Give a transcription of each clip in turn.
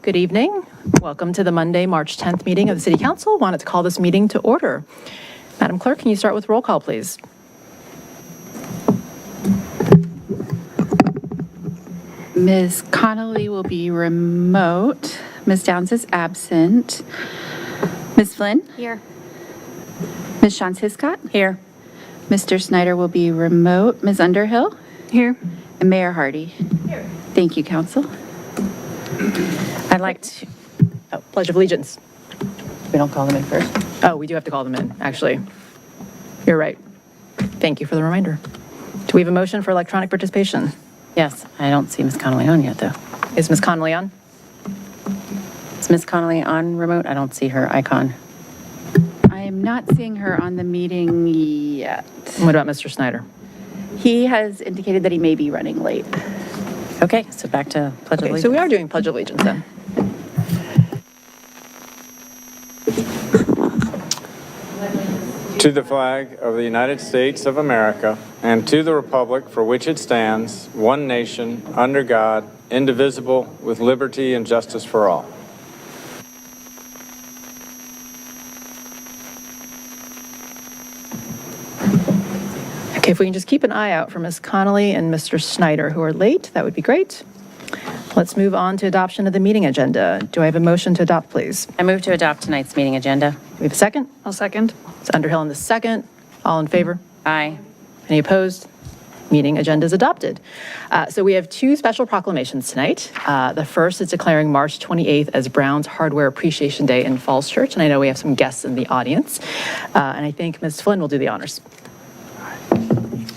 Good evening. Welcome to the Monday, March 10th meeting of the City Council. Wanted to call this meeting to order. Madam Clerk, can you start with roll call, please? Ms. Connolly will be remote. Ms. Downs is absent. Ms. Flynn? Here. Ms. Shantz Hiscott? Here. Mr. Snyder will be remote. Ms. Underhill? Here. And Mayor Hardy? Here. Thank you, Council. I'd like to, Pledge of Allegiance. We don't call them in first. Oh, we do have to call them in, actually. You're right. Thank you for the reminder. Do we have a motion for electronic participation? Yes, I don't see Ms. Connolly on yet, though. Is Ms. Connolly on? Is Ms. Connolly on remote? I don't see her icon. I am not seeing her on the meeting yet. What about Mr. Snyder? He has indicated that he may be running late. Okay, so back to Pledge of Okay, Allegiance. so we are doing Pledge of Allegiance then. To the flag of the United States of America and to the republic for which it stands, one nation, under God, indivisible, with liberty and justice for all. Okay, if we can just keep an eye out for Ms. Connolly and Mr. Snyder, who are late, that would be great. Let's move on to adoption of the meeting agenda. Do I have a motion to adopt, please? Do I move to adopt tonight's meeting agenda. we have a second? I'll second. It's Underhill in the second. All in favor? Aye. Any opposed? Meeting agenda is adopted. So we have two special proclamations tonight. The first is declaring March 28th as Brown's Hardware Appreciation Day in Falls Church, and I know we have some guests in the audience. And I think Ms. Flynn will do the honors.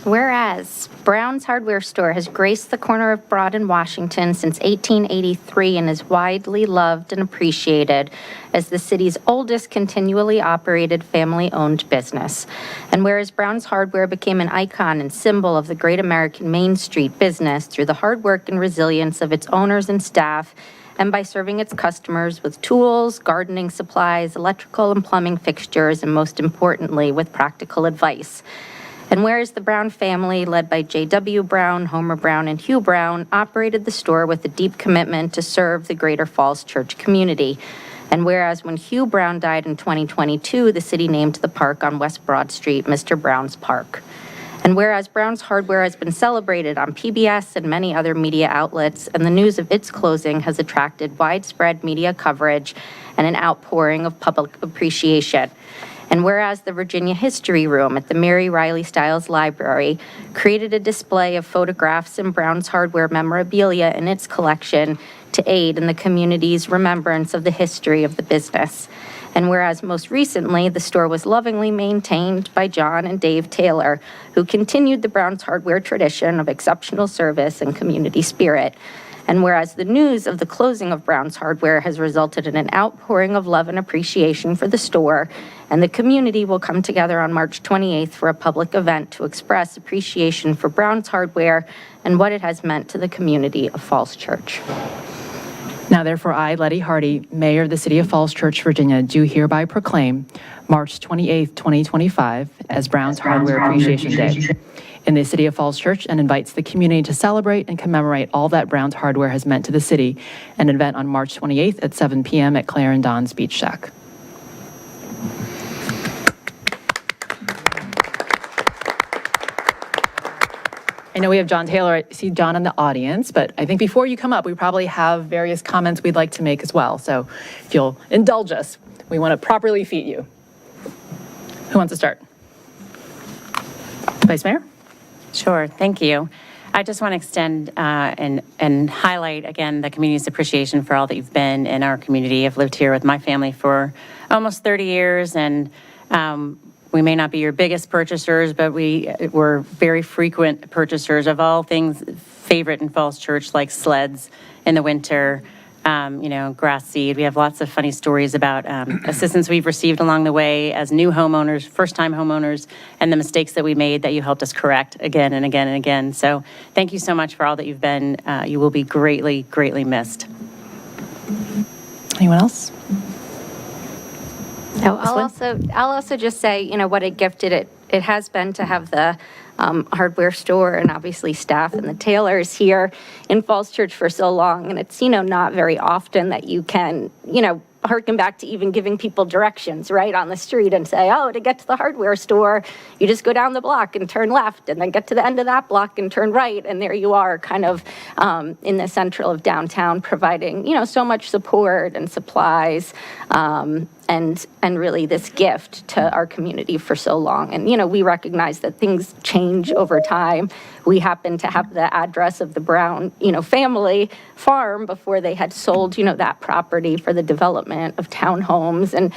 Whereas Brown's Hardware Store has graced the corner of Broad in Washington since 1883 and is widely loved and appreciated as the city's oldest continually operated family-owned business. And whereas Brown's Hardware became an icon and symbol of the great American Main Street business through the hard work and resilience of its owners and staff, and by serving its customers with tools, gardening supplies, electrical and plumbing fixtures, and most importantly, with practical advice. And whereas the Brown family, led by J.W. Brown, Homer Brown, and Hugh Brown, operated the store with a deep commitment to serve the Greater Falls Church community. And whereas when Hugh Brown died in 2022, the city named the park on West Broad Street Mr. Brown's Park. And whereas Brown's Hardware has been celebrated on PBS and many other media outlets, and the news of its closing has attracted widespread media coverage and an outpouring of public appreciation. And whereas the Virginia History Room at the Mary Riley Stiles Library created a display of photographs and Brown's Hardware memorabilia in its collection to aid in the community's remembrance of the history of the business. And whereas most recently, the store was lovingly maintained by John and Dave Taylor, who continued the Brown's Hardware tradition of exceptional service and community spirit. And whereas the news of the closing of Brown's Hardware has resulted in an outpouring of love and appreciation for the store, and the community will come together on March 28th for a public event to express appreciation for Brown's Hardware and what it has meant to the community of Falls Church. Now, therefore, I, Letty Hardy, Mayor of the City of Falls Church, Virginia, do hereby proclaim March 28th, 2025 as Brown's Hardware Appreciation Day in the City of Falls Church, and invites the community to celebrate and commemorate all that Brown's Hardware has meant to the city. An event on March 28th at 7 p.m. at Claire and Don's Beach Shack. I know we have John Taylor. I see John in the audience, but I think before you come up, we probably have various comments we'd like to make as well. So if you'll indulge us, we want to properly feed you. Who wants to start? Vice Mayor? Sure, thank you. I just want to extend and highlight again the community's appreciation for all that you've been in our community. I've lived here with my family for almost 30 years, and we may not be your biggest purchasers, but we're very frequent purchasers of all things favorite in Falls Church, like sleds in the winter, grass seed. We have lots of funny stories about assistance we've received along the way as new homeowners, first-time homeowners, and the mistakes that we made that you helped us correct again and again and again. So thank you so much for all that you've been. You will be greatly, greatly missed. Anyone else? I'll also just say, what a gift it has been to have the hardware store, and obviously staff and the tailors here in Falls Church for so long. And it's, not very often that you can, harken back to even giving people directions right on the street and say, oh, to get to the hardware store, you just go down the block and turn left, and then get to the end of that block and turn right, and there you are, kind of in the central of downtown, providing, so much support and supplies, and really this gift to our community for so long. And, we recognize that things change over time. We happen to have the address of the Brown, family farm before they had sold, that property for the development of townhomes, and,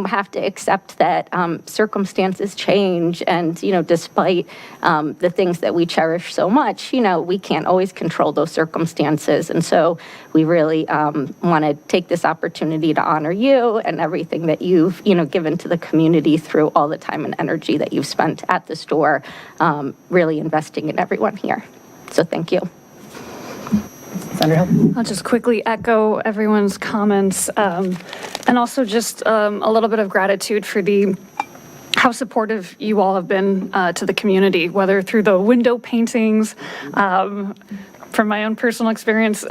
have to accept that circumstances change. And, despite the things that we cherish so much, we can't always control those circumstances. And so we really want to take this opportunity to honor you and everything that you've, given to the community through all the time and energy that you've spent at the store, really investing in everyone here. So thank you. Underhill? I'll just quickly echo everyone's comments, and also just a little bit of gratitude for how supportive you all have been to the community, whether through the window paintings, from my own personal experience,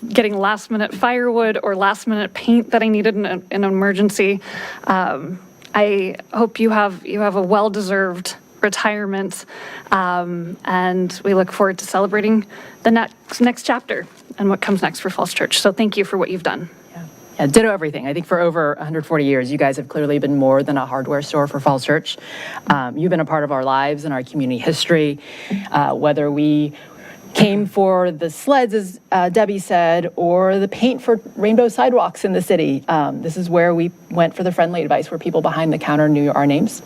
getting last-minute firewood or last-minute paint that I needed in an emergency. I hope you have a well-deserved retirement, and we look forward to celebrating the next chapter and what comes next for Falls Church. So thank you for what you've done. Yeah, ditto everything. I think for over 140 years, you guys have clearly been more than a hardware store for Falls Church. You've been a part of our lives and our community history, whether we came for the sleds, as Debbie said, or the paint for rainbow sidewalks in the city. This is where we went for the friendly advice, where people behind the counter knew our names,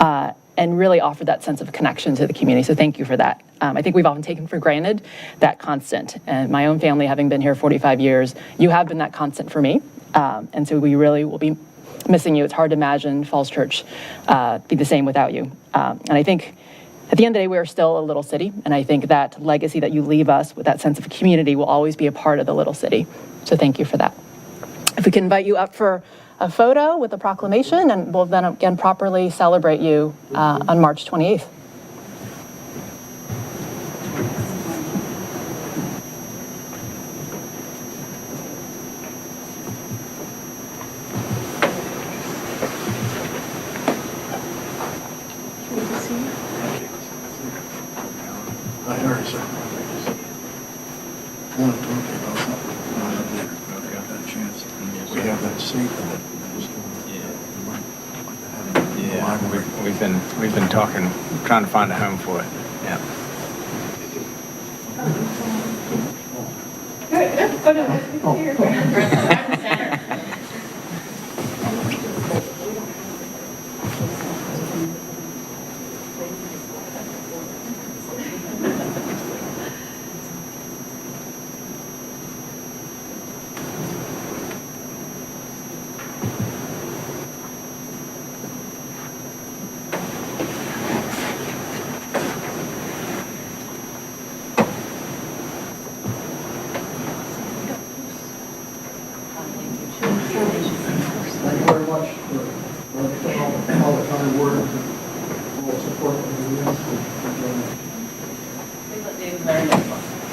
and really offered that sense of connection to the community. So thank you for that. I think we've often taken for granted that constant. And my own family, having been here 45 years, you have been that constant for me. And so we really will be missing you. It's hard to imagine Falls Church be the same without you. And I think at the end of the day, we are still a little city. And I think that legacy that you leave us with, that sense of community, will always be a part of the little city. So thank you for that. If we can invite you up for a photo with a proclamation, and we'll then again properly celebrate you on March 28th. I heard, sir. I want to talk to you about something. Not up there. I got that chance. We have that seat that We've been talking, trying to find a home for it. Yeah. Thank you very much for all the kind words and all the support that we asked for.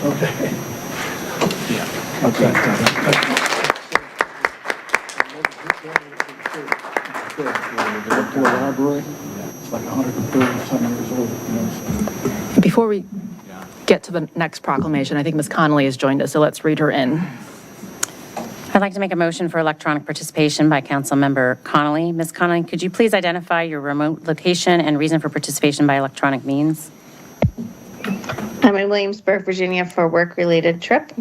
Okay. Yeah. Okay. The library, it's like 130-some years old, so. Before we get to the next proclamation, I think Ms. Connolly has joined us, so let's read her in. I'd like to make a motion for electronic participation by Councilmember Connolly. Ms. Connolly, could you please identify your remote location and reason for participation by electronic means? I'm in Williamsburg, Virginia for a work-related trip.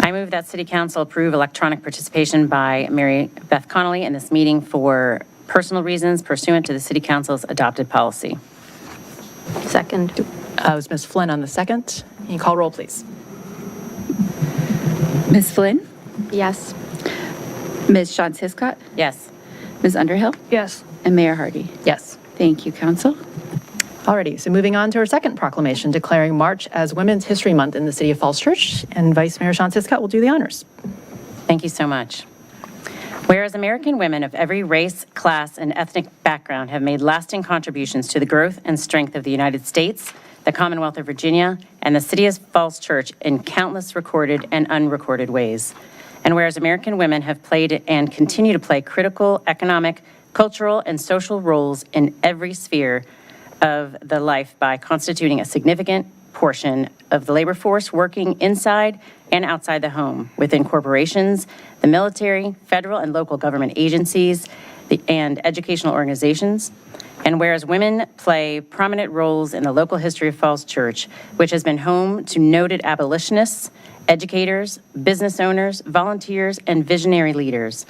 I move that City Council approve electronic participation by Mary Beth Connolly in this meeting for personal reasons pursuant to the City Council's adopted policy. Second. Was Ms. Flynn on the second? Can you call roll, please? Ms. Flynn? Yes. Ms. Shantz Hiscott? Yes. Ms. Underhill? Yes. And Mayor Hardy? Yes. Thank you, Council. Alrighty, so moving on to our second proclamation, declaring March as Women's History Month in the City of Falls Church, and Vice Mayor Shantz Hiscott will do the honors. Thank you so much. Whereas American women of every race, class, and ethnic background have made lasting contributions to the growth and strength of the United States, the Commonwealth of Virginia, and the City of Falls Church in countless recorded and unrecorded ways. And whereas American women have played and continue to play critical economic, cultural, and social roles in every sphere of the life by constituting a significant portion of the labor force working inside and outside the home, within corporations, the military, federal and local government agencies, and educational organizations. And whereas women play prominent roles in the local history of Falls Church, which has been home to noted abolitionists, educators, business owners, volunteers, and visionary leaders.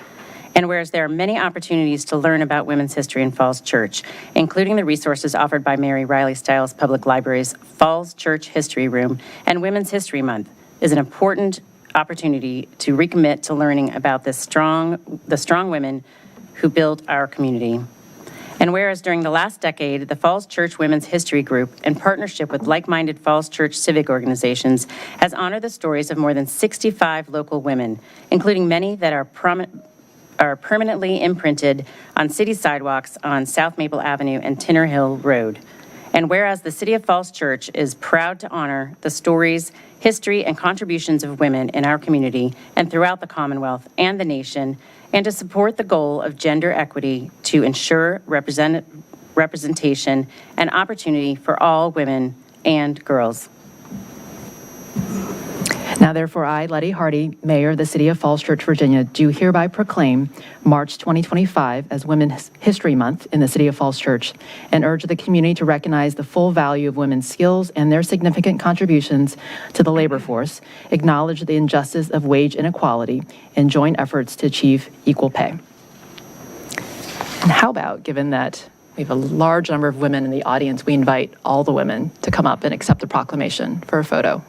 And whereas there are many opportunities to learn about women's history in Falls Church, including the resources offered by Mary Riley Stiles Public Library's Falls Church History Room and Women's History Month, is an important opportunity to recommit to learning about the strong women who built our community. And whereas during the last decade, the Falls Church Women's History Group, in partnership with like-minded Falls Church civic organizations, has honored the stories of more than 65 local women, including many that are permanently imprinted on city sidewalks on South Maple Avenue and Tinner Hill Road. And whereas the City of Falls Church is proud to honor the stories, history, and contributions of women in our community and throughout the Commonwealth and the nation, and to support the goal of gender equity to ensure representation and opportunity for all women and girls. Now therefore, I, Letty Hardy, Mayor of the City of Falls Church, Virginia, do hereby proclaim March 2025 as Women's History Month in the City of Falls Church and urge the community to recognize the full value of women's skills and their significant contributions to the labor force, acknowledge the injustice of wage inequality, and join efforts to achieve equal pay. And how about, given that we have a large number of women in the audience, we invite all the women to come up and accept the proclamation for a photo.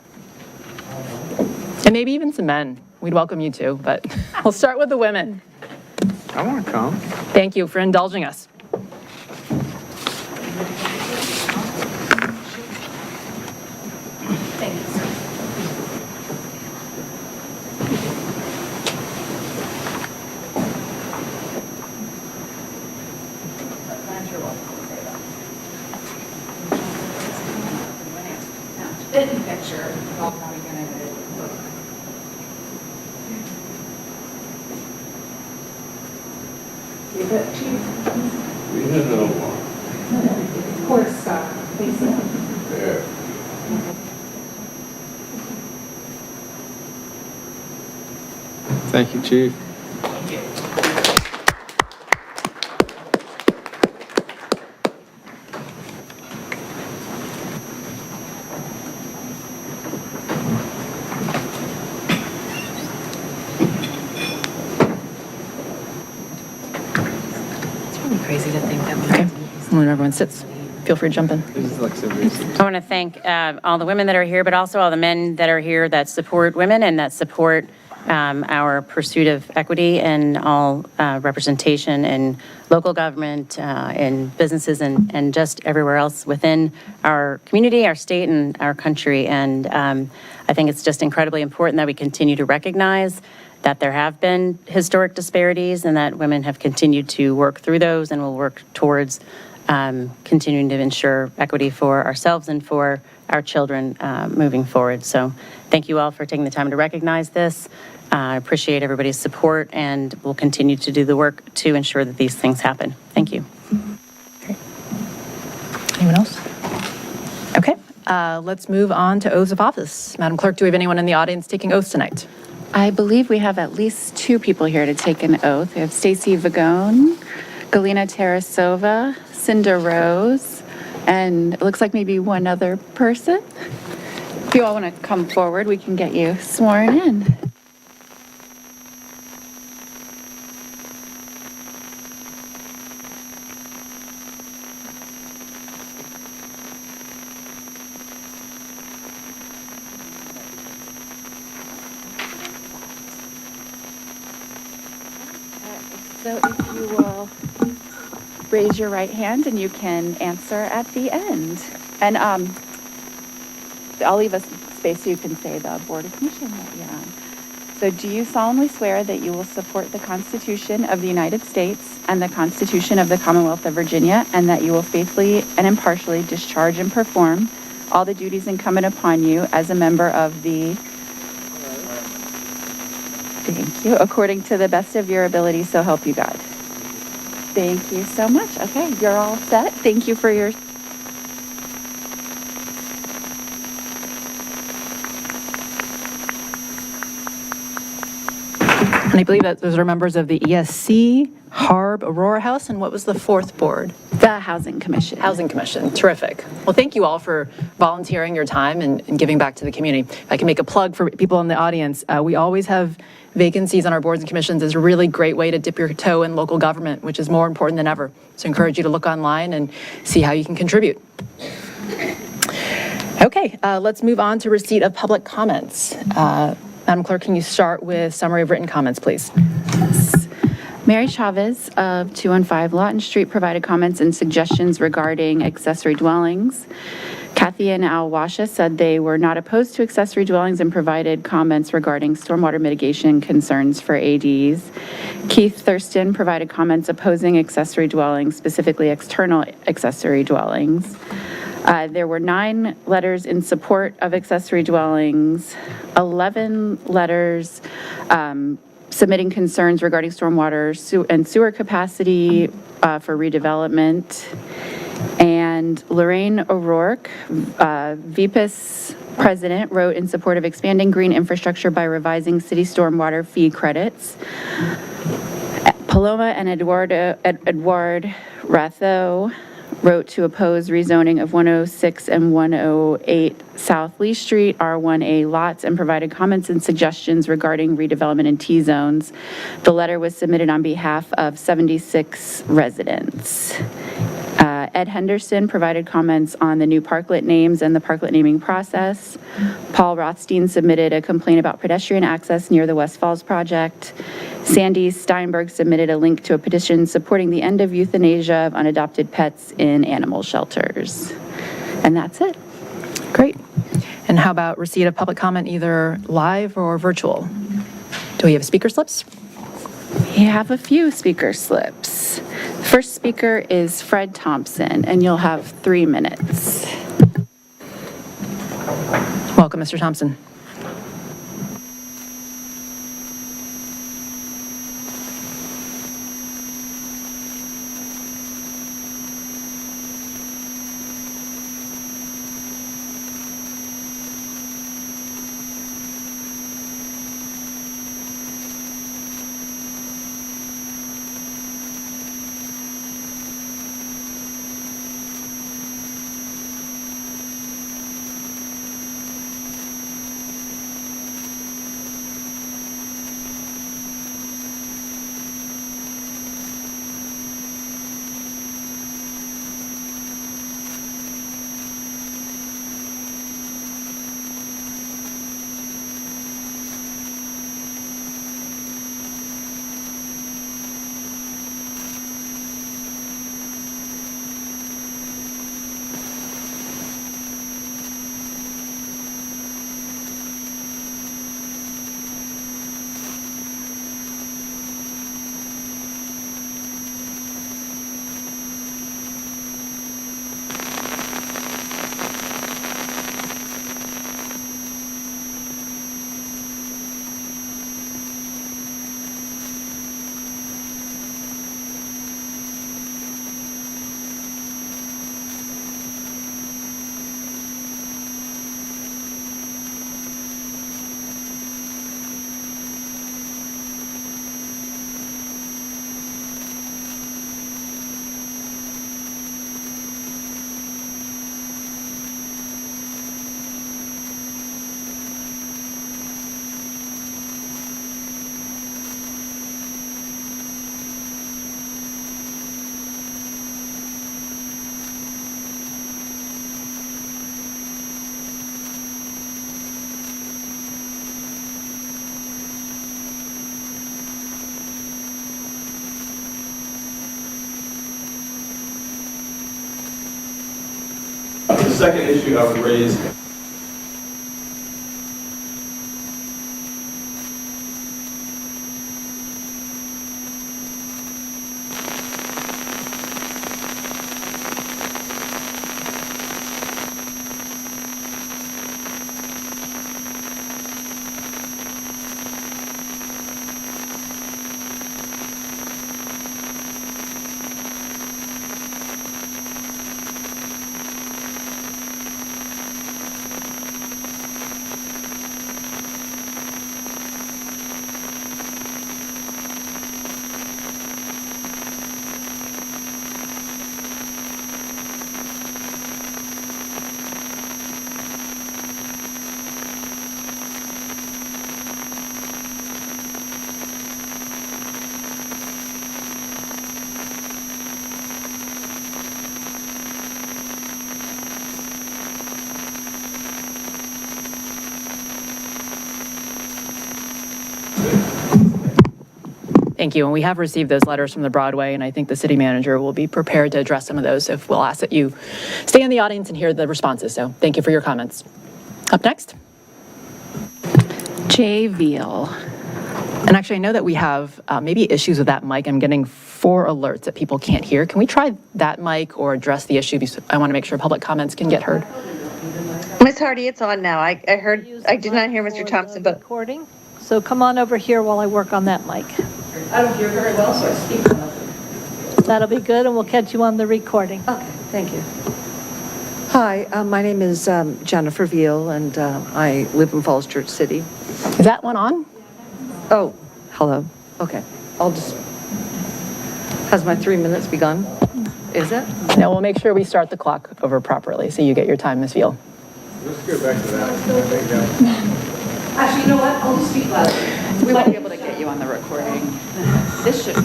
And maybe even some men. We'd welcome you too, but we'll start with the women. I want to come. Thank you for indulging us. Thank you, Chief. Crazy to think that. Okay. When everyone sits, feel free to jump in. This is like so basic. I want to thank all the women that are here, but also all the men that are here that support women and that support our pursuit of equity and all representation in local government, in businesses, and just everywhere else within our community, our state, and our country. And I think it's just incredibly important that we continue to recognize that there have been historic disparities and that women have continued to work through those and will work towards continuing to ensure equity for ourselves and for our children moving forward. So thank you all for taking the time to recognize this. I appreciate everybody's support, and we'll continue to do the work to ensure that these things happen. Thank you. Anyone else? Okay. Let's move on to oaths of office. Madam Clerk, do we have anyone in the audience taking oaths tonight? I believe we have at least 2 people here to take an oath. We have Stacy Vagone, Galina Tarasova, Cinda Rose, and it looks like maybe one other person. If you all want to come forward, we can get you sworn in. So if you will raise your right hand and you can answer at the end. And I'll leave a space so you can say the Board of Commission that you're on. So do you solemnly swear that you will support the Constitution of the United States and the Constitution of the Commonwealth of Virginia, and that you will faithfully and impartially discharge and perform all the duties incumbent upon you as a member of the, thank you, according to the best of your ability, so help you God? Thank you so much. Okay, you're all set. Thank you for your And I believe that those are members of the ESC, HARB, Aurora House, and what was the fourth board? the Housing Commission. Housing Commission. Terrific. Well, thank you all for volunteering your time and giving back to the community. If I can make a plug for people in the audience, we always have vacancies on our boards and commissions. It's a really great way to dip your toe in local government, which is more important than ever. So I encourage you to look online and see how you can contribute. Okay, let's move on to receipt of public comments. Madam Clerk, can you start with summary of written comments, please? Mary Chavez of 215 Lawton Street provided comments and suggestions regarding accessory dwellings. Kathy and Al Washa said they were not opposed to accessory dwellings and provided comments regarding stormwater mitigation concerns for ADs. Keith Thurston provided comments opposing accessory dwellings, specifically external accessory dwellings. There were 9 letters in support of accessory dwellings, 11 letters submitting concerns regarding stormwater and sewer capacity for redevelopment. And Lorraine O'Rourke, VPIS president, wrote in support of expanding green infrastructure by revising city stormwater fee credits. Paloma and Edward Ratho wrote to oppose rezoning of 106 and 108 South Lee Street, R1A lots, and provided comments and suggestions regarding redevelopment in T-zones. The letter was submitted on behalf of 76 residents. Ed Henderson provided comments on the new parklet names and the parklet naming process. Paul Rothstein submitted a complaint about pedestrian access near the West Falls project. Sandy Steinberg submitted a link to a petition supporting the end of euthanasia of unadopted pets in animal shelters. And that's it. Great. And how about receipt of public comment, either live or virtual? Do we have speaker slips? We have a few speaker slips. First speaker is Fred Thompson, and you'll have 3 minutes. Welcome, Mr. Thompson. The second issue I would raise Thank you. And we have received those letters from the Broadway, and I think the city manager will be prepared to address some of those. If we'll ask that you stay in the audience and hear the responses. So thank you for your comments. Up next. Jay Veal. And actually, I know that we have maybe issues with that mic. I'm getting 4 alerts that people can't hear. Can we try that mic or address the issue? Because I want to make sure public comments can get heard. Ms. Hardy, it's on now. I did not hear Mr. Thompson, but Recording, so come on over here while I work on that mic. I don't hear very well, so I speak loudly. That'll be good, and we'll catch you on the recording. Okay, thank you. Hi, my name is Jennifer Veal, and I live in Falls Church City. Is that one on? Oh, hello. Okay, I'll just, has my 3 minutes begun? Is it? No, we'll make sure we start the clock over properly so you get your time, Ms. Veal. Let's go back to that. I think that- Actually, you know what? I'll just speak loudly. We won't be able to get you on the recording. This should.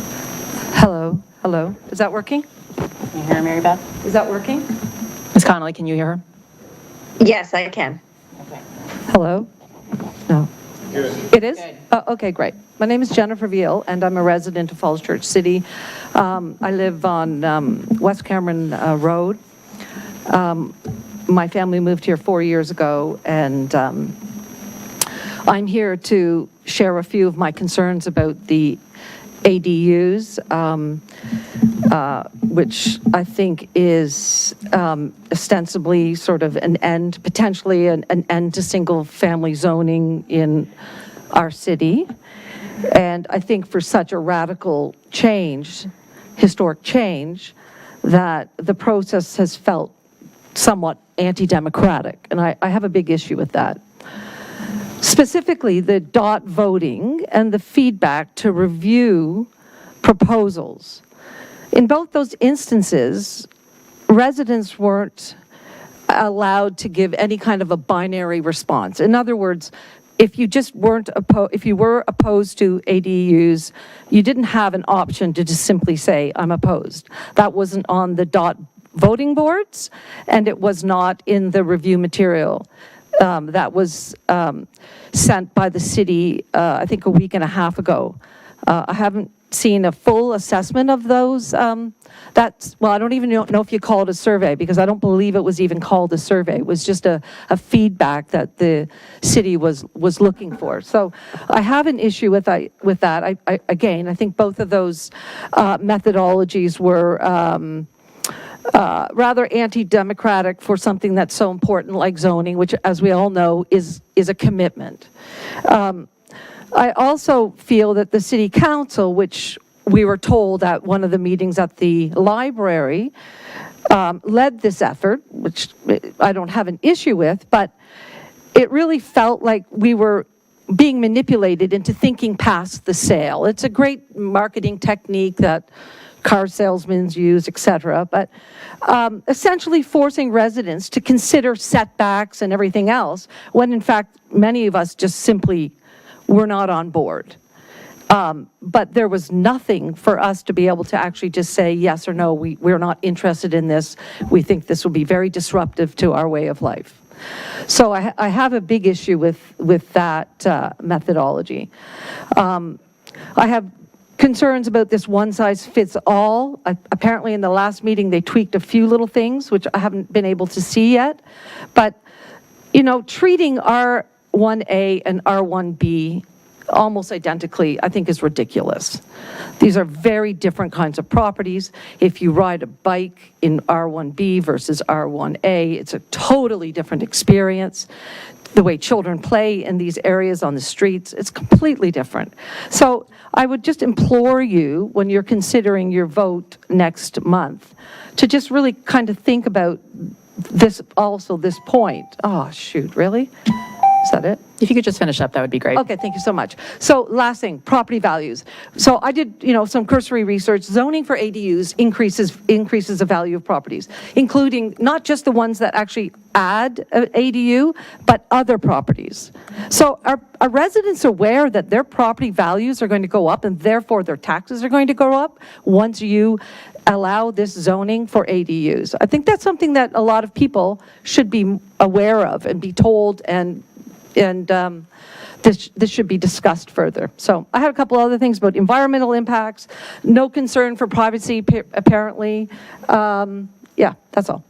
Hello, hello. Is that working? Can you hear Mary Beth? Is that working? Ms. Connolly, can you hear her? yes, I can. Hello? No. Good. It is? Okay, great. My name is Jennifer Veal, and I'm a resident of Falls Church City. I live on West Cameron Road. My family moved here 4 years ago, and I'm here to share a few of my concerns about the ADUs, which I think is ostensibly sort of an end, potentially an end to single-family zoning in our city. And I think for such a radical change, historic change, that the process has felt somewhat anti-democratic, and I have a big issue with that. Specifically, the dot voting and the feedback to review proposals. In both those instances, residents weren't allowed to give any kind of a binary response. In other words, if you just weren't if you were opposed to ADUs, you didn't have an option to just simply say, I'm opposed. That wasn't on the dot voting boards, and it was not in the review material that was sent by the city, I think a week and a half ago. I haven't seen a full assessment of those. Well, I don't even know if you call it a survey, because I don't believe it was even called a survey. It was just a feedback that the city was looking for. So I have an issue with that. Again, I think both of those methodologies were rather anti-democratic for something that's so important like zoning, which, as we all know, is a commitment. I also feel that the city council, which we were told at one of the meetings at the library, led this effort, which I don't have an issue with, but it really felt like we were being manipulated into thinking past the sale. It's a great marketing technique that car salesmen use, et cetera, but essentially forcing residents to consider setbacks and everything else, when in fact, many of us just simply were not on board. But there was nothing for us to be able to actually just say yes or no, we're not interested in this. We think this will be very disruptive to our way of life. So I have a big issue with that methodology. I have concerns about this one-size-fits-all. Apparently in the last meeting, they tweaked a few little things, which I haven't been able to see yet. But, you know, treating R1A and R1B almost identically, I think, is ridiculous. These are very different kinds of properties. If you ride a bike in R1B versus R1A, it's a totally different experience. The way children play in these areas on the streets, it's completely different. So I would just implore you, when you're considering your vote next month, to just really kind of think about this point. Oh, shoot, really? Is that it? If you could just finish up, that would be great. Okay, thank you so much. So last thing, property values. So I did, some cursory research. Zoning for ADUs increases the value of properties, including not just the ones that actually add an ADU, but other properties. So are residents aware that their property values are going to go up and therefore their taxes are going to go up once you allow this zoning for ADUs? I think that's something that a lot of people should be aware of and be told and And this should be discussed further. So I had a couple other things about environmental impacts, no concern for privacy, apparently. Yeah, that's all.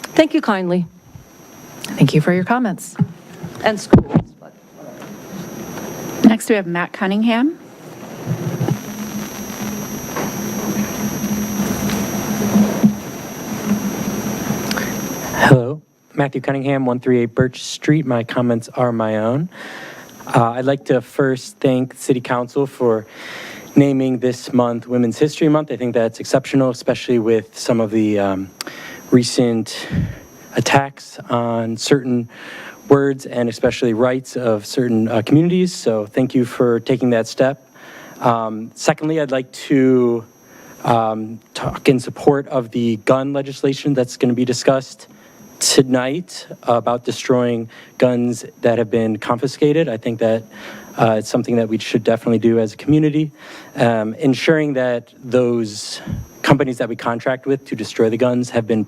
Thank you kindly. Thank you for your comments. And schools. But. Next, we have Matt Cunningham. Hello, Matthew Cunningham, 138 Birch Street. My comments are my own. I'd like to first thank City Council for naming this month Women's History Month. I think that's exceptional, especially with some of the recent attacks on certain words and especially rights of certain communities. So thank you for taking that step. Secondly, I'd like to talk in support of the gun legislation that's going to be discussed tonight about destroying guns that have been confiscated. I think that it's something that we should definitely do as a community, ensuring that those companies that we contract with to destroy the guns have been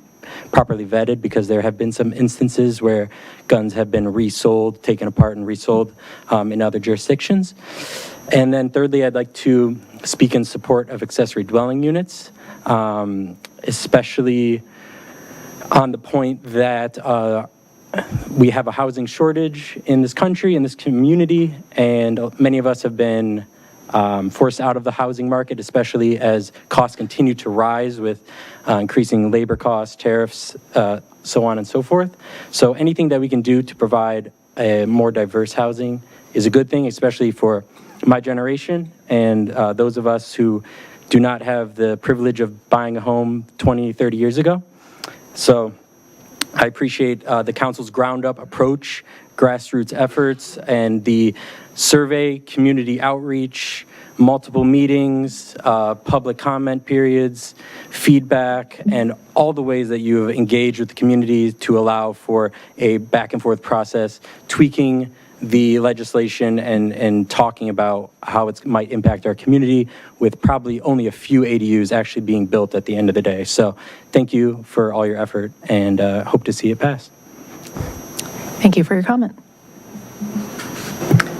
properly vetted, because there have been some instances where guns have been resold, taken apart and resold in other jurisdictions. And then thirdly, I'd like to speak in support of accessory dwelling units, especially on the point that we have a housing shortage in this country, in this community, and many of us have been forced out of the housing market, especially as costs continue to rise with increasing labor costs, tariffs, so on and so forth. So anything that we can do to provide a more diverse housing is a good thing, especially for my generation and those of us who do not have the privilege of buying a home 20, 30 years ago. So I appreciate the council's ground-up approach, grassroots efforts, and the survey, community outreach, multiple meetings, public comment periods, feedback, and all the ways that you have engaged with the community to allow for a back-and-forth process, tweaking the legislation and talking about how it might impact our community, with probably only a few ADUs actually being built at the end of the day. So thank you for all your effort, and hope to see it pass. Thank you for your comment.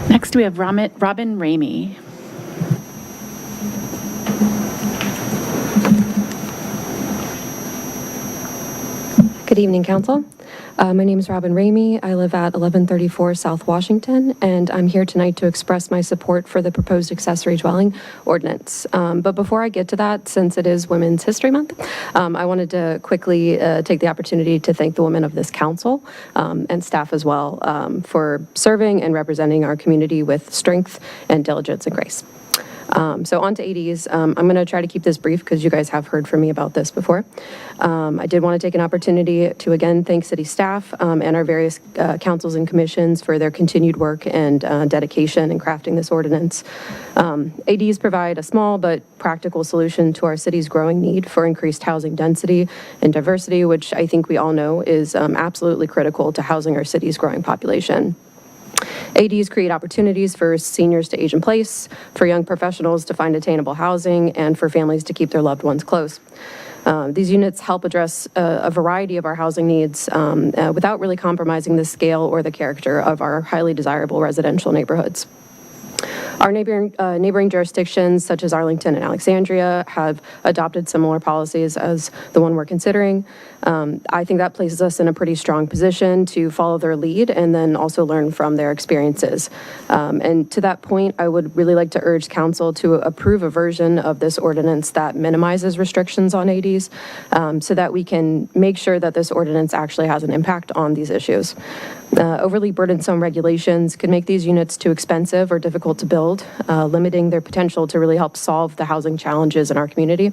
Next, we have Robin Ramey. Good evening, Council. My name is Robin Ramey. I live at 1134 South Washington, and I'm here tonight to express my support for the proposed accessory dwelling ordinance. But before I get to that, since it is Women's History Month, I wanted to quickly take the opportunity to thank the women of this council and staff as well for serving and representing our community with strength and diligence and grace. So on to ADs. I'm going to try to keep this brief because you guys have heard from me about this before. I did want to take an opportunity to again thank city staff and our various councils and commissions for their continued work and dedication in crafting this ordinance. ADs provide a small but practical solution to our city's growing need for increased housing density and diversity, which I think we all know is absolutely critical to housing our city's growing population. ADs create opportunities for seniors to age in place, for young professionals to find attainable housing, and for families to keep their loved ones close. These units help address a variety of our housing needs without really compromising the scale or the character of our highly desirable residential neighborhoods. Our neighboring jurisdictions, such as Arlington and Alexandria, have adopted similar policies as the one we're considering. I think that places us in a pretty strong position to follow their lead and then also learn from their experiences. And to that point, I would really like to urge council to approve a version of this ordinance that minimizes restrictions on ADs so that we can make sure that this ordinance actually has an impact on these issues. Overly burdensome regulations could make these units too expensive or difficult to build, limiting their potential to really help solve the housing challenges in our community.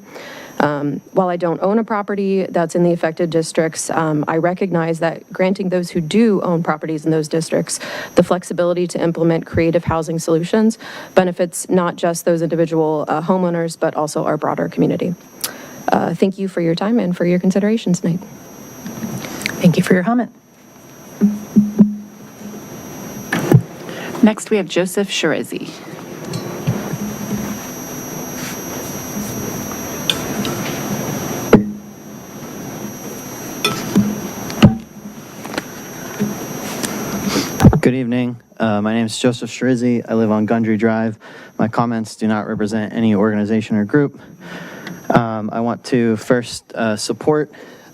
While I don't own a property that's in the affected districts, I recognize that granting those who do own properties in those districts the flexibility to implement creative housing solutions benefits not just those individual homeowners, but also our broader community. Thank you for your time and for your consideration tonight. Thank you for your comment. Next, we have Joseph Shirazi. Good evening. My name is Joseph Shrizzi. I live on Gundry Drive. My comments do not represent any organization or group. I want to first support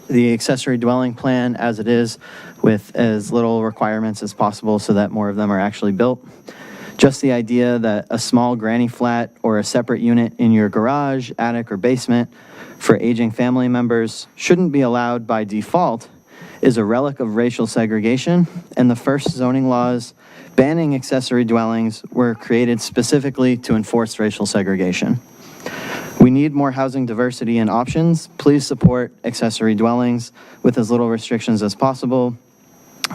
the accessory dwelling plan as it is, with as little requirements as possible so that more of them are actually built. Just the idea that a small granny flat or a separate unit in your garage, attic, or basement for aging family members shouldn't be allowed by default is a relic of racial segregation, and the first zoning laws banning accessory dwellings were created specifically to enforce racial segregation. We need more housing diversity and options. Please support accessory dwellings with as little restrictions as possible.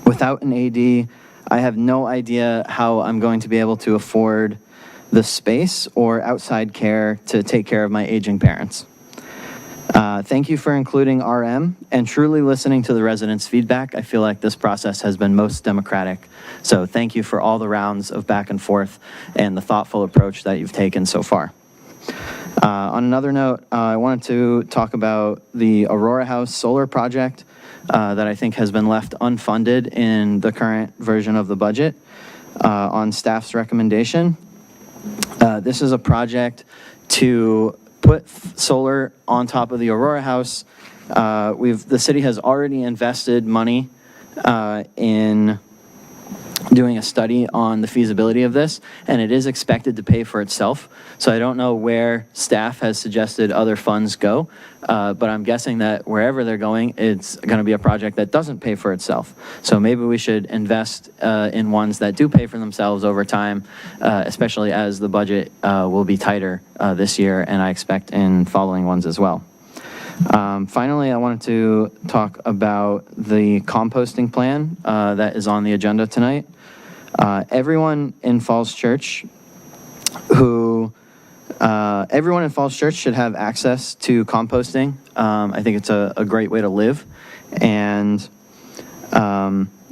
Without an AD, I have no idea how I'm going to be able to afford the space or outside care to take care of my aging parents. Thank you for including RM and truly listening to the residents' feedback. I feel like this process has been most democratic. So thank you for all the rounds of back and forth and the thoughtful approach that you've taken so far. On another note, I wanted to talk about the Aurora House solar project that I think has been left unfunded in the current version of the budget on staff's recommendation. This is a project to put solar on top of the Aurora House. The city has already invested money in doing a study on the feasibility of this, and it is expected to pay for itself. So I don't know where staff has suggested other funds go, but I'm guessing that wherever they're going, it's going to be a project that doesn't pay for itself. So maybe we should invest in ones that do pay for themselves over time, especially as the budget will be tighter this year, and I expect in following ones as well. Finally, I wanted to talk about the composting plan that is on the agenda tonight. Everyone in Falls Church should have access to composting. I think it's a great way to live. And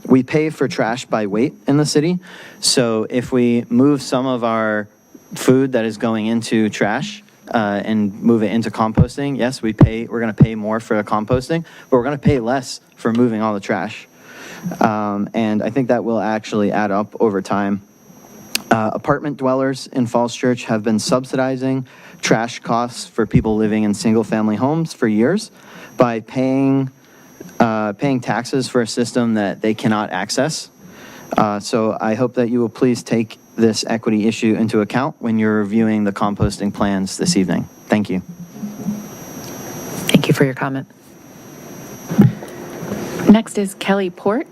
we pay for trash by weight in the city. So if we move some of our food that is going into trash and move it into composting, yes, we're going to pay more for the composting, but we're going to pay less for moving all the trash. And I think that will actually add up over time. Apartment dwellers in Falls Church have been subsidizing trash costs for people living in single-family homes for years by paying taxes for a system that they cannot access. So I hope that you will please take this equity issue into account when you're reviewing the composting plans this evening. Thank you. Thank you for your comment. Next is Kelly Port.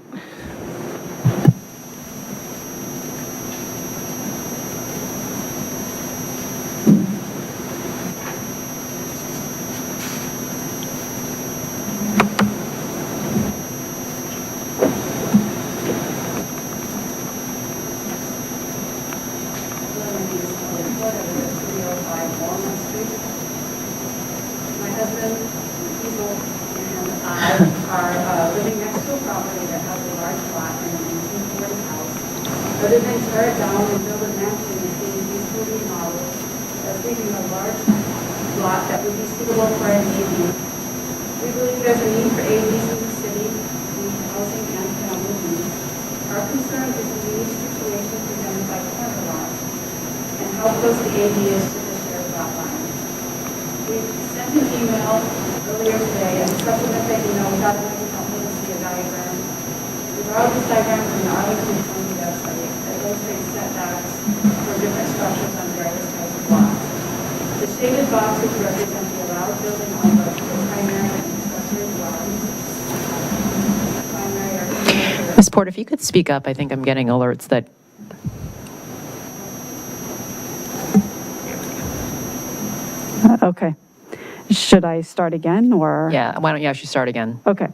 Rather than tear it down and build a mansion in a peaceful remodel, thus leaving a large lot that would be suitable for an AD. We believe there's a need for ADs in the city to meet housing and family needs. Our concern is the unique situation presented by corner lots and how close the AD is to the shared lot line. We sent an email earlier today, and supplement that email, we thought it might be helpful to see a diagram. We borrowed this diagram from the Arlington County website that illustrates setbacks for different structures on various types of lots. The shaded boxes represent the allowed building envelope for primary and accessory dwellings. Primary or Ms. Port, if you could speak up, I think I'm getting alerts that. Okay. Should I start again, or? Yeah, why don't you actually start again? Okay.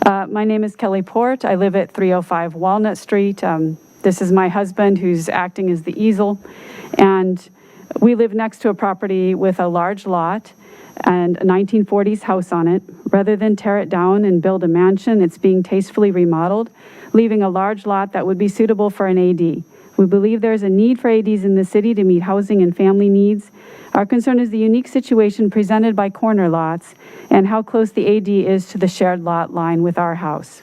My name is Kelly Port. I live at 305 Walnut Street. This is my husband, who's acting as the easel. And we live next to a property with a large lot and a 1940s house on it. Rather than tear it down and build a mansion, it's being tastefully remodeled, leaving a large lot that would be suitable for an AD. We believe there's a need for ADs in the city to meet housing and family needs. Our concern is the unique situation presented by corner lots and how close the AD is to the shared lot line with our house.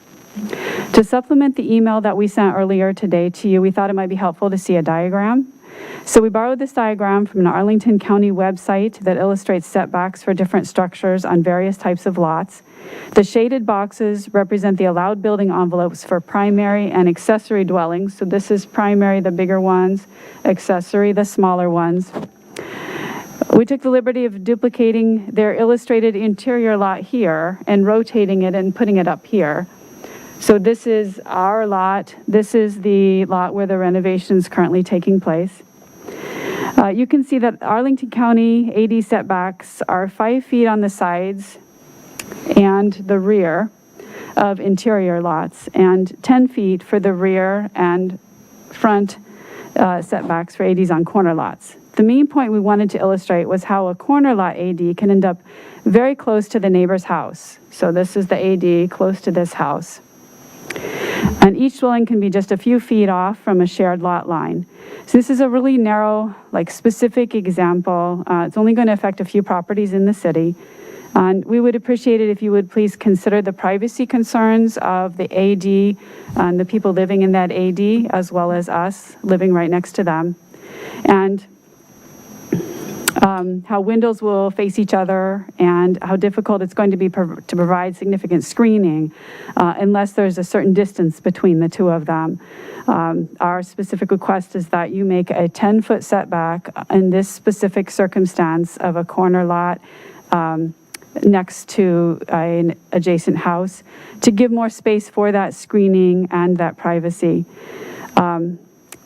To supplement the email that we sent earlier today to you, we thought it might be helpful to see a diagram. So we borrowed this diagram from an Arlington County website that illustrates setbacks for different structures on various types of lots. The shaded boxes represent the allowed building envelopes for primary and accessory dwellings. So this is primary, the bigger ones, accessory, the smaller ones. We took the liberty of duplicating their illustrated interior lot here and rotating it and putting it up here. So this is our lot. This is the lot where the renovation is currently taking place. You can see that Arlington County AD setbacks are 5 feet on the sides and the rear of interior lots, and 10 feet for the rear and front setbacks for ADs on corner lots. The main point we wanted to illustrate was how a corner lot AD can end up very close to the neighbor's house. So this is the AD close to this house. And each dwelling can be just a few feet off from a shared lot line. So this is a really narrow, specific example. It's only going to affect a few properties in the city. And we would appreciate it if you would please consider the privacy concerns of the AD and the people living in that AD, as well as us living right next to them. And how windows will face each other and how difficult it's going to be to provide significant screening unless there's a certain distance between the two of them. Our specific request is that you make a 10-foot setback in this specific circumstance of a corner lot next to an adjacent house to give more space for that screening and that privacy.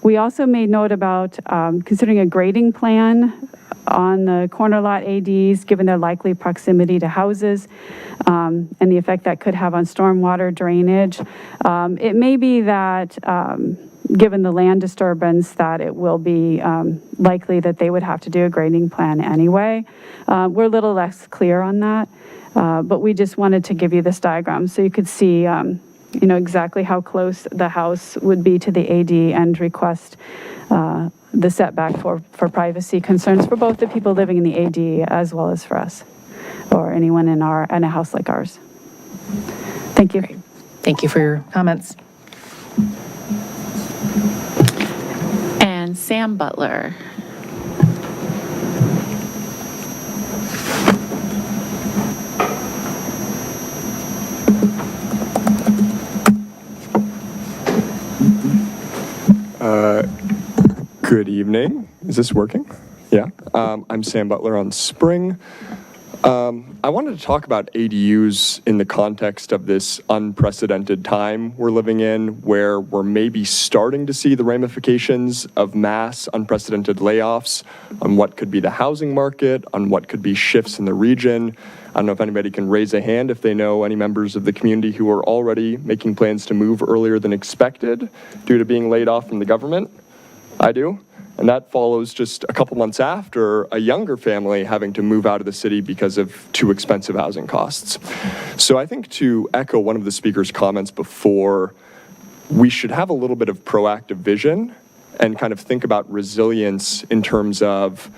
We also made note about considering a grading plan on the corner lot ADs, given their likely proximity to houses and the effect that could have on stormwater drainage. It may be that, given the land disturbance, that it will be likely that they would have to do a grading plan anyway. We're a little less clear on that, but we just wanted to give you this diagram so you could see exactly how close the house would be to the AD and request the setback for privacy concerns for both the people living in the AD as well as for us or anyone in a house like ours. Thank you. Great. Thank you for your comments. And Sam Butler. Good evening. Is this working? Yeah. I'm Sam Butler on Spring. I wanted to talk about ADUs in the context of this unprecedented time we're living in, where we're maybe starting to see the ramifications of mass unprecedented layoffs on what could be the housing market, on what could be shifts in the region. I don't know if anybody can raise a hand if they know any members of the community who are already making plans to move earlier than expected due to being laid off from the government. I do. And that follows just a couple months after a younger family having to move out of the city because of too expensive housing costs. So I think, to echo one of the speaker's comments before, we should have a little bit of proactive vision and kind of think about resilience in terms of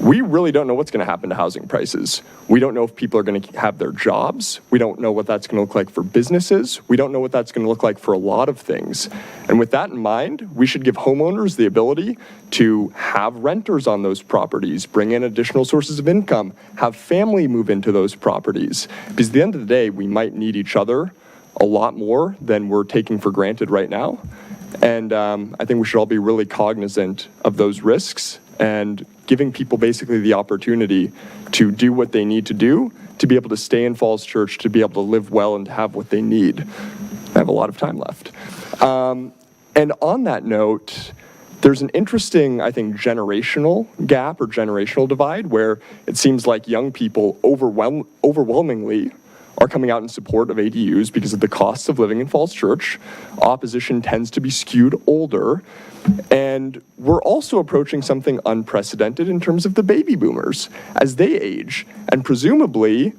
we really don't know what's going to happen to housing prices. We don't know if people are going to have their jobs. We don't know what that's going to look like for businesses. We don't know what that's going to look like for a lot of things. And with that in mind, we should give homeowners the ability to have renters on those properties, bring in additional sources of income, have family move into those properties. Because at the end of the day, we might need each other a lot more than we're taking for granted right now. And I think we should all be really cognizant of those risks and giving people basically the opportunity to do what they need to do to be able to stay in Falls Church, to be able to live well and to have what they need. I have a lot of time left. And on that note, there's an interesting, I think, generational gap or generational divide where it seems like young people overwhelmingly are coming out in support of ADUs because of the costs of living in Falls Church. Opposition tends to be skewed older. And we're also approaching something unprecedented in terms of the baby boomers as they age. And presumably,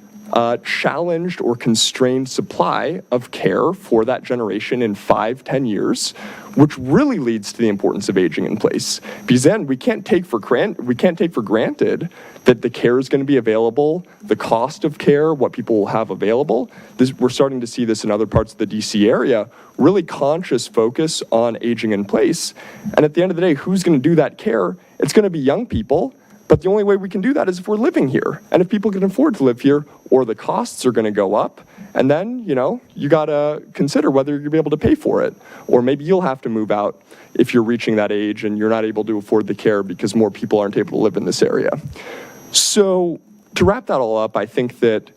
challenged or constrained supply of care for that generation in 5-10 years, which really leads to the importance of aging in place. Because then we can't take for granted that the care is going to be available, the cost of care, what people will have available. We're starting to see this in other parts of the DC area, really conscious focus on aging in place. And at the end of the day, who's going to do that care? It's going to be young people. But the only way we can do that is if we're living here. And if people can afford to live here, or the costs are going to go up, and then, you got to consider whether you're going to be able to pay for it. Or maybe you'll have to move out if you're reaching that age and you're not able to afford the care because more people aren't able to live in this area. So to wrap that all up, I think that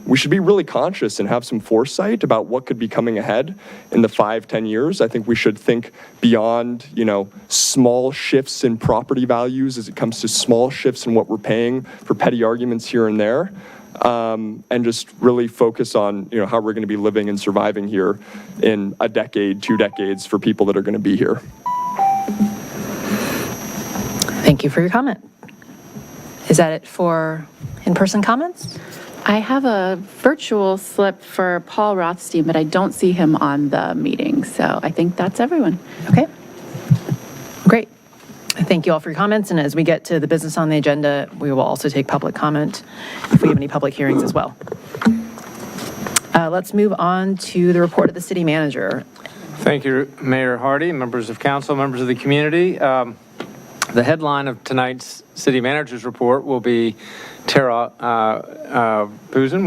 we should be really conscious and have some foresight about what could be coming ahead in the 5-10 years. I think we should think beyond, small shifts in property values as it comes to small shifts in what we're paying for petty arguments here and there, and just really focus on, how we're going to be living and surviving here in a decade, 2 decades for people that are going to be here. Thank you for your comment. Is that it for in-person comments? I have a virtual slip for Paul Rothstein, but I don't see him on the meeting, so I think that's everyone. Okay. Great. Thank you all for your comments, and as we get to the business on the agenda, we will also take public comment if we have any public hearings as well. Let's move on to the report of the city manager. Thank you, Mayor Hardy, members of council, members of the community. The headline of tonight's city manager's report will be Tara Pouzin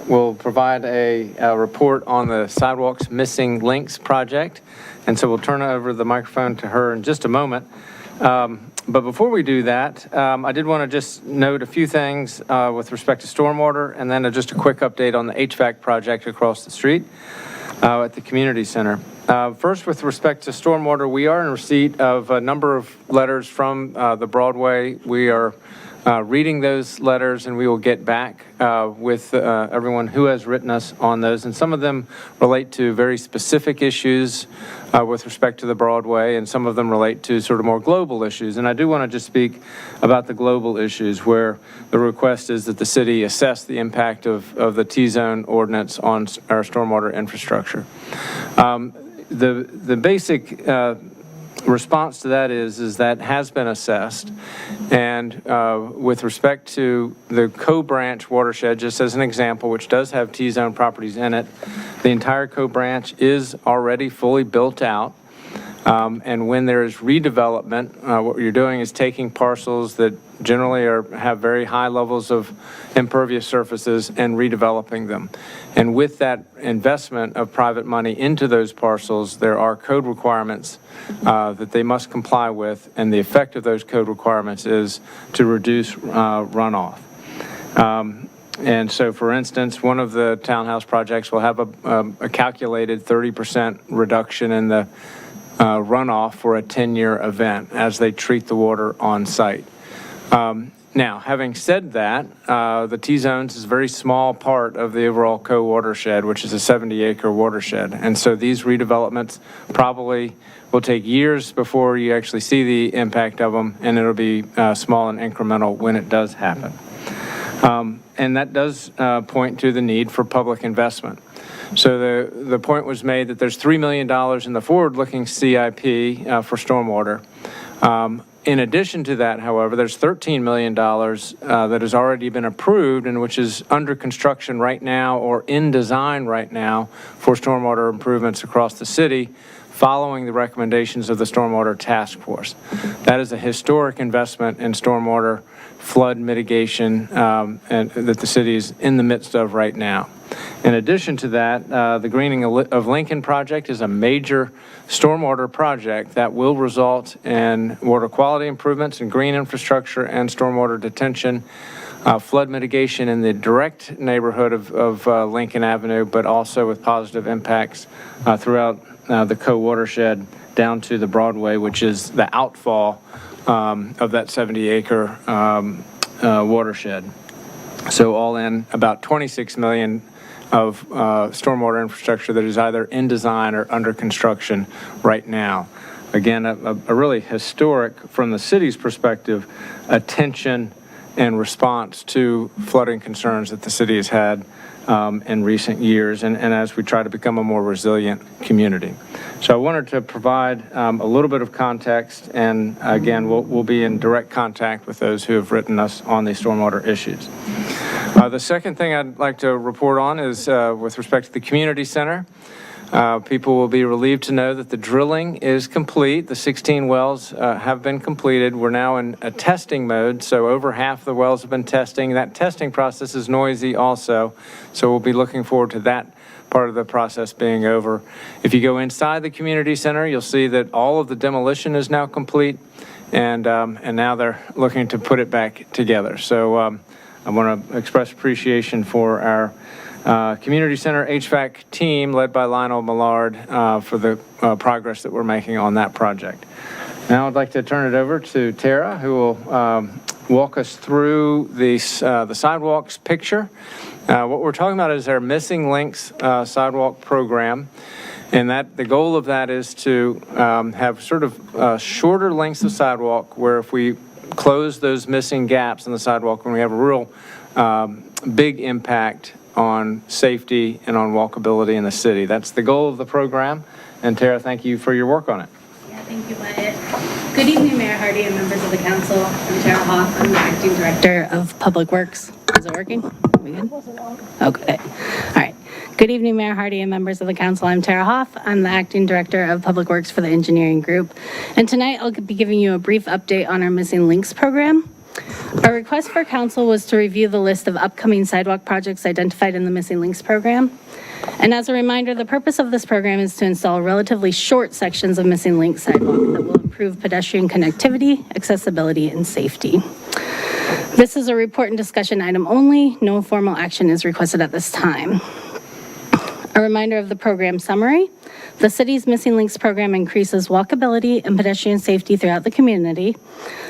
will provide a report on the Sidewalks Missing Links project. And so we'll turn over the microphone to her in just a moment. But before we do that, I did want to just note a few things with respect to stormwater, and then just a quick update on the HVAC project across the street at the community center. First, with respect to stormwater, we are in receipt of a number of letters from the Broadway. We are reading those letters, and we will get back with everyone who has written us on those. And some of them relate to very specific issues with respect to the Broadway, and some of them relate to sort of more global issues. And I do want to just speak about the global issues, where the request is that the city assess the impact of the T-zone ordinance on our stormwater infrastructure. The basic response to that is that has been assessed, and with respect to the Co-Branch watershed, just as an example, which does have T-zone properties in it, the entire Co-Branch is already fully built out. And when there is redevelopment, what you're doing is taking parcels that generally have very high levels of impervious surfaces and redeveloping them. And with that investment of private money into those parcels, there are code requirements that they must comply with, and the effect of those code requirements is to reduce runoff. And so, for instance, one of the townhouse projects will have a calculated 30% reduction in the runoff for a 10-year event as they treat the water on site. Now, having said that, the T-zones is a very small part of the overall co-watershed, which is a 70-acre watershed. And so these redevelopments probably will take years before you actually see the impact of them, and it'll be small and incremental when it does happen. And that does point to the need for public investment. So the point was made that there's $3 million in the forward-looking CIP for stormwater. In addition to that, however, there's $13 million that has already been approved and which is under construction right now or in design right now for stormwater improvements across the city, following the recommendations of the Stormwater Task Force. That is a historic investment in stormwater flood mitigation and that the city is in the midst of right now. In addition to that, the Greening of Lincoln project is a major stormwater project that will result in water quality improvements in green infrastructure and stormwater detention, flood mitigation in the direct neighborhood of Lincoln Avenue, but also with positive impacts throughout the co-watershed down to the Broadway, which is the outfall of that 70-acre watershed. So all in, about $26 million of stormwater infrastructure that is either in design or under construction right now. Again, a really historic, from the city's perspective, attention in response to flooding concerns that the city has had in recent years, and as we try to become a more resilient community. So I wanted to provide a little bit of context, and again, we'll be in direct contact with those who have written us on these stormwater issues. The second thing I'd like to report on is with respect to the community center. People will be relieved to know that the drilling is complete. The 16 wells have been completed. We're now in a testing mode, so over half the wells have been testing. That testing process is noisy also, so we'll be looking forward to that part of the process being over. If you go inside the community center, you'll see that all of the demolition is now complete, and now they're looking to put it back together. So I want to express appreciation for our Community Center HVAC team led by Lionel Millard for the progress that we're making on that project. Now I'd like to turn it over to Tara, who will walk us through the sidewalks picture. What we're talking about is our Missing Links sidewalk program, and that the goal of that is to have sort of shorter lengths of sidewalk where if we close those missing gaps in the sidewalk, when we have a real big impact on safety and on walkability in the city. That's the goal of the program. And Tara, thank you for your work on it. Yeah, thank you, Wyatt. Good evening, Mayor Hardy and members of the council. I'm Tara Hoff. I'm the Acting Director of Public Works. Is it working? Are we good? Okay. All right. Good evening, Mayor Hardy and members of the council. I'm Tara Hoff. I'm the Acting Director of Public Works for the Engineering Group. And tonight I'll be giving you a brief update on our Missing Links program. Our request for council was to review the list of upcoming sidewalk projects identified in the Missing Links program. And as a reminder, the purpose of this program is to install relatively short sections of Missing Links sidewalk that will improve pedestrian connectivity, accessibility, and safety. This is a report and discussion item only. No formal action is requested at this time. A reminder of the program summary. The city's Missing Links program increases walkability and pedestrian safety throughout the community.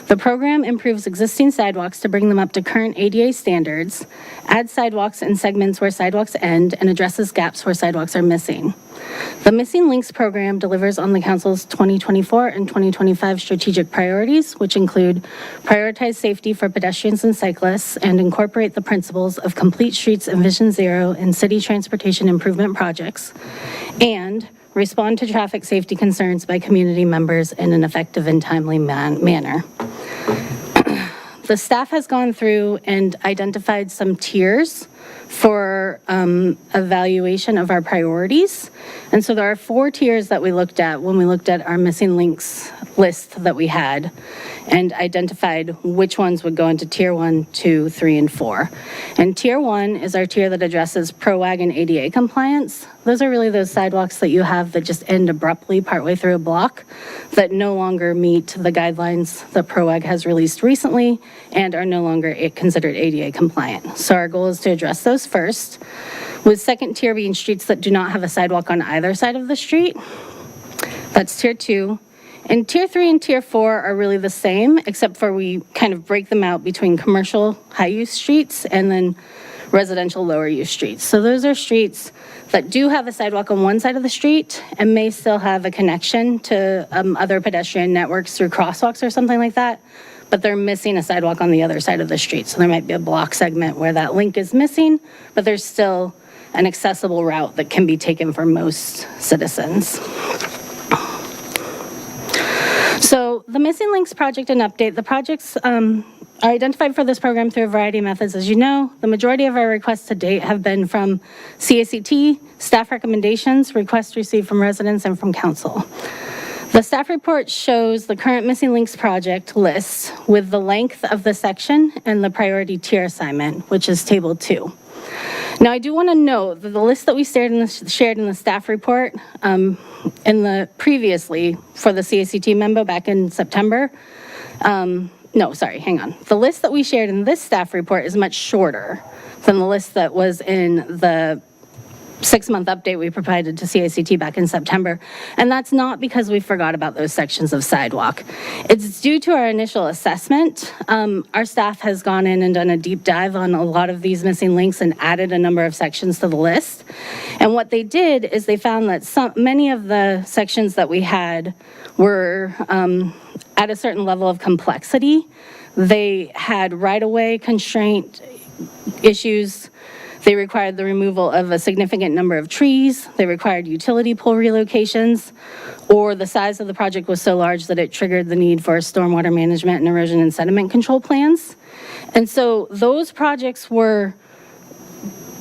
The program improves existing sidewalks to bring them up to current ADA standards, adds sidewalks in segments where sidewalks end, and addresses gaps where sidewalks are missing. The Missing Links program delivers on the council's 2024 and 2025 strategic priorities, which include prioritize safety for pedestrians and cyclists and incorporate the principles of Complete Streets and Vision Zero in city transportation improvement projects, and respond to traffic safety concerns by community members in an effective and timely manner. The staff has gone through and identified some tiers for evaluation of our priorities. And so there are 4 tiers that we looked at when we looked at our Missing Links list that we had and identified which ones would go into tier 1, 2, 3, and 4. And tier 1 is our tier that addresses ProWag and ADA compliance. Those are really those sidewalks that you have that just end abruptly partway through a block that no longer meet the guidelines that ProWag has released recently and are no longer considered ADA compliant. So our goal is to address those first, with second tier being streets that do not have a sidewalk on either side of the street. That's tier 2. And tier 3 and tier 4 are really the same, except for we kind of break them out between commercial high-use streets and then residential lower-use streets. So those are streets that do have a sidewalk on one side of the street and may still have a connection to other pedestrian networks through crosswalks or something like that, but they're missing a sidewalk on the other side of the street. So there might be a block segment where that link is missing, but there's still an accessible route that can be taken for most citizens. So the Missing Links project and update, the projects are identified for this program through a variety of methods. As you know, the majority of our requests to date have been from CACT, staff recommendations, requests received from residents and from council. The staff report shows the current Missing Links project list with the length of the section and the priority tier assignment, which is table 2. Now, I do want to note that the list that we shared in the staff report previously for the CACT memo back in September, the list that we shared in this staff report is much shorter than the list that was in the 6-month update we provided to CACT back in September. And that's not because we forgot about those sections of sidewalk. It's due to our initial assessment. Our staff has gone in and done a deep dive on a lot of these missing links and added a number of sections to the list. And what they did is they found that many of the sections that we had were at a certain level of complexity. They had right-of-way constraint issues. They required the removal of a significant number of trees. They required utility pole relocations, or the size of the project was so large that it triggered the need for stormwater management and erosion and sediment control plans. And so those projects were,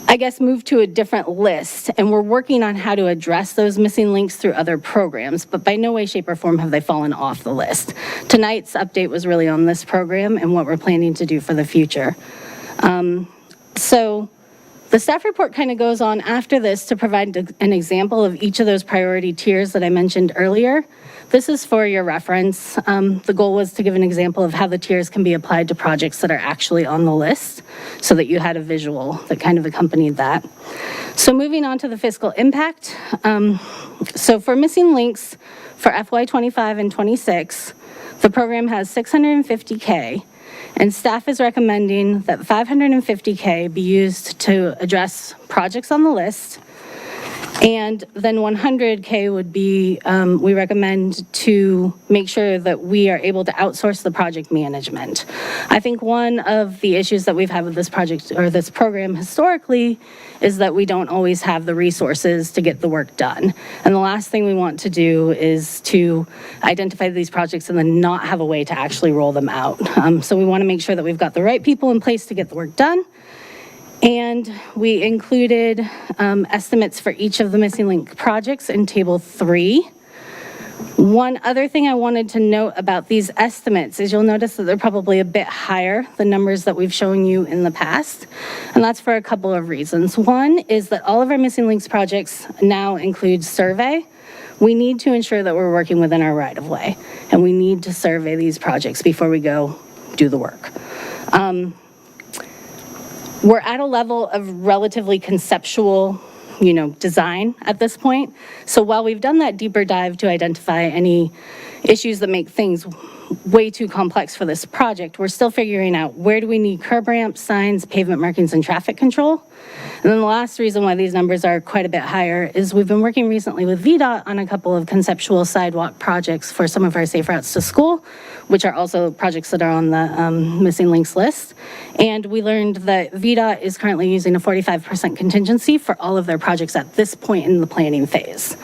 I guess, moved to a different list, and we're working on how to address those missing links through other programs, but by no way, shape, or form have they fallen off the list. Tonight's update was really on this program and what we're planning to do for the future. So the staff report kind of goes on after this to provide an example of each of those priority tiers that I mentioned earlier. This is for your reference. The goal was to give an example of how the tiers can be applied to projects that are actually on the list so that you had a visual that kind of accompanied that. So moving on to the fiscal impact. So for missing links for FY25 and 26, the program has $650K, and staff is recommending that $550K be used to address projects on the list. And then 100K would be, we recommend to make sure that we are able to outsource the project management. I think one of the issues that we've had with this project or this program historically is that we don't always have the resources to get the work done. And the last thing we want to do is to identify these projects and then not have a way to actually roll them out. So we want to make sure that we've got the right people in place to get the work done. And we included estimates for each of the missing link projects in Table 3. One other thing I wanted to note about these estimates is you'll notice that they're probably a bit higher than numbers that we've shown you in the past. And that's for a couple of reasons. One is that all of our missing links projects now include survey. We need to ensure that we're working within our right-of-way, and we need to survey these projects before we go do the work. We're at a level of relatively conceptual, design at this point. So while we've done that deeper dive to identify any issues that make things way too complex for this project, we're still figuring out where do we need curb ramps, signs, pavement markings, and traffic control. And then the last reason why these numbers are quite a bit higher is we've been working recently with VDOT on a couple of conceptual sidewalk projects for some of our safe routes to school, which are also projects that are on the missing links list. And we learned that VDOT is currently using a 45% contingency for all of their projects at this point in the planning phase.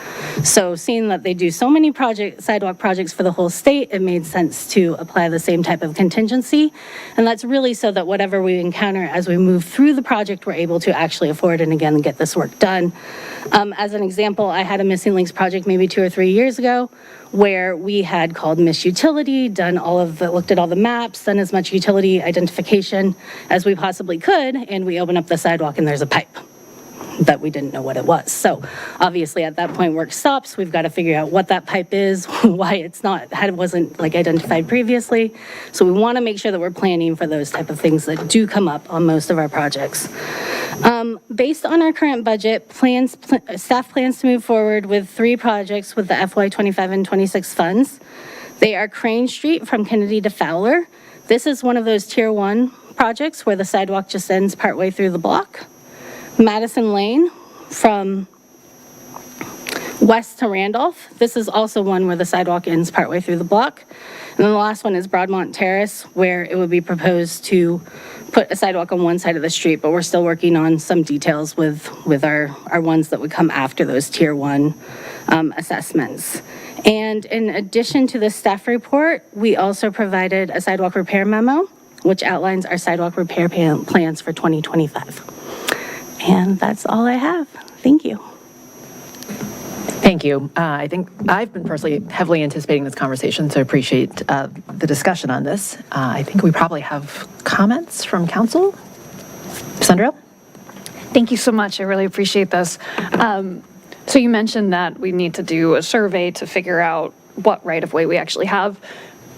So seeing that they do so many sidewalk projects for the whole state, it made sense to apply the same type of contingency. And that's really so that whatever we encounter as we move through the project, we're able to actually afford and again get this work done. As an example, I had a missing links project maybe 2 or 3 years ago where we had called Miss Utility, looked at all the maps, done as much utility identification as we possibly could, and we open up the sidewalk and there's a pipe that we didn't know what it was. So obviously at that point work stops. We've got to figure out what that pipe is, why it wasn't identified previously. So we want to make sure that we're planning for those type of things that do come up on most of our projects. Based on our current budget, staff plans to move forward with 3 projects with the FY25 and 26 funds. They are Crane Street from Kennedy to Fowler. This is one of those Tier 1 projects where the sidewalk just ends partway through the block. Madison Lane from west to Randolph. This is also one where the sidewalk ends partway through the block. And then the last one is Broadmont Terrace, where it would be proposed to put a sidewalk on one side of the street, but we're still working on some details with our ones that would come after those Tier 1 assessments. And in addition to the staff report, we also provided a sidewalk repair memo, which outlines our sidewalk repair plans for 2025. And that's all I have. Thank you. Thank you. I think I've been personally heavily anticipating this conversation, so I appreciate the discussion on this. I think we probably have comments from council. Sandra? Thank you so much. I really appreciate this. So you mentioned that we need to do a survey to figure out what right-of-way we actually have.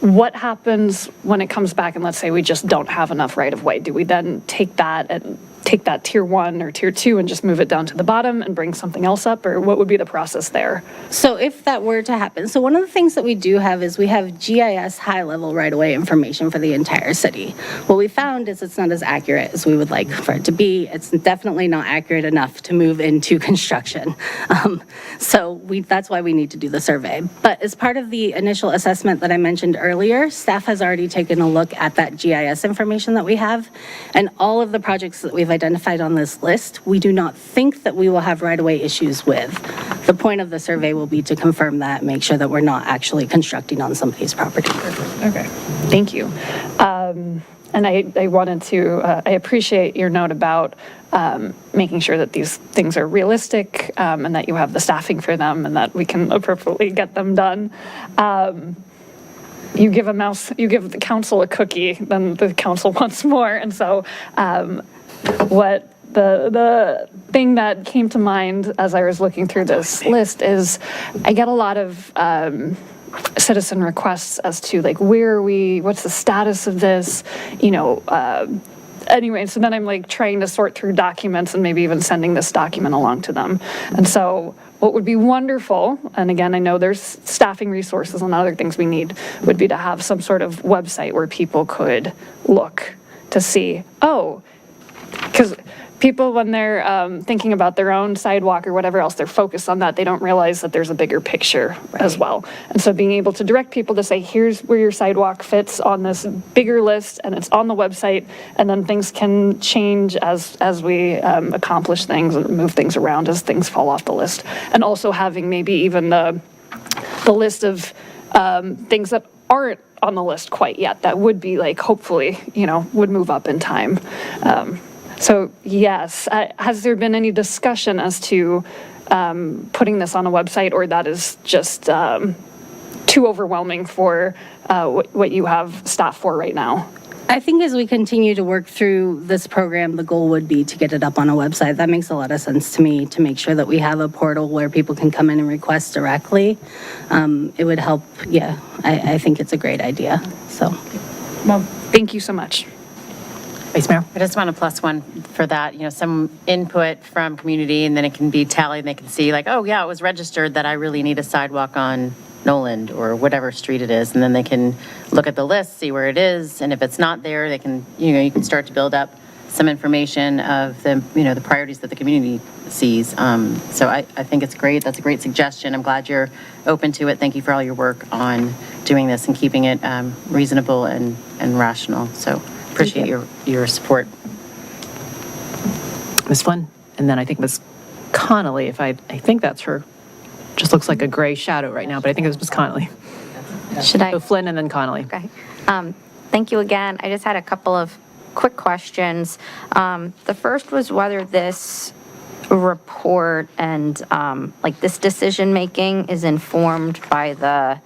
What happens when it comes back and let's say we just don't have enough right-of-way? Do we then take that and take that tier 1 or tier 2 and just move it down to the bottom and bring something else up, or what would be the process there? So if that were to happen, so one of the things that we do have is we have GIS high-level right-of-way information for the entire city. What we found is it's not as accurate as we would like for it to be. It's definitely not accurate enough to move into construction. So that's why we need to do the survey. But as part of the initial assessment that I mentioned earlier, staff has already taken a look at that GIS information that we have, and all of the projects that we've identified on this list, we do not think that we will have right-of-way issues with. The point of the survey will be to confirm that, make sure that we're not actually constructing on somebody's property. Okay, thank you. And I wanted to, I appreciate your note about making sure that these things are realistic and that you have the staffing for them and that we can appropriately get them done. You give the council a cookie, then the council wants more. And so what the thing that came to mind as I was looking through this list is I get a lot of citizen requests as to like, where are we, what's the status of this, anyway, so then I'm like trying to sort through documents and maybe even sending this document along to them. And so what would be wonderful, and again, I know there's staffing resources and other things we need, would be to have some sort of website where people could look to see, because people, when they're thinking about their own sidewalk or whatever else, they're focused on that. They don't realize that there's a bigger picture as well. And so being able to direct people to say, here's where your sidewalk fits on this bigger list, and it's on the website, and then things can change as we accomplish things and move things around as things fall off the list. And also having maybe even the list of things that aren't on the list quite yet that would be like, hopefully, would move up in time. So yes, has there been any discussion as to putting this on a website, or that is just too overwhelming for what you have staff for right now? I think as we continue to work through this program, the goal would be to get it up on a website. That makes a lot of sense to me, to make sure that we have a portal where people can come in and request directly. It would help, I think it's a great idea, so. Well, thank you so much. Vice Mayor? I just want a plus one for that, some input from community, and then it can be tallied, and they can see like, oh yeah, it was registered that I really need a sidewalk on Noland or whatever street it is, and then they can look at the list, see where it is, and if it's not there, they can, you can start to build up some information of the, the priorities that the community sees. So I think it's great. That's a great suggestion. I'm glad you're open to it. Thank you for all your work on doing this and keeping it reasonable and rational. So appreciate your support. Ms. Flynn, and then I think Ms. Connolly, I think that's her, just looks like a gray shadow right now, but I think it was Ms. Connolly. Should I? So Flynn and then Connolly. Okay. Thank you again. I just had a couple of quick questions. The first was whether this report and this decision-making is informed by the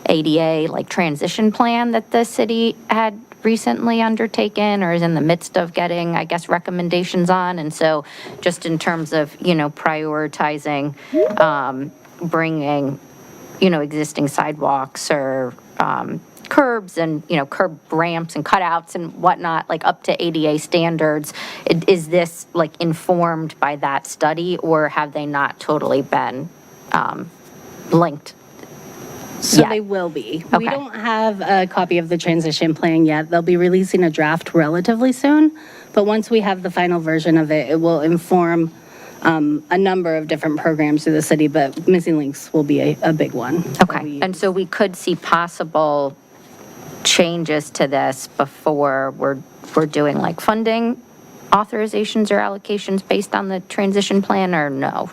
ADA transition plan that the city had recently undertaken or is in the midst of getting, I guess, recommendations on. And so just in terms of, prioritizing bringing, existing sidewalks or curbs and, curb ramps and cutouts and whatnot, up to ADA standards. Is this informed by that study, or have they not totally been linked? So they will be. Okay. We don't have a copy of the transition plan yet. They'll be releasing a draft relatively soon, but once we have the final version of it, it will inform a number of different programs through the city, but Missing Links will be a big one. Okay, and so we could see possible changes to this before we're doing funding authorizations or allocations based on the transition plan, or no?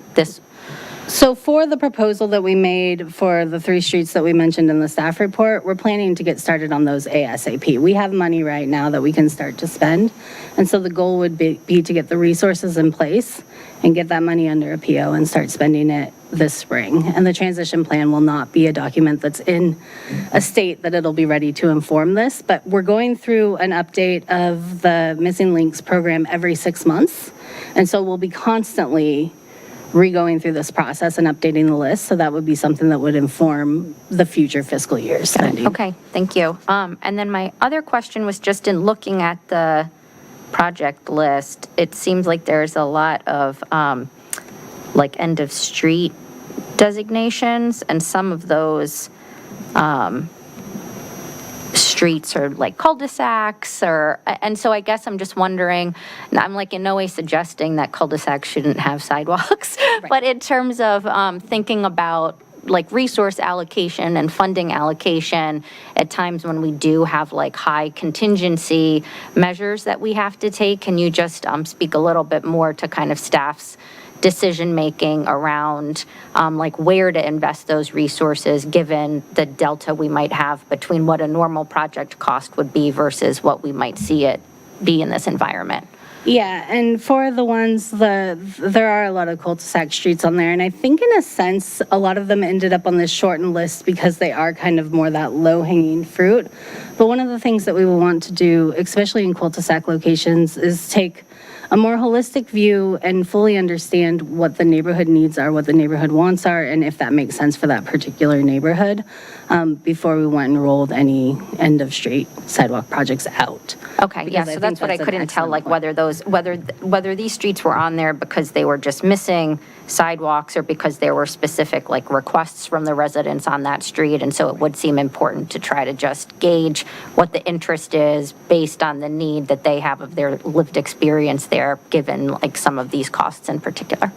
So for the proposal that we made for the 3 streets that we mentioned in the staff report, we're planning to get started on those ASAP. We have money right now that we can start to spend. And so the goal would be to get the resources in place and get that money under a PO and start spending it this spring. And the transition plan will not be a document that's in a state that it'll be ready to inform this, but we're going through an update of the Missing Links program every 6 months. And so we'll be constantly re-going through this process and updating the list, so that would be something that would inform the future fiscal year spending. Okay, thank you. And then my other question was just in looking at the project list, it seems like there's a lot of like end of street designations, and some of those streets are like cul-de-sacs and so I guess I'm just wondering, and I'm like in no way suggesting that cul-de-sacs shouldn't have sidewalks, but in terms of thinking about like resource allocation and funding allocation at times when we do have like high contingency measures that we have to take, can you just speak a little bit more to kind of staff's decision-making around like where to invest those resources given the delta we might have between what a normal project cost would be versus what we might see it be in this environment? Yeah, and for the ones, there are a lot of cul-de-sac streets on there, and I think in a sense, a lot of them ended up on this shortened list because they are kind of more that low-hanging fruit. But one of the things that we will want to do, especially in cul-de-sac locations, is take a more holistic view and fully understand what the neighborhood needs are, what the neighborhood wants are, and if that makes sense for that particular neighborhood before we went and rolled any end-of-street sidewalk projects out. Okay, yeah, so that's what I couldn't tell, like whether these streets were on there because they were just missing sidewalks or because there were specific like requests from the residents on that street. And so it would seem important to try to just gauge what the interest is based on the need that they have of their lived experience there, given like some of these costs in particular.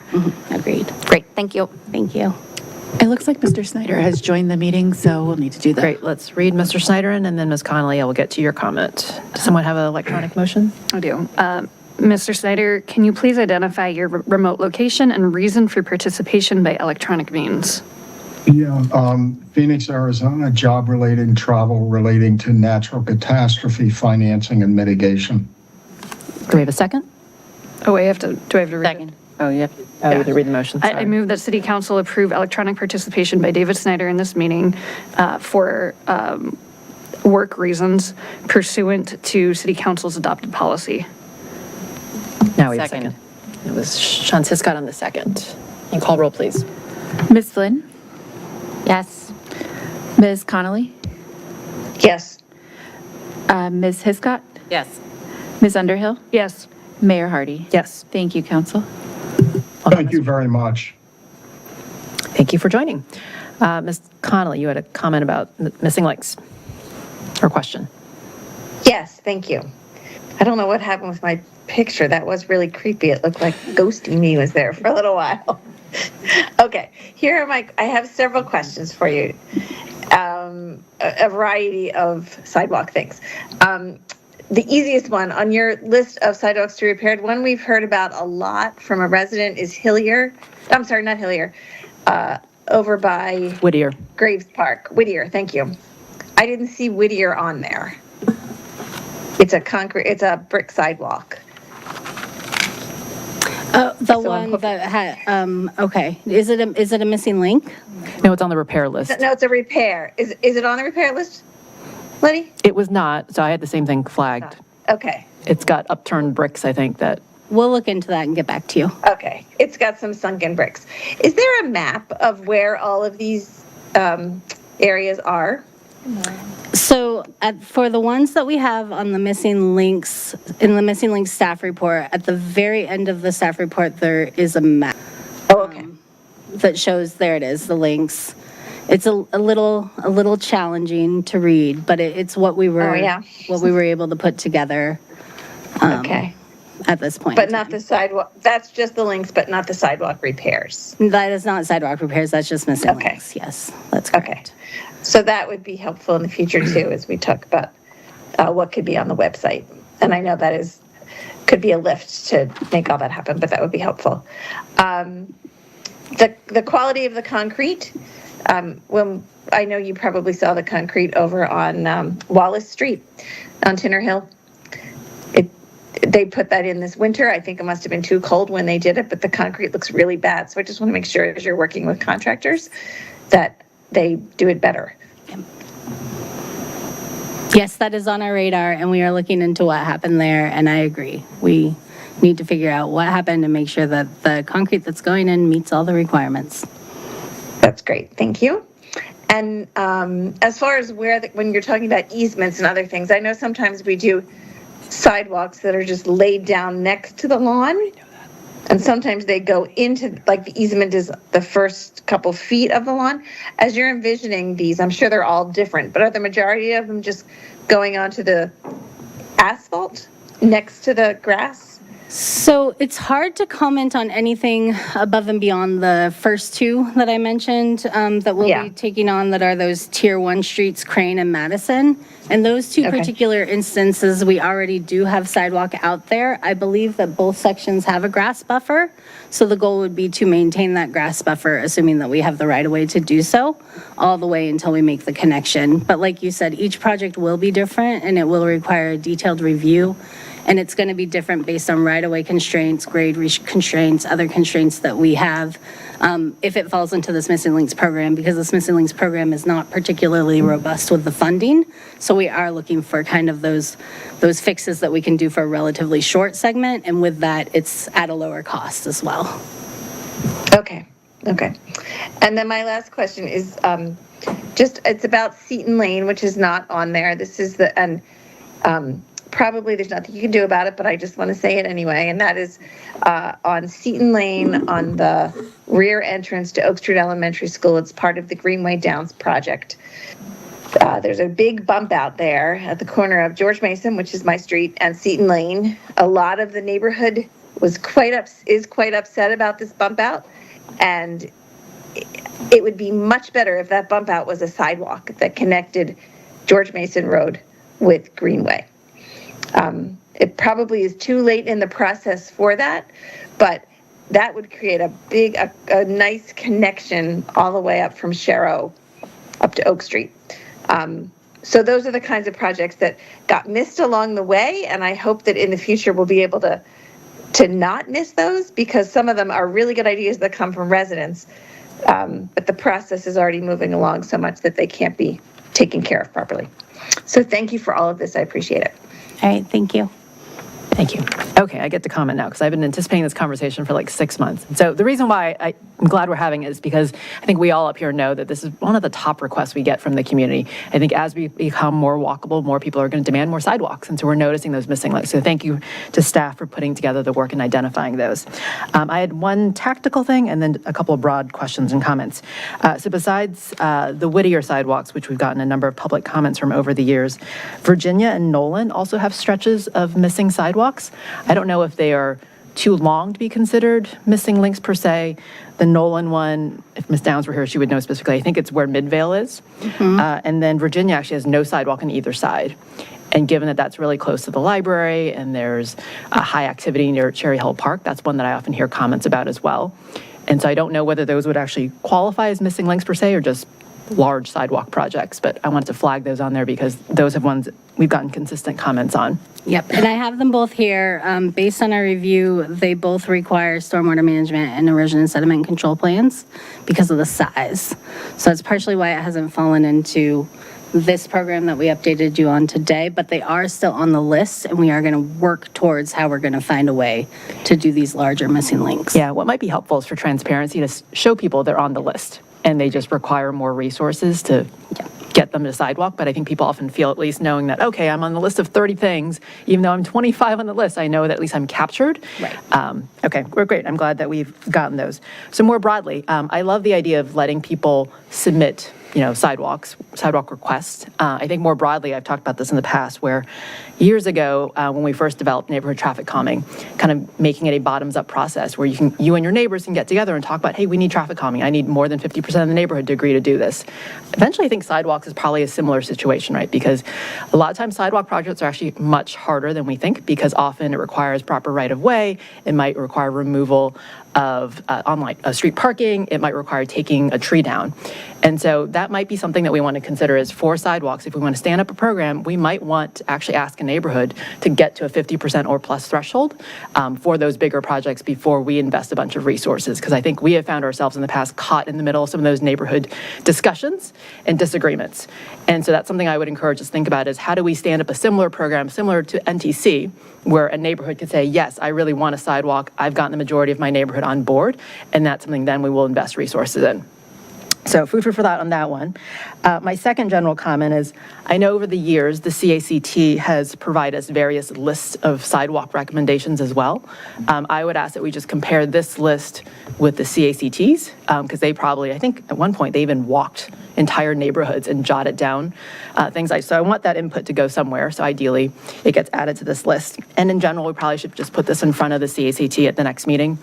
Agreed. Great, thank you. Thank you. It looks like Mr. Snyder has joined the meeting, so we'll need to do that. Great, let's read Mr. Snyder in, and then Ms. Connolly, I will get to your comment. Does someone have an electronic motion? I do. Mr. Snyder, can you please identify your remote location and reason for participation by electronic means? Yeah, Phoenix, Arizona, job relating, travel relating to natural catastrophe financing and mitigation. Do we have a second? Oh, do I have to read it? Second. Oh, you have to read the motion. I move that City Council approve electronic participation by David Snyder in this meeting for work reasons pursuant to City Council's adopted policy. Now we have a Second. second. It was Sean Hiscott on the second. And call roll, please. Ms. Flynn? Yes. Ms. Connolly? Yes. Ms. Hiscott? Yes. Ms. Underhill? Yes. Mayor Hardy? Yes. Thank you, Council. Thank you very much. Thank you for joining. Ms. Connolly, you had a comment about missing links or question. Yes, thank you. I don't know what happened with my picture. That was really creepy. It looked like ghosty me was there for a little while. Okay, here are I have several questions for you. A variety of sidewalk things. The easiest one on your list of sidewalks to be repaired, one we've heard about a lot from a resident is Hillier. I'm sorry, not Hillier. Over by Whittier. Graves Park. Whittier, thank you. I didn't see Whittier on there. It's a brick sidewalk. The one that had, okay, is it a missing link? No, it's on the repair list. No, it's a repair. Is it on the repair list, Letty? It was not, so I had the same thing flagged. Okay. It's got upturned bricks, I think, that. We'll look into that and get back to you. Okay. It's got some sunken bricks. Is there a map of where all of these areas are? So for the ones that we have on the missing links, in the missing links staff report, at the very end of the staff report, there is a map. Oh, okay. That shows, there it is, the links. It's a little challenging to read, but it's what we were able to put together. Okay. At this point. But not the sidewalk. That's just the links, but not the sidewalk repairs. That is not sidewalk repairs. That's just missing links. Yes, that's correct. Okay. So that would be helpful in the future too, as we talk about what could be on the website. And I know that could be a lift to make all that happen, but that would be helpful. The quality of the concrete. When I know you probably saw the concrete over on Wallace Street on Tinner Hill. They put that in this winter. I think it must have been too cold when they did it, but the concrete looks really bad. So I just want to make sure as you're working with contractors that they do it better. Yes, that is on our radar, and we are looking into what happened there, and I agree. We need to figure out what happened and make sure that the concrete that's going in meets all the requirements. That's great. Thank you. And as far as when you're talking about easements and other things, I know sometimes we do sidewalks that are just laid down next to the lawn. And sometimes they go into, like the easement is the first couple feet of the lawn. As you're envisioning these, I'm sure they're all different, but are the majority of them just going onto the asphalt next to the grass? So it's hard to comment on anything above and beyond the first two that I mentioned that we'll be taking on, that are those Tier 1 streets, Crane and Madison. And those two particular instances, we already do have sidewalk out there. I believe that both sections have a grass buffer. So the goal would be to maintain that grass buffer, assuming that we have the right of way to do so, all the way until we make the connection. But like you said, each project will be different and it will require a detailed review. And it's going to be different based on right-of-way constraints, grade constraints, other constraints that we have, if it falls into this Missing Links program, because this Missing Links program is not particularly robust with the funding. So we are looking for kind of those fixes that we can do for a relatively short segment. And with that, it's at a lower cost as well. Okay. And then my last question is it's about Seton Lane, which is not on there. This is probably there's nothing you can do about it, but I just want to say it anyway. And that is on Seton Lane, on the rear entrance to Oak Street Elementary School. It's part of the Greenway Downs project. There's a big bump out there at the corner of George Mason, which is my street, and Seton Lane. A lot of the neighborhood is quite upset about this bump out. And it would be much better if that bump out was a sidewalk that connected George Mason Road with Greenway. It probably is too late in the process for that, but that would create a nice connection all the way up from Sharrow up to Oak Street. So those are the kinds of projects that got missed along the way, and I hope that in the future we'll be able to not miss those, because some of them are really good ideas that come from residents, but the process is already moving along so much that they can't be taken care of properly. So thank you for all of this. I appreciate it. All right, thank you. Thank you. Okay, I get to comment now because I've been anticipating this conversation for like 6 months. So the reason why I'm glad we're having it is because I think we all up here know that this is one of the top requests we get from the community. I think as we become more walkable, more people are going to demand more sidewalks. And so we're noticing those missing links. So thank you to staff for putting together the work and identifying those. I had one tactical thing and then a couple of broad questions and comments. So besides the Whittier sidewalks, which we've gotten a number of public comments from over the years, Virginia and Nolan also have stretches of missing sidewalks. I don't know if they are too long to be considered missing links per se. The Nolan one, if Ms. Downs were here, she would know specifically. I think it's where Midvale is. And then Virginia actually has no sidewalk on either side. And given that that's really close to the library and there's a high activity near Cherry Hill Park, that's one that I often hear comments about as well. And so I don't know whether those would actually qualify as missing links per se or just large sidewalk projects, but I wanted to flag those on there because those have ones we've gotten consistent comments on. Yep, and I have them both here. Based on our review, they both require stormwater management and erosion and sediment control plans because of the size. So that's partially why it hasn't fallen into this program that we updated you on today, but they are still on the list, and we are going to work towards how we're going to find a way to do these larger missing links. Yeah, what might be helpful is for transparency to show people they're on the list and they just require more resources to get them to sidewalk. But I think people often feel, at least knowing that, okay, I'm on the list of 30 things, even though I'm 25 on the list, I know that at least I'm captured. Right. Okay, we're great. I'm glad that we've gotten those. So more broadly, I love the idea of letting people submit sidewalk requests. I think more broadly, I've talked about this in the past, where years ago, when we first developed neighborhood traffic calming, kind of making it a bottoms-up process where you and your neighbors can get together and talk about, hey, we need traffic calming. I need more than 50% of the neighborhood to agree to do this. Eventually, I think sidewalks is probably a similar situation, right? Because a lot of times sidewalk projects are actually much harder than we think, because often it requires proper right-of-way. It might require removal of street parking. It might require taking a tree down. And so that might be something that we want to consider is for sidewalks. If we want to stand up a program, we might want to actually ask a neighborhood to get to a 50% or plus threshold for those bigger projects before we invest a bunch of resources. Because I think we have found ourselves in the past caught in the middle of some of those neighborhood discussions and disagreements. And so that's something I would encourage us to think about is how do we stand up a similar program similar to NTC, where a neighborhood could say, yes, I really want a sidewalk. I've gotten the majority of my neighborhood on board. And that's something then we will invest resources in. So food for thought on that one. My second general comment is, I know over the years, the CACT has provided us various lists of sidewalk recommendations as well. I would ask that we just compare this list with the CACT's, because they probably, I think at one point, they even walked entire neighborhoods and jotted down things like, so I want that input to go somewhere. So ideally, it gets added to this list. And in general, we probably should just put this in front of the CACT at the next meeting.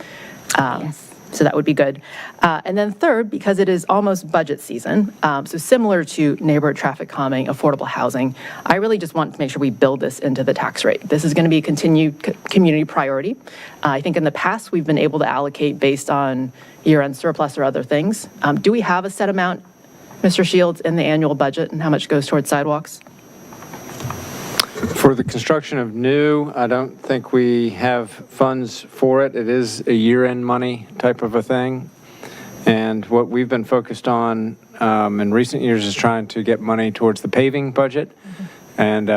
Yes. So that would be good. And then third, because it is almost budget season, so similar to neighborhood traffic calming, affordable housing, I really just want to make sure we build this into the tax rate. This is going to be a continued community priority. I think in the past, we've been able to allocate based on year-end surplus or other things. Do we have a set amount, Mr. Shields, in the annual budget and how much goes towards sidewalks? For the construction of new, I don't think we have funds for it. It is a year-end money type of a thing. And what we've been focused on in recent years is trying to get money towards the paving budget. And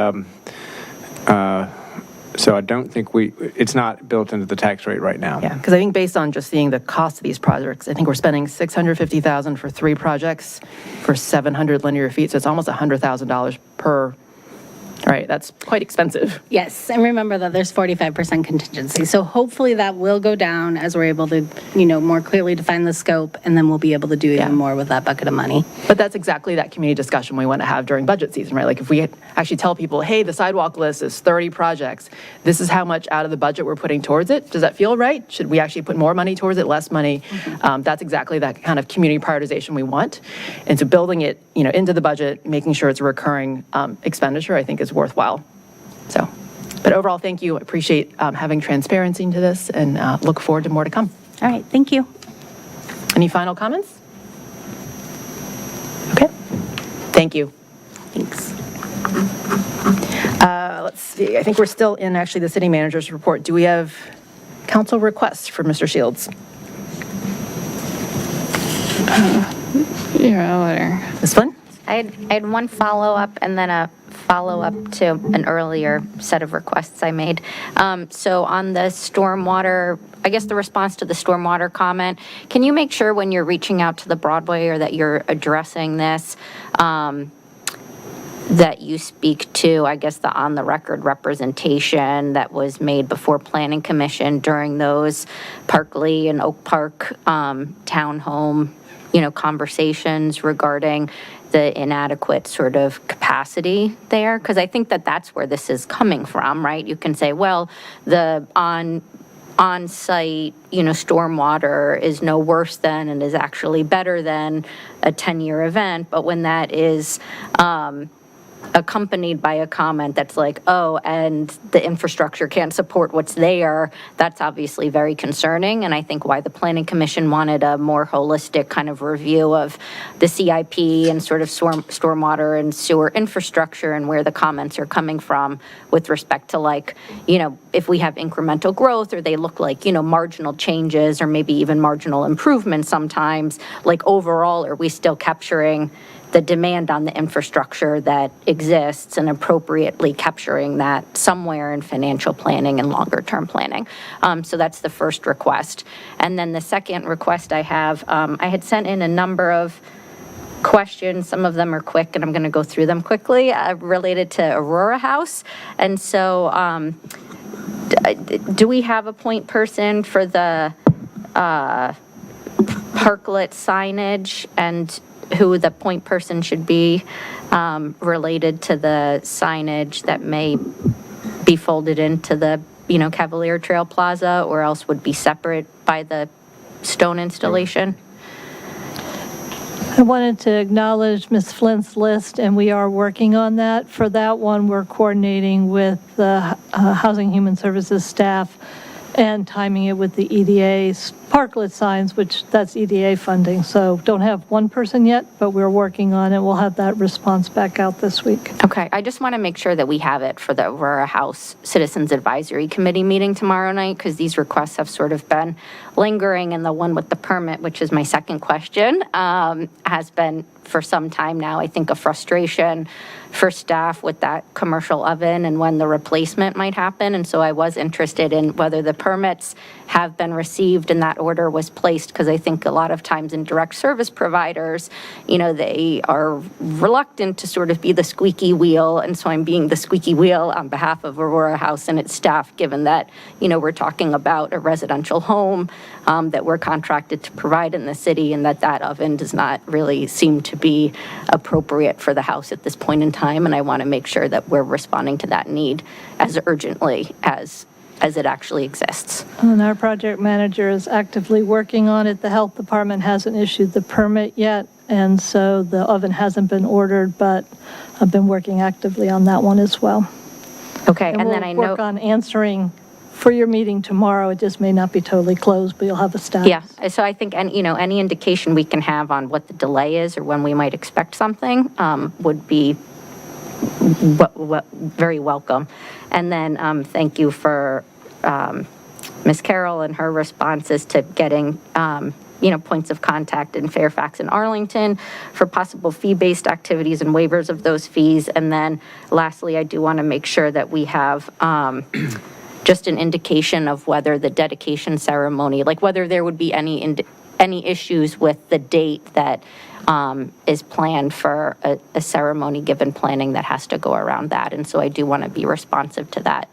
so I don't think it's not built into the tax rate right now. Yeah, because I think based on just seeing the cost of these projects, I think we're spending $650,000 for 3 projects for 700 linear feet. So it's almost $100,000 per. Right, that's quite expensive. Yes, and remember that there's 45% contingency. So hopefully that will go down as we're able to, more clearly define the scope, and then we'll be able to do even more with that bucket of money. But that's exactly that community discussion we want to have during budget season, right? Like if we actually tell people, hey, the sidewalk list is 30 projects, this is how much out of the budget we're putting towards it. Does that feel right? Should we actually put more money towards it, less money? That's exactly that kind of community prioritization we want. And so building it, into the budget, making sure it's a recurring expenditure, I think is worthwhile. So, but overall, thank you. I appreciate having transparency into this and look forward to more to come. All right, thank you. Any final comments? Okay. Thank you. Thanks. Let's see. I think we're still in actually the city manager's report. Do we have council requests for Mr. Shields? Ms. Flynn? I had one follow-up and then a follow-up to an earlier set of requests I made. So on the stormwater, I guess the response to the stormwater comment, can you make sure when you're reaching out to the Broadway or that you're addressing this, that you speak to, I guess, the on-the-record representation that was made before Planning Commission during those Parkley and Oak Park townhome, conversations regarding the inadequate sort of capacity there? Because I think that that's where this is coming from, right? You can say, well, the on-site, stormwater is no worse than and is actually better than a 10-year event. But when that is accompanied by a comment that's like, oh, and the infrastructure can't support what's there, that's obviously very concerning. And I think why the Planning Commission wanted a more holistic kind of review of the CIP and sort of stormwater and sewer infrastructure and where the comments are coming from with respect to if we have incremental growth or they look like, marginal changes or maybe even marginal improvements sometimes, overall, are we still capturing the demand on the infrastructure that exists and appropriately capturing that somewhere in financial planning and longer term planning. So that's the first request. And then the second request I have, I had sent in a number of questions. Some of them are quick and I'm going to go through them quickly related to Aurora House. And so do we have a point person for the parklet signage and who the point person should be related to the signage that may be folded into the, Cavalier Trail Plaza or else would be separate by the stone installation? I wanted to acknowledge Ms. Flint's list, and we are working on that. For that one, we're coordinating with the Housing Human Services staff and timing it with the EDA's parklet signs, which that's EDA funding. So don't have one person yet, but we're working on it. We'll have that response back out this week. Okay, I just want to make sure that we have it for the Aurora House Citizens Advisory Committee meeting tomorrow night, because these requests have sort of been lingering, and the one with the permit, which is my second question, has been for some time now, I think, a frustration for staff with that commercial oven and when the replacement might happen. And so I was interested in whether the permits have been received in that order was placed, because I think a lot of times in direct service providers, they are reluctant to sort of be the squeaky wheel, and so I'm being the squeaky wheel on behalf of Aurora House and its staff, given that, we're talking about a residential home that we're contracted to provide in the city, and that oven does not really seem to be appropriate for the house at this point in time, and I want to make sure that we're responding to that need as urgently as it actually exists. And our project manager is actively working on it. The health department hasn't issued the permit yet, and so the oven hasn't been ordered, but I've been working actively on that one as well. Okay, And then I we'll know. work on answering for your meeting tomorrow. It just may not be totally closed, but you'll have a status. Yeah, so I think, any indication we can have on what the delay is or when we might expect something would be very welcome. And then thank you for Ms. Carroll and her responses to getting points of contact in Fairfax and Arlington for possible fee-based activities and waivers of those fees. And then lastly, I do want to make sure that we have just an indication of whether the dedication ceremony, like whether there would be any issues with the date that is planned for a ceremony, given planning that has to go around that. And so I do want to be responsive to that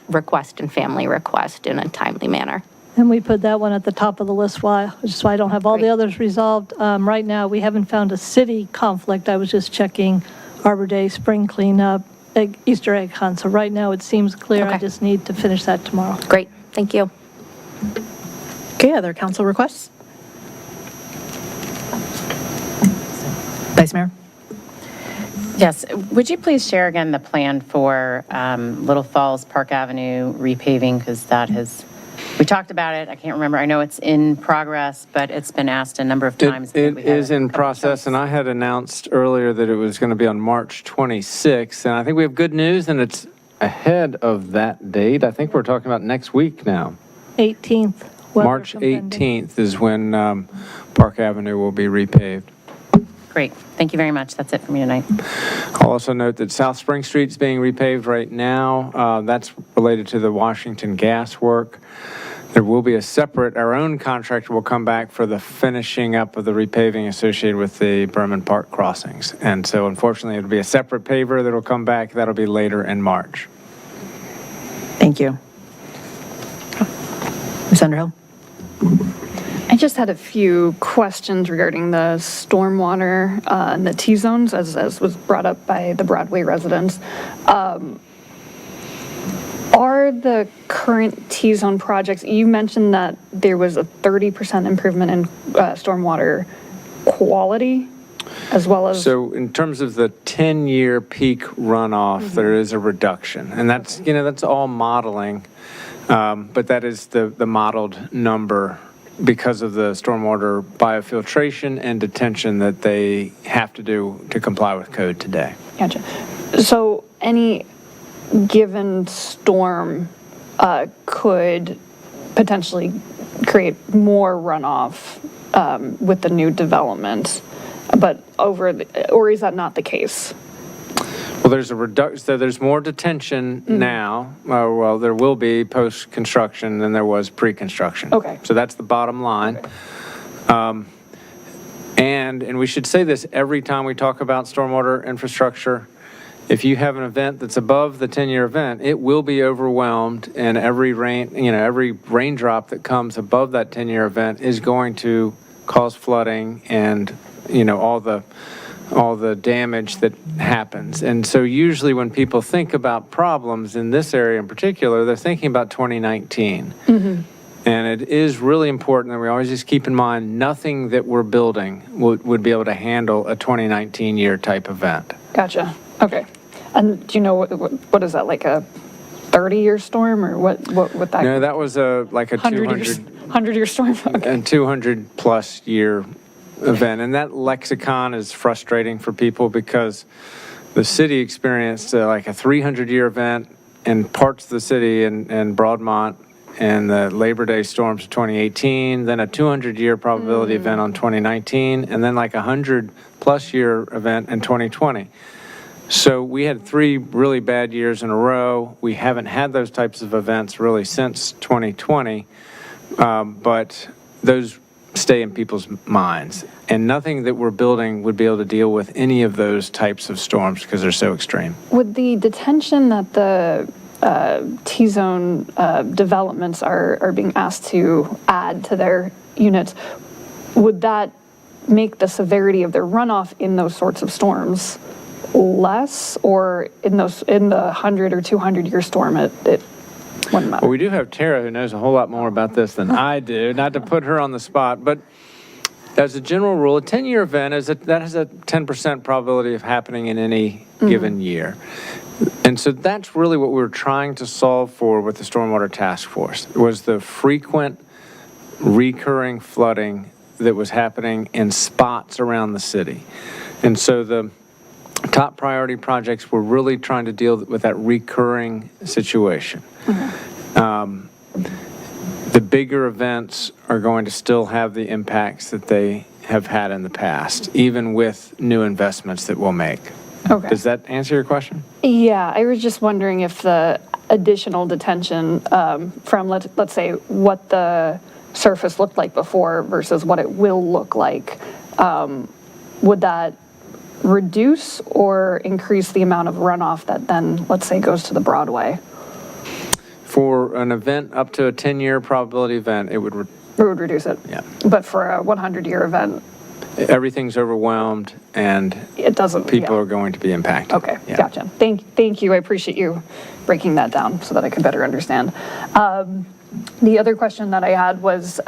request and family request in a timely manner. And we put that one at the top of the list, which is why I don't have all the others resolved. Right now, we haven't found a city conflict. I was just checking Arbor Day, spring cleanup, Easter egg hunt. So right now, it seems clear. I just need to finish that tomorrow. Great, thank you. Okay, other council requests? Vice Mayor? Yes, would you please share again the plan for Little Falls Park Avenue repaving, because we talked about it, I can't remember, I know it's in progress, but it's been asked a number of times. It is in process, and I had announced earlier that it was going to be on March 26th, and I think we have good news, and it's ahead of that date. I think we're talking about next week now. 18th. weather March pending. 18th is when Park Avenue will be repaved. Great, thank you very much, that's it for me tonight. I'll also note that South Spring Street's being repaved right now. That's related to the Washington gas work. There will be our own contractor will come back for the finishing up of the repaving associated with the Berman Park crossings. And so unfortunately, it'll be a separate paver that'll come back. That'll be later in March. Thank you. Ms. Underhill? I just had a few questions regarding the stormwater and the T-zones, as was brought up by the Broadway residents. Are the current T-zone projects, you mentioned that there was a 30% improvement in stormwater quality, as well as... So in terms of the 10-year peak runoff, there is a reduction. And that's all modeling, but that is the modeled number because of the stormwater biofiltration and detention that they have to do to comply with code today. Gotcha. So any given storm could potentially create more runoff with the new development, or is that not the case? Well, there's a reduction, so there's more detention now. Well, there will be post-construction than there was pre-construction. Okay. So that's the bottom line. Okay. And we should say this every time we talk about stormwater infrastructure. If you have an event that's above the 10-year event, it will be overwhelmed, and every raindrop that comes above that 10-year event is going to cause flooding and, all the damage that happens. And so usually when people think about problems in this area in particular, they're thinking about 2019. Mm-hmm. And it is really important that we always just keep in mind nothing that we're building would be able to handle a 2019 year type event. Gotcha. Okay. And do you know what is that, like a 30-year storm, or what that? No, that was like a 100-year storm. Okay. And 200+ year event. And that lexicon is frustrating for people because the city experienced like a 300-year event in parts of the city and Broadmont and the Labor Day storms of 2018, then a 200-year probability event on 2019, and then like a 100+ year event in 2020. So we had 3 really bad years in a row. We haven't had those types of events really since 2020, but those stay in people's minds. And nothing that we're building would be able to deal with any of those types of storms because they're so extreme. Would the detention that the T-zone developments are being asked to add to their units, would that make the severity of their runoff in those sorts of storms less, or in the 100 or 200 year storm it wouldn't matter? Well, we do have Tara who knows a whole lot more about this than I do, not to put her on the spot, but as a general rule, a 10-year event that has a 10% probability of happening in any given year. And so that's really what we were trying to solve for with the Stormwater Task Force, was the frequent recurring flooding that was happening in spots around the city. And so the top priority projects were really trying to deal with that recurring situation. The bigger events are going to still have the impacts that they have had in the past, even with new investments that we'll make. Okay. Does that answer your question? Yeah, I was just wondering if the additional detention from, let's say, what the surface looked like before versus what it will look like, would that reduce or increase the amount of runoff that then, let's say, goes to the Broadway? For an event up to a 10-year probability event, it would reduce it. Yeah. But for a 100-year event, everything's overwhelmed and it doesn't. People are going to be impacted. Okay, gotcha. Thank you. I appreciate you breaking that down so that I could better understand. The other question that I had was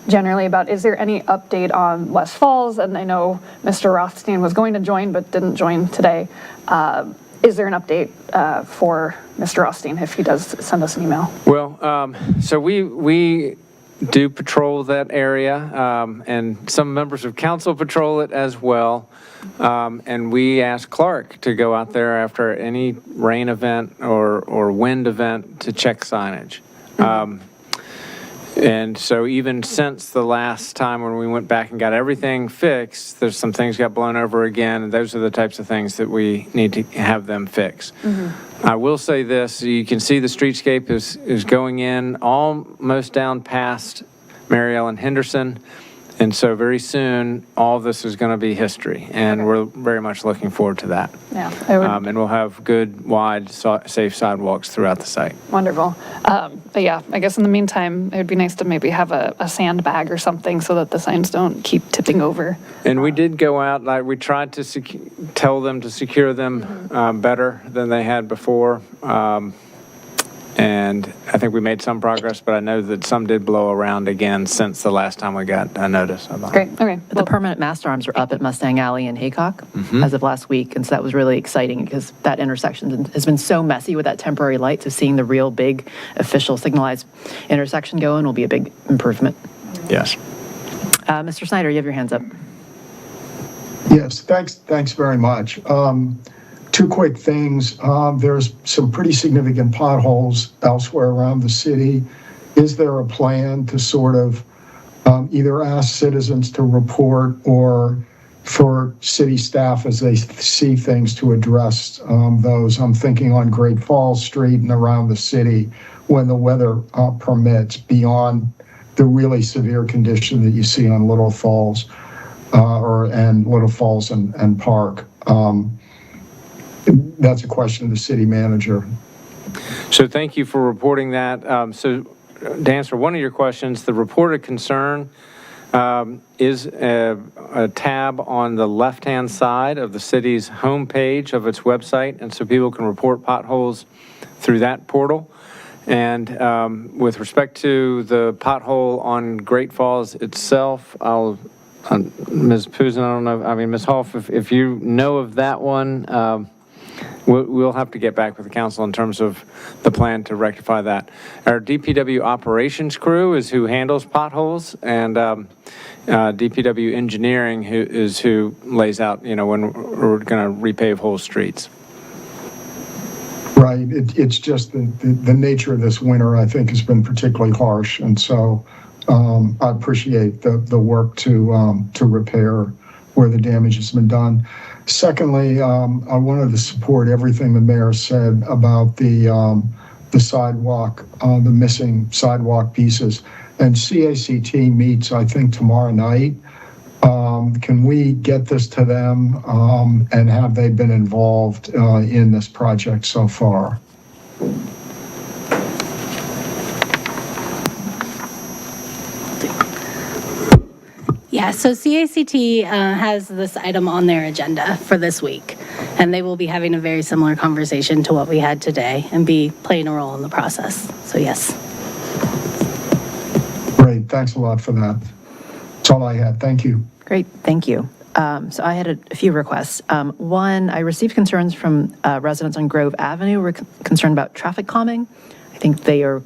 generally about, is there any update on West Falls? And I know Mr. Rothstein was going to join but didn't join today. Is there an update for Mr. Rothstein if he does send us an email? Well, so we do patrol that area, and some members of council patrol it as well. And we asked Clark to go out there after any rain event or wind event to check signage. And so even since the last time when we went back and got everything fixed, there's some things got blown over again, and those are the types of things that we need to have them fix. I will say this, you can see the streetscape is going in almost down past Mary Ellen Henderson. And so very soon, all of this is going to be history, and we're very much looking forward to that. Yeah, and we'll have good, wide, safe sidewalks throughout the site. Wonderful. But yeah, I guess in the meantime, it would be nice to maybe have a sandbag or something so that the signs don't keep tipping over. And we did go out, we tried to tell them to secure them better than they had before. And I think we made some progress, but I know that some did blow around again since the last time we got a notice about it. Great, okay. The permanent mast arms are up at Mustang Alley in Haycock as of last week, and so that was really exciting because that intersection has been so messy with that temporary light, so seeing the real big official signalized intersection go in will be a big improvement. Yes. Mr. Snyder, you have your hands up. Yes, thanks very much. Two quick things. There's some pretty significant potholes elsewhere around the city. Is there a plan to sort of either ask citizens to report or for city staff as they see things to address those? I'm thinking on Great Falls Street and around the city when the weather permits, beyond the really severe condition that you see on Little Falls and Little Falls and Park. That's a question of the city manager. So thank you for reporting that. So to answer one of your questions, the report of concern is a tab on the left-hand side of the city's homepage of its website, and so people can report potholes through that portal. And with respect to the pothole on Great Falls itself, Ms. Pouzin, I don't know, Ms. Hoff, if you know of that one, we'll have to get back with the council in terms of the plan to rectify that. Our DPW operations crew is who handles potholes, and DPW engineering is who lays out, when we're going to repave whole streets. Right. It's just the nature of this winter, I think, has been particularly harsh, and so I appreciate the work to repair where the damage has been done. Secondly, I wanted to support everything the mayor said about the sidewalk, the missing sidewalk pieces. and CACT meets, I think, tomorrow night. Can we get this to them, and have they been involved in this project so far? Yeah, so CACT has this item on their agenda for this week, and they will be having a very similar conversation to what we had today and be playing a role in the process. So yes. Great, thanks a lot for that. That's all I had. Thank you. Great, thank you. So I had a few requests. One, I received concerns from residents on Grove Avenue who were concerned about traffic calming. I think they are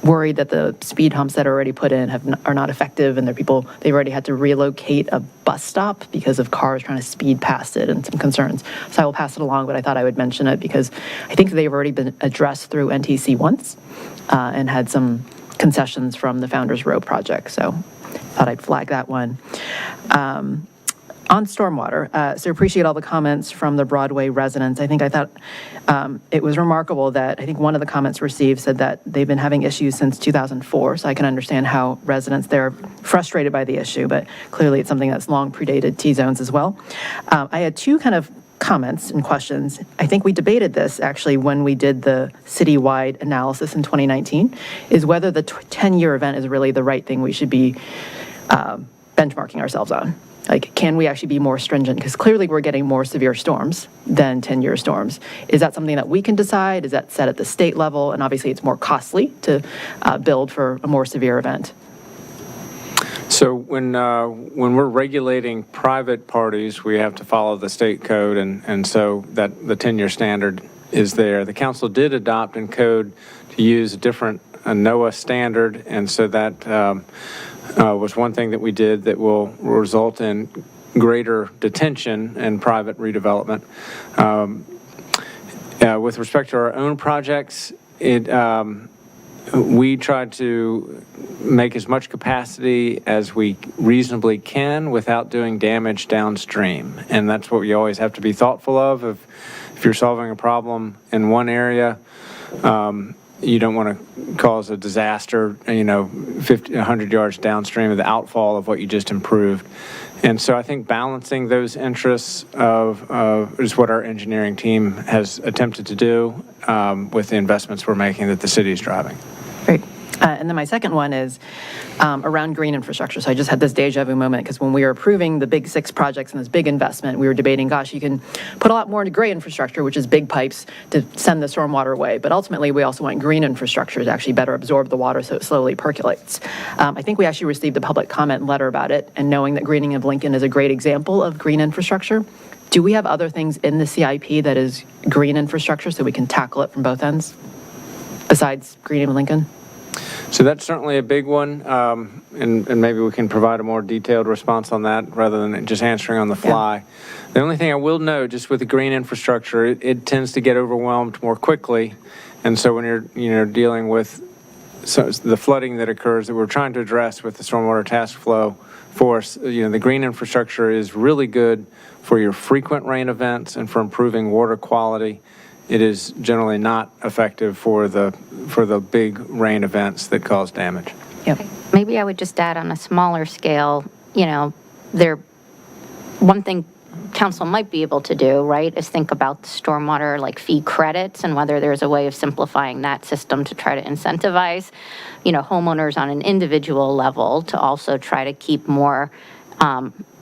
worried that the speed humps that are already put in are not effective, and they've already had to relocate a bus stop because of cars trying to speed past it and some concerns. So I will pass it along, but I thought I would mention it because I think they've already been addressed through NTC once and had some concessions from the Founders Row project. So I thought I'd flag that one. On stormwater, so appreciate all the comments from the Broadway residents. I thought it was remarkable that I think one of the comments received said that they've been having issues since 2004, so I can understand how residents there are frustrated by the issue, but clearly it's something that's long predated T-zones as well. I had two kind of comments and questions. I think we debated this actually when we did the citywide analysis in 2019, is whether the 10-year event is really the right thing we should be benchmarking ourselves on. Like, can we actually be more stringent? Because clearly we're getting more severe storms than 10-year storms. Is that something that we can decide? Is that set at the state level? And obviously it's more costly to build for a more severe event. So when we're regulating private parties, we have to follow the state code, and so that the 10-year standard is there. The council did adopt in code to use a different NOAA standard, and so that was one thing that we did that will result in greater detention and private redevelopment. With respect to our own projects, we try to make as much capacity as we reasonably can without doing damage downstream. And that's what you always have to be thoughtful of. If you're solving a problem in one area, you don't want to cause a disaster, 50, 100 yards downstream of the outfall of what you just improved. And so I think balancing those interests is what our engineering team has attempted to do with the investments we're making that the city is driving. Great. And then my second one is around green infrastructure. So I just had this deja vu moment because when we were approving the big 6 projects and this big investment, we were debating, gosh, you can put a lot more into gray infrastructure, which is big pipes to send the stormwater away. But ultimately, we also want green infrastructure to actually better absorb the water so it slowly percolates. I think we actually received a public comment letter about it, and knowing that Greening of Lincoln is a great example of green infrastructure, do we have other things in the CIP that is green infrastructure so we can tackle it from both ends besides Greening of Lincoln? So that's certainly a big one, and maybe we can provide a more detailed response on that rather than just answering on the fly. Yeah. The only thing I will note, just with the green infrastructure, it tends to get overwhelmed more quickly, and so when you're dealing with the flooding that occurs that we're trying to address with the Stormwater Task Force, the green infrastructure is really good for your frequent rain events and for improving water quality. It is generally not effective for the big rain events that cause damage. Yep. Maybe I would just add on a smaller scale, one thing council might be able to do, right, is think about the stormwater like fee credits and whether there's a way of simplifying that system to try to incentivize, homeowners on an individual level to also try to keep more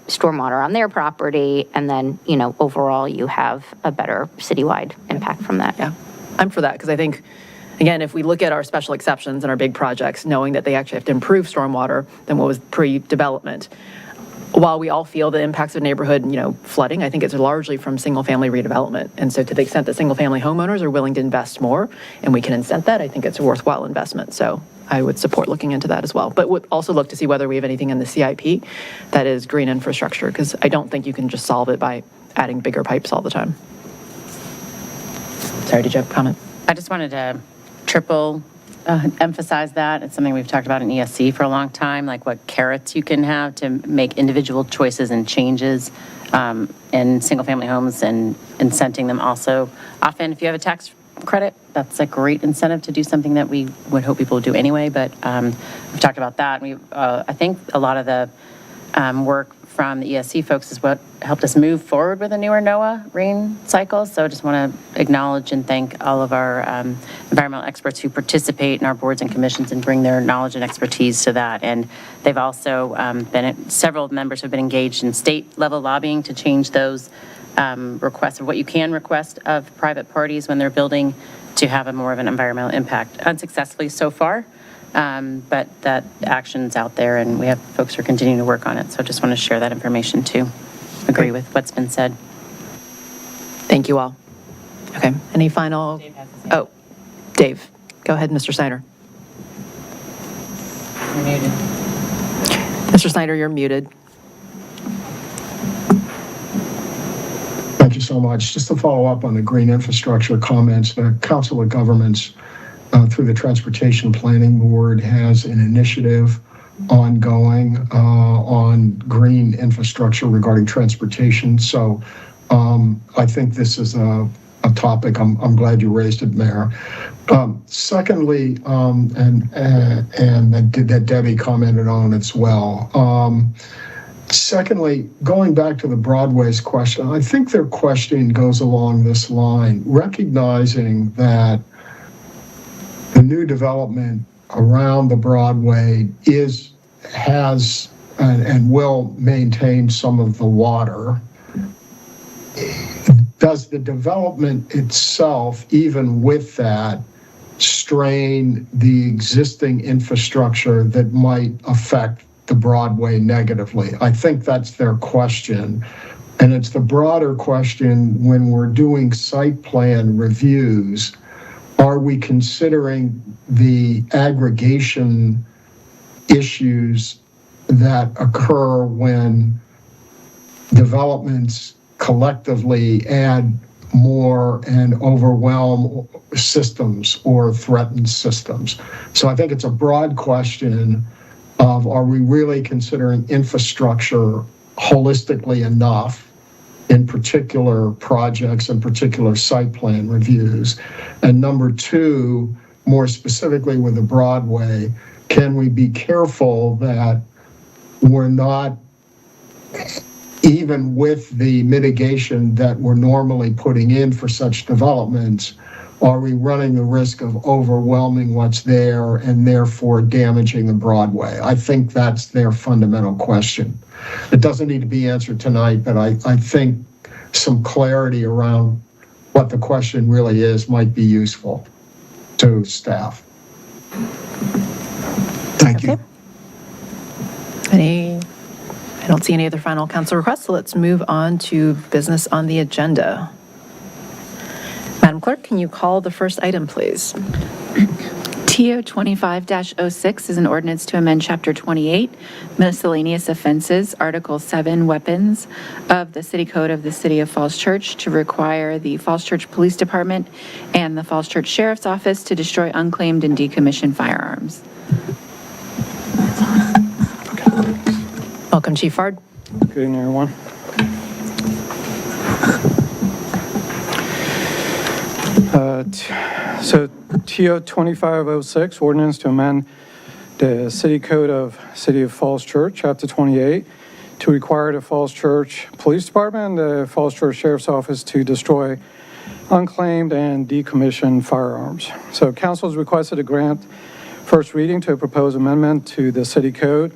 stormwater on their property, and then, overall you have a better citywide impact from that. Yeah, I'm for that because I think, again, if we look at our special exceptions and our big projects, knowing that they actually have to improve stormwater than what was pre-development, while we all feel the impacts of neighborhood, flooding, I think it's largely from single-family redevelopment. And so to the extent that single-family homeowners are willing to invest more and we can incent that, I think it's a worthwhile investment. So I would support looking into that as well. But would also look to see whether we have anything in the CIP that is green infrastructure, because I don't think you can just solve it by adding bigger pipes all the time. Sorry, did you have a comment? I just wanted to triple emphasize that. It's something we've talked about in ESC for a long time, like what carrots you can have to make individual choices and changes in single-family homes and incenting them also. Often, if you have a tax credit. That's a great incentive to do something that we would hope people would do anyway, but we've talked about that. I think a lot of the work from the ESC folks is what helped us move forward with a newer NOAA rain cycle. So I just want to acknowledge and thank all of our environmental experts who participate in our boards and commissions and bring their knowledge and expertise to that. And they've also several members have been engaged in state level lobbying to change those requests of what you can request of private parties when they're building to have a more of an environmental impact. Unsuccessfully so far. But that action's out there and we have folks who are continuing to work on it. So I just want to share that information too. Agree with what's been said. Thank you all. Okay, any final? Oh, Dave, go ahead, Mr. Snyder. You're muted. Mr. Snyder, you're muted. Thank you so much. Just to follow up on the green infrastructure comments, the Council of Governments through the Transportation Planning Board has an initiative ongoing on green infrastructure regarding transportation. So I think this is a topic. I'm glad you raised it, Mayor. Secondly, and that Debbie commented on as well. Secondly, going back to the Broadway's question, I think their question goes along this line, recognizing that the new development around the Broadway has and will maintain some of the water. Does the development itself, even with that, strain the existing infrastructure that might affect the Broadway negatively? I think that's their question. And it's the broader question when we're doing site plan reviews. Are we considering the aggregation issues that occur when developments collectively add more and overwhelm systems or threaten systems? So I think it's a broad question of, are we really considering infrastructure holistically enough in particular projects and particular site plan reviews? And number two, more specifically with the Broadway, can we be careful that we're not, even with the mitigation that we're normally putting in for such developments, are we running the risk of overwhelming what's there and therefore damaging the Broadway? I think that's their fundamental question. It doesn't need to be answered tonight, but I think some clarity around what the question really is might be useful to staff. Thank you. I don't see any other final council requests, so let's move on to business on the agenda. Madam Clerk, can you call the first item, please? TO 25-06 is an ordinance to amend Chapter 28, Miscellaneous Offenses, Article 7, Weapons of the City Code of the City of Falls Church to require the Falls Church Police Department and the Falls Church Sheriff's Office to destroy unclaimed and decommissioned firearms. Welcome, Chief Fard. Good evening, everyone. So TO 2506, ordinance to amend the City Code of City of Falls Church, Chapter 28, to require the Falls Church Police Department and the Falls Church Sheriff's Office to destroy unclaimed and decommissioned firearms. So council has requested a grant first reading to a proposed amendment to the City Code.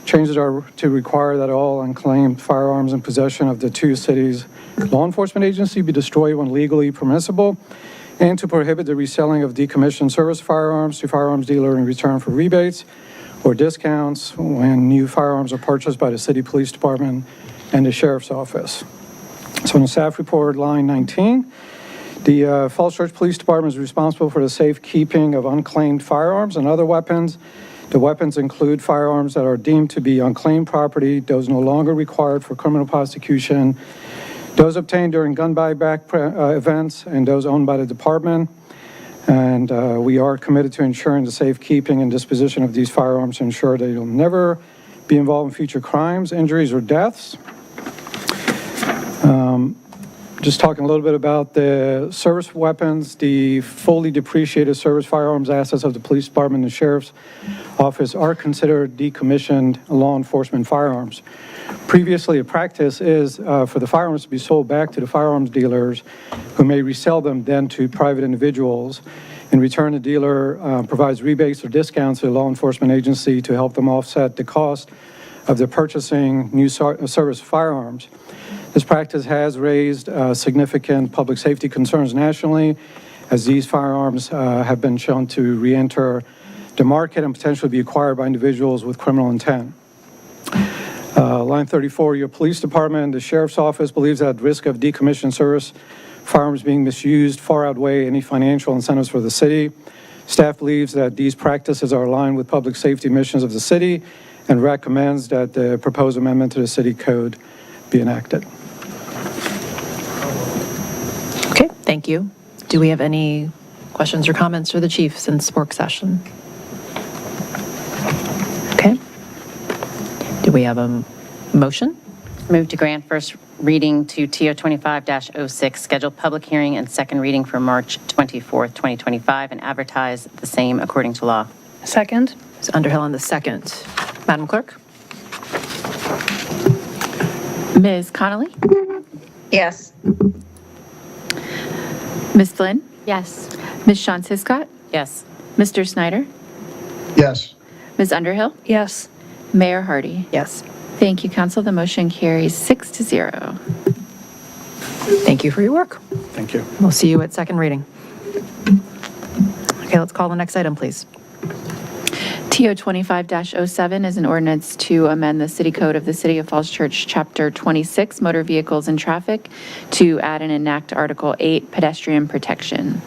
Changes are to require that all unclaimed firearms in possession of the two cities' law enforcement agency be destroyed when legally permissible, and to prohibit the reselling of decommissioned service firearms to firearms dealer in return for rebates or discounts when new firearms are purchased by the City Police Department and the Sheriff's Office. So in the staff report, line 19, the Falls Church Police Department is responsible for the safekeeping of unclaimed firearms and other weapons. The weapons include firearms that are deemed to be unclaimed property, those no longer required for criminal prosecution, those obtained during gun buyback events, and those owned by the department. And we are committed to ensuring the safekeeping and disposition of these firearms to ensure they will never be involved in future crimes, injuries, or deaths. Just talking a little bit about the service weapons, the fully depreciated service firearms assets of the police department and sheriff's office are considered decommissioned law enforcement firearms. Previously, a practice is for the firearms to be sold back to the firearms dealers who may resell them then to private individuals. In return, the dealer provides rebates or discounts to the law enforcement agency to help them offset the cost of their purchasing new service firearms. This practice has raised significant public safety concerns nationally, as these firearms have been shown to re-enter the market and potentially be acquired by individuals with criminal intent. Line 34, your police department, the sheriff's office believes that risk of decommissioned service firearms being misused far outweigh any financial incentives for the city. Staff believes that these practices are aligned with public safety missions of the city and recommends that the proposed amendment to the city code be enacted. Okay, thank you. Do we have any questions or comments for the chief since work session? Okay. Do we have a motion? Move to grant first reading to TO 25-06, scheduled public hearing and second reading for March 24th, 2025, and advertise the same according to law. Second. Ms. Underhill on the second. Madam Clerk? Ms. Connolly? Yes. Ms. Flynn? Yes. Ms. Sean Hiscott? Yes. Mr. Snyder? Yes. Ms. Underhill? Yes. Mayor Hardy? Yes. Thank you, Council. The motion carries 6-0. Thank you for your work. Thank you. We'll see you at second reading. Okay, let's call the next item, please. TO 25-07 is an ordinance to amend the city code of the City of Falls Church, Chapter 26, Motor Vehicles and Traffic, to add and enact Article 8, Pedestrian Protection.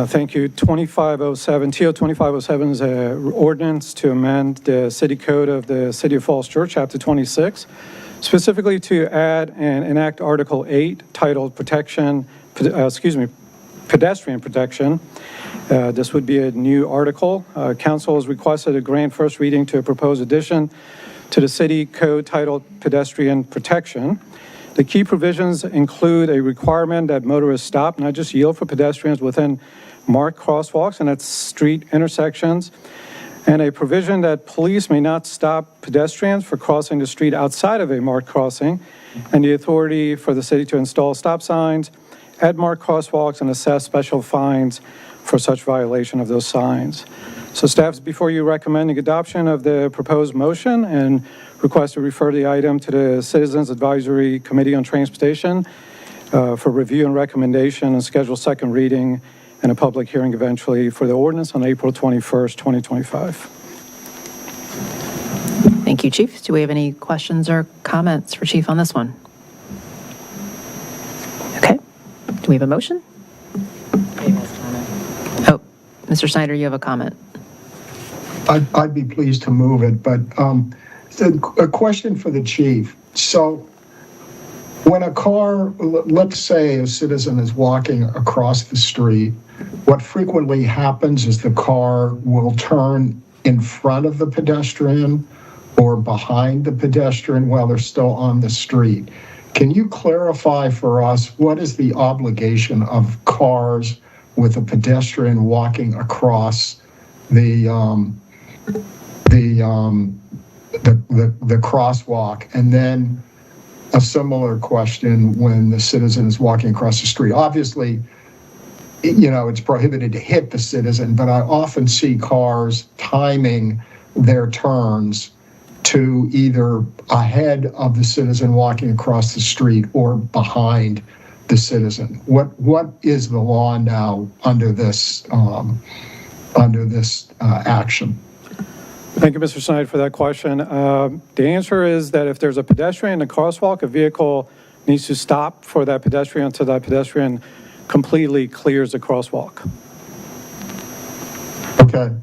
Thank you. 2507, TO 2507 is an ordinance to amend the city code of the City of Falls Church, Chapter 26, specifically to add and enact Article 8 titled Pedestrian Protection. This would be a new article. Council has requested a grant first reading to a proposed addition to the city code titled Pedestrian Protection. The key provisions include a requirement that motorists stop, not just yield for pedestrians within marked crosswalks and at street intersections, and a provision that police may not stop pedestrians for crossing the street outside of a marked crossing, and the authority for the city to install stop signs at marked crosswalks and assess special fines for such violation of those signs. So staff's before you recommending adoption of the proposed motion and request to refer the item to the Citizens Advisory Committee on Transportation for review and recommendation and schedule second reading and a public hearing eventually for the ordinance on April 21st, 2025. Thank you, Chief. Do we have any questions or comments for Chief on this one? Okay. Do we have a motion? Oh, Mr. Snyder, you have a comment. I'd be pleased to move it, but a question for the chief. So when a car, let's say a citizen is walking across the street, what frequently happens is the car will turn in front of the pedestrian or behind the pedestrian while they're still on the street. Can you clarify for us what is the obligation of cars with a pedestrian walking across the crosswalk? And then a similar question when the citizen is walking across the street. Obviously, you know, it's prohibited to hit the citizen, but I often see cars timing their turns to either ahead of the citizen walking across the street or behind the citizen. What is the law now under this action? Thank you, Mr. Snyder, for that question. The answer is that if there's a pedestrian in a crosswalk, a vehicle needs to stop for that pedestrian until that pedestrian completely clears the crosswalk. Okay,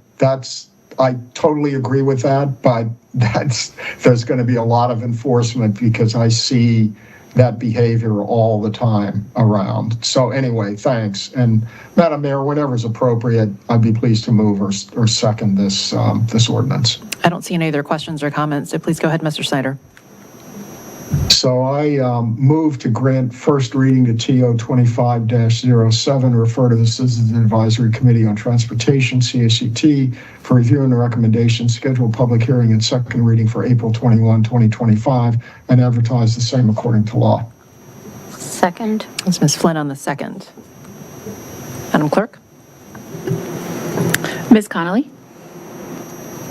I totally agree with that, but there's going to be a lot of enforcement because I see that behavior all the time around. So anyway, thanks. And Madam Mayor, whenever is appropriate, I'd be pleased to move or second this ordinance. I don't see any other questions or comments, so please go ahead, Mr. Snyder. So I move to grant first reading to TO 25-07, refer to the Citizens Advisory Committee on Transportation, CACT, for review and recommendation, schedule public hearing and second reading for April 21, 2025, and advertise the same according to law. Second. That's Ms. Flynn on the second. Madam Clerk? Ms. Connolly?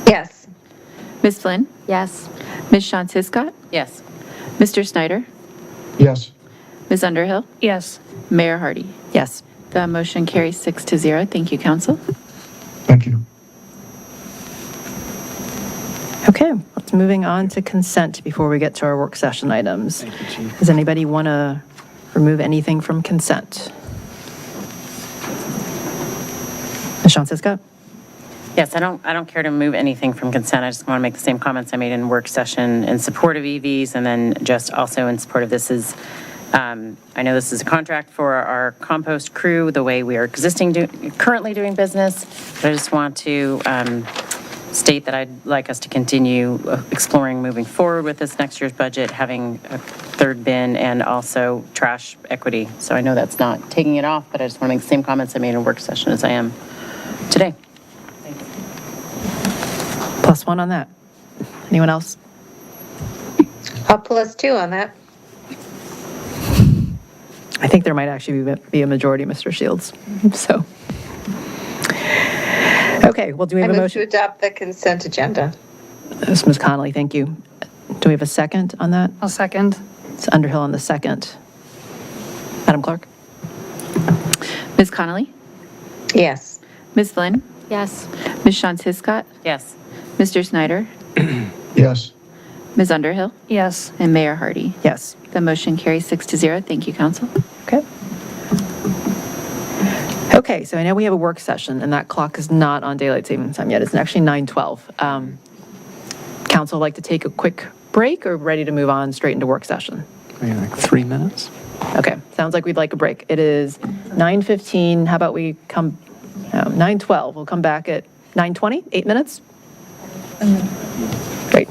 Yes. Ms. Flynn? Yes. Ms. Shantz Hiscott? Yes. Mr. Snyder? Yes. Ms. Underhill? Yes. Mayor Hardy? Yes. The motion carries 6-0. Thank you, council. Thank you. Okay, let's moving on to consent before we get to our work session items. Thank you, Chief. Does anybody want to remove anything from consent? Ms. Shantz-Hiscott? Yes, I don't care to move anything from consent. I just want to make the same comments I made in work session in support of EVs, and then just also in support of this is, I know this is a contract for our compost crew, the way we are currently doing business, but I just want to state that I'd like us to continue exploring moving forward with this next year's budget, having a third bin and also trash equity. So I know that's not taking it off, but I just want to make the same comments I made in work session as I am today. +1 on that. Anyone else? I'll +2 on that. I think there might actually be a majority, Mr. Shields. So, okay, well, do we I have a move to motion? adopt the consent agenda. That's Ms. Connolly, thank you. Do we have a second on that? I'll second. It's Underhill on the second. Madam Clerk? Ms. Connolly? Yes. Ms. Flynn? Yes. Ms. Shantz Hiscott? Yes. Mr. Snyder? Yes. Ms. Underhill? Yes. And Mayor Hardy? Yes. The motion carries 6-0. Thank you, council. Okay. Okay, so I know we have a work session, and that clock is not on daylight savings time yet. It's actually 9:12. Council like to take a quick break or ready to move on straight into work session? Maybe like 3 minutes. Okay, sounds like we'd like a break. It is 9:15. How about we come, 9:12. We'll come back at 9:20, 8 minutes? Great.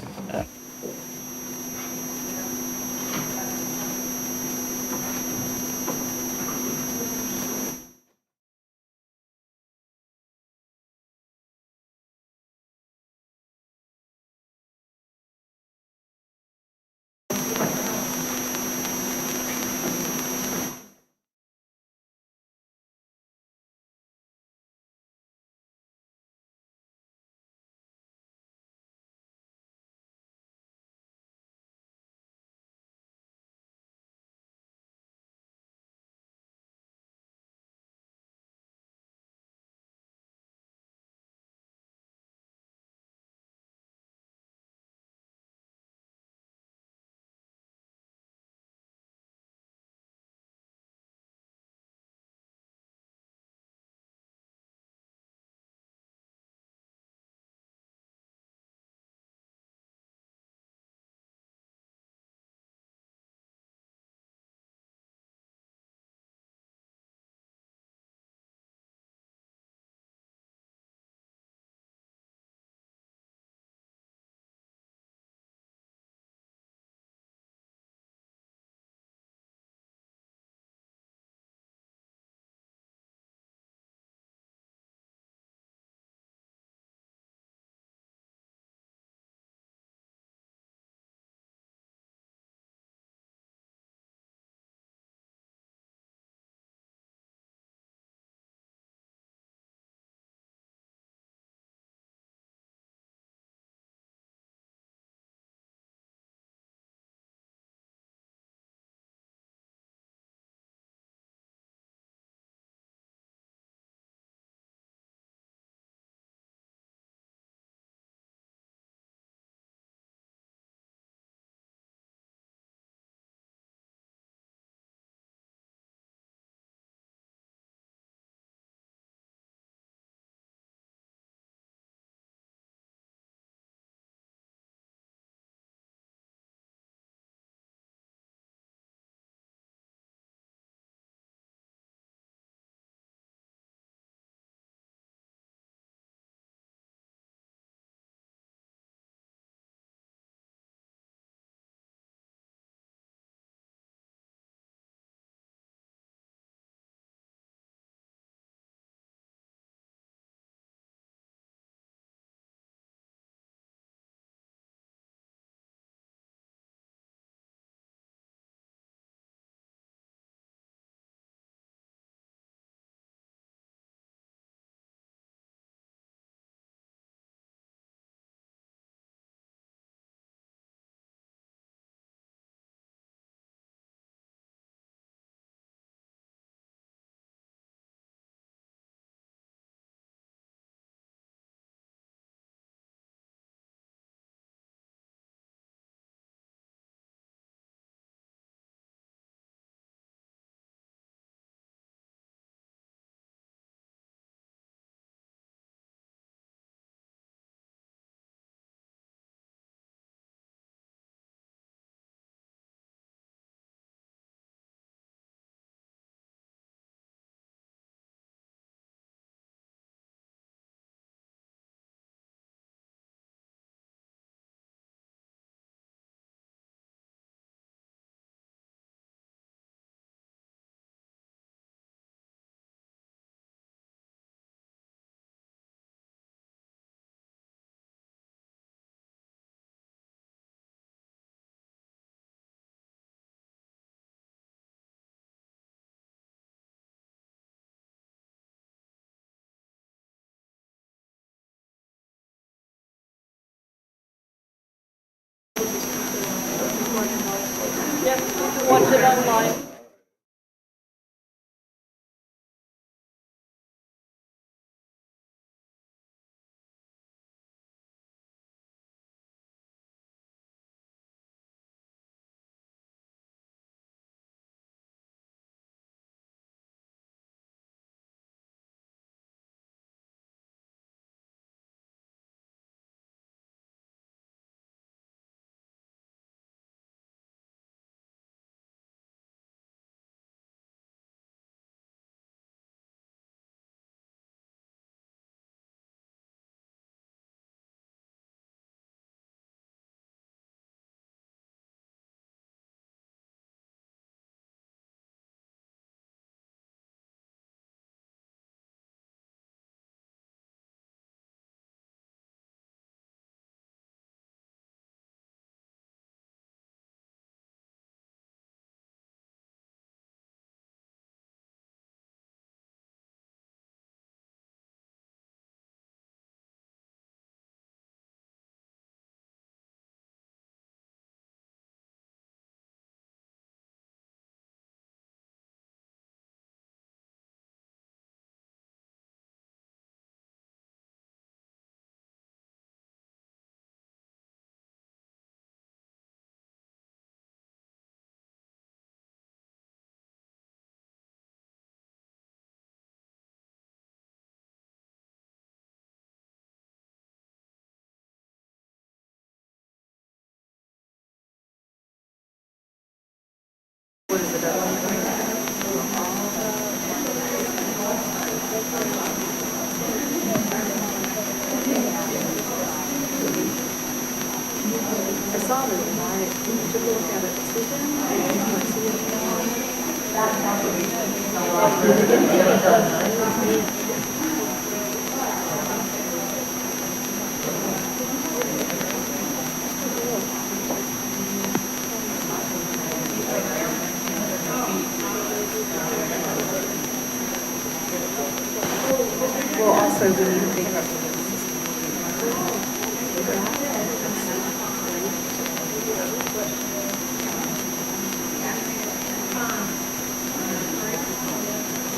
Well, also, when you think about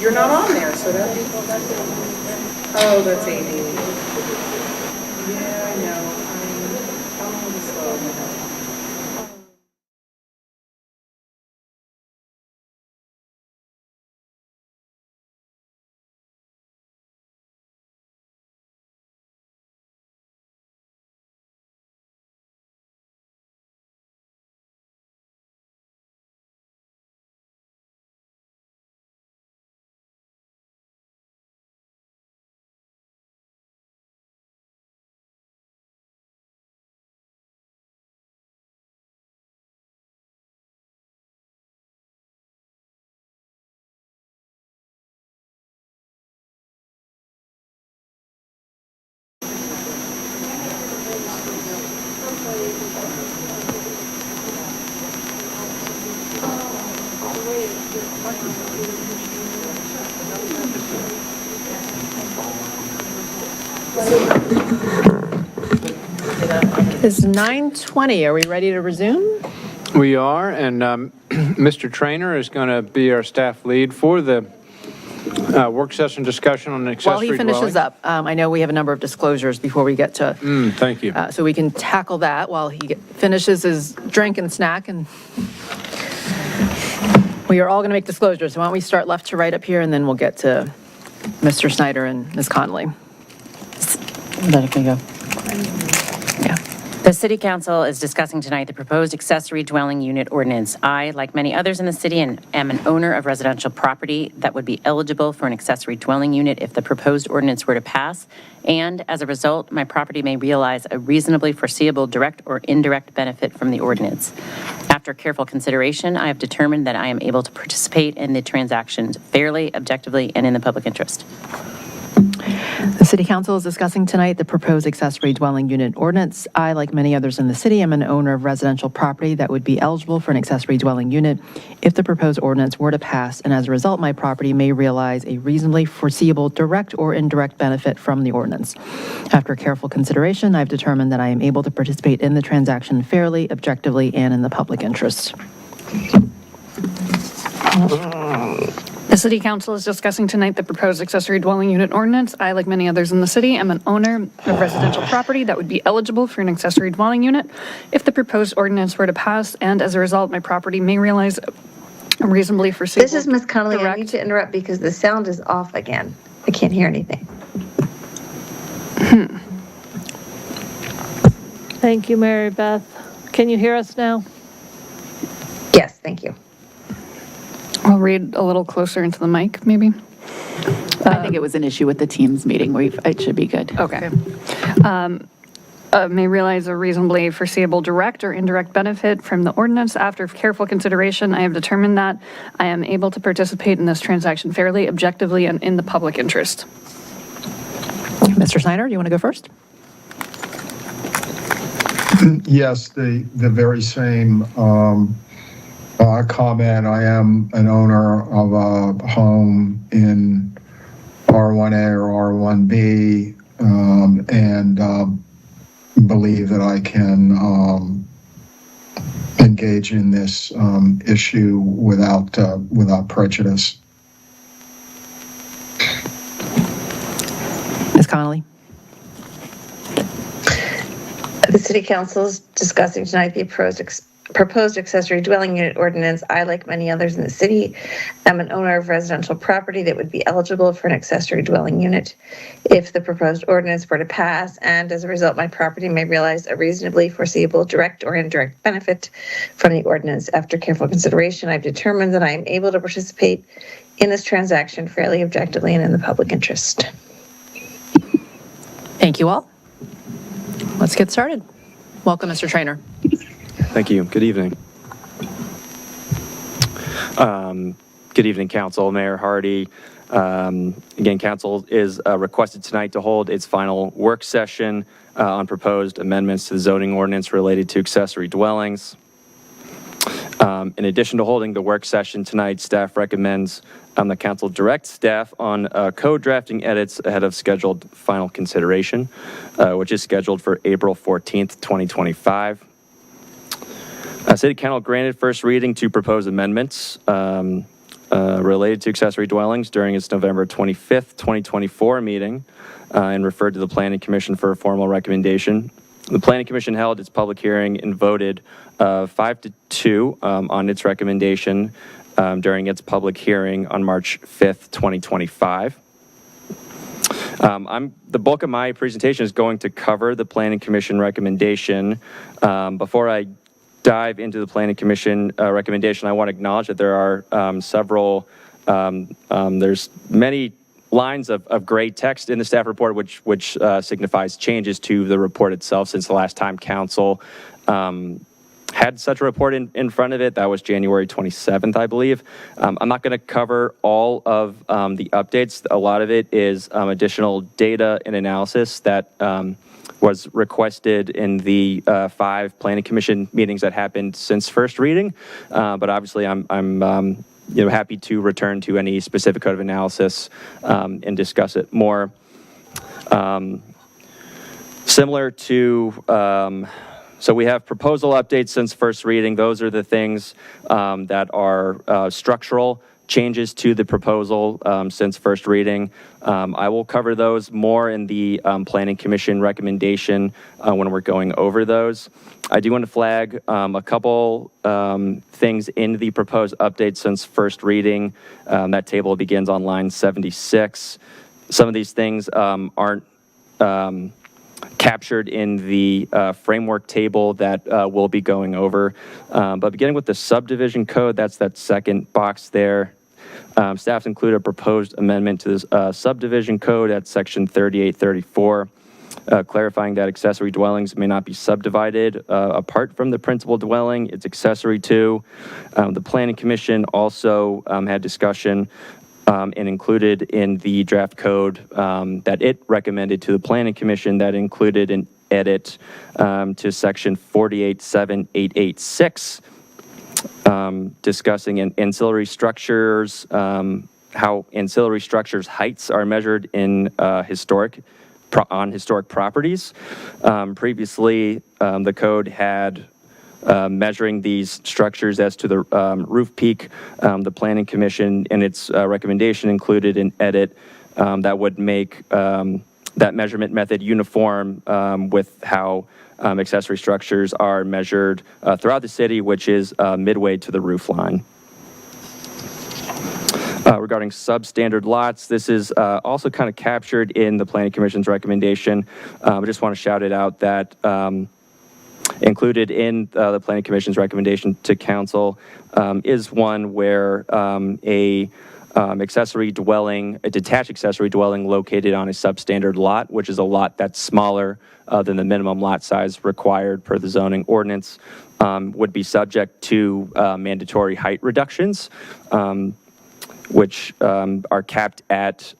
you're not on there, so that. Oh, that's Amy. Yeah, I know. I'm a little slow. It's 9:20. Are we ready to resume? We are, and Mr. Trainer is going to be our staff lead for the work session discussion on accessory While he finishes dwelling. up, I know we have a number of disclosures before we get to, Thank you. so we can tackle that while he finishes his drink and snack. And we are all going to make disclosures. So why don't we start left to right up here, and then we'll get to Mr. Snyder and Ms. Connolly. Let it go. Yeah. The City Council is discussing tonight the proposed accessory dwelling unit ordinance. I, like many others in the city, am an owner of residential property that would be eligible for an accessory dwelling unit if the proposed ordinance were to pass, and as a result, my property may realize a reasonably foreseeable direct or indirect benefit from the ordinance. After careful consideration, I have determined that I am able to participate in the transactions fairly, objectively, and in the public interest. The City Council is discussing tonight the proposed accessory dwelling unit ordinance. I, like many others in the city, am an owner of residential property that would be eligible for an accessory dwelling unit if the proposed ordinance were to pass, and as a result, my property may realize a reasonably foreseeable direct or indirect benefit from the ordinance. After careful consideration, I've determined that I am able to participate in the transaction fairly, objectively, and in the public interest. The City Council is discussing tonight the proposed accessory dwelling unit ordinance. I, like many others in the city, am an owner of residential property that would be eligible for an accessory dwelling unit if the proposed ordinance were to pass, and as a result, my property may realize a reasonably foreseeable. This is Ms. Connolly. I need to interrupt because the sound is off again. I can't hear anything. Thank you, Mary Beth. Can you hear us now? Yes, thank you. I'll read a little closer into the mic, maybe. I think it was an issue with the Teams meeting. It should be good. Okay. May realize a reasonably foreseeable direct or indirect benefit from the ordinance. After careful consideration, I have determined that I am able to participate in this transaction fairly, objectively, and in the public interest. Mr. Snyder, do you want to go first? Yes, the very same comment. I am an owner of a home in R1A or R1B, and believe that I can engage in this issue without prejudice. Ms. Connolly? The City Council is discussing tonight the proposed accessory dwelling unit ordinance. I, like many others in the city, am an owner of residential property that would be eligible for an accessory dwelling unit if the proposed ordinance were to pass, and as a result, my property may realize a reasonably foreseeable direct or indirect benefit from the ordinance. After careful consideration, I've determined that I am able to participate in this transaction fairly, objectively, and in the public interest. Thank you all. Let's get started. Welcome, Mr. Trainer. Thank you. Good evening. Good evening, Council, Mayor Hardy. Again, Council is requested tonight to hold its final work session on proposed amendments to the zoning ordinance related to accessory dwellings. In addition to holding the work session tonight, staff recommends the Council direct staff on code drafting edits ahead of scheduled final consideration, which is scheduled for April 14th, 2025. City Council granted first reading to proposed amendments related to accessory dwellings during its November 25th, 2024 meeting and referred to the Planning Commission for a formal recommendation. The Planning Commission held its public hearing and voted 5-2 on its recommendation during its public hearing on March 5th, 2025. The bulk of my presentation is going to cover the Planning Commission recommendation. Before I dive into the Planning Commission recommendation, I want to acknowledge that there are there's many lines of gray text in the staff report, which signifies changes to the report itself since the last time Council had such a report in front of it. That was January 27th, I believe. I'm not going to cover all of the updates. A lot of it is additional data and analysis that was requested in the 5 Planning Commission meetings that happened since first reading. But obviously, I'm happy to return to any specific code of analysis and discuss it more. Similar to, so we have proposal updates since first reading. Those are the things that are structural changes to the proposal since first reading. I will cover those more in the Planning Commission recommendation when we're going over those. I do want to flag a couple things in the proposed updates since first reading. That table begins on line 76. Some of these things aren't captured in the framework table that we'll be going over. But beginning with the subdivision code, that's that second box there. Staff include a proposed amendment to this subdivision code at section 3834, clarifying that accessory dwellings may not be subdivided apart from the principal dwelling it's accessory to. The Planning Commission also had discussion and included in the draft code that it recommended to the Planning Commission that included an edit to section 487886, discussing ancillary structures, how ancillary structures heights are measured in historic properties. Previously, the code had measuring these structures as to the roof peak, the Planning Commission in its recommendation included an edit that would make that measurement method uniform with how accessory structures are measured throughout the city, which is midway to the roof line. Regarding substandard lots, this is also kind of captured in the Planning Commission's recommendation. I just want to shout it out that included in the Planning Commission's recommendation to council is one where a detached accessory dwelling located on a substandard lot, which is a lot that's smaller than the minimum lot size required per the zoning ordinance, would be subject to mandatory height reductions, which are capped at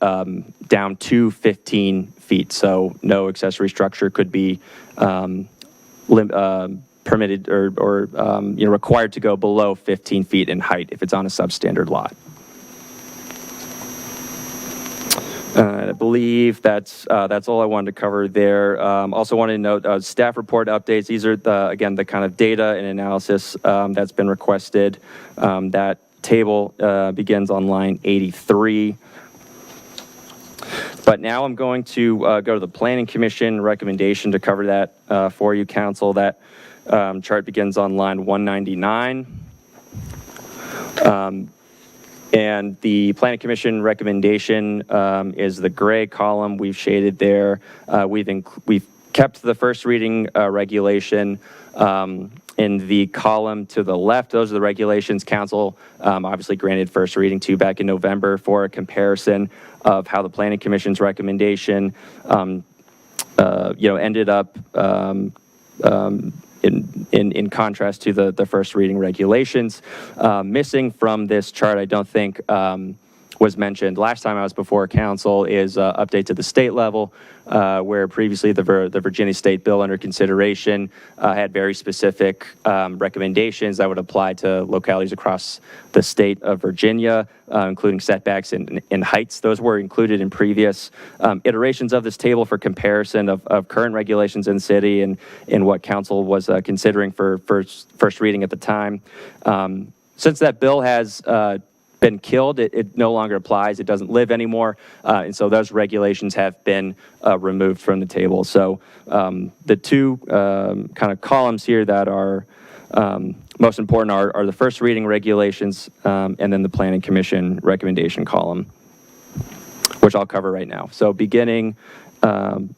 down to 15 feet. So no accessory structure could be permitted or required to go below 15 feet in height if it's on a substandard lot. I believe that's all I wanted to cover there. Also wanted to note staff report updates. These are, again, the kind of data and analysis that's been requested. That table begins on line 83. But now I'm going to go to the Planning Commission recommendation to cover that for you, Council. That chart begins on line 199. And the Planning Commission recommendation is the gray column we've shaded there. We've kept the first reading regulation in the column to the left. Those are the regulations Council obviously granted first reading to back in November for a comparison of how the Planning Commission's recommendation ended up in contrast to the first reading regulations. Missing from this chart, I don't think was mentioned last time I was before council, is update to the state level, where previously the Virginia State bill under consideration had very specific recommendations that would apply to localities across the state of Virginia, including setbacks and heights. Those were included in previous iterations of this table for comparison of current regulations in the city and what council was considering for first reading at the time. Since that bill has been killed, it no longer applies. It doesn't live anymore. And so those regulations have been removed from the table. So the two kind of columns here that are most important are the first reading regulations and then the Planning Commission recommendation column, which I'll cover right now. So beginning on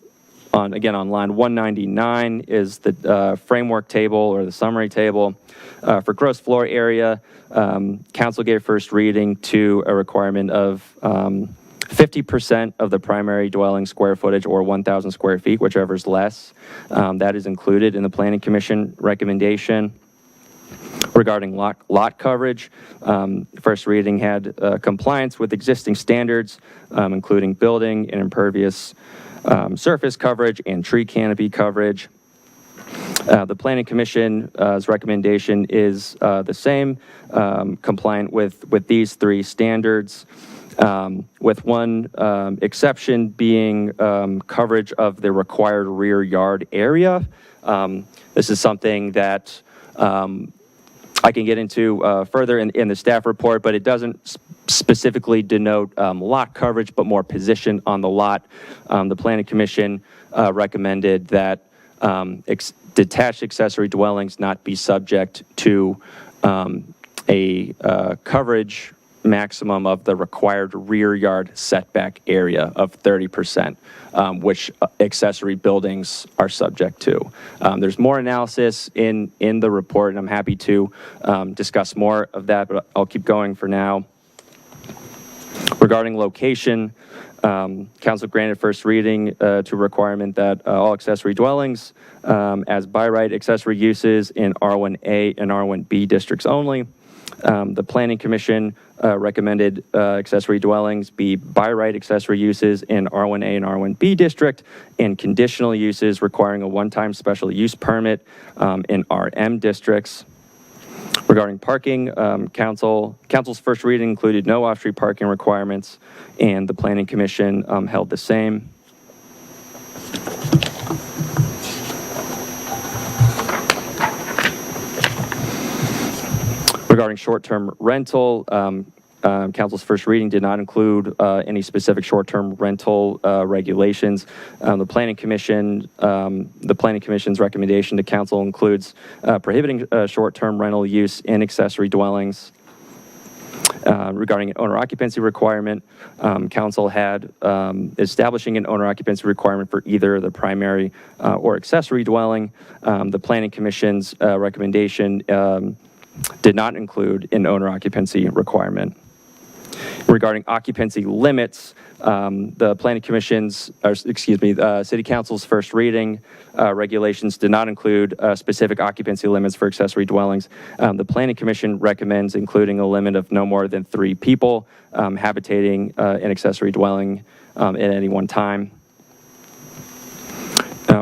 line 199 is the framework table or the summary table. For gross floor area, council gave first reading to a requirement of 50% of the primary dwelling square footage or 1,000 square feet, whichever is less. That is included in the Planning Commission recommendation. Regarding lot coverage, first reading had compliance with existing standards, including building and impervious surface coverage and tree canopy coverage. The Planning Commission's recommendation is the same, compliant with these three standards, with one exception being coverage of the required rear yard area. This is something that I can get into further in the staff report, but it doesn't specifically denote lot coverage, but more position on the lot. The Planning Commission recommended that detached accessory dwellings not be subject to a coverage maximum of the required rear yard setback area of 30%, which accessory buildings are subject to. There's more analysis in the report, and I'm happy to discuss more of that, but I'll keep going for now. Regarding location, council granted first reading to a requirement that all accessory dwellings as by right accessory uses in R1A and R1B districts only. The Planning Commission recommended accessory dwellings be by right accessory uses in R1A and R1B district and conditional uses requiring a one-time special use permit in RM districts. Regarding parking, council's first reading included no off-street parking requirements, and the Planning Commission held the same. Regarding short-term rental, council's first reading did not include any specific short-term rental regulations. The planning commission's recommendation to council includes prohibiting short-term rental use in accessory dwellings. Regarding an owner occupancy requirement, council had establishing an owner occupancy requirement for either the primary or accessory dwelling. The planning commission's recommendation did not include an owner occupancy requirement. Regarding occupancy limits, the planning commission's, city council's first reading regulations did not include specific occupancy limits for accessory dwellings. The planning commission recommends including a limit of no more than 3 people habitating an accessory dwelling at any one time.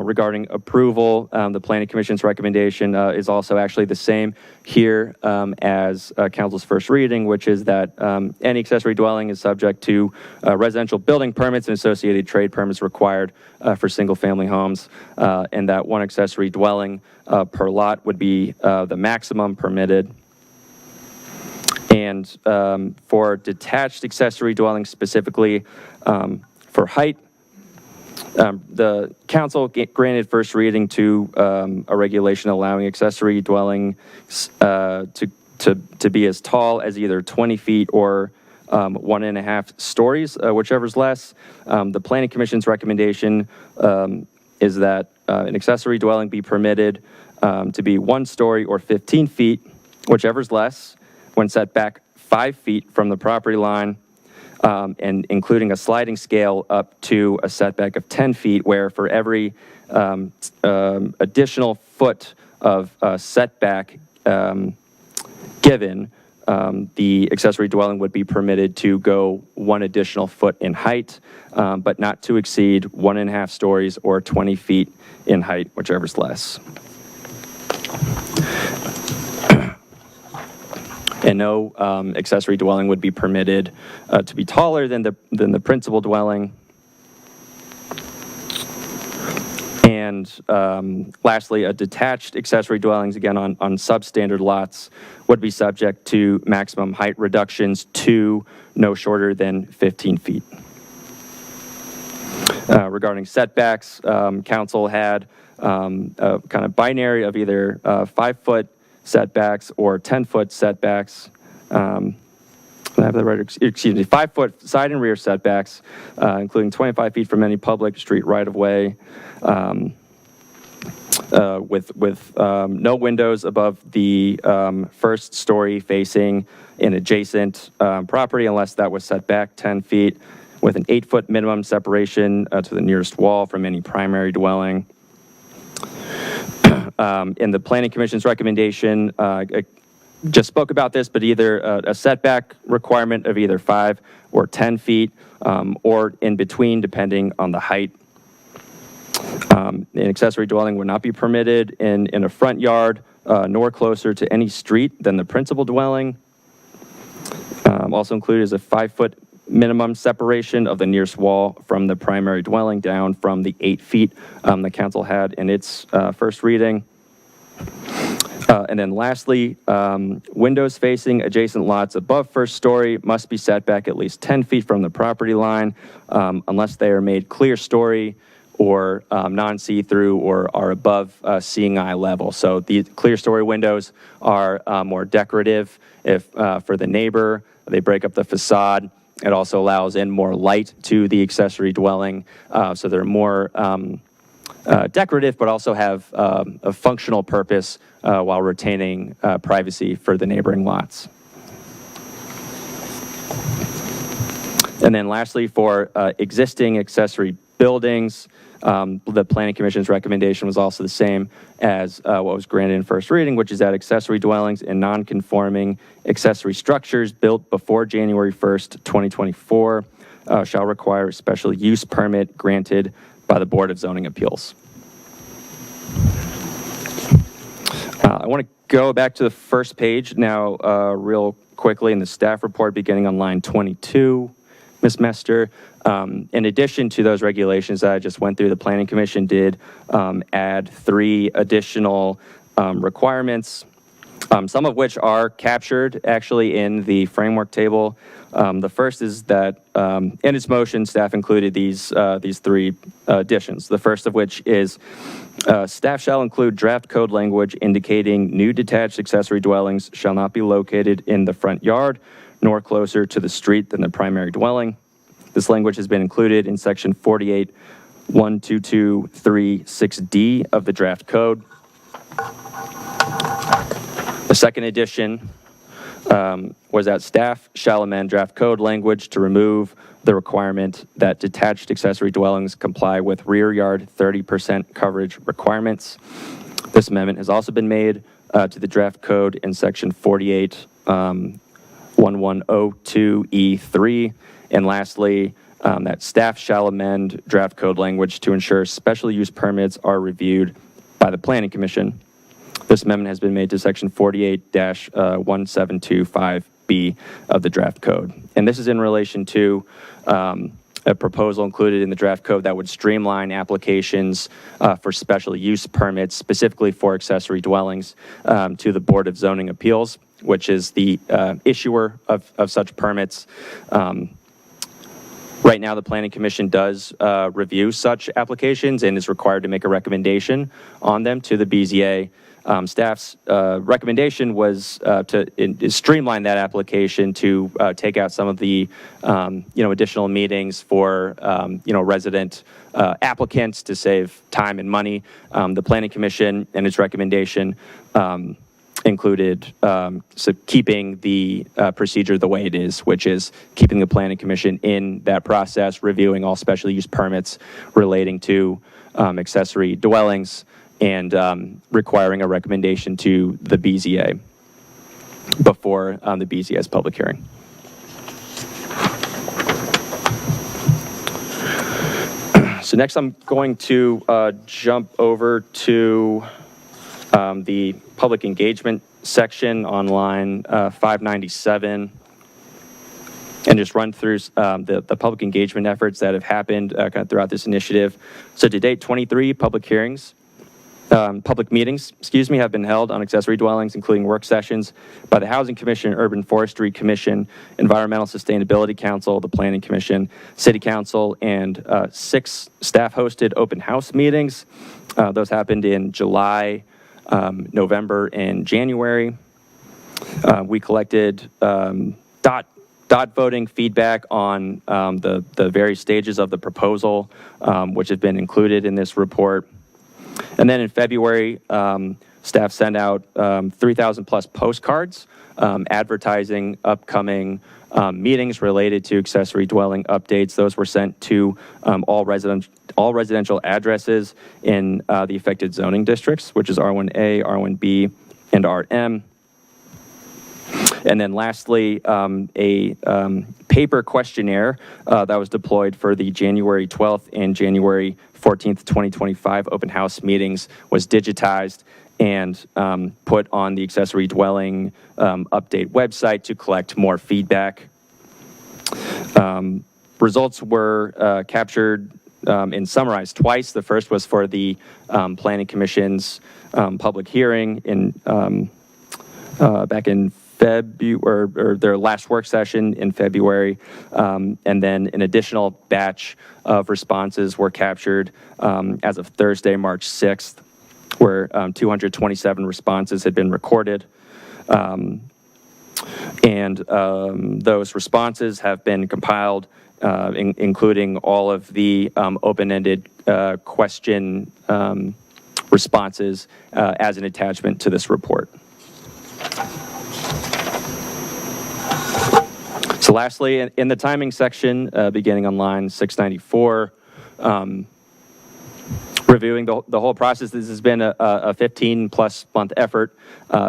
Regarding approval, the planning commission's recommendation is also actually the same here as council's first reading, which is that any accessory dwelling is subject to residential building permits and associated trade permits required for single-family homes, and that 1 accessory dwelling per lot would be the maximum permitted. And for detached accessory dwellings specifically, for height, the council granted first reading to a regulation allowing accessory dwellings to be as tall as either 20 feet or 1.5 stories, whichever's less. The planning commission's recommendation is that an accessory dwelling be permitted to be 1 story or 15 feet, whichever's less, when set back 5 feet from the property line, and including a sliding scale up to a setback of 10 feet, where for every additional foot of setback given, the accessory dwelling would be permitted to go 1 additional foot in height, but not to exceed 1.5 stories or 20 feet in height, whichever's less. And no accessory dwelling would be permitted to be taller than the principal dwelling. And lastly, a detached accessory dwellings, again on substandard lots, would be subject to maximum height reductions to no shorter than 15 feet. Regarding setbacks, council had a kind of binary of either 5-foot setbacks or 10-foot setbacks. I have the right, 5-foot side and rear setbacks, including 25 feet from any public street right-of-way, with no windows above the first story facing an adjacent property unless that was set back 10 feet, with an 8-foot minimum separation to the nearest wall from any primary dwelling. In the planning commission's recommendation, I just spoke about this, but either a setback requirement of either 5 or 10 feet, or in between, depending on the height. An accessory dwelling would not be permitted in a front yard, nor closer to any street than the principal dwelling. Also included is a 5-foot minimum separation of the nearest wall from the primary dwelling, down from the 8 feet the council had in its first reading. And then lastly, windows facing adjacent lots above first story must be set back at least 10 feet from the property line, unless they are made clear story or non-see-through or are above seeing eye level. So the clear story windows are more decorative. If for the neighbor, they break up the facade. It also allows in more light to the accessory dwelling, so they're more decorative, but also have a functional purpose while retaining privacy for the neighboring lots. And then lastly, for existing accessory buildings, the Planning Commission's recommendation was also the same as what was granted in first reading, which is that accessory dwellings and non-conforming accessory structures built before January 1st, 2024 shall require a special use permit granted by the Board of Zoning Appeals. I want to go back to the first page now real quickly in the staff report beginning on line 22. Ms. Mester, in addition to those regulations that I just went through, the Planning Commission did add 3 additional requirements some of which are captured actually in the framework table. The first is that in its motion, staff included these three additions. The first of which is staff shall include draft code language indicating new detached accessory dwellings shall not be located in the front yard nor closer to the street than the primary dwelling. This language has been included in section 48.12236D of the draft code. The second addition was that staff shall amend draft code language to remove the requirement that detached accessory dwellings comply with rear yard 30% coverage requirements. This amendment has also been made to the draft code in section 48.1102E3. And lastly, that staff shall amend draft code language to ensure special use permits are reviewed by the Planning Commission. This amendment has been made to section 48-1725B of the draft code. And this is in relation to a proposal included in the draft code that would streamline applications for special use permits, specifically for accessory dwellings, to the Board of Zoning Appeals, which is the issuer of such permits. Right now, the Planning Commission does review such applications and is required to make a recommendation on them to the BZA. Staff's recommendation was to streamline that application to take out some of the additional meetings for resident applicants to save time and money. The Planning Commission and its recommendation included keeping the procedure the way it is, which is keeping the Planning Commission in that process, reviewing all special use permits relating to accessory dwellings, and requiring a recommendation to the BZA before the BZA's public hearing. So next I'm going to jump over to the public engagement section on line 597 and just run through the public engagement efforts that have happened kind of throughout this initiative. So to date, 23 public meetings, have been held on accessory dwellings, including work sessions by the Housing Commission, Urban Forestry Commission, Environmental Sustainability Council, the Planning Commission, City Council, and 6 staff-hosted open house meetings. Those happened in July, November, and January. We collected dot voting feedback on the various stages of the proposal, which have been included in this report. And then in February, staff sent out 3,000 plus postcards advertising upcoming meetings related to accessory dwelling updates. Those were sent to all residential addresses in the affected zoning districts, which is R1A, R1B, and RM. And then lastly, a paper questionnaire that was deployed for the January 12th and January 14th, 2025 open house meetings was digitized and put on the accessory dwelling update website to collect more feedback. Results were captured and summarized twice. The first was for the Planning Commission's public hearing back in February, or their last work session in February, and then an additional batch of responses were captured as of Thursday, March 6th, where 227 responses had been recorded. And those responses have been compiled, including all of the open-ended question responses as an attachment to this report. So lastly, in the timing section, beginning on line 694, reviewing the whole process, this has been a 15-plus month effort,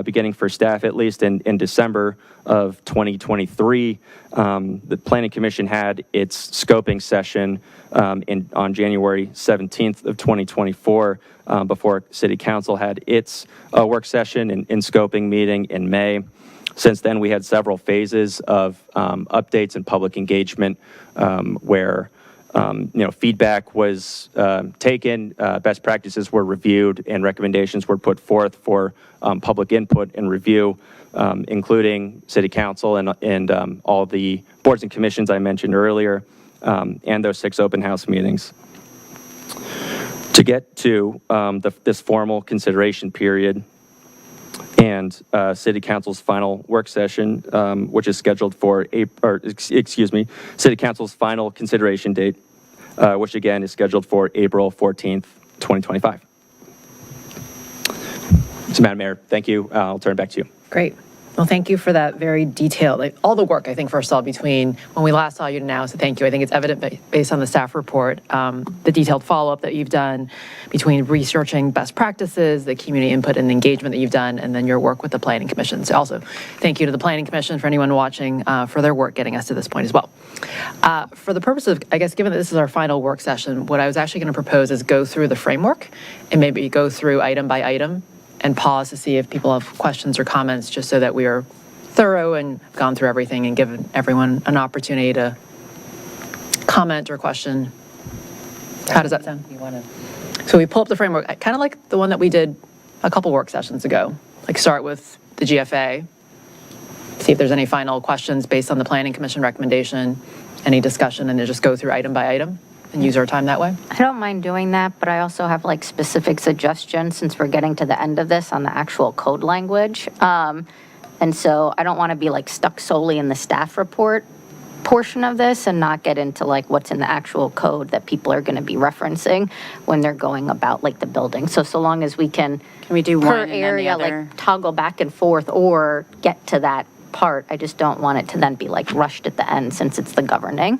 beginning for staff at least in December of 2023. The Planning Commission had its scoping session on January 17th of 2024, before City Council had its work session and scoping meeting in May. Since then, we had several phases of updates and public engagement where Feedback was taken, best practices were reviewed, and recommendations were put forth for public input and review, including City Council and all the boards and commissions I mentioned earlier, and those 6 open house meetings. To get to this formal consideration period and City Council's final work session, which is scheduled for City Council's final consideration date, which again is scheduled for April 14th, 2025. So, Madam Mayor, thank you. I'll turn it back to you. Great. Well, thank you for that very detailed, all the work, I think, first of all, between when we last saw you to now, so thank you. I think it's evident based on the staff report, the detailed follow-up that you've done between researching best practices, the community input and engagement that you've done, and then your work with the Planning Commission. So also, thank you to the Planning Commission for anyone watching for their work getting us to this point as well. For the purpose of, I guess, given that this is our final work session, what I was actually going to propose is go through the framework and maybe go through item by item and pause to see if people have questions or comments, just so that we are thorough and gone through everything and given everyone an opportunity to comment or question. How does that sound? So we pull up the framework, kind of like the one that we did a couple work sessions ago. Like start with the GFA, see if there's any final questions based on the Planning Commission recommendation, any discussion, and then just go through item by item and use our time that way? I don't mind doing that, but I also have like specific suggestions since we're getting to the end of this on the actual code language. And so I don't want to be like stuck solely in the staff report portion of this and not get into like what's in the actual code that people are going to be referencing when they're going about like the building. So long as we can we do per one and then the area other? like toggle back and forth or get to that part. I just don't want it to then be like rushed at the end since it's the governing.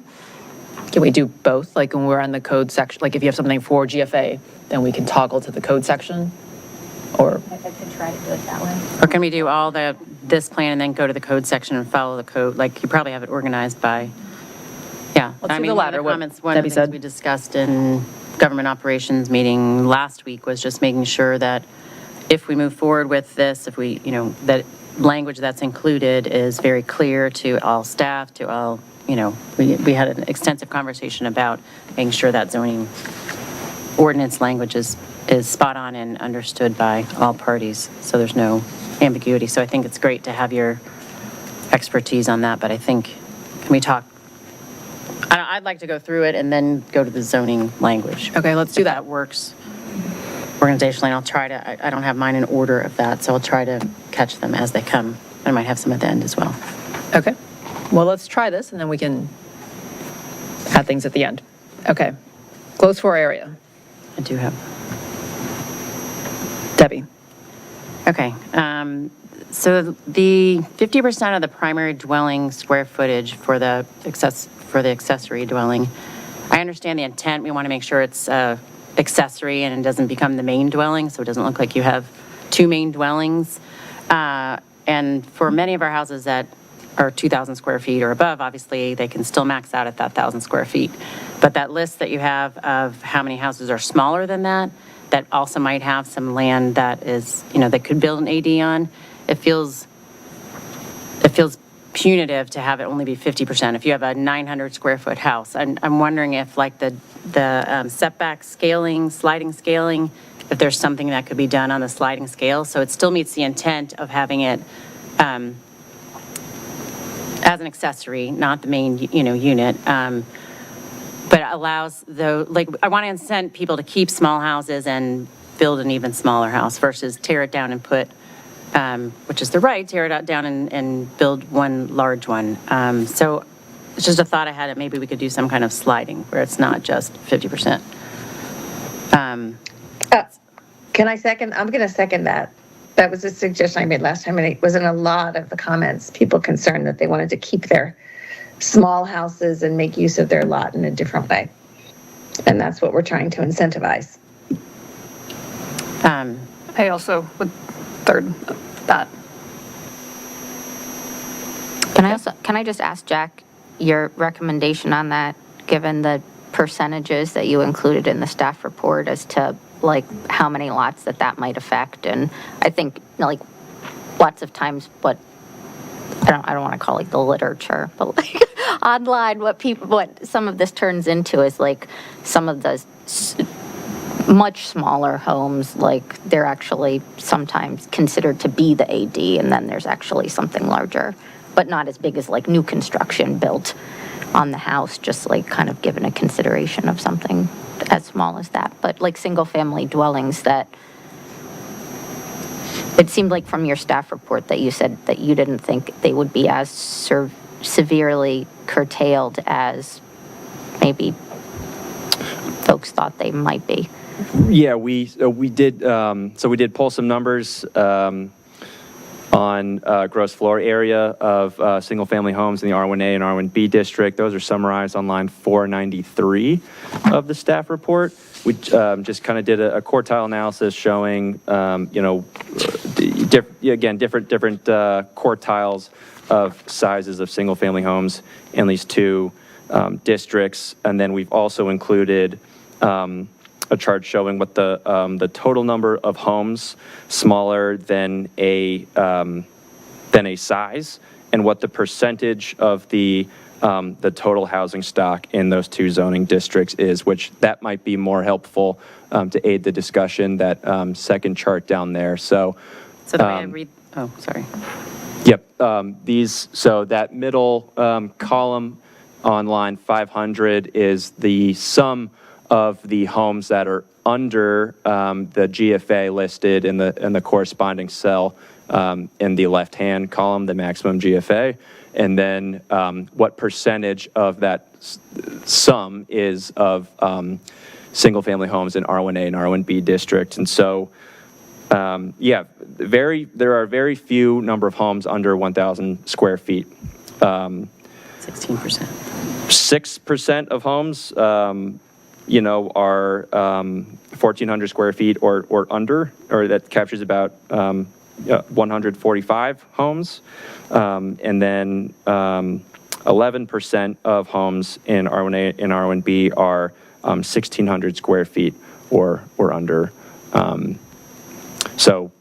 Can we do both? Like when we're on the code section, like if you have something for GFA, then we can toggle to the code section? Or I could try to do it that way. Or can we do all this plan and then go to the code section and follow the code? Like you probably have it organized by, yeah. Let's do the latter, what One of Debbie the things said. we discussed in government operations meeting last week was just making sure that if we move forward with this, if we, that language that's included is very clear to all staff, to all, we had an extensive conversation about making sure that zoning ordinance language is spot on and understood by all parties, so there's no ambiguity. So I think it's great to have your expertise on that, but I think, can we talk? I'd like to go through it and then go to the zoning language. Okay, let's do that. That works organizationally, and I'll try to, I don't have mine in order of that, so I'll try to catch them as they come. I might have some at the end as well. Okay. Well, let's try this, and then we can add things at the end. Okay. Close floor area. I do have. Debbie. Okay. So the 50% of the primary dwelling square footage for the accessory dwelling, I understand the intent. We want to make sure it's accessory and it doesn't become the main dwelling, so it doesn't look like you have two main dwellings. And for many of our houses that are 2,000 square feet or above, obviously they can still max out at that 1,000 square feet. But that list that you have of how many houses are smaller than that also might have some land that is, that could build an AD on, it feels punitive to have it only be 50%. If you have a 900 square foot house, I'm wondering if like the setback scaling, sliding scaling, if there's something that could be done on the sliding scale, so it still meets the intent of having it as an accessory, not the main, unit, but it allows I want to incent people to keep small houses and build an even smaller house versus tear it down and put, which is the right, tear it down and build one large one. So it's just a thought I had that maybe we could do some kind of sliding where it's not just 50%. Can I second? I'm going to second that. That was a suggestion I made last time, and it was in a lot of the comments. People concerned that they wanted to keep their small houses and make use of their lot in a different way. And that's what we're trying to incentivize. I also would third that. Can I just ask Jack your recommendation on that, given the percentages that you included in the staff report as to like how many lots that might affect? And I think like lots of times what I don't want to call it the literature, but like online, what some of this turns into is like some of the much smaller homes, like they're actually sometimes considered to be the AD, and then there's actually something larger, but not as big as like new construction built on the house, just like kind of given a consideration of something as small as that. But like single-family dwellings that, it seemed like from your staff report that you said that you didn't think they would be as severely curtailed as maybe folks thought they might be. Yeah, we did pull some numbers on gross floor area of single-family homes in the R1A and R1B district. Those are summarized on line 493 of the staff report. We just kind of did a quartile analysis showing, different quartiles of sizes of single-family homes in these two districts. And then we've also included a chart showing what the total number of homes smaller than a size, and what the percentage of the total housing stock in those two zoning districts is, which that might be more helpful to aid the discussion, that second chart down there. So the way I read, oh, sorry. Yep, so that middle column on line 500 is the sum of the homes that are under the GFA listed in the corresponding cell in the left-hand column, the maximum GFA, and then what percentage of that sum is of single-family homes in R1A and R1B districts. And so, there are very few number of homes under 1,000 square feet. 16%. 6% of homes are 1,400 square feet or under, or that captures about 145 homes. And then 11% of homes in R1A and R1B are 1,600 square feet or under. So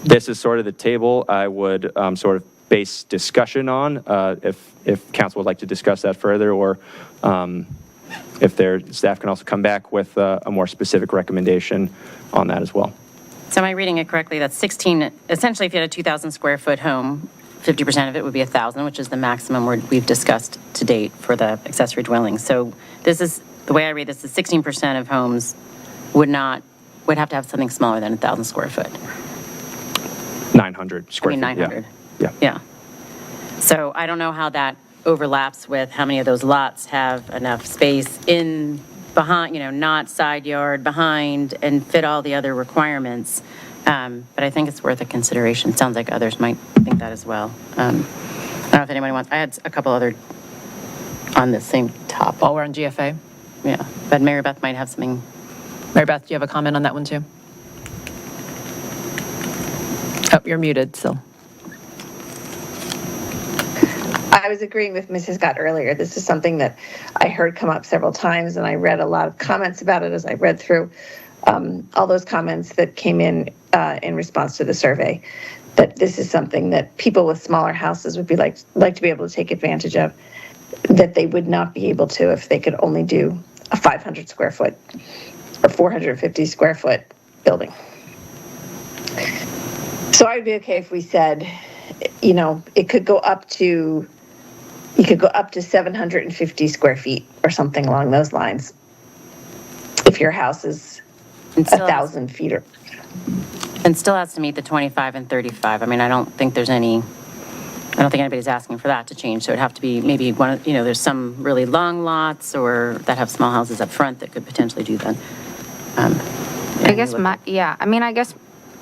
this is sort of the table I would sort of base discussion on, if council would like to discuss that further, or if their staff can also come back with a more specific recommendation on that as well. So am I reading it correctly? That's 16, essentially if you had a 2,000 square foot home, 50% of it would be 1,000, which is the maximum we've discussed to date for the accessory dwellings. So this is, the way I read this is 16% of homes would have to have something smaller than 1,000 square foot. 900 square feet. 900. Yeah. So I don't know how that overlaps with how many of those lots have enough space in behind, not side yard, behind, and fit all the other requirements. But I think it's worth a consideration. Sounds like others might think that as well. I don't know if anybody wants, I had a couple other on the same topic. While we're on GFA? Yeah, but Mary Beth might have something. Mary Beth, do you have a comment on that one too? Oh, you're muted still. I was agreeing with Mrs. Scott earlier. This is something that I heard come up several times, and I read a lot of comments about it as I read through all those comments that came in response to the survey, that this is something that people with smaller houses would be like to be able to take advantage of, that they would not be able to if they could only do a 500 square foot or 450 square foot building. So I would be okay if we said, it could go up to, you could go up to 750 square feet or something along those lines, if your house is 1,000 feet or. And still has to meet the 25 and 35. I mean, I don't think anybody's asking for that to change. So it'd have to be maybe one, there's some really long lots or that have small houses up front that could potentially do that. I guess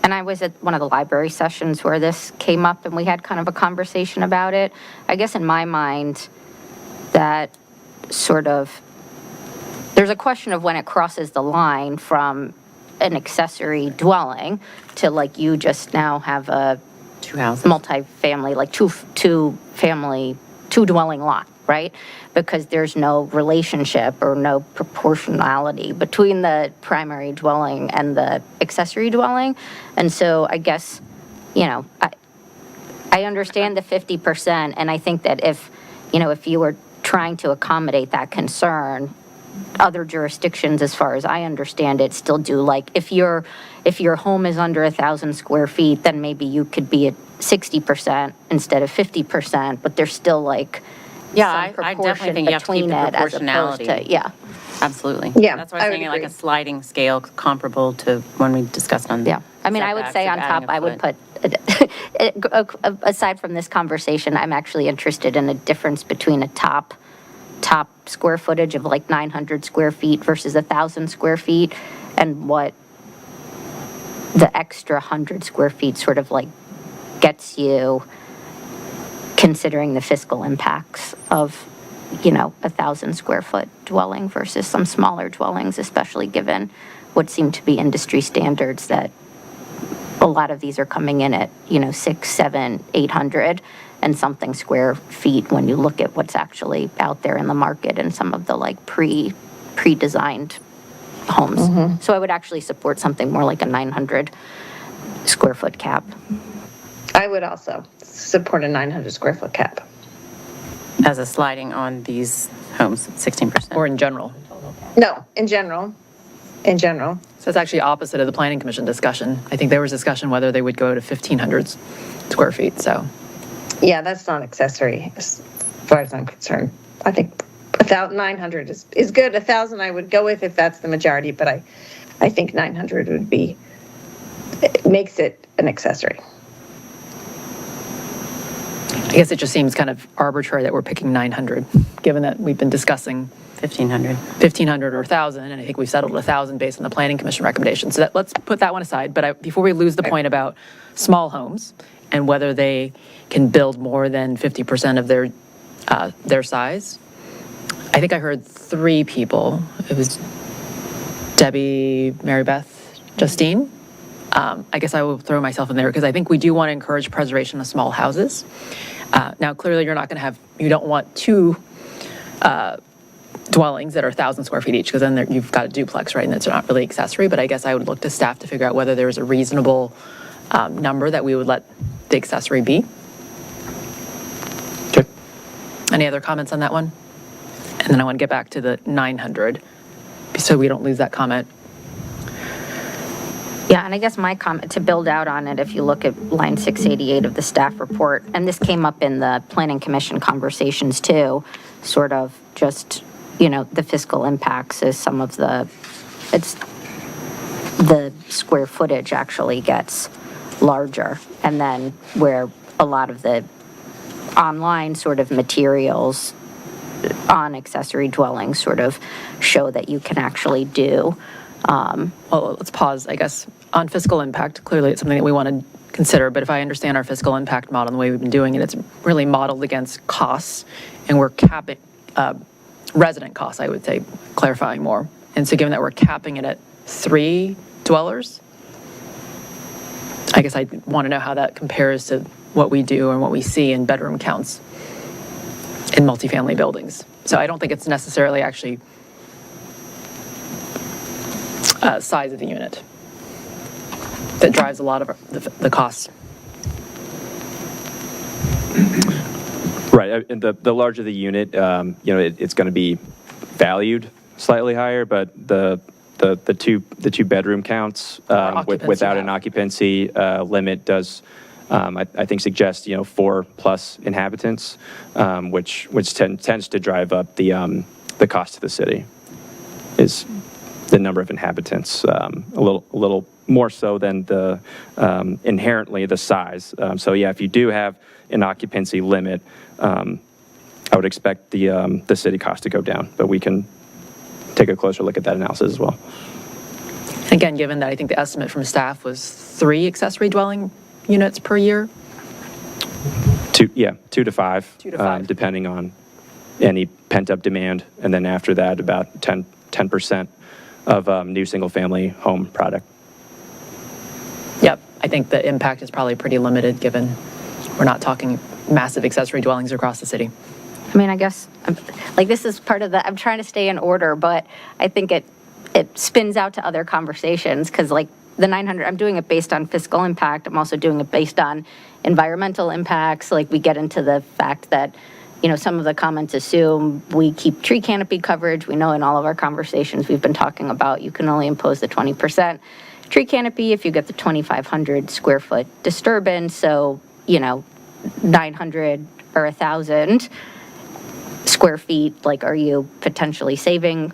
and I was at one of the library sessions where this came up and we had kind of a conversation about it. I guess in my mind, that sort of, there's a question of when it crosses the line from an accessory dwelling to like you just now have a two houses, multi-family, like two dwelling lot, right? Because there's no relationship or no proportionality between the primary dwelling and the accessory dwelling. And so I guess, I understand the 50%, and I think that if if you were trying to accommodate that concern, other jurisdictions, as far as I understand it, still do, like, if your home is under 1,000 square feet, then maybe you could be at 60% instead of 50%, but there's still like Yeah, some I definitely proportion think you have to keep between the it as opposed proportionality. to, yeah. Absolutely. Yeah, That's why I I'm would saying like a agree. sliding scale comparable to when we discussed on. Yeah, I mean, I would setbacks say of on adding top, a I would foot. put, aside from this conversation, I'm actually interested in a difference between a top square footage of like 900 square feet versus 1,000 square feet, and what the extra 100 square feet sort of like gets you, considering the fiscal impacts of, 1,000 square foot dwelling versus some smaller dwellings, especially given what seem to be industry standards that a lot of these are coming in at, 600, 700, 800 and something square feet when you look at what's actually out there in the market and some of the like pre-designed homes. So I would actually support something more like a 900 square foot cap. I would also support a 900 square foot cap. As a sliding on these homes, 16%. Or in general. No, in general. In general. So it's actually opposite of the planning commission discussion. I think there was discussion whether they would go to 1,500 square feet, so. Yeah, that's not accessory as far as I'm concerned. I think 900 is good. 1,000 I would go with if that's the majority, but I think 900 would be, it makes it an accessory. I guess it just seems kind of arbitrary that we're picking 900, given that we've been discussing 1,500 or 1,000, and I think we've settled 1,000 based on the planning commission recommendation. So let's put that one aside. But before we lose the point about small homes and whether they can build more than 50% of their size, I think I heard 3 people. It was Debbie, Mary Beth, Justine. I guess I will throw myself in there because I think we do want to encourage preservation of small houses. Now, clearly, you don't want 2 dwellings that are 1,000 square feet each, because then you've got a duplex, right? And it's not really accessory. But I guess I would look to staff to figure out whether there is a reasonable number that we would let the accessory be. Okay. Any other comments on that one? And then I want to get back to the 900, so we don't lose that comment. Yeah, and I guess my comment, to build out on it, if you look at line 688 of the staff report, and this came up in the planning commission conversations too, sort of just, the fiscal impacts is some of the square footage actually gets larger. And then where a lot of the online sort of materials on accessory dwellings sort of show that you can actually do. Well, let's pause, I guess. On fiscal impact, clearly it's something that we want to consider, but if I understand our fiscal impact model and the way we've been doing it, it's really modeled against costs, and we're capping resident costs, I would say, clarifying more. And so given that we're capping it at 3 dwellers, I guess I want to know how that compares to what we do and what we see in bedroom counts in multifamily buildings. So I don't think it's necessarily actually size of the unit that drives a lot of the costs. Right. And the larger the unit, it's going to be valued slightly higher, but the two bedroom counts without an occupancy limit does, I think, suggest 4+ inhabitants, which tends to drive up the cost to the city. Is the number of inhabitants a little more so than the inherently the size. So yeah, if you do have an occupancy limit, I would expect the city cost to go down, but we can take a closer look at that analysis as well. Again, given that I think the estimate from staff was 3 accessory dwelling units per year. 2 to 5, 2 to 5. Depending on any pent-up demand, and then after that, about 10% of new single-family home product. Yep, I think the impact is probably pretty limited, given we're not talking massive accessory dwellings across the city. I mean, I guess, this is part of I'm trying to stay in order, but I think it spins out to other conversations, because the 900, I'm doing it based on fiscal impact. I'm also doing it based on environmental impacts. We get into the fact that, some of the comments assume we keep tree canopy coverage. We know in all of our conversations we've been talking about you can only impose the 20% tree canopy if you get the 2,500 square foot disturbance. So, 900 or 1,000 square feet, like, are you potentially saving,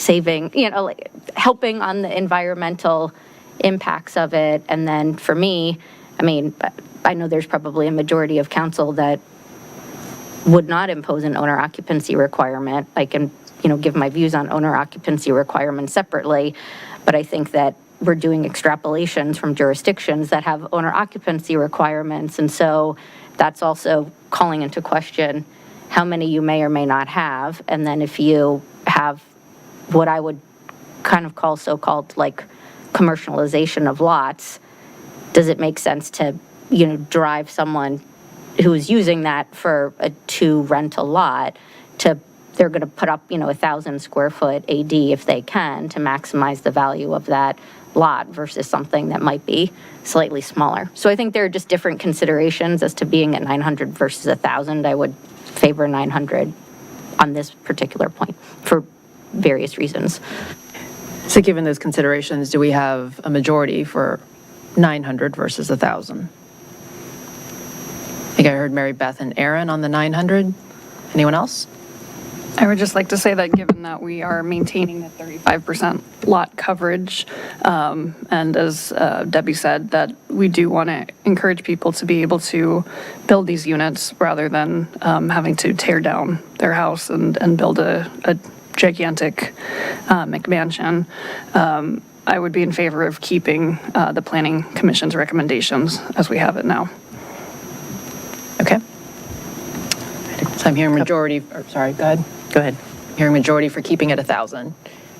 like, helping on the environmental impacts of it? And then for me, I know there's probably a majority of council that would not impose an owner occupancy requirement. I can, give my views on owner occupancy requirements separately, but I think that we're doing extrapolations from jurisdictions that have owner occupancy requirements. And so that's also calling into question how many you may or may not have. And then if you have what I would kind of call so-called like commercialization of lots, does it make sense to, drive someone who's using that for to rent a lot they're going to put up, 1,000 square foot AD if they can to maximize the value of that lot versus something that might be slightly smaller. So I think there are just different considerations as to being at 900 versus 1,000. I would favor 900 on this particular point for various reasons. So given those considerations, do we have a majority for 900 versus 1,000? I think I heard Mary Beth and Aaron on the 900. Anyone else? I would just like to say that given that we are maintaining the 35% lot coverage, and as Debbie said, that we do want to encourage people to be able to build these units rather than having to tear down their house and build a gigantic McMansion. I would be in favor of keeping the Planning Commission's recommendations as we have it now. Okay. So I'm hearing majority, or sorry, go ahead. Go ahead. Hearing majority for keeping it 1,000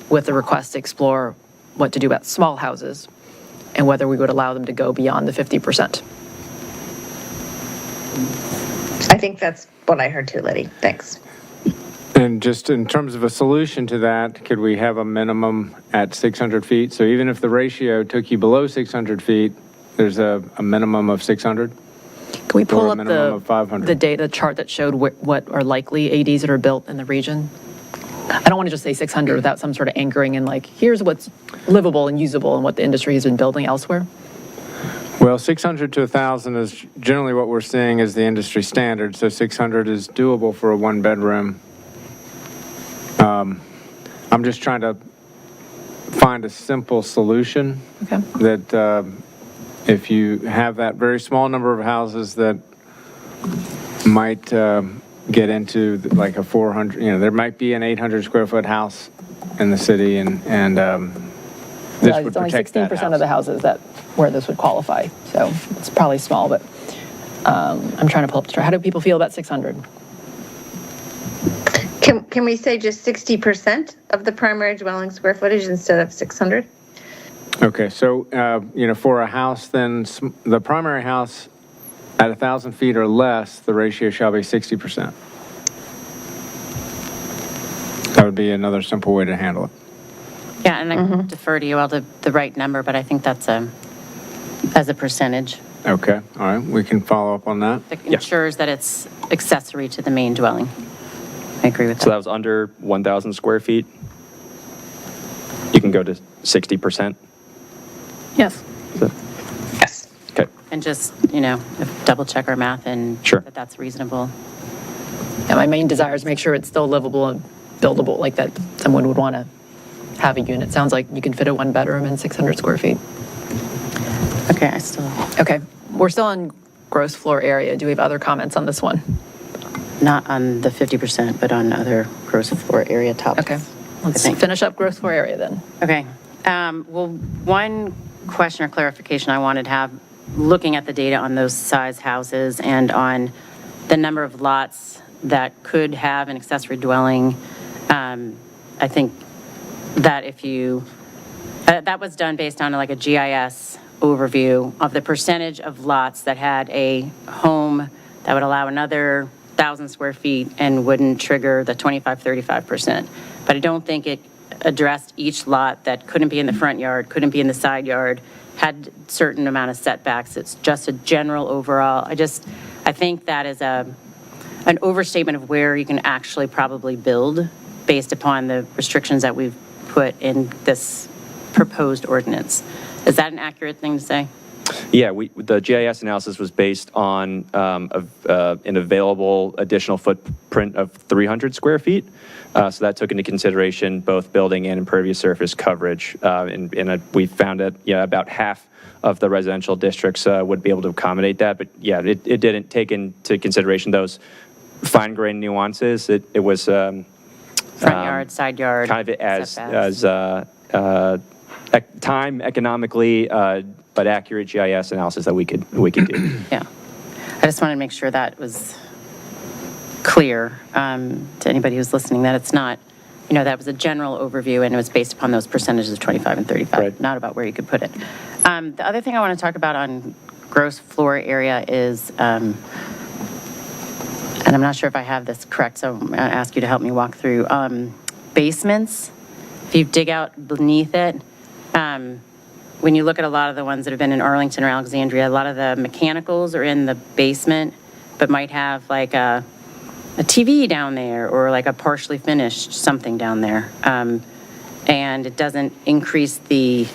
with the request to explore what to do about small houses and whether we would allow them to go beyond the 50%. I think that's what I heard too, Liddy. Thanks. And just in terms of a solution to that, could we have a minimum at 600 feet? So even if the ratio took you below 600 feet, there's a minimum of 600? Can we pull Or a up minimum of 500? the data chart that showed what are likely ADs that are built in the region? I don't want to just say 600 without some sort of anchoring in like, here's what's livable and usable and what the industry has been building elsewhere. Well, 600 to 1,000 is generally what we're seeing as the industry standard. So 600 is doable for a one-bedroom. I'm just trying to find a simple solution that if you have that very small number of houses that might get into like a 400, there might be an 800 square foot house in the city and this would It's only protect that 16% of the houses where this would qualify. So it's probably small, but I'm trying to pull up the chart. How do people feel about 600? Can we say just 60% of the primary dwelling square footage instead of 600? Okay, so, for a house, then the primary house at 1,000 feet or less, the ratio shall be 60%. That would be another simple way to handle it. Yeah, and I defer to you all the right number, but I think that's as a percentage. Okay, all right, we can follow up on that. It ensures that it's accessory to the main dwelling. I agree with that. So that was under 1,000 square feet? You can go to 60%? Yes. Yes. Okay. And just, double check our math and that that's reasonable. Yeah, my main desire is to make sure it's still livable and buildable, like that someone would want to have a unit. Sounds like you can fit a one bedroom in 600 square feet. Okay, Okay, we're still on gross floor area. Do we have other comments on this one? Not on the 50%, but on other gross floor area topics. Okay, let's finish up gross floor area then. Okay. Well, one question or clarification I wanted to have, looking at the data on those size houses and on the number of lots that could have an accessory dwelling, I think that if you, that was done based on like a GIS overview of the percentage of lots that had a home that would allow another 1,000 square feet and wouldn't trigger the 25-35%. But I don't think it addressed each lot that couldn't be in the front yard, couldn't be in the side yard, had certain amount of setbacks. It's just a general overall. I think that is a an overstatement of where you can actually probably build based upon the restrictions that we've put in this proposed ordinance. Is that an accurate thing to say? Yeah, the GIS analysis was based on an available additional footprint of 300 square feet. So that took into consideration both building and impervious surface coverage. And we found that about half of the residential districts would be able to accommodate that. But yeah, it didn't take into consideration those fine-grained nuances. It was Front yard, side yard. kind of as setbacks. time economically, but accurate GIS analysis that we could do. Yeah. I just wanted to make sure that was clear to anybody who's listening, that it's not, that was a general overview and it was based upon those percentages of 25 and 35, Right. not about where you could put it. The other thing I want to talk about on gross floor area is, and I'm not sure if I have this correct, so I'm going to ask you to help me walk through. Basements, if you dig out beneath it, when you look at a lot of the ones that have been in Arlington or Alexandria, a lot of the mechanicals are in the basement, but might have like a TV down there or like a partially finished something down there. And it doesn't increase the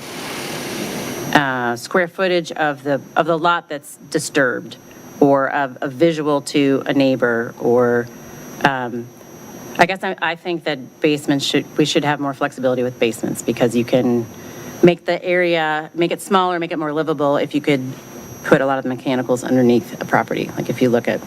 square footage of the lot that's disturbed or of a visual to a neighbor or, I guess I think that basements we should have more flexibility with basements because you can make the area, make it smaller, make it more livable if you could put a lot of the mechanicals underneath a property. Like if you look at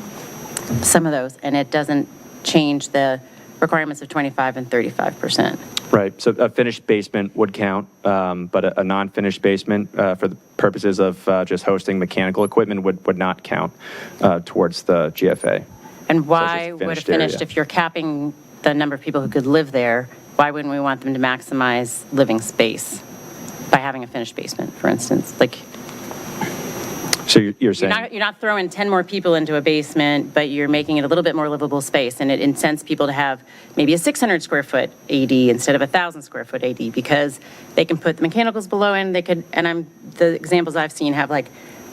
some of those, and it doesn't change the requirements of 25 and 35%. Right, so a finished basement would count, but a non-finished basement for the purposes of just hosting mechanical equipment would not count towards the GFA. And why So it's a would a finished finished, area. if you're capping the number of people who could live there, why wouldn't we want them to maximize living space by having a finished basement, for instance? Like, So you're saying? you're not throwing 10 more people into a basement, but you're making it a little bit more livable space, and it incents people to have maybe a 600 square foot AD instead of a 1,000 square foot AD because they can put the mechanicals below and they could, and the examples I've seen have like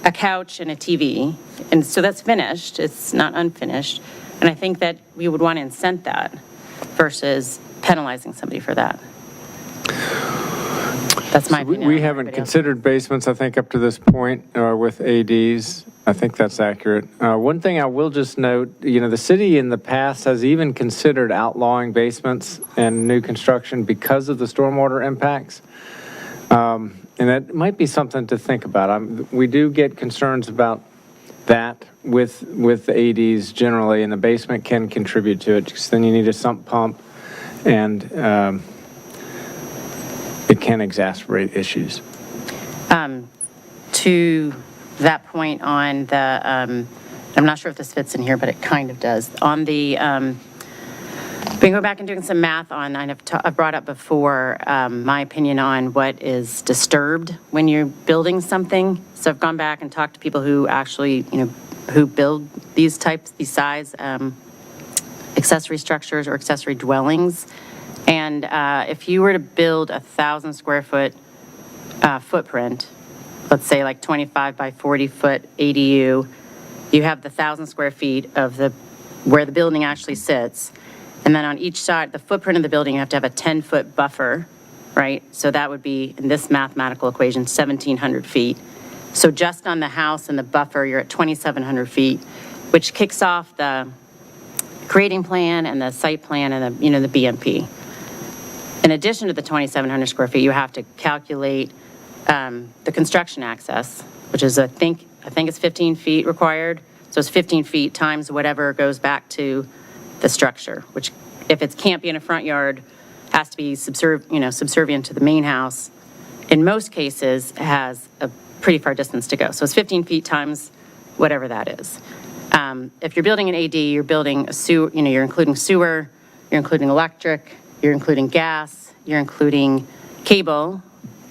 a couch and a TV, and so that's finished, it's not unfinished, and I think that we would want to incent that versus penalizing somebody for that. That's my opinion. We haven't considered basements, I think, up to this point with ADs. I think that's accurate. One thing I will just note, the city in the past has even considered outlawing basements and new construction because of the stormwater impacts. And that might be something to think about. We do get concerns about that with ADs generally, and the basement can contribute to it because then you need a sump pump and it can exacerbate issues. To that point on the, I'm not sure if this fits in here, but it kind of does. On the, we can go back and doing some math on, I've brought up before my opinion on what is disturbed when you're building something. So I've gone back and talked to people who actually, who build these size accessory structures or accessory dwellings. And if you were to build 1,000 square foot footprint, let's say like 25 by 40 foot ADU, you have the 1,000 square feet of where the building actually sits. And then on each side, the footprint of the building, you have to have a 10-foot buffer, right? So that would be, in this mathematical equation, 1,700 feet. So just on the house and the buffer, you're at 2,700 feet, which kicks off the grading plan and the site plan and the BMP. In addition to the 2,700 square feet, you have to calculate the construction access, which is, I think it's 15 feet required. So it's 15 feet times whatever goes back to the structure, which if it can't be in a front yard, has to be subservient to the main house. In most cases, has a pretty far distance to go. So it's 15 feet times whatever that is. If you're building an AD, you're building a sewer, you're including sewer, you're including electric, you're including gas, you're including cable,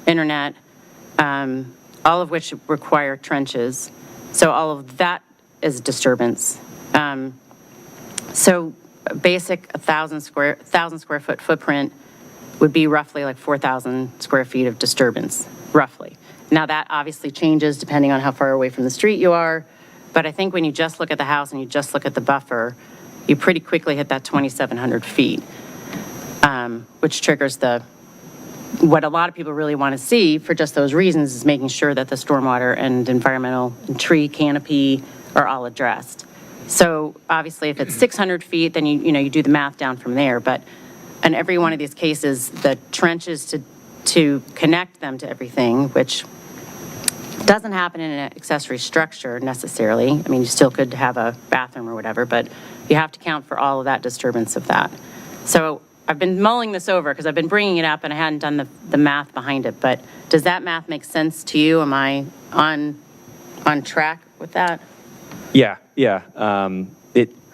internet, all of which require trenches. So all of that is disturbance. So a basic 1,000 square foot footprint would be roughly like 4,000 square feet of disturbance, roughly. Now that obviously changes depending on how far away from the street you are, but I think when you just look at the house and you just look at the buffer, you pretty quickly hit that 2,700 feet, which triggers what a lot of people really want to see for just those reasons is making sure that the stormwater and environmental and tree canopy are all addressed. So obviously, if it's 600 feet, then you do the math down from there. But in every one of these cases, the trenches to connect them to everything, which doesn't happen in an accessory structure necessarily. I mean, you still could have a bathroom or whatever, but you have to count for all of that disturbance of that. So I've been mulling this over because I've been bringing it up and I hadn't done the math behind it. But does that math make sense to you? Am I on track with that? Yeah.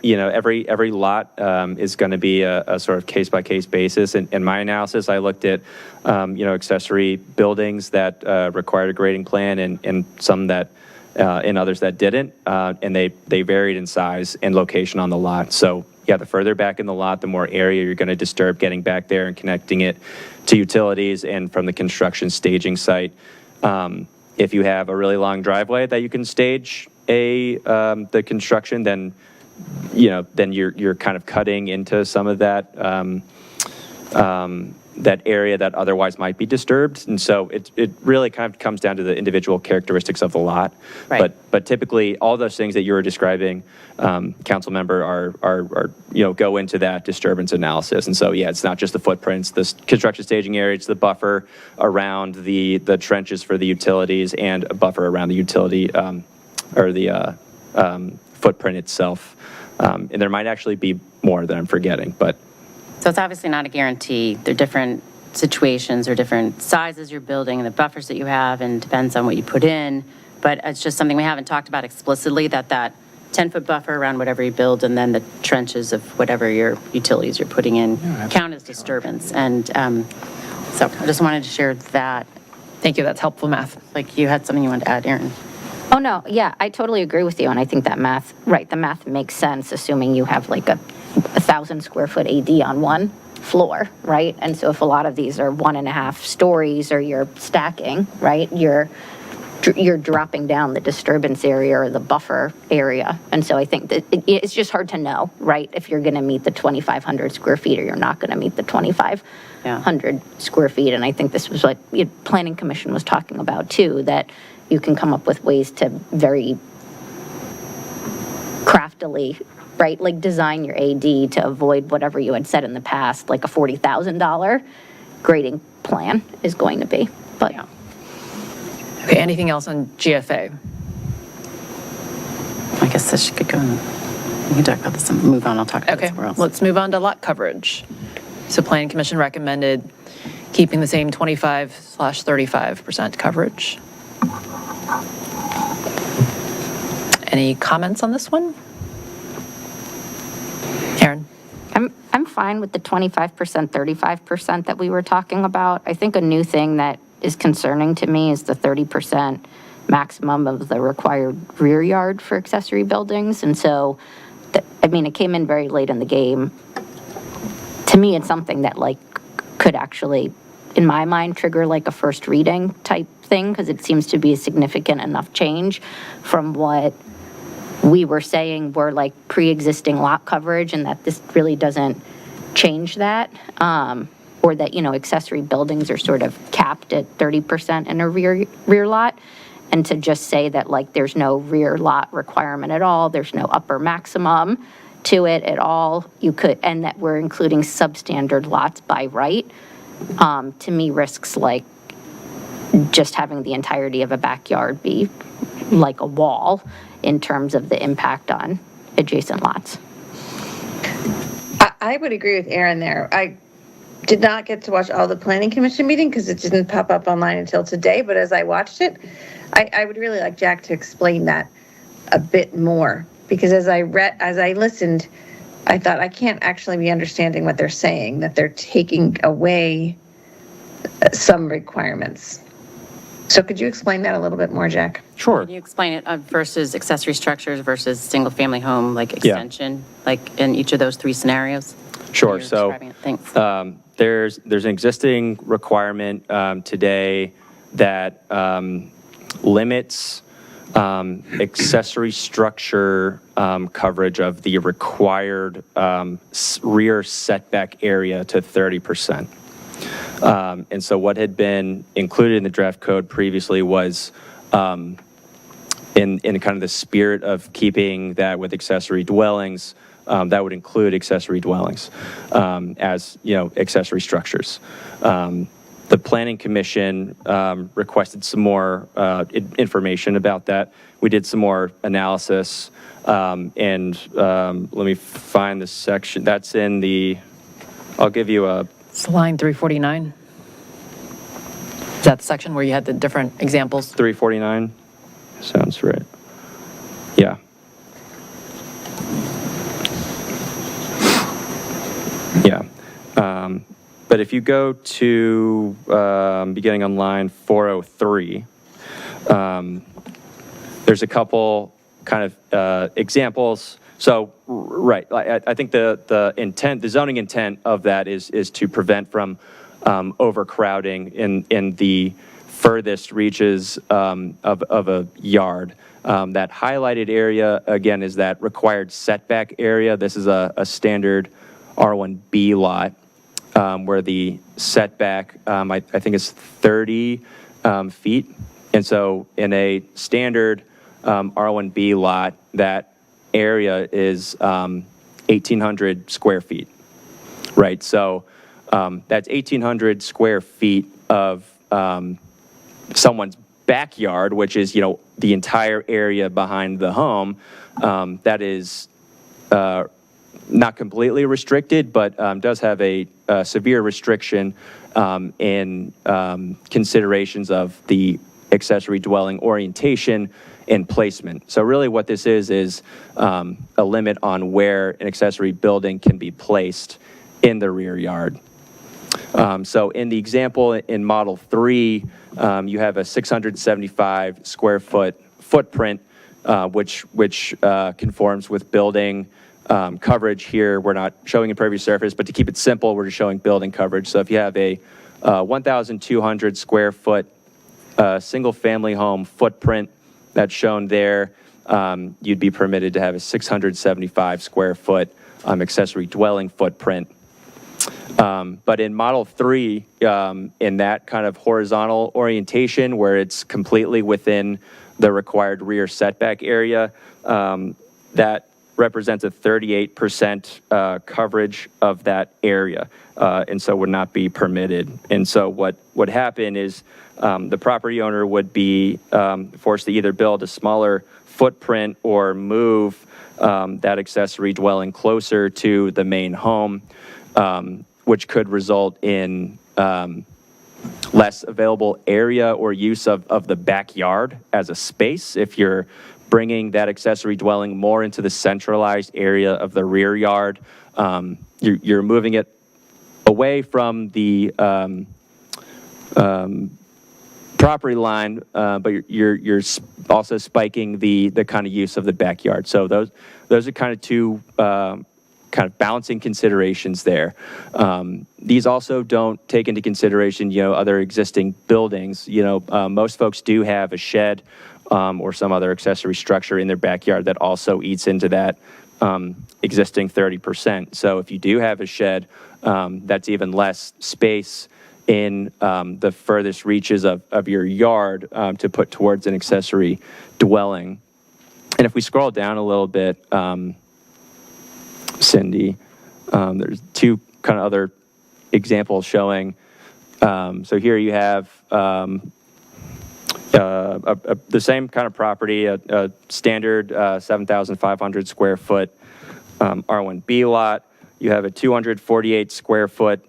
Every lot is going to be a sort of case-by-case basis. In my analysis, I looked at, accessory buildings that required a grading plan and some that, and others that didn't, and they varied in size and location on the lot. So, yeah, the further back in the lot, the more area you're going to disturb getting back there and connecting it to utilities and from the construction staging site. If you have a really long driveway that you can stage the construction, then you're kind of cutting into some of that that area that otherwise might be disturbed. And so it really kind of comes down to the individual characteristics of the lot. Right. But typically all those things that you were describing, council member, are go into that disturbance analysis. And so, yeah, it's not just the footprints, the construction staging area, it's the buffer around the trenches for the utilities and a buffer around the utility or the footprint itself. And there might actually be more that I'm forgetting, but. So it's obviously not a guarantee. There are different situations or different sizes you're building and the buffers that you have, and depends on what you put in. But it's just something we haven't talked about explicitly, that 10-foot buffer around whatever you build and then the trenches of whatever your utilities you're putting in count as disturbance. And so I just wanted to share that. Thank you. That's helpful math. Like you had something you wanted to add, Erin. Oh, no, yeah, I totally agree with you, and I think that math, right, the math makes sense, assuming you have like a 1,000 square foot AD on one floor, right? And so if a lot of these are 1.5 stories or you're stacking, right, you're dropping down the disturbance area or the buffer area. And so I think that it's just hard to know, right, if you're going to meet the 2,500 square feet or you're not going to meet the 2,500 square feet. And I think this was what the Planning Commission was talking about too, that you can come up with ways to very craftily, right, like design your AD to avoid whatever you had said in the past, like a $40,000 grading plan is going to be. But yeah. Okay, anything else on GFA? I guess this could go on. We can talk about this and move on. I'll talk about Okay, somewhere else. let's move on to lot coverage. So Planning Commission recommended keeping the same 25/35% coverage. Any comments on this one? Erin? I'm fine with the 25%, 35% that we were talking about. I think a new thing that is concerning to me is the 30% maximum of the required rear yard for accessory buildings. And so, it came in very late in the game. To me, it's something that could actually, in my mind, trigger like a first reading type thing, because it seems to be a significant enough change from what we were saying were like pre-existing lot coverage, and that this really doesn't change that. Or that, accessory buildings are sort of capped at 30% in a rear lot. And to just say that there's no rear lot requirement at all, there's no upper maximum to it at all, and that we're including substandard lots by right, to me risks just having the entirety of a backyard be like a wall in terms of the impact on adjacent lots. I would agree with Erin there. I did not get to watch all the Planning Commission meeting because it didn't pop up online until today, but as I watched it, I would really like Jack to explain that a bit more, because as I listened, I thought I can't actually be understanding what they're saying, that they're taking away some requirements. So could you explain that a little bit more, Jack? Sure. Can you explain it versus accessory structures versus single-family home, extension, in each of those three scenarios? Sure. So Thanks. there's an existing requirement today that limits accessory structure coverage of the required rear setback area to 30%. And so what had been included in the draft code previously was in kind of the spirit of keeping that with accessory dwellings, that would include accessory dwellings as, accessory structures. The Planning Commission requested some more information about that. We did some more analysis, and let me find the section. That's in the, I'll give you a... It's line 349. Is that the section where you had the different examples? 349? Sounds right. Yeah. Yeah. But if you go to beginning on line 403, there's a couple kind of examples. So, right, I think the intent, the zoning intent of that is to prevent from overcrowding in the furthest reaches of a yard. That highlighted area, again, is that required setback area. This is a standard R1B lot where the setback, I think, is 30 feet. And so in a standard R1B lot, that area is 1,800 square feet, right? So that's 1,800 square feet of someone's backyard, which is, the entire area behind the home. That is not completely restricted, but does have a severe restriction in considerations of the accessory dwelling orientation and placement. So really what this is a limit on where an accessory building can be placed in the rear yard. So in the example in Model 3, you have a 675 square foot footprint, which conforms with building coverage here. We're not showing impervious surface, but to keep it simple, we're just showing building coverage. So if you have a 1,200 square foot single family home footprint that's shown there, you'd be permitted to have a 675 square foot accessory dwelling footprint. But in Model 3, in that kind of horizontal orientation where it's completely within the required rear setback area, that represents a 38% coverage of that area, and so would not be permitted. And so what would happen is the property owner would be forced to either build a smaller footprint or move that accessory dwelling closer to the main home, which could result in less available area or use of the backyard as a space. If you're bringing that accessory dwelling more into the centralized area of the rear yard, you're moving it away from the property line, but you're also spiking the kind of use of the backyard. So those are kind of two kind of balancing considerations there. These also don't take into consideration, other existing buildings. Most folks do have a shed or some other accessory structure in their backyard that also eats into that existing 30%. So if you do have a shed, that's even less space in the furthest reaches of your yard to put towards an accessory dwelling. And if we scroll down a little bit, Cindy, there's two kind of other examples showing. So here you have the same kind of property, a standard 7,500 square foot R1B lot. You have a 248 square foot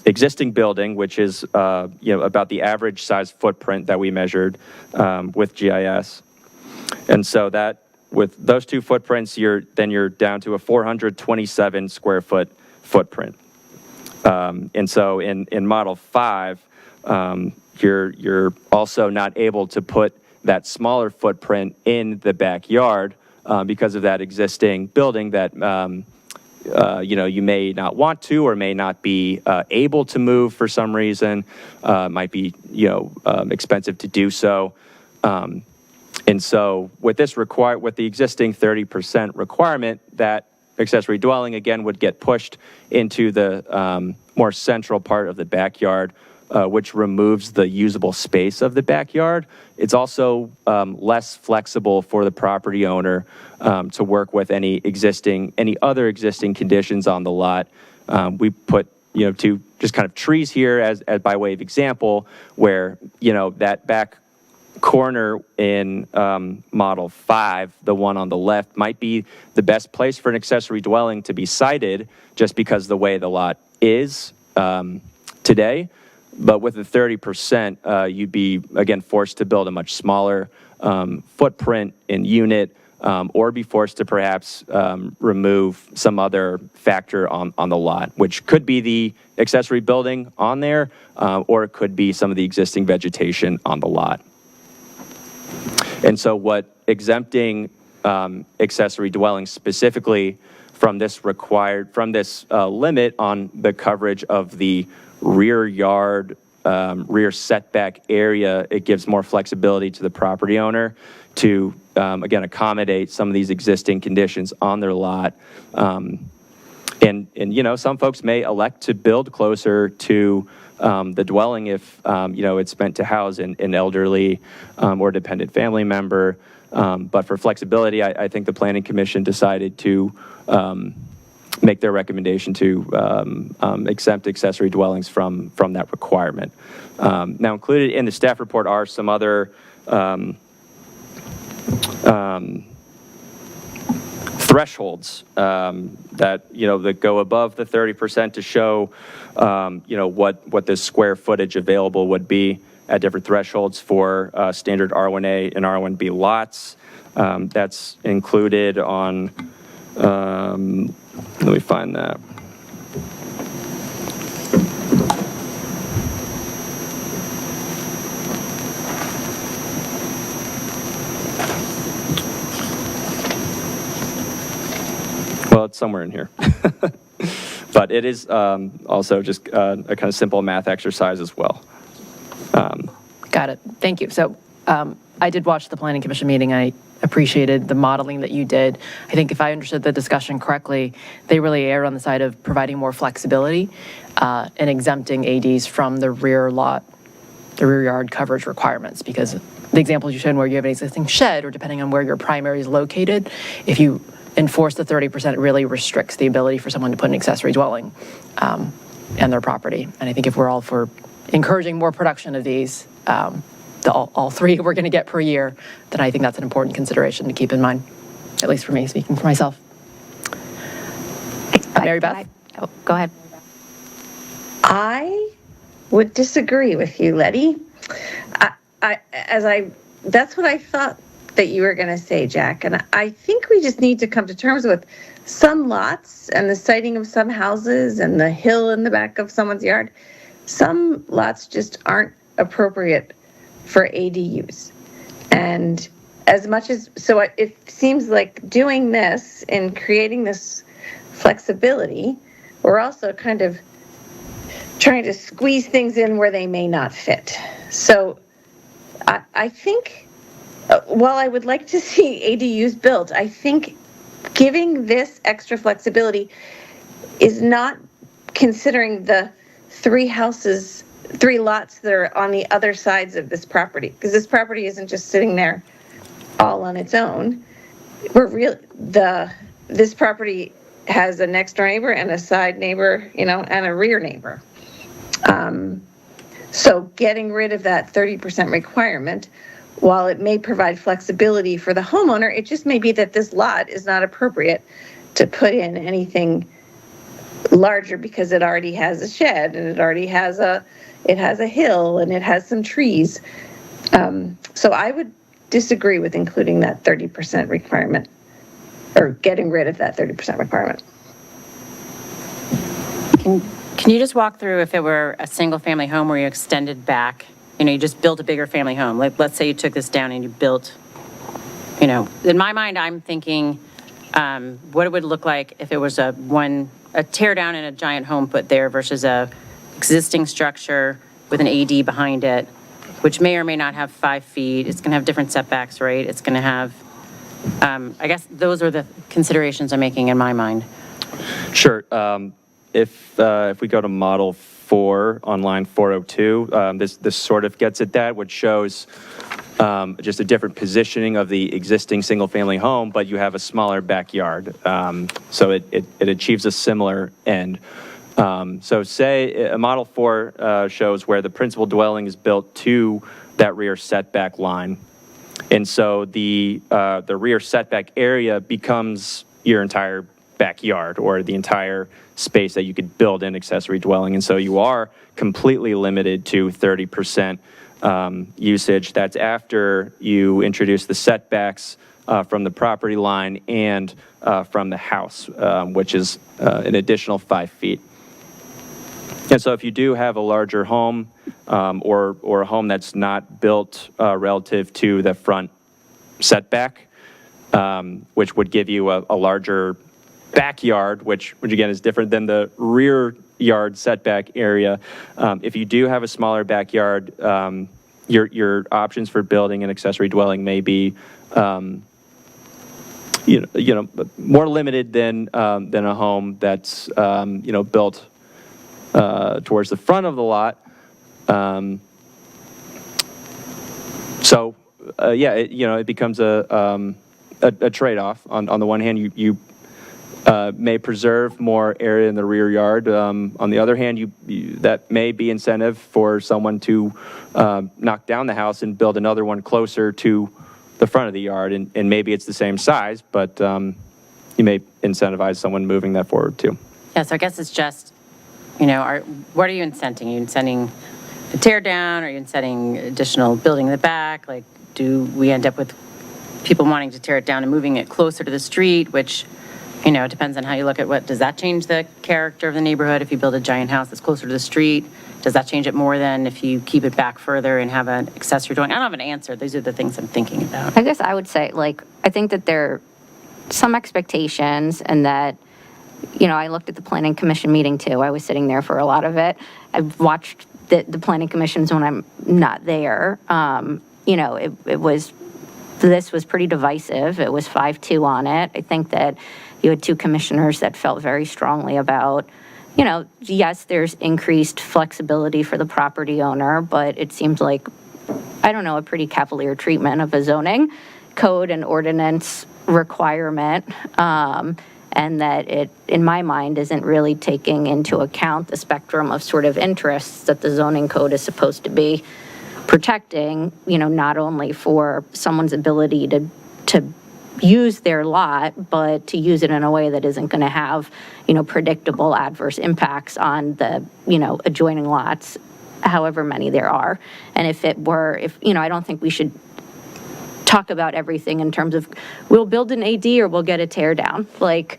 existing building, which is about the average size footprint that we measured with GIS. And so that with those two footprints, you're down to a 427 square foot footprint. And so in Model 5, you're also not able to put that smaller footprint in the backyard because of that existing building that you may not want to or may not be able to move for some reason. Might be expensive to do so. And so with the existing 30% requirement, that accessory dwelling again would get pushed into the more central part of the backyard, which removes the usable space of the backyard. It's also less flexible for the property owner to work with any other existing conditions on the lot. We put, two just kind of trees here as by way of example, where, that back corner in Model 5, the one on the left, might be the best place for an accessory dwelling to be sited just because the way the lot is today. But with the 30%, you'd be, again, forced to build a much smaller footprint in unit, or be forced to perhaps remove some other factor on the lot, which could be the accessory building on there, or it could be some of the existing vegetation on the lot. And so what exempting accessory dwellings specifically from this limit on the coverage of the rear yard, rear setback area, it gives more flexibility to the property owner to, again, accommodate some of these existing conditions on their lot. And some folks may elect to build closer to the dwelling if, it's meant to house an elderly or dependent family member. But for flexibility, I think the Planning Commission decided to make their recommendation to exempt accessory dwellings from that requirement. Now, included in the staff report are some other thresholds that go above the 30% to show what the square footage available would be at different thresholds for standard R1A and R1B lots. That's included on, let me find that. Well, it's somewhere in here. But it is also just a kind of simple math exercise as well. Got it. Thank you. So I did watch the Planning Commission meeting. I appreciated the modeling that you did. I think if I understood the discussion correctly, they really erred on the side of providing more flexibility and exempting ADs from the rear yard coverage requirements, because the examples you showed where you have an existing shed, or depending on where your primary is located, if you enforce the 30%, it really restricts the ability for someone to put an accessory dwelling in their property. And I think if we're all for encouraging more production of these, all three we're going to get per year, then I think that's an important consideration to keep in mind, at least for me, speaking for myself. Mary Beth? Oh, go ahead. I would disagree with you, Letty. That's what I thought that you were going to say, Jack. And I think we just need to come to terms with some lots and the siting of some houses and the hill in the back of someone's yard. Some lots just aren't appropriate for ADUs. And so it seems like doing this and creating this flexibility, we're also kind of trying to squeeze things in where they may not fit. So I think, while I would like to see ADUs built, I think giving this extra flexibility is not considering the three lots that are on the other sides of this property, because this property isn't just sitting there all on its own. This property has a next door neighbor and a side neighbor, and a rear neighbor. So getting rid of that 30% requirement, while it may provide flexibility for the homeowner, it just may be that this lot is not appropriate to put in anything larger, because it already has a shed and it already has a hill and it has some trees. So I would disagree with including that 30% requirement, or getting rid of that 30% requirement. Can you just walk through, if it were a single family home where you extended back, you just built a bigger family home, like let's say you took this down and you built, in my mind, I'm thinking what it would look like if it was a tear down and a giant home put there versus a existing structure with an AD behind it. which may or may not have 5 feet. It's going to have different setbacks, right? It's going to have, I guess those are the considerations I'm making in my mind. Sure. If we go to Model 4 on line 402, this sort of gets at that, which shows just a different positioning of the existing single-family home, but you have a smaller backyard. So it achieves a similar end. So say a Model 4 shows where the principal dwelling is built to that rear setback line. And so the rear setback area becomes your entire backyard or the entire space that you could build an accessory dwelling. And so you are completely limited to 30% usage. That's after you introduce the setbacks from the property line and from the house, which is an additional 5 feet. And so if you do have a larger home or a home that's not built relative to the front setback, which would give you a larger backyard, which again is different than the rear yard setback area. If you do have a smaller backyard, your options for building an accessory dwelling may be more limited than a home that's built towards the front of the lot. It becomes a trade-off. On the one hand, you may preserve more area in the rear yard. On the other hand, that may be incentive for someone to knock down the house and build another one closer to the front of the yard. And maybe it's the same size, but you may incentivize someone moving that forward too. Yeah, so I guess it's just, what are you incenting? Are you incenting a tear down? Are you incenting additional building in the back? Like, do we end up with people wanting to tear it down and moving it closer to the street, which, it depends on how you look at does that change the character of the neighborhood if you build a giant house that's closer to the street? Does that change it more than if you keep it back further and have an accessory dwelling? I don't have an answer. These are the things I'm thinking about. I guess I would say, I think that there are some expectations and that, I looked at the planning commission meeting too. I was sitting there for a lot of it. I've watched the planning commissions when I'm not there. This was pretty divisive. It was 5-2 on it. I think that you had 2 commissioners that felt very strongly about, yes, there's increased flexibility for the property owner, but it seemed like, a pretty cavalier treatment of a zoning code and ordinance requirement. And that it, in my mind, isn't really taking into account the spectrum of sort of interests that the zoning code is supposed to be protecting, not only for someone's ability to use their lot, but to use it in a way that isn't going to have, predictable adverse impacts on the, adjoining lots, however many there are. And if I don't think we should talk about everything in terms of we'll build an AD or we'll get a tear down. No,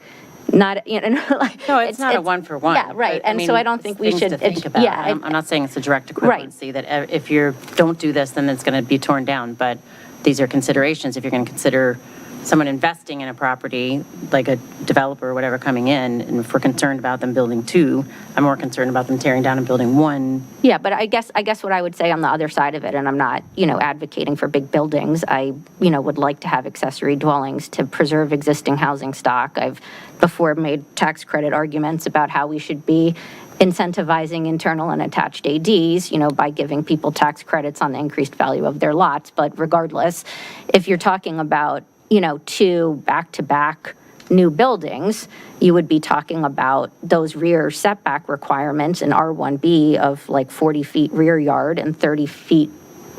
it's not a one-for-one. Yeah, right. But, so I don't think we should. To think about. Yeah, I'm not saying it's a direct equivalency that if you don't do this, then it's going to be torn down. But these are considerations. If you're going to consider someone investing in a property, like a developer or whatever coming in, and if we're concerned about them building 2, I'm more concerned about them tearing down and building 1. Yeah, but I guess what I would say on the other side of it, and I'm not, advocating for big buildings, I, would like to have accessory dwellings to preserve existing housing stock. I've before made tax credit arguments about how we should be incentivizing internal and attached ADs, by giving people tax credits on the increased value of their lots. But regardless, if you're talking about 2 back-to-back new buildings, you would be talking about those rear setback requirements in R1B of 40 feet rear yard and 30 feet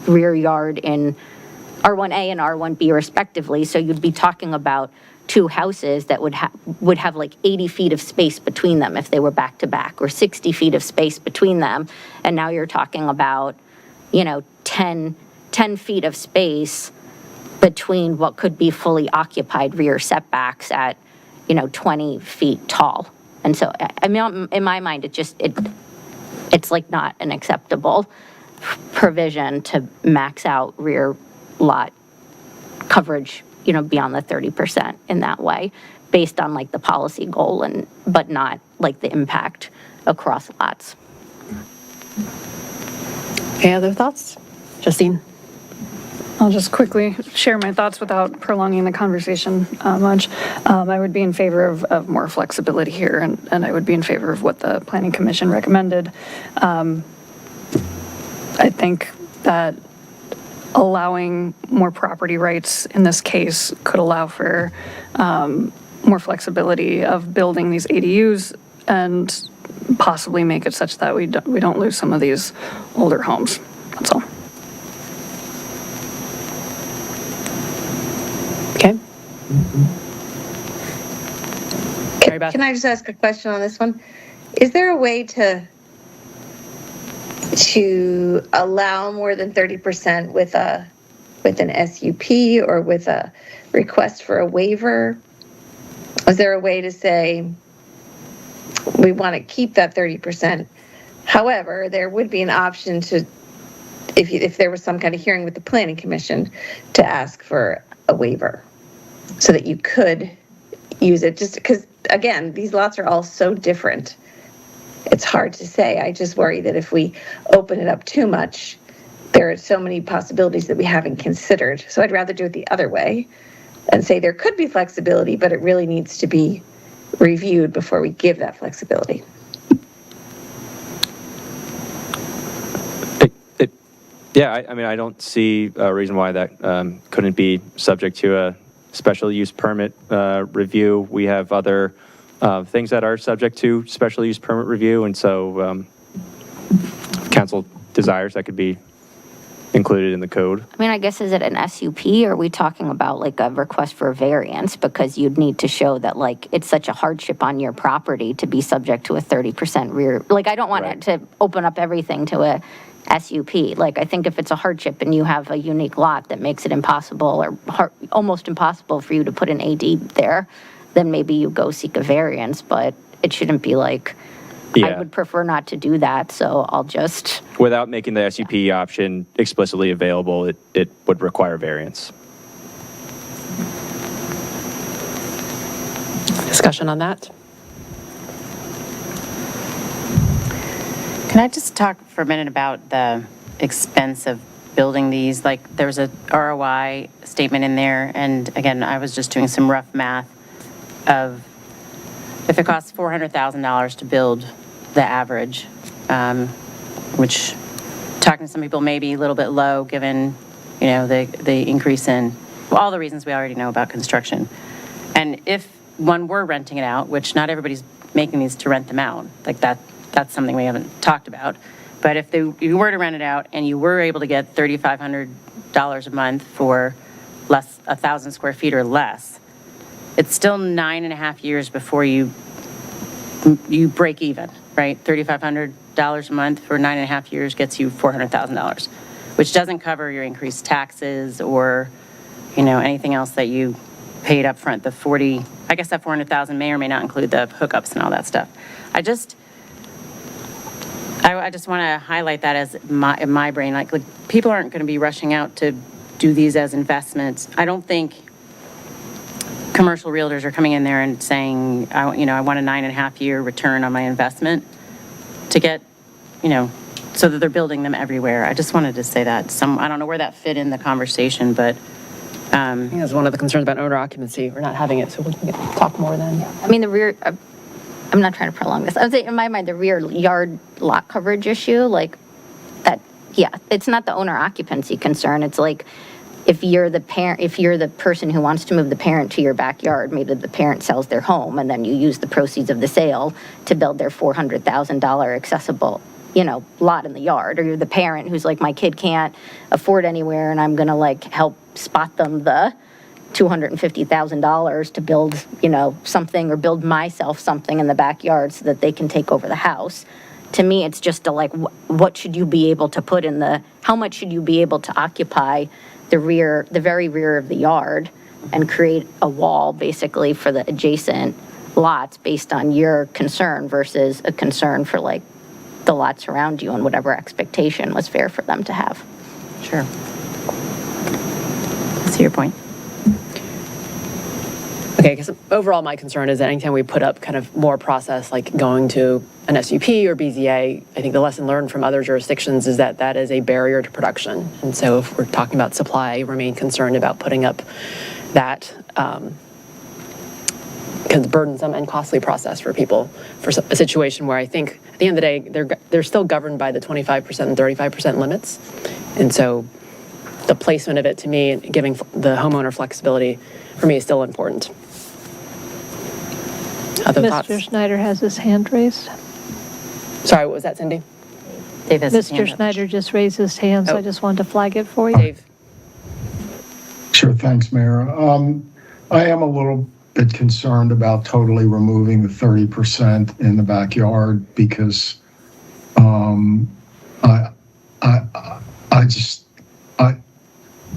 rear yard in R1A and R1B respectively. So you'd be talking about 2 houses that would have 80 feet of space between them if they were back-to-back, or 60 feet of space between them. And now you're talking about, 10 feet of space between what could be fully occupied rear setbacks at, 20 feet tall. And so, in my mind, it's not an acceptable provision to max out rear lot coverage, beyond the 30% in that way, based on the policy goal but not the impact across lots. Any other thoughts? Justine? I'll just quickly share my thoughts without prolonging the conversation much. I would be in favor of more flexibility here, and I would be in favor of what the Planning Commission recommended. I think that allowing more property rights in this case could allow for more flexibility of building these ADUs and possibly make it such that we don't lose some of these older homes. That's all. Okay. Can I just ask a question on this one? Is there a way to allow more than 30% with an SUP or with a request for a waiver? Is there a way to say we want to keep that 30%? However, there would be an option to, if there was some kind of hearing with the Planning Commission, to ask for a waiver so that you could use it, just because, again, these lots are all so different. It's hard to say. I just worry that if we open it up too much, there are so many possibilities that we haven't considered. So I'd rather do it the other way and say there could be flexibility, but it really needs to be reviewed before we give that flexibility. Yeah, I mean, I don't see a reason why that couldn't be subject to a special use permit review. We have other things that are subject to special use permit review, and so if council desires, that could be included in the code. I mean, I guess, is it an SUP, or are we talking about like a request for a variance? Because you'd need to show that like it's such a hardship on your property to be subject to a 30% rear. Like, I don't want it to open up everything to a SUP. Like, I think if it's a hardship and you have a unique lot that makes it impossible or almost impossible for you to put an AD there, then maybe you go seek a variance, but it shouldn't be like, I would prefer not to do that, so I'll just... Without making the SUP option explicitly available, it would require variance. Discussion on that? Can I just talk for a minute about the expense of building these? Like, there's a ROI statement in there, and again, I was just doing some rough math of if it costs $400,000 to build the average, which, talking to some people, may be a little bit low given, you know, the increase in all the reasons we already know about construction. And if one were renting it out, which not everybody's making these to rent them out, like that's something we haven't talked about. But if you were to rent it out and you were able to get $3,500 a month for 1,000 square feet or less, it's still 9.5 years before you break even, right? $3,500 a month for 9.5 years gets you $400,000, which doesn't cover your increased taxes or, you know, anything else that you paid up front. I guess that $400,000 may or may not include the hookups and all that stuff. I just want to highlight that as in my brain, like people aren't going to be rushing out to do these as investments. I don't think commercial realtors are coming in there and saying, I want a 9.5 year return on my investment to get, so that they're building them everywhere. I just wanted to say that. I don't know where that fit in the conversation, but. I think that's one of the concerns about owner occupancy. We're not having it, so we can talk more then. I mean, the rear, I'm not trying to prolong this. I would say, in my mind, the rear yard lot coverage issue, like that, yeah, it's not the owner occupancy concern. It's like, if you're the parent, if you're the person who wants to move the parent to your backyard, maybe the parent sells their home and then you use the proceeds of the sale to build their $400,000 accessible, lot in the yard. Or you're the parent who's like, my kid can't afford anywhere and I'm going to like help spot them the $250,000 to build, something, or build myself something in the backyard so that they can take over the house. To me, it's just what should you be able to put how much should you be able to occupy the very rear of the yard and create a wall basically for the adjacent lots based on your concern versus a concern for like the lots around you and whatever expectation was fair for them to have. Sure. I see your point. Okay, because overall my concern is that anytime we put up kind of more process, like going to an SUP or BZA, I think the lesson learned from other jurisdictions is that that is a barrier to production. And so if we're talking about supply, remain concerned about putting up that burdensome and costly process for people for a situation where I think at the end of the day, they're still governed by the 25% and 35% limits. And so the placement of it to me, giving the homeowner flexibility, for me is still important. Other thoughts? Mr. Schneider has his hand raised. Sorry, what was that, Cindy? Dave has his hand Mr. up. Schneider just raised his hand, so I just wanted to flag it for you. Dave. Sure, thanks, Mayor. I am a little bit concerned about totally removing the 30% in the backyard because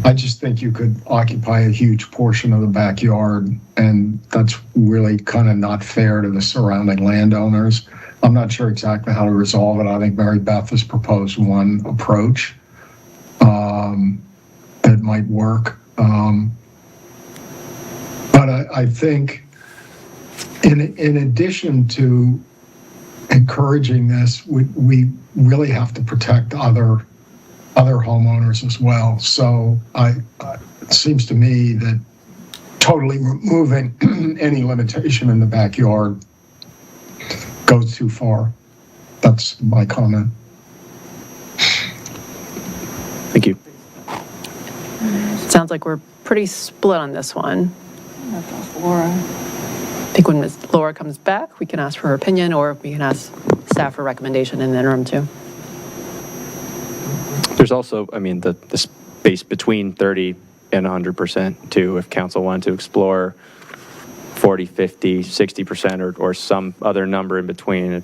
I just think you could occupy a huge portion of the backyard, and that's really kind of not fair to the surrounding landowners. I'm not sure exactly how to resolve it. I think Mary Beth has proposed one approach that might work. But I think in addition to encouraging this, we really have to protect other homeowners as well. So it seems to me that totally removing any limitation in the backyard goes too far. That's my comment. Thank you. Sounds like we're pretty split on this one. Laura. I think when Ms. Laura comes back, we can ask for her opinion, or we can ask staff for recommendation in the interim too. There's also, I mean, the space between 30 and 100% too, if council wanted to explore 40, 50, 60% or some other number in between. It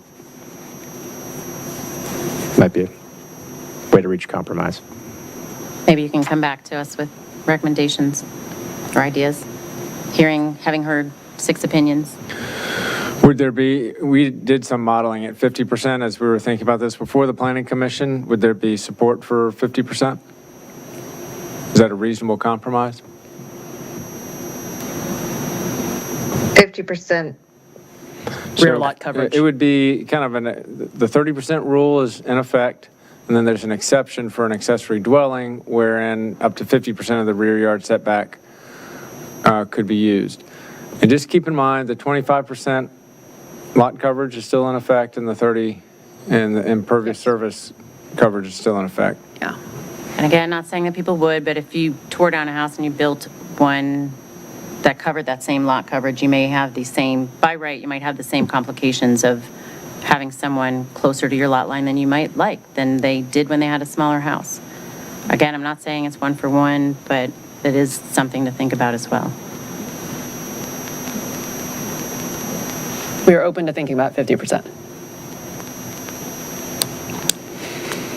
might be a way to reach a compromise. Maybe you can come back to us with recommendations or ideas, having heard 6 opinions. Would there be, we did some modeling at 50% as we were thinking about this before the Planning Commission. Would there be support for 50%? Is that a reasonable compromise? 50%. Rear lot coverage. It would be kind of the 30% rule is in effect, and then there's an exception for an accessory dwelling wherein up to 50% of the rear yard setback could be used. And just keep in mind the 25% lot coverage is still in effect, and the 30 and the impervious surface coverage is still in effect. Yeah. And again, not saying that people would, but if you tore down a house and you built one that covered that same lot coverage, you may have the same, by right, you might have the same complications of having someone closer to your lot line than you might like, than they did when they had a smaller house. Again, I'm not saying it's one for one, but it is something to think about as well. We are open to thinking about 50%.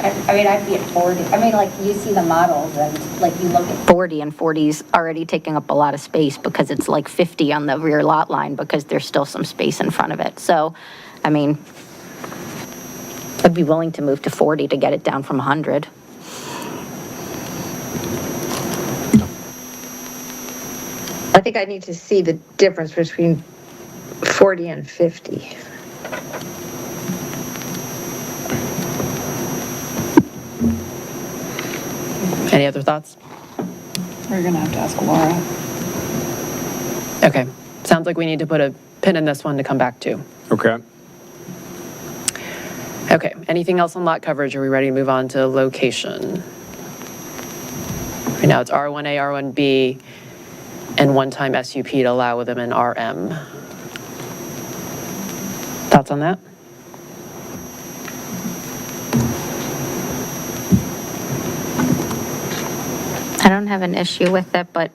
I mean, I'd be at 40. I mean, like, you see the models and, like, you look at 40, and 40's already taking up a lot of space because it's like 50 on the rear lot line because there's still some space in front of it. So, I mean, I'd be willing to move to 40 to get it down from 100. I think I need to see the difference between 40 and 50. Any other thoughts? We're going to have to ask Laura. Okay. Sounds like we need to put a pin in this one to come back to. Okay. Okay. Anything else on lot coverage? Are we ready to move on to location? Right now it's R1A, R1B, and one-time SUP to allow them in RM. Thoughts on that? I don't have an issue with it, but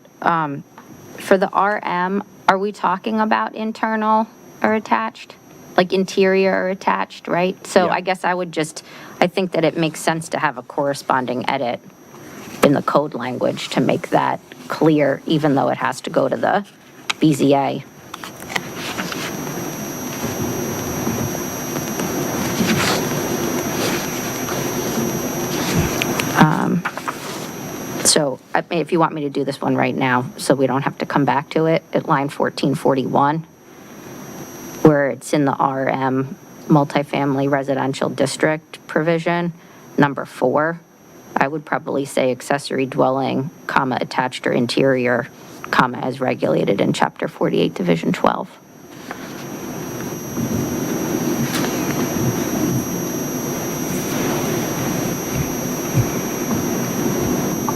for the RM, are we talking about internal or attached? Like interior or attached, right? So Yeah. I guess I think that it makes sense to have a corresponding edit in the code language to make that clear, even though it has to go to the BZA. So if you want me to do this one right now, so we don't have to come back to it, at line 1441, where it's in the RM multifamily residential district provision, number 4, I would probably say accessory dwelling, comma, attached or interior, comma, as regulated in Chapter 48, Division 12.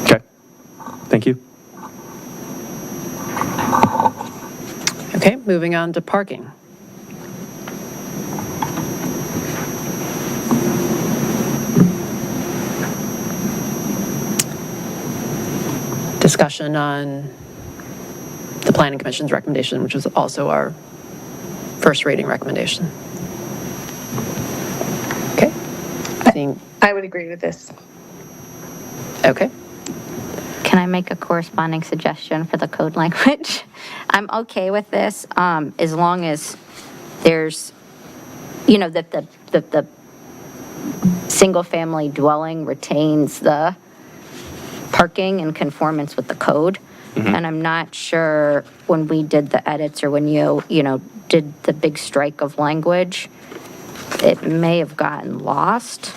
Okay. Thank you. Okay, moving on to parking. Discussion on the Planning Commission's recommendation, which was also our first reading recommendation. Okay, I think, I would agree with this. okay. Can I make a corresponding suggestion for the code language? I'm okay with this, as long as there's, that the single-family dwelling retains the parking in conformance with the code. And I'm not sure when we did the edits or when you did the big strike of language, it may have gotten lost.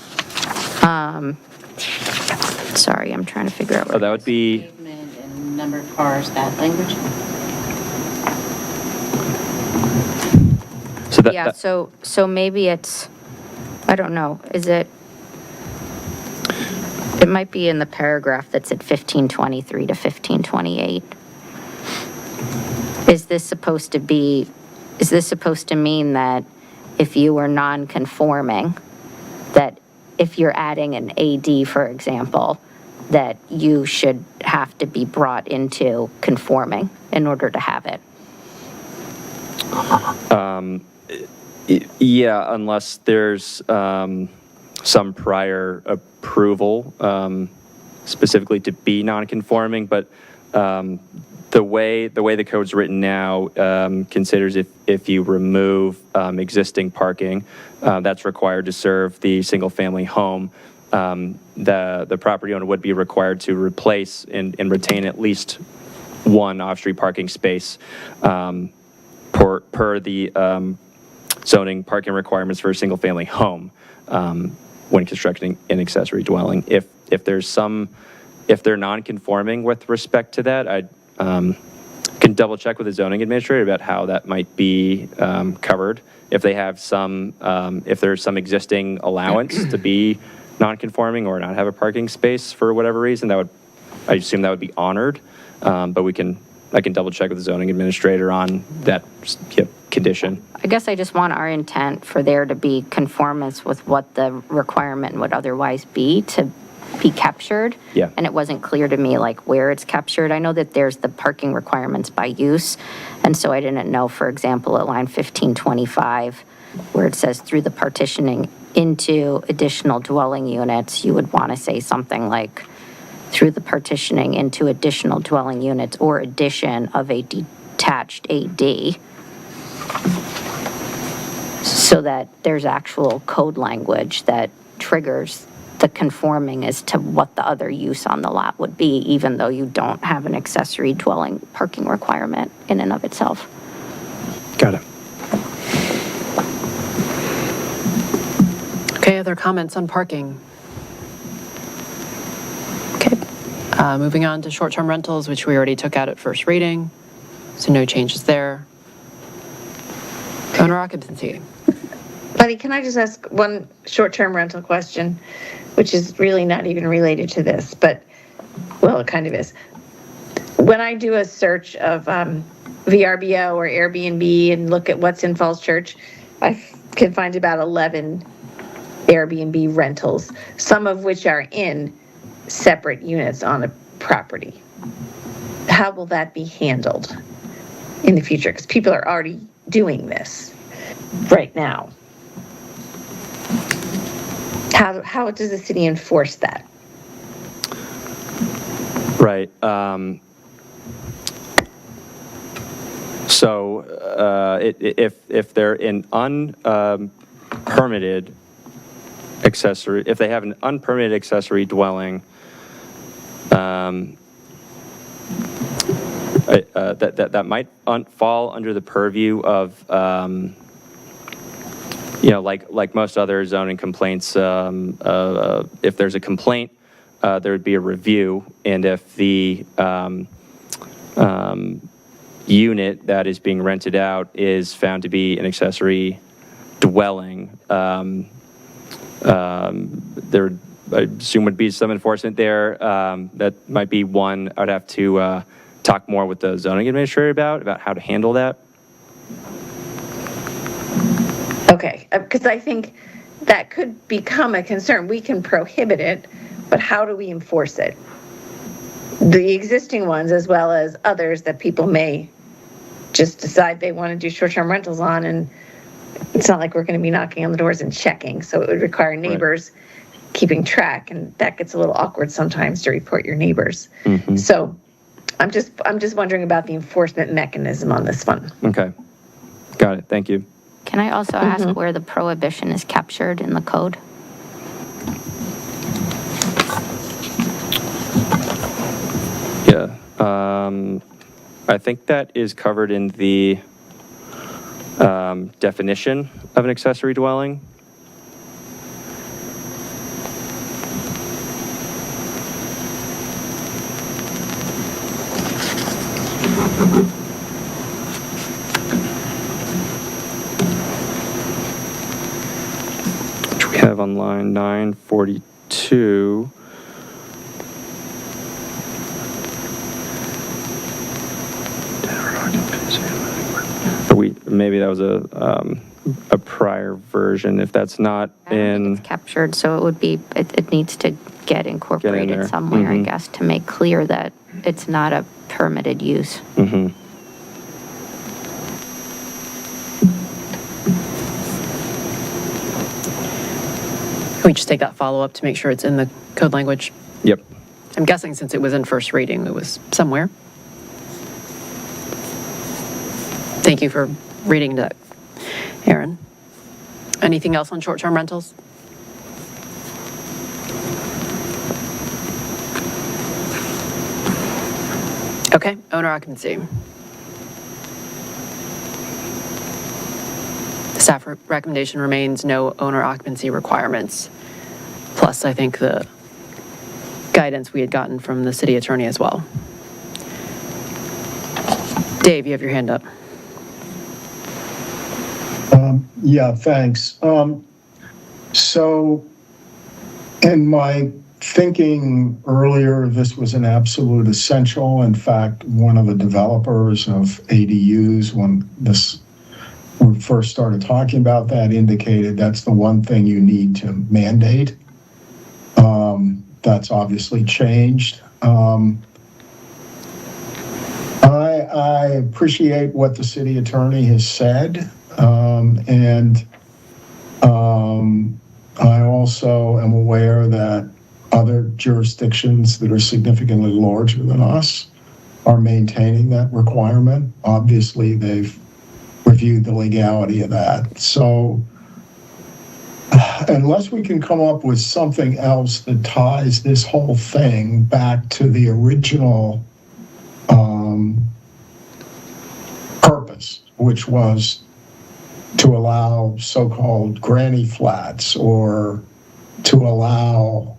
Sorry, I'm trying to figure out Oh, that would be, Pavement and number of cars, that language? so that, Yeah, so maybe it's, I don't know, is it, it might be in the paragraph that's at 1523 to 1528. Is this supposed to mean that if you were non-conforming, that if you're adding an AD, for example, that you should have to be brought into conforming in order to have it? yeah, unless there's some prior approval specifically to be non-conforming, but the way the code's written now considers if you remove existing parking that's required to serve the single-family home, the property owner would be required to replace and retain at least one off-street parking space per the zoning parking requirements for a single-family home when constructing an accessory dwelling. If they're non-conforming with respect to that, I can double check with the zoning administrator about how that might be covered. If they have if there's some existing allowance to be non-conforming or not have a parking space for whatever reason, I assume that would be honored. But I can double check with the zoning administrator on that condition. I guess I just want our intent for there to be conformance with what the requirement would otherwise be to be captured. Yeah. And it wasn't clear to me like where it's captured. I know that there's the parking requirements by use. And so I didn't know, for example, at line 1525, where it says through the partitioning into additional dwelling units, you would want to say something like through the partitioning into additional dwelling units or addition of a detached AD, so that there's actual code language that triggers the conforming as to what the other use on the lot would be, even though you don't have an accessory dwelling parking requirement in and of itself. Got it. Okay, other comments on parking? Okay, moving on to short-term rentals, which we already took out at first reading, so no changes there. Owner occupancy. Buddy, can I just ask one short-term rental question, which is really not even related to this, but, well, it kind of is. When I do a search of VRBO or Airbnb and look at what's in Falls Church, I can find about 11 Airbnb rentals, some of which are in separate units on a property. How will that be handled in the future? Because people are already doing this right now. How does the city enforce that? Right. So if they're in unpermitted accessory, if they have an unpermitted accessory dwelling, that might fall under the purview of like most other zoning complaints, if there's a complaint, there would be a review, and if the unit that is being rented out is found to be an accessory dwelling, there, I assume, would be some enforcement there. That might be one I'd have to talk more with the zoning administrator about how to handle that. Okay, because I think that could become a concern. We can prohibit it, but how do we enforce it? The existing ones, as well as others that people may just decide they want to do short-term rentals on, and it's not like we're going to be knocking on the doors and checking, so it would require neighbors keeping track, and that gets a little awkward sometimes to report your neighbors. So I'm just wondering about the enforcement mechanism on this one. Okay, got it. Thank you. Can I also ask where the prohibition is captured in the code? Yeah, I think that is covered in the definition of an accessory dwelling. Which we have on line 942. Maybe that was a prior version. If that's not in, It's captured, so it would be, it needs to get incorporated there. somewhere, I guess, to make clear that it's not a permitted use. mm-hmm. Can we just take that follow-up to make sure it's in the code language? Yep. I'm guessing since it was in first reading, it was somewhere. Thank you for reading that, Aaron. Anything else on short-term rentals? Okay, owner occupancy. The staff recommendation remains no owner occupancy requirements. Plus, I think the guidance we had gotten from the city attorney as well. Dave, you have your hand up. Yeah, thanks. So in my thinking earlier, this was an absolute essential. In fact, one of the developers of ADUs, when we first started talking about that, indicated that's the one thing you need to mandate. That's obviously changed. I appreciate what the city attorney has said. I also am aware that other jurisdictions that are significantly larger than us are maintaining that requirement. Obviously, they've reviewed the legality of that. So unless we can come up with something else that ties this whole thing back to the original purpose, which was to allow so-called granny flats or to allow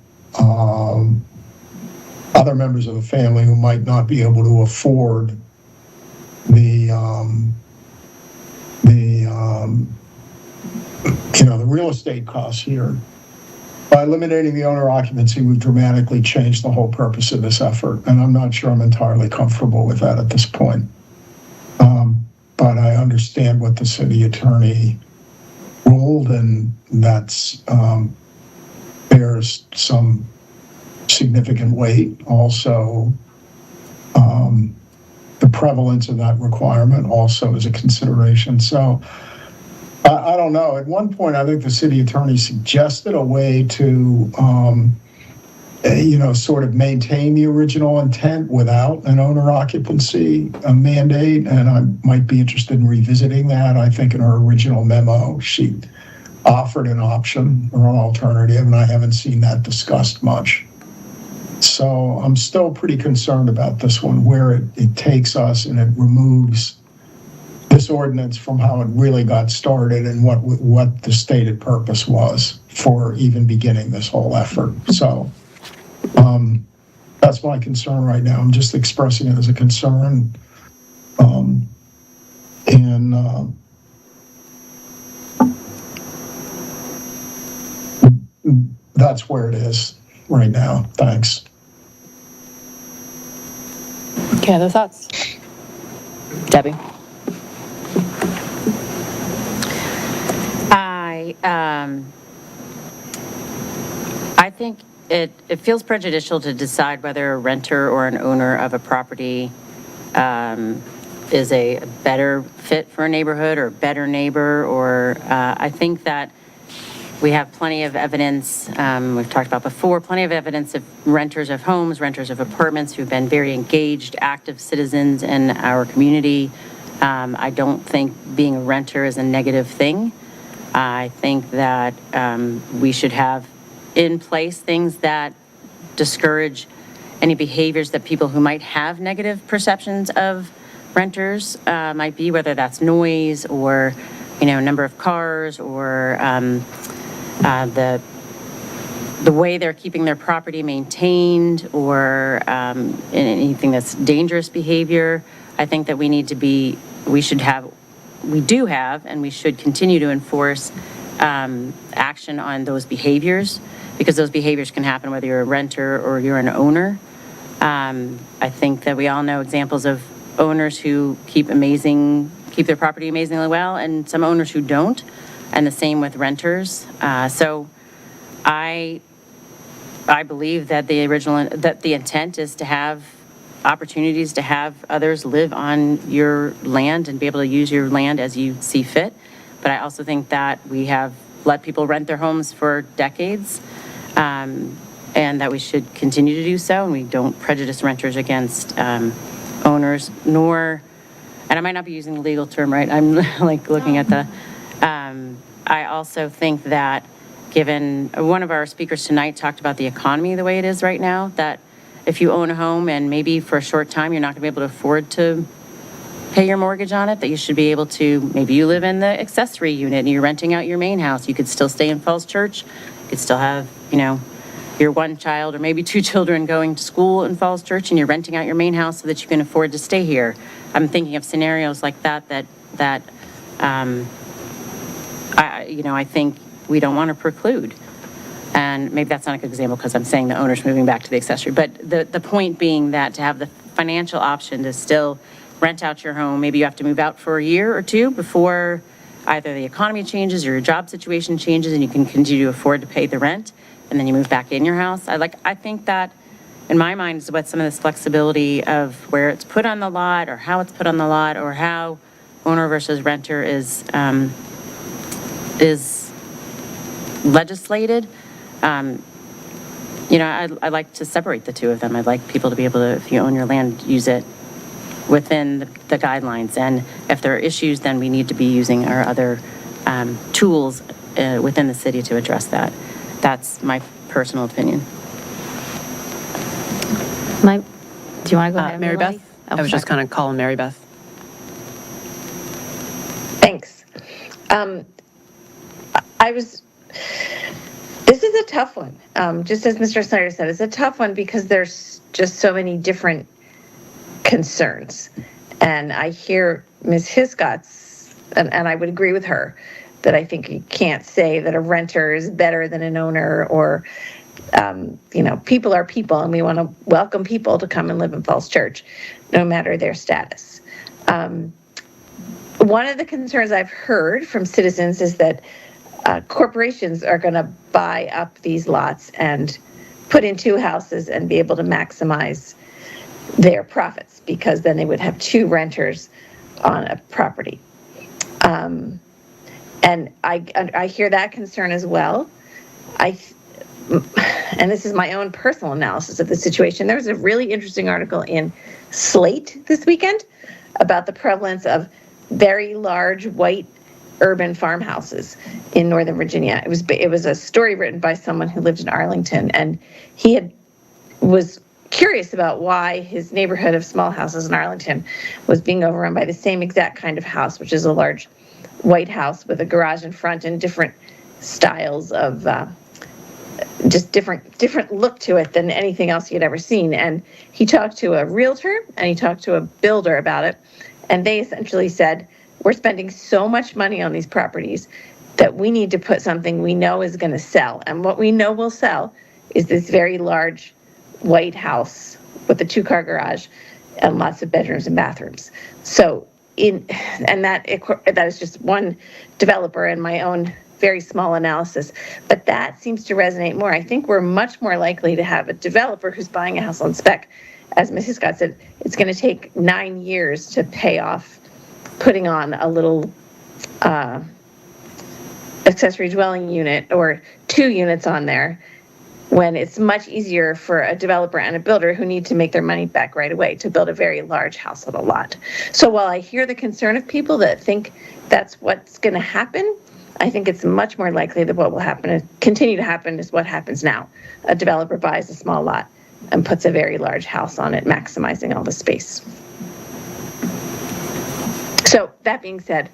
other members of the family who might not be able to afford the real estate costs here. By eliminating the owner occupancy, we've dramatically changed the whole purpose of this effort, and I'm not sure I'm entirely comfortable with that at this point. But I understand what the city attorney ruled, and that's bears some significant weight. Also, the prevalence of that requirement also is a consideration. So I don't know. At one point, I think the city attorney suggested a way to, sort of maintain the original intent without an owner occupancy mandate, and I might be interested in revisiting that. I think in her original memo, she offered an option or an alternative, and I haven't seen that discussed much. So I'm still pretty concerned about this one, where it takes us and it removes this ordinance from how it really got started and what the stated purpose was for even beginning this whole effort. So that's my concern right now. I'm just expressing it as a concern. That's where it is right now. Thanks. Okay, other thoughts? Debbie? I think it feels prejudicial to decide whether a renter or an owner of a property is a better fit for a neighborhood or a better neighbor, or I think that we have plenty of evidence, we've talked about before, plenty of evidence of renters of homes, renters of apartments who've been very engaged, active citizens in our community. I don't think being a renter is a negative thing. I think that we should have in place things that discourage any behaviors that people who might have negative perceptions of renters might be, whether that's noise or, number of cars or the way they're keeping their property maintained or anything that's dangerous behavior. I think that we do have, and we should continue to enforce action on those behaviors, because those behaviors can happen whether you're a renter or you're an owner. I think that we all know examples of owners who keep their property amazingly well, and some owners who don't, and the same with renters. So I believe that the intent is to have opportunities to have others live on your land and be able to use your land as you see fit. But I also think that we have let people rent their homes for decades, and that we should continue to do so, and we don't prejudice renters against owners, nor, and I might not be using the legal term right, I'm like looking at the, I also think that given, one of our speakers tonight talked about the economy the way it is right now, that if you own a home and maybe for a short time you're not going to be able to afford to pay your mortgage on it, that you should be able to, maybe you live in the accessory unit and you're renting out your main house, you could still stay in Falls Church, you could still have, your one child or maybe two children going to school in Falls Church, and you're renting out your main house so that you can afford to stay here. I'm thinking of scenarios like that I think we don't want to preclude. And maybe that's not a good example because I'm saying the owner's moving back to the accessory. But the point being that to have the financial option to still rent out your home, maybe you have to move out for a year or two before either the economy changes or your job situation changes and you can continue to afford to pay the rent, and then you move back in your house. I think that, in my mind, is what some of this flexibility of where it's put on the lot or how it's put on the lot or how owner versus renter is legislated. I like to separate the two of them. I'd like people to be able to, if you own your land, use it within the guidelines. And if there are issues, then we need to be using our other tools within the city to address that. That's my personal opinion. Do you want to go ahead? Mary Beth? I was just kind of calling Mary Beth. Thanks. This is a tough one. Just as Mr. Snyder said, it's a tough one because there's just so many different concerns. And I hear Ms. Hiscott's, and I would agree with her, that I think you can't say that a renter is better than an owner, or, people are people, and we want to welcome people to come and live in Falls Church, no matter their status. One of the concerns I've heard from citizens is that corporations are going to buy up these lots and put in two houses and be able to maximize their profits, because then they would have two renters on a property. And I hear that concern as well. And this is my own personal analysis of the situation. There was a really interesting article in Slate this weekend about the prevalence of very large white urban farmhouses in Northern Virginia. It was a story written by someone who lived in Arlington, and he was curious about why his neighborhood of small houses in Arlington was being overrun by the same exact kind of house, which is a large white house with a garage in front and different styles of just different look to it than anything else he had ever seen. And he talked to a realtor and he talked to a builder about it, and they essentially said, we're spending so much money on these properties that we need to put something we know is going to sell. And what we know will sell is this very large white house with a 2-car garage and lots of bedrooms and bathrooms. So that is just one developer in my own very small analysis, but that seems to resonate more. I think we're much more likely to have a developer who's buying a house on spec. As Mrs. Scott said, it's going to take 9 years to pay off putting on a little accessory dwelling unit or 2 units on there, when it's much easier for a developer and a builder who need to make their money back right away to build a very large house on a lot. So while I hear the concern of people that think that's what's going to happen, I think it's much more likely that what will happen and continue to happen is what happens now. A developer buys a small lot and puts a very large house on it, maximizing all the space. So that being said,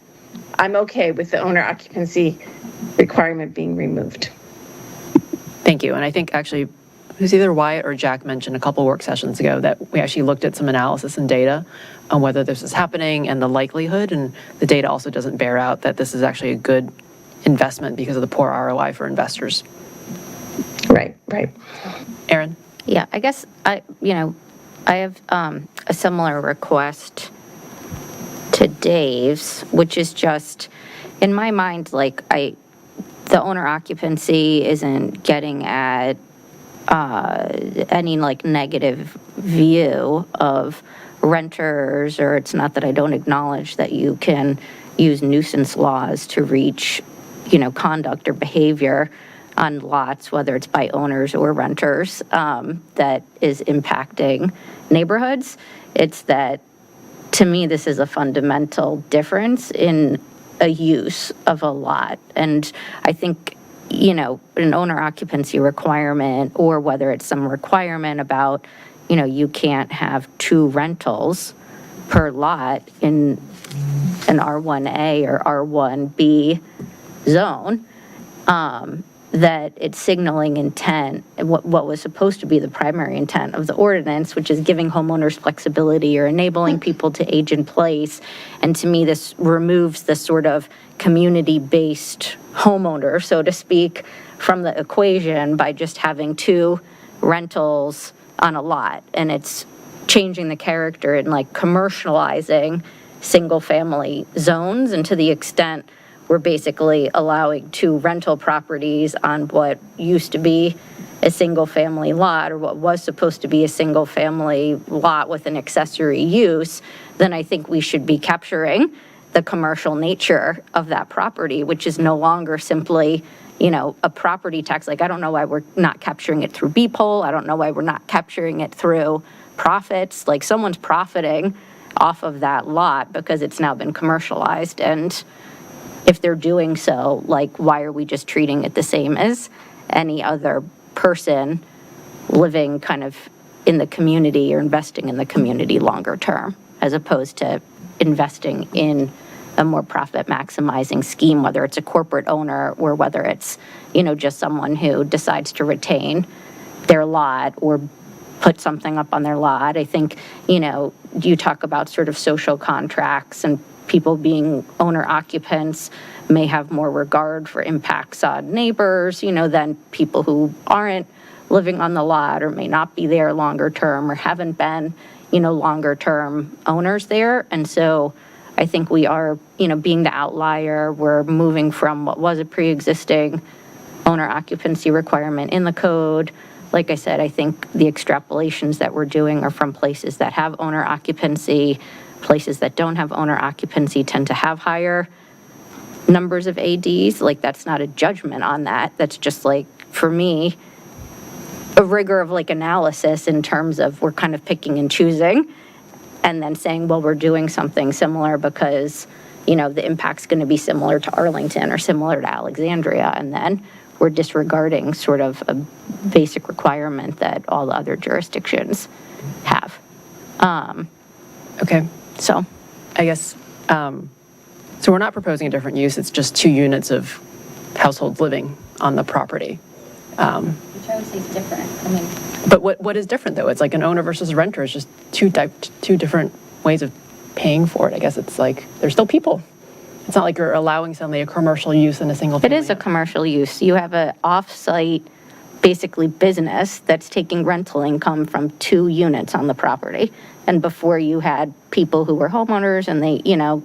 I'm okay with the owner occupancy requirement being removed. Thank you. And I think actually, it was either Wyatt or Jack mentioned a couple work sessions ago that we actually looked at some analysis and data on whether this is happening and the likelihood, and the data also doesn't bear out that this is actually a good investment because of the poor ROI for investors. Right. Erin? Yeah, I guess I have a similar request to Dave's, which is just, in my mind, like the owner occupancy isn't getting at any like negative view of renters, or it's not that I don't acknowledge that you can use nuisance laws to reach, conduct or behavior on lots, whether it's by owners or renters, that is impacting neighborhoods. It's that, to me, this is a fundamental difference in a use of a lot. And I think, an owner occupancy requirement, or whether it's some requirement about, you can't have 2 rentals per lot in an R1A or R1B zone, that it's signaling intent, what was supposed to be the primary intent of the ordinance, which is giving homeowners flexibility or enabling people to age in place. And to me, this removes the sort of community-based homeowner, so to speak, from the equation by just having 2 rentals on a lot. And it's changing the character and like commercializing single-family zones, and to the extent we're basically allowing 2 rental properties on what used to be a single-family lot, or what was supposed to be a single-family lot with an accessory use, then I think we should be capturing the commercial nature of that property, which is no longer simply, a property tax. Like, I don't know why we're not capturing it through B-Poll. I don't know why we're not capturing it through profits. Like, someone's profiting off of that lot because it's now been commercialized. And if they're doing so, like, why are we just treating it the same as any other person living kind of in the community or investing in the community longer term, as opposed to investing in a more profit maximizing scheme, whether it's a corporate owner or whether it's, just someone who decides to retain their lot or put something up on their lot. I think, you talk about sort of social contracts, and people being owner occupants may have more regard for impacts on neighbors, than people who aren't living on the lot or may not be there longer term or haven't been, longer term owners there. And so I think we are, being the outlier. We're moving from what was a pre-existing owner occupancy requirement in the code. Like I said, I think the extrapolations that we're doing are from places that have owner occupancy. Places that don't have owner occupancy tend to have higher numbers of ADs. Like, that's not a judgment on that. That's just, like, for me, a rigor of like analysis in terms of we're kind of picking and choosing and then saying, well, we're doing something similar because, the impact's going to be similar to Arlington or similar to Alexandria. And then we're disregarding sort of a basic requirement that all the other jurisdictions have. Okay. So I guess, so we're not proposing a different use, it's just 2 units of households living on the property. which I would say is different. I mean, But what is different, though? It's like an owner versus a renter. It's just two different ways of paying for it. I guess it's like, they're still people. It's not like you're allowing somebody a commercial use in a single it family. is a commercial use. You have an off-site, basically business that's taking rental income from 2 units on the property. And before you had people who were homeowners and they,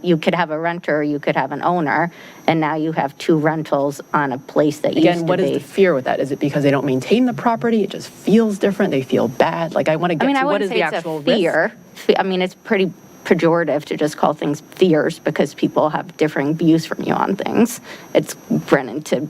you could have a renter, you could have an owner, and now you have 2 rentals on a place that used to be. Again, what is the fear with that? Is it because they don't maintain the property? It just feels different? They feel bad? Like, I want to get to what is the actual risk? Fear. I mean, it's pretty pejorative to just call things fears because people have differing views from you on things. It's run into,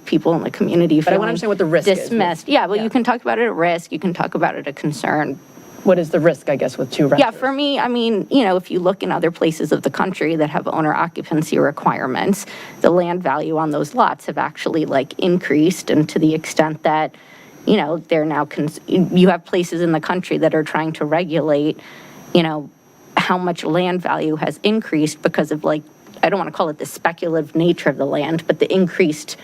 people in the community But I feeling want to understand what the risk is. dismissed. Yeah, well, you can talk about it at risk, you can talk about it at concern. What is the risk, I guess, with 2 renters? Yeah, for me, I mean, if you look in other places of the country that have owner occupancy requirements, the land value on those lots have actually increased, and to the extent that, they're now, you have places in the country that are trying to regulate, how much land value has increased because of I don't want to call it the speculative nature of the land, but the increased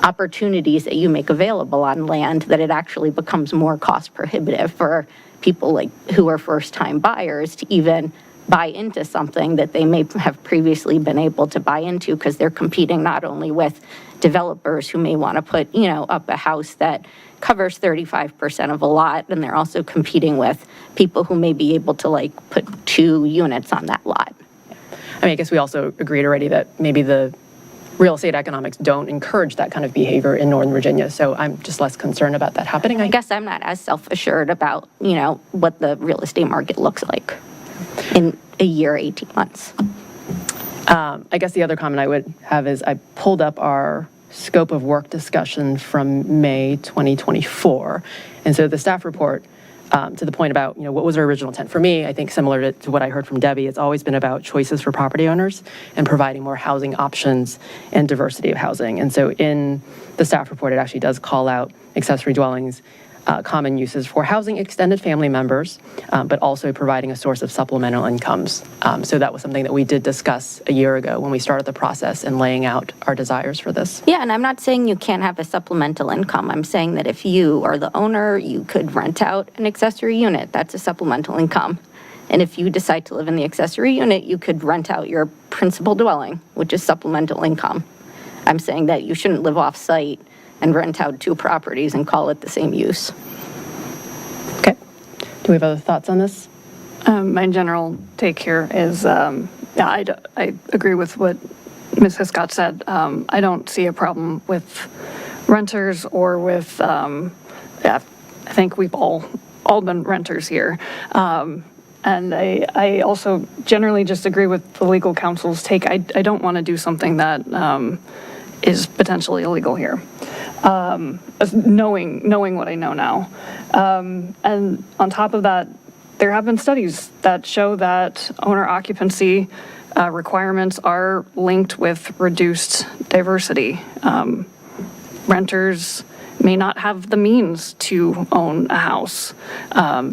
opportunities that you make available on land, that it actually becomes more cost prohibitive for people who are first-time buyers to even buy into something that they may have previously been able to buy into because they're competing not only with developers who may want to put, up a house that covers 35% of a lot, and they're also competing with people who may be able to put 2 units on that lot. I mean, I guess we also agreed already that maybe the real estate economics don't encourage that kind of behavior in Northern Virginia, so I'm just less concerned about that happening. I guess I'm not as self-assured about, what the real estate market looks like in a year, 18 months. I guess the other comment I would have is I pulled up our scope of work discussion from May 2024, and so the staff report, to the point about, what was our original intent? For me, I think similar to what I heard from Debbie, it's always been about choices for property owners and providing more housing options and diversity of housing. And so in the staff report, it actually does call out accessory dwellings, common uses for housing extended family members, but also providing a source of supplemental incomes. So that was something that we did discuss a year ago when we started the process and laying out our desires for this. Yeah, and I'm not saying you can't have a supplemental income. I'm saying that if you are the owner, you could rent out an accessory unit. That's a supplemental income. And if you decide to live in the accessory unit, you could rent out your principal dwelling, which is supplemental income. I'm saying that you shouldn't live off-site and rent out 2 properties and call it the same use. Okay. Do we have other thoughts on this? My general take here is, I agree with what Ms. Hiscott said. I don't see a problem with renters or with, I think we've all been renters here. And I also generally just agree with the legal counsel's take. I don't want to do something that is potentially illegal here. Knowing what I know now. And on top of that, there have been studies that show that owner occupancy requirements are linked with reduced diversity. Renters may not have the means to own a house.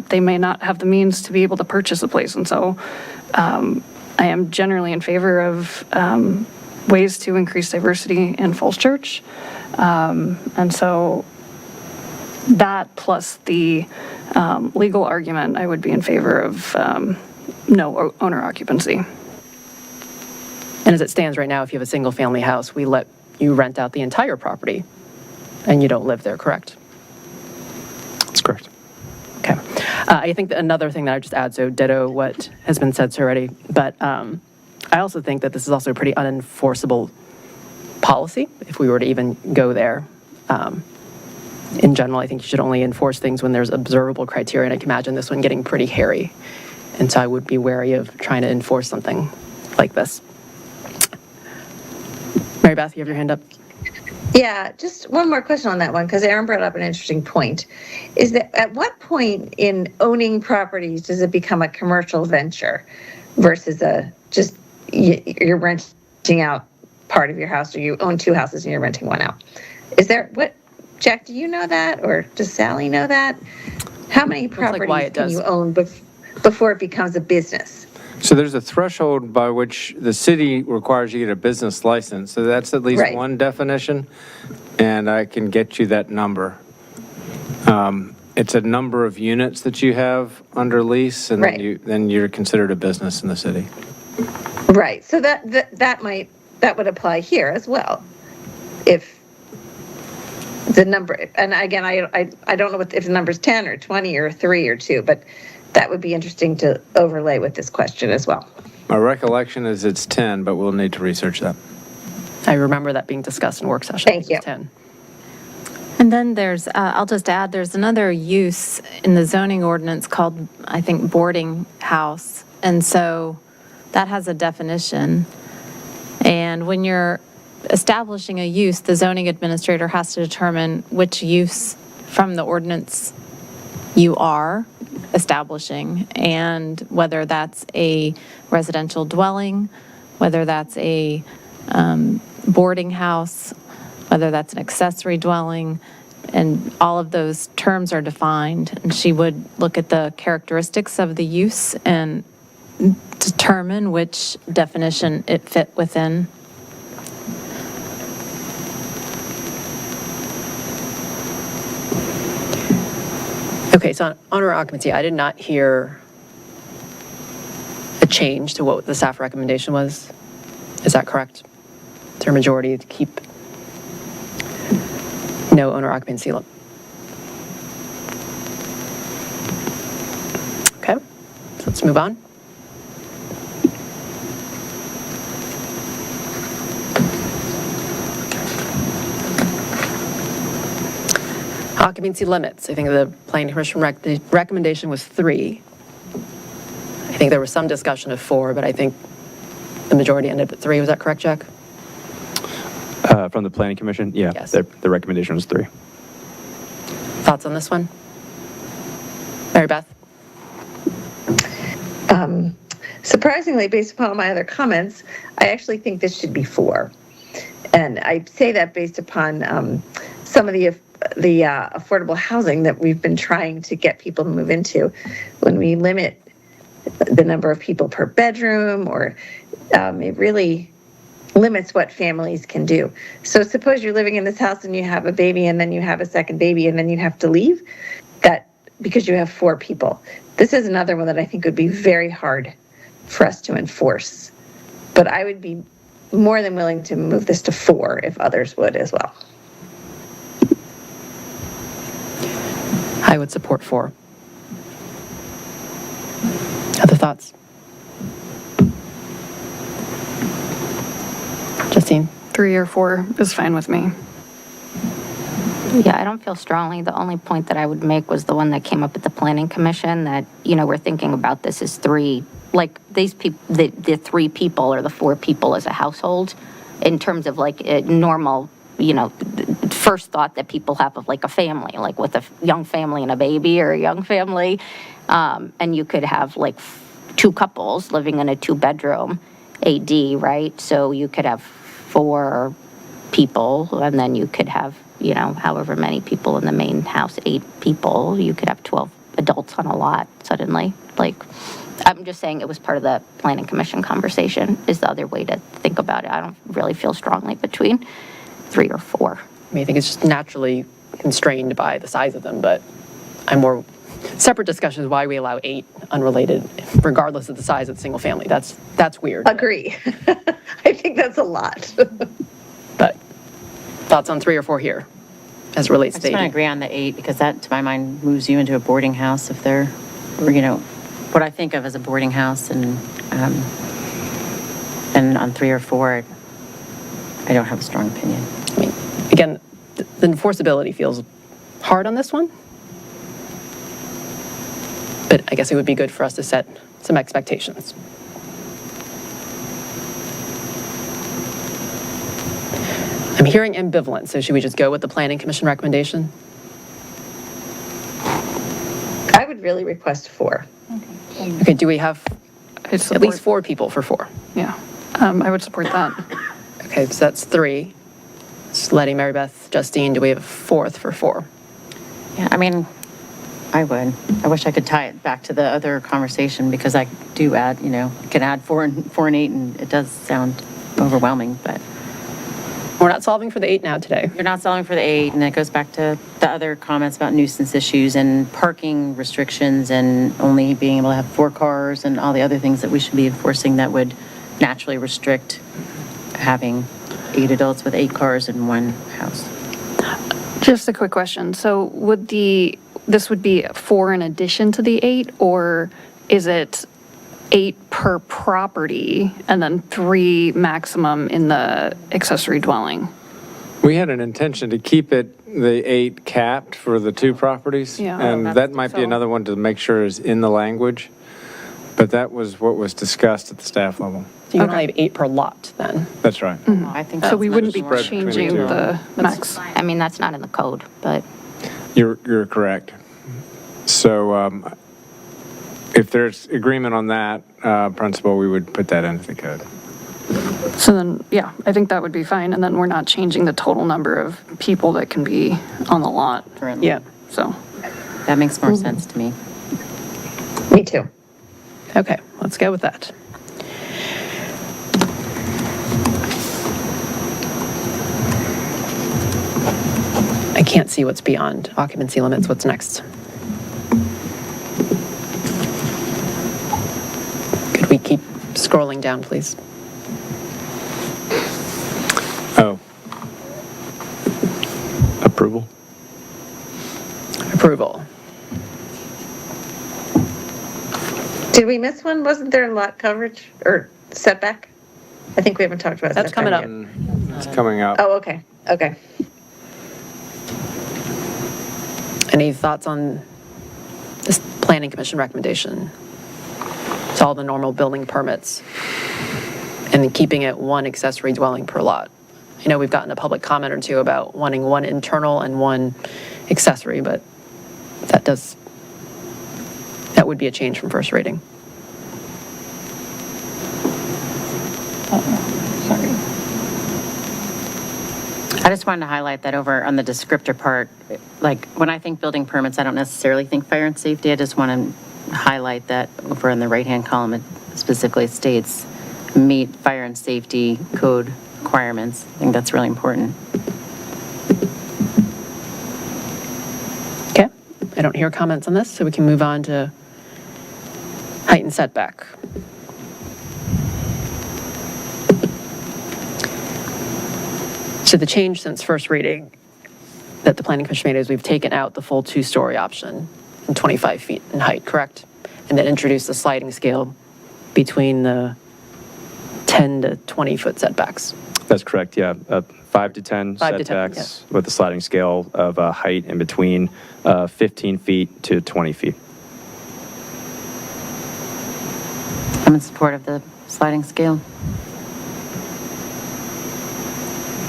They may not have the means to be able to purchase a place. And so I am generally in favor of ways to increase diversity in Falls Church. And so that plus the legal argument, I would be in favor of no owner occupancy. And as it stands right now, if you have a single-family house, we let you rent out the entire property, and you don't live there, correct? That's correct. Okay. I think that another thing that I would just add, so ditto what has been said so already, but I also think that this is also a pretty unenforceable policy, if we were to even go there. In general, I think you should only enforce things when there's observable criteria, and I can imagine this one getting pretty hairy. And so I would be wary of trying to enforce something like this. Mary Beth, you have your hand up. Yeah, just one more question on that one, because Aaron brought up an interesting point. Is that at what point in owning properties does it become a commercial venture versus you're renting out part of your house, or you own 2 houses and you're renting one out? Is there, what, Jack, do you know that, or does Sally know that? How many like properties Wyatt can does. you own before it becomes a business? So there's a threshold by which the city requires you to get a business license. So that's at least Right. one definition, and I can get you that number. It's a number of units that you have under lease, and Right. then you're considered a business in the city. Right, so that would apply here as well. If the number, and again, I don't know if the number's 10 or 20 or 3 or 2, but that would be interesting to overlay with this question as well. My recollection is it's 10, but we'll need to research that. I remember that being discussed in work session. Thank you. It was 10. And then there's, I'll just add, there's another use in the zoning ordinance called, I think, boarding house. And so that has a definition. And when you're establishing a use, the zoning administrator has to determine which use from the ordinance you are establishing, and whether that's a residential dwelling, whether that's a boarding house, whether that's an accessory dwelling, and all of those terms are defined. And she would look at the characteristics of the use and determine which definition it fit within. Okay, so on owner occupancy, I did not hear a change to what the staff recommendation was. Is that correct? Is there a majority to keep no owner occupancy? Okay, so let's move on. Occupancy limits. I think the planning commission recommendation was 3. I think there was some discussion of 4, but I think the majority ended up at 3. Was that correct, Jack? From the planning commission? Yeah. Yes. The recommendation was 3. Thoughts on this one? Mary Beth? Surprisingly, based upon my other comments, I actually think this should be 4. And I say that based upon some of the affordable housing that we've been trying to get people to move into. When we limit the number of people per bedroom, or it really limits what families can do. So suppose you're living in this house and you have a baby, and then you have a second baby, and then you have to leave, that because you have 4 people. This is another one that I think would be very hard for us to enforce. But I would be more than willing to move this to 4 if others would as well. I would support 4. Other thoughts? Justine? 3 or 4 is fine with me. Yeah, I don't feel strongly. The only point that I would make was the one that came up at the planning commission, that, we're thinking about this as 3, like these people, the 3 people or the 4 people as a household, in terms of like a normal, first thought that people have of like a family, like with a young family and a baby, or a young family. And you could have like 2 couples living in a 2-bedroom AD, right? So you could have 4 people, and then you could have, however many people in the main house, 8 people. You could have 12 adults on a lot suddenly. Like, I'm just saying it was part of the planning commission conversation, is the other way to think about it. I don't really feel strongly between 3 or 4. I mean, I think it's just naturally constrained by the size of them, but I'm more separate discussion is why we allow 8 unrelated, regardless of the size of the single family. That's weird. Agree. I think that's a lot. But thoughts on 3 or 4 here, as it relates I to just want to 8? agree on the 8, because that, to my mind, moves you into a boarding house if they're, what I think of as a boarding house, and on 3 or 4, I don't have a strong opinion. I mean, again, the enforceability feels hard on this one. But I guess it would be good for us to set some expectations. I'm hearing ambivalence, so should we just go with the planning commission recommendation? I would really request 4. Okay, do we have at least 4 people for 4? Yeah, I would support that. Okay, so that's 3. It's Letty, Mary Beth, Justine, do we have a fourth for 4? Yeah, I mean, I would. I wish I could tie it back to the other conversation because I do add, can add 4 and 8, and it does sound overwhelming, but. We're not solving for the 8 now today. You're not solving for the 8, and it goes back to the other comments about nuisance issues and parking restrictions and only being able to have 4 cars and all the other things that we should be enforcing that would naturally restrict having 8 adults with 8 cars in one house. Just a quick question. So this would be 4 in addition to the 8, or is it 8 per property and then 3 maximum in the accessory dwelling? We had an intention to keep the 8 capped for the 2 properties. Yeah. And that might be so- another one to make sure is in the language. But that was what was discussed at the staff level. So you can only have 8 per lot then. That's right. I think So we wouldn't be Spread between the changing two. the max. I mean, that's not in the code, but You're correct. So if there's agreement on that principle, we would put that into the code. So then, yeah, I think that would be fine. And then we're not changing the total number of people that can be on the lot. Currently. Yeah. So, That makes more sense to me. Me too. Okay, let's go with that. I can't see what's beyond occupancy limits. What's next? Could we keep scrolling down, please? Oh. Approval? Approval. Did we miss one? Wasn't there lot coverage or setback? I think we haven't talked about That's coming setback up. yet. It's coming up. Oh, okay, okay. Any thoughts on this planning commission recommendation? It's all the normal building permits and then keeping it 1 accessory dwelling per lot. I know we've gotten a public comment or 2 about wanting 1 internal and 1 accessory, but that would be a change from first reading. I just wanted to highlight that over on the descriptor part, like when I think building permits, I don't necessarily think fire and safety. I just want to highlight that over in the right-hand column, it specifically states meet fire and safety code requirements. I think that's really important. Okay, I don't hear comments on this, so we can move on to height and setback. So the change since first reading that the planning commission made is we've taken out the full 2-story option and 25 feet in height, correct? And then introduced the sliding scale between the 10 to 20 foot setbacks. That's correct, yeah. 5 to 10 5 to 10, setbacks with a sliding scale of height in between 15 feet to 20 feet. I'm in support of the sliding scale.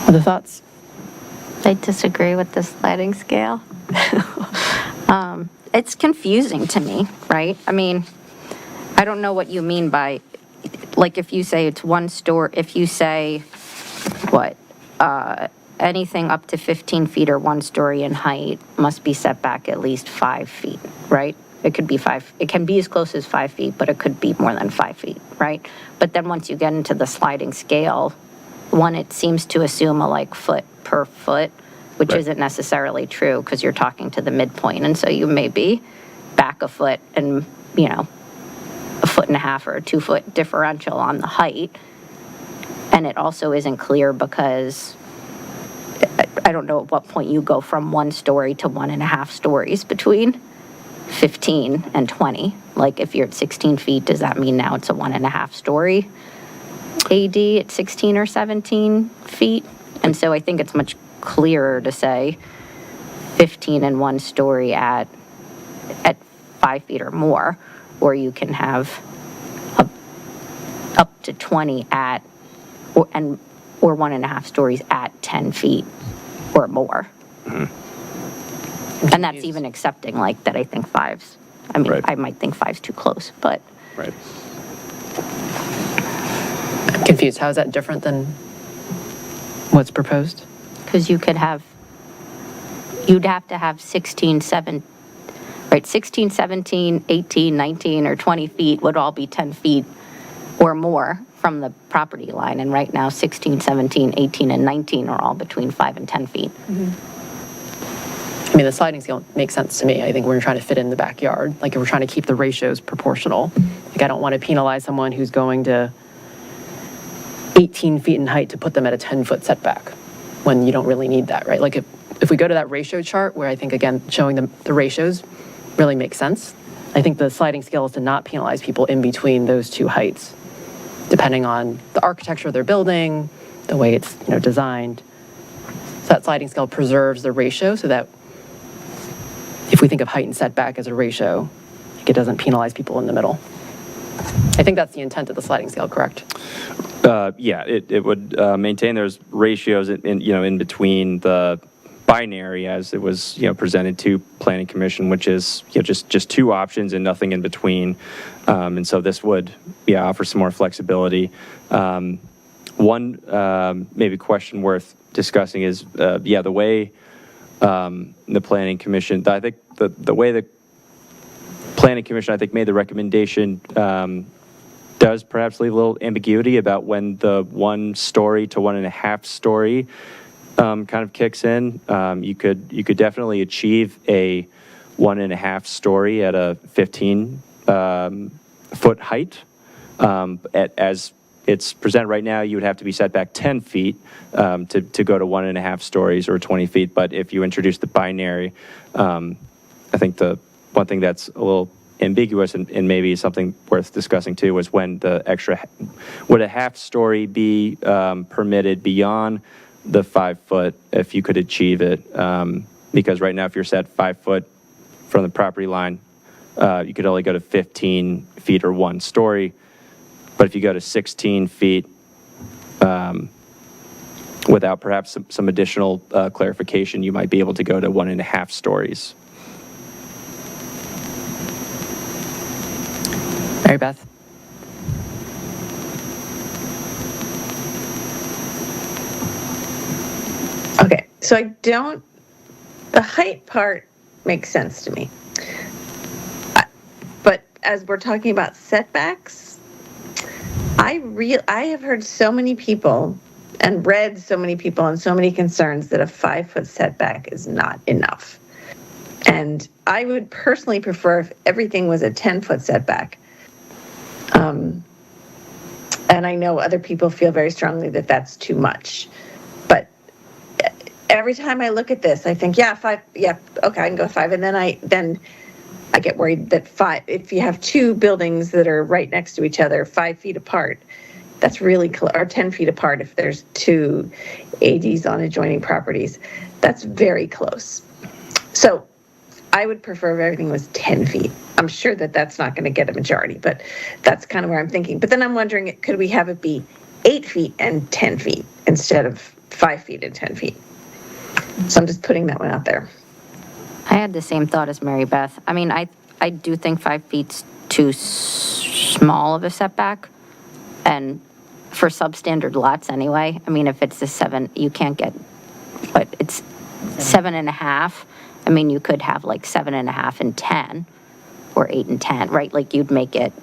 Other thoughts? I disagree with the sliding scale. It's confusing to me, right? I mean, I don't know what you mean by, like, if you say it's 1 story, if you say, anything up to 15 feet or 1 story in height must be set back at least 5 feet, right? It could be 5, it can be as close as 5 feet, but it could be more than 5 feet, right? But then once you get into the sliding scale, it seems to assume a foot per foot, which Right. isn't necessarily true because you're talking to the midpoint. And so you may be back a foot and, a foot and a half or a 2 foot differential on the height. And it also isn't clear because I don't know at what point you go from 1 story to 1.5 stories between 15 and 20. Like if you're at 16 feet, does that mean now it's a 1.5 story AD at 16 or 17 feet? And so I think it's much clearer to say 15 and 1 story at 5 feet or more, or you can have up to 20 at or 1.5 stories at 10 feet or more. And that's even accepting that I think 5's. I mean, Right. I might think 5's too close, but Right. I'm confused. How is that different than what's proposed? Because you'd have to have 16, 17, 18, 19, or 20 feet would all be 10 feet or more from the property line. And right now, 16, 17, 18, and 19 are all between 5 and 10 feet. I mean, the sliding scale makes sense to me. I think we're trying to fit in the backyard. Like, we're trying to keep the ratios proportional. Like, I don't want to penalize someone who's going to 18 feet in height to put them at a 10-foot setback when you don't really need that, right? Like, if we go to that ratio chart where I think, again, showing the ratios really makes sense, I think the sliding scale is to not penalize people in between those two heights, depending on the architecture of their building, the way it's designed. So that sliding scale preserves the ratio so that if we think of height and setback as a ratio, it doesn't penalize people in the middle. I think that's the intent of the sliding scale, correct? Yeah, it would maintain those ratios in between the binary as it was presented to Planning Commission, which is just two options and nothing in between. And so this would offer some more flexibility. One maybe question worth discussing is the way the Planning Commission, I think the way the Planning Commission made the recommendation does perhaps leave a little ambiguity about when the 1 story to 1.5 story kind of kicks in. You could definitely achieve a 1.5 story at a 15 foot height. As it's presented right now, you would have to be set back 10 feet to go to 1.5 stories or 20 feet. But if you introduce the binary, I think the one thing that's a little ambiguous and maybe something worth discussing too was when the extra, would a half story be permitted beyond the 5 foot if you could achieve it? Because right now, if you're set 5 foot from the property line, you could only go to 15 feet or 1 story. But if you go to 16 feet, without perhaps some additional clarification, you might be able to go to 1.5 stories. Mary Beth? Okay, so the height part makes sense to me. But as we're talking about setbacks, I have heard so many people and read so many people and so many concerns that a 5 foot setback is not enough. And I would personally prefer if everything was a 10-foot setback. And I know other people feel very strongly that that's too much. But every time I look at this, I think, 5, okay, I can go 5. And then I get worried that 5, if you have 2 buildings that are right next to each other, 5 feet apart, that's really or 10 feet apart if there's 2 ADs on adjoining properties, that's very close. So I would prefer if everything was 10 feet. I'm sure that that's not going to get a majority, but that's kind of where I'm thinking. But then I'm wondering, could we have it be 8 feet and 10 feet instead of 5 feet and 10 feet? So I'm just putting that one out there. I had the same thought as Mary Beth. I mean, I do think 5 feet's too small of a setback, and for substandard lots anyway. I mean, if it's a 7, you can't get, but it's 7.5. I mean, you could have like 7.5 and 10, or 8 and 10, right? Like you'd make it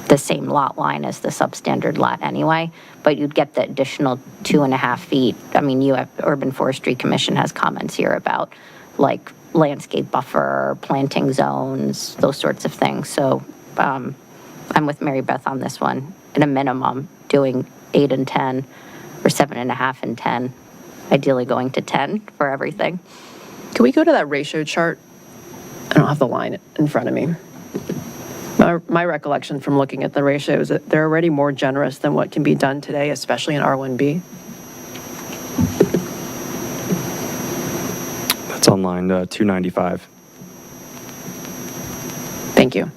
the same lot line as the substandard lot anyway, but you'd get the additional 2.5 feet. I mean, Urban Forestry Commission has comments here about like landscape buffer, planting zones, those sorts of things. So I'm with Mary Beth on this one. At a minimum, doing 8 and 10, or 7.5 and 10, ideally going to 10 for everything. Can we go to that ratio chart? I don't have the line in front of me. My recollection from looking at the ratios is that they're already more generous than what can be done today, especially in R1B. That's on line 295. Thank you.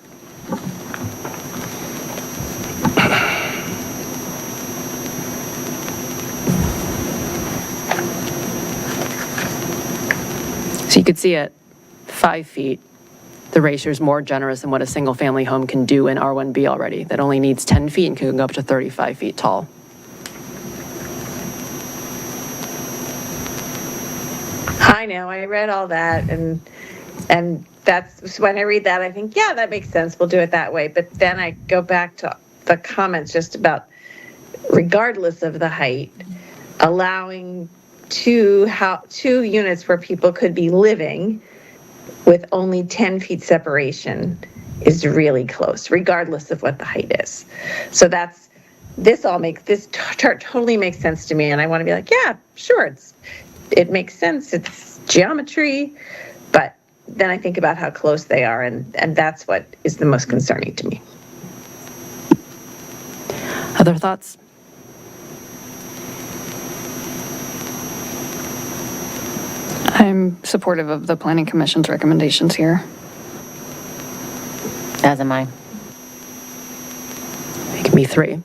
So you could see at 5 feet, the ratio is more generous than what a single-family home can do in R1B already. That only needs 10 feet and can go up to 35 feet tall. I know, I read all that, and that's, when I read that, I think, yeah, that makes sense, we'll do it that way. But then I go back to the comments just about, regardless of the height, allowing two units where people could be living with only 10 feet separation is really close, regardless of what the height is. So this chart totally makes sense to me, and I want to be like, yeah, sure, it makes sense, it's geometry, but then I think about how close they are, and that's what is the most concerning to me. Other thoughts? I'm supportive of the Planning Commission's recommendations here. As am I. It can be 3.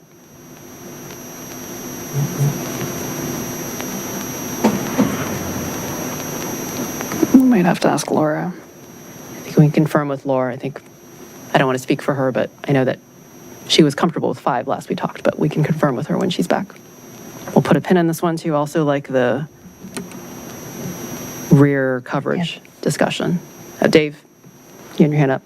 We might have to ask Laura. I think we can confirm with Laura. I don't want to speak for her, but I know that she was comfortable with 5 last we talked, but we can confirm with her when she's back. We'll put a pin in this one too. Also like the rear coverage discussion. Dave, you had your hand up.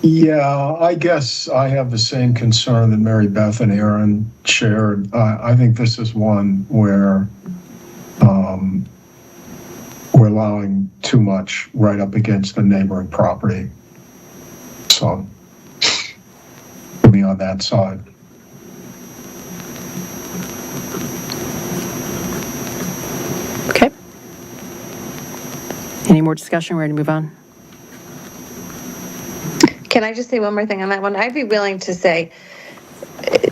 Yeah, I guess I have the same concern that Mary Beth and Aaron shared. I think this is one where we're allowing too much right up against the neighboring property. So we'll be on that side. Okay. Any more discussion? We're ready to move on. Can I just say one more thing on that one? I'd be willing to say,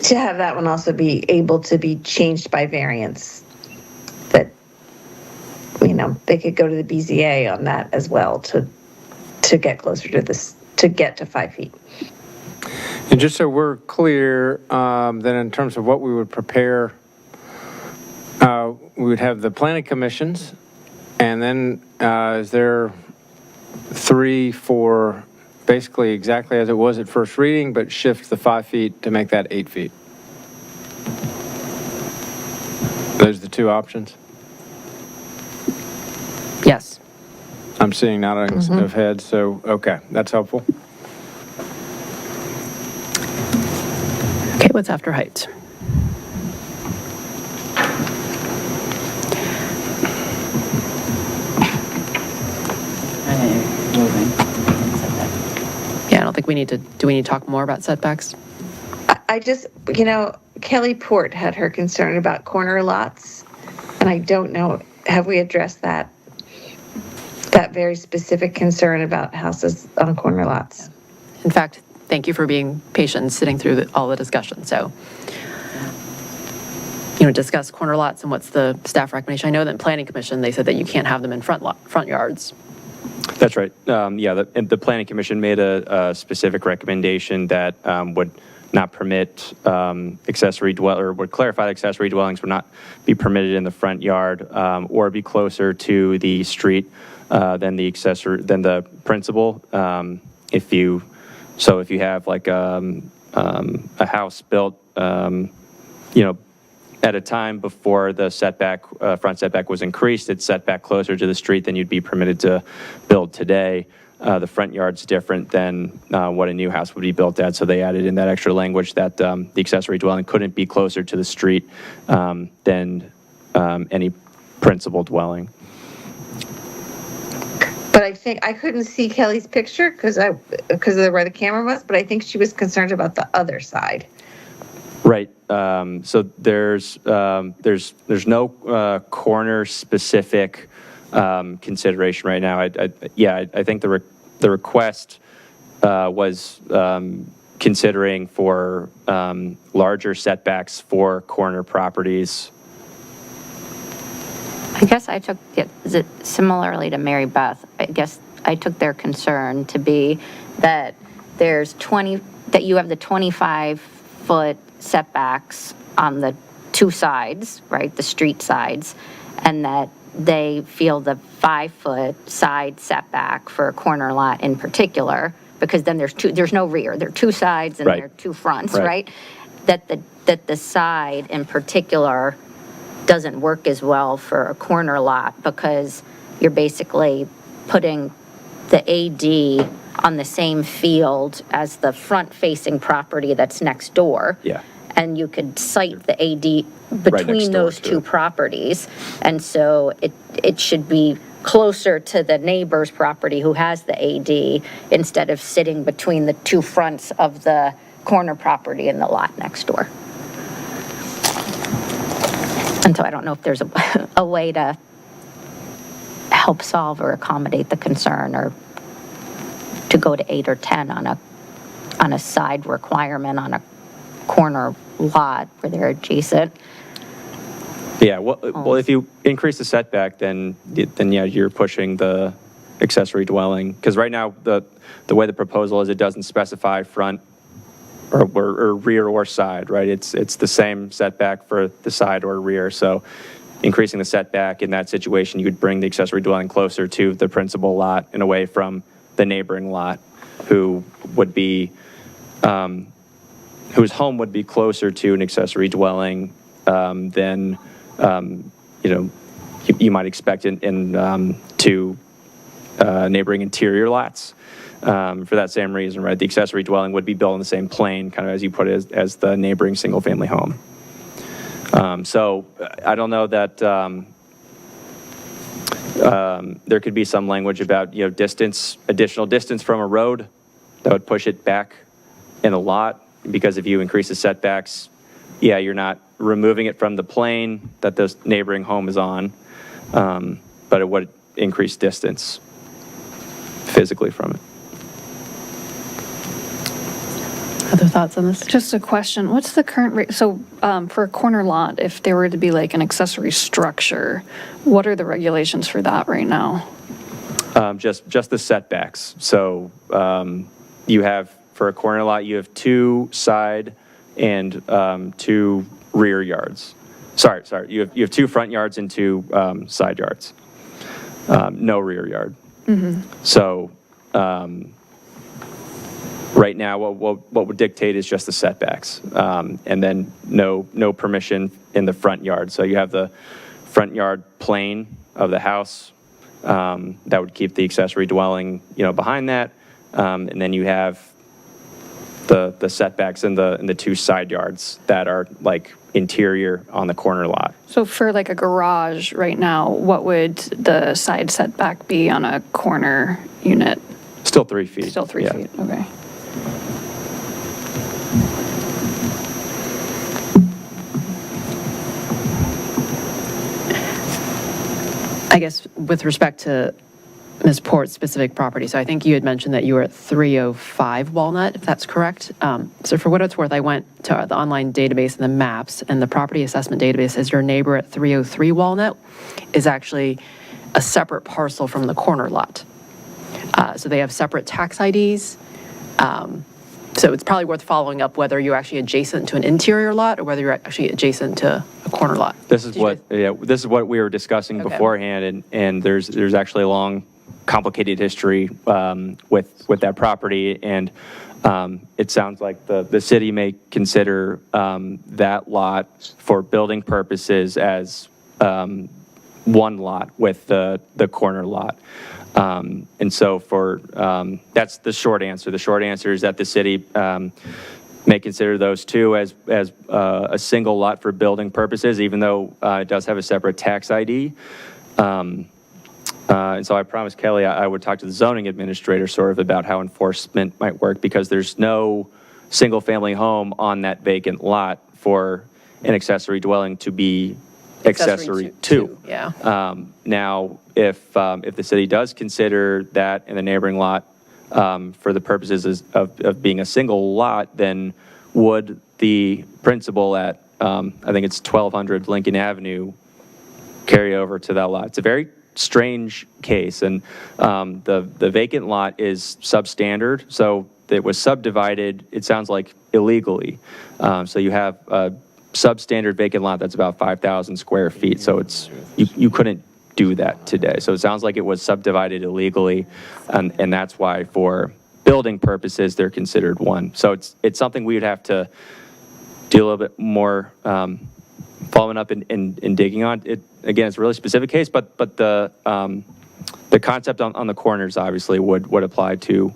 to have that one also be able to be changed by variance. That, they could go to the BZA on that as well to get closer to this, to get to 5 feet. And just so we're clear, then in terms of what we would prepare, we would have the planning commissions, and then is there 3 for basically exactly as it was at first reading, but shift the 5 feet to make that 8 feet? Those are the 2 options? Yes. I'm seeing noddings of heads, so okay, that's helpful. Okay, what's after height? Yeah, I don't think we need to, do we need to talk more about setbacks? I just, Kelly Port had her concern about corner lots, and I don't know, have we addressed that very specific concern about houses on corner lots? In fact, thank you for being patient and sitting through all the discussion. So, discuss corner lots and what's the staff recommendation. I know that in Planning Commission, they said that you can't have them in front yards. That's right. The Planning Commission made a specific recommendation that would not permit would clarify that accessory dwellings would not be permitted in the front yard or be closer to the street than the principal. If you have like a house built, at a time before the front setback was increased, it's set back closer to the street than you'd be permitted to build today. The front yard's different than what a new house would be built at, so they added in that extra language that the accessory dwelling couldn't be closer to the street than any principal dwelling. But I think I couldn't see Kelly's picture because of where the camera was, but I think she was concerned about the other side. Right. So there's no corner specific consideration right now. I think the request was considering for larger setbacks for corner properties. I guess I took it similarly to Mary Beth. I guess I took their concern to be that that you have the 25-foot setbacks on the 2 sides, right, the street sides, and that they feel the 5-foot side setback for a corner lot in particular, because then there's no rear, there are 2 sides and there are 2 fronts, right? That the side in particular doesn't work as well for a corner lot because you're basically putting the AD on the same field as the front-facing property that's next door. Yeah. And you could cite the AD between door, those too. two properties. And so it should be closer to the neighbor's property who has the AD instead of sitting between the two fronts of the corner property and the lot next door. And so I don't know if there's a way to help solve or accommodate the concern, or to go to 8 or 10 on a side requirement on a corner lot where they're adjacent. Yeah, well, if you increase the setback, then yeah, you're pushing the accessory dwelling. Because right now, the way the proposal is, it doesn't specify front or rear or side, right? It's the same setback for the side or rear. So increasing the setback in that situation, you would bring the accessory dwelling closer to the principal lot and away from the neighboring lot, who would be, whose home would be closer to an accessory dwelling than, you might expect in to neighboring interior lots. For that same reason, right? The accessory dwelling would be built on the same plane, kind of as you put it, as the neighboring single-family home. So I don't know that there could be some language about, additional distance from a road that would push it back in a lot, because if you increase the setbacks, yeah, you're not removing it from the plane that the neighboring home is on, but it would increase distance physically from it. Other thoughts on this? Just a question, what's the current rate, so for a corner lot, if there were to be like an accessory structure, what are the regulations for that right now? Just the setbacks. So you have, for a corner lot, you have 2 side and 2 rear yards. Sorry, you have 2 front yards and 2 side yards. No rear yard. So right now, what would dictate is just the setbacks, and then no permission in the front yard. So you have the front yard plane of the house that would keep the accessory dwelling, behind that, and then you have the setbacks in the 2 side yards that are like interior on the corner lot. So for like a garage right now, what would the side setback be on a corner unit? Still 3 feet. Still 3 feet, okay. I guess with respect to Ms. Port's specific property, so I think you had mentioned that you were at 305 Walnut, if that's correct. So for what it's worth, I went to the online database and the maps, and the property assessment database says your neighbor at 303 Walnut is actually a separate parcel from the corner lot. So they have separate tax IDs. So it's probably worth following up whether you're actually adjacent to an interior lot or whether you're actually adjacent to a corner lot. This is what we were discussing beforehand, and there's actually a long, complicated history with that property, and it sounds like the city may consider that lot for building purposes as one lot with the corner lot. And so that's the short answer. The short answer is that the city may consider those 2 as a single lot for building purposes, even though it does have a separate tax ID. And so I promised Kelly I would talk to the zoning administrator sort of about how enforcement might work, because there's no single-family home on that vacant lot for an accessory dwelling to be accessory to. Yeah. Now, if the city does consider that in the neighboring lot for the purposes of being a single lot, then would the principal at, I think it's 1200 Lincoln Avenue, carry over to that lot? It's a very strange case, and the vacant lot is substandard, so it was subdivided, it sounds like illegally. So you have a substandard vacant lot that's about 5,000 square feet, so you couldn't do that today. So it sounds like it was subdivided illegally, and that's why for building purposes they're considered one. So it's something we would have to do a little bit more following up and digging on it. Again, it's a really specific case, but the concept on the corners obviously would apply to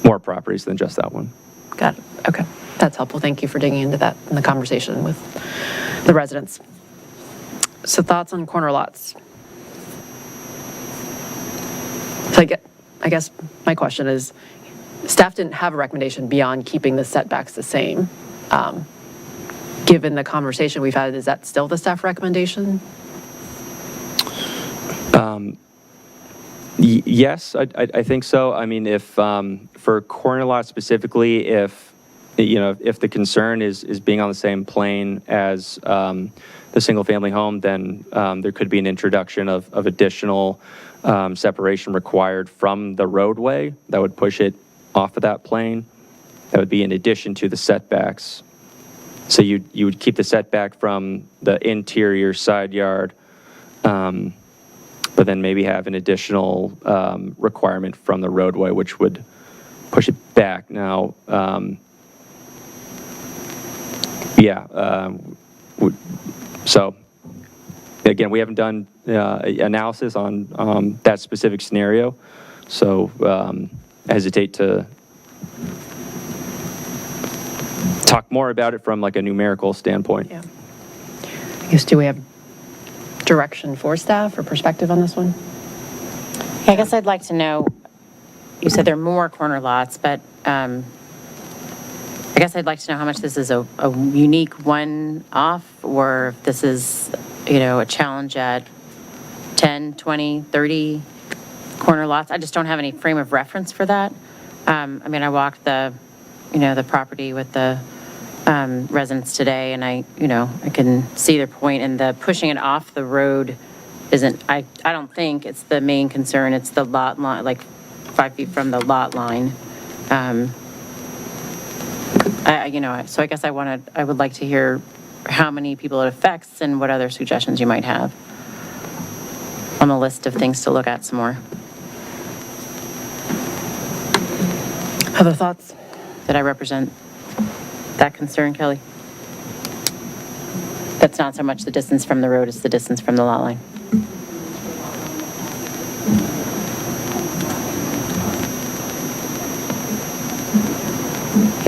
more properties than just that one. Got it. Okay. That's helpful. Thank you for digging into that in the conversation with the residents. So thoughts on corner lots? So I guess my question is, staff didn't have a recommendation beyond keeping the setbacks the same. Given the conversation we've had, is that still the staff recommendation? Yes, I think so. I mean, if for corner lots specifically, if the concern is being on the same plane as the single-family home, then there could be an introduction of additional separation required from the roadway that would push it off of that plane. That would be in addition to the setbacks. So you would keep the setback from the interior side yard, but then maybe have an additional requirement from the roadway, which would push it back. Now, so again, we haven't done analysis on that specific scenario, so I hesitate to talk more about it from like a numerical standpoint. Yeah. I guess, do we have direction for staff or perspective on this one? I guess I'd like to know, you said there are more corner lots, but I guess I'd like to know how much this is a unique one-off, or if this is, a challenge at 10, 20, 30 corner lots. I just don't have any frame of reference for that. I mean, I walked the property with the residents today, and I can see their point, and the pushing it off the road isn't, I don't think it's the main concern. It's the lot line, like 5 feet from the lot line. So I guess I would like to hear how many people it affects and what other suggestions you might have on the list of things to look at some more. Other thoughts? Did I represent that concern, Kelly? That's not so much the distance from the road, it's the distance from the lot line.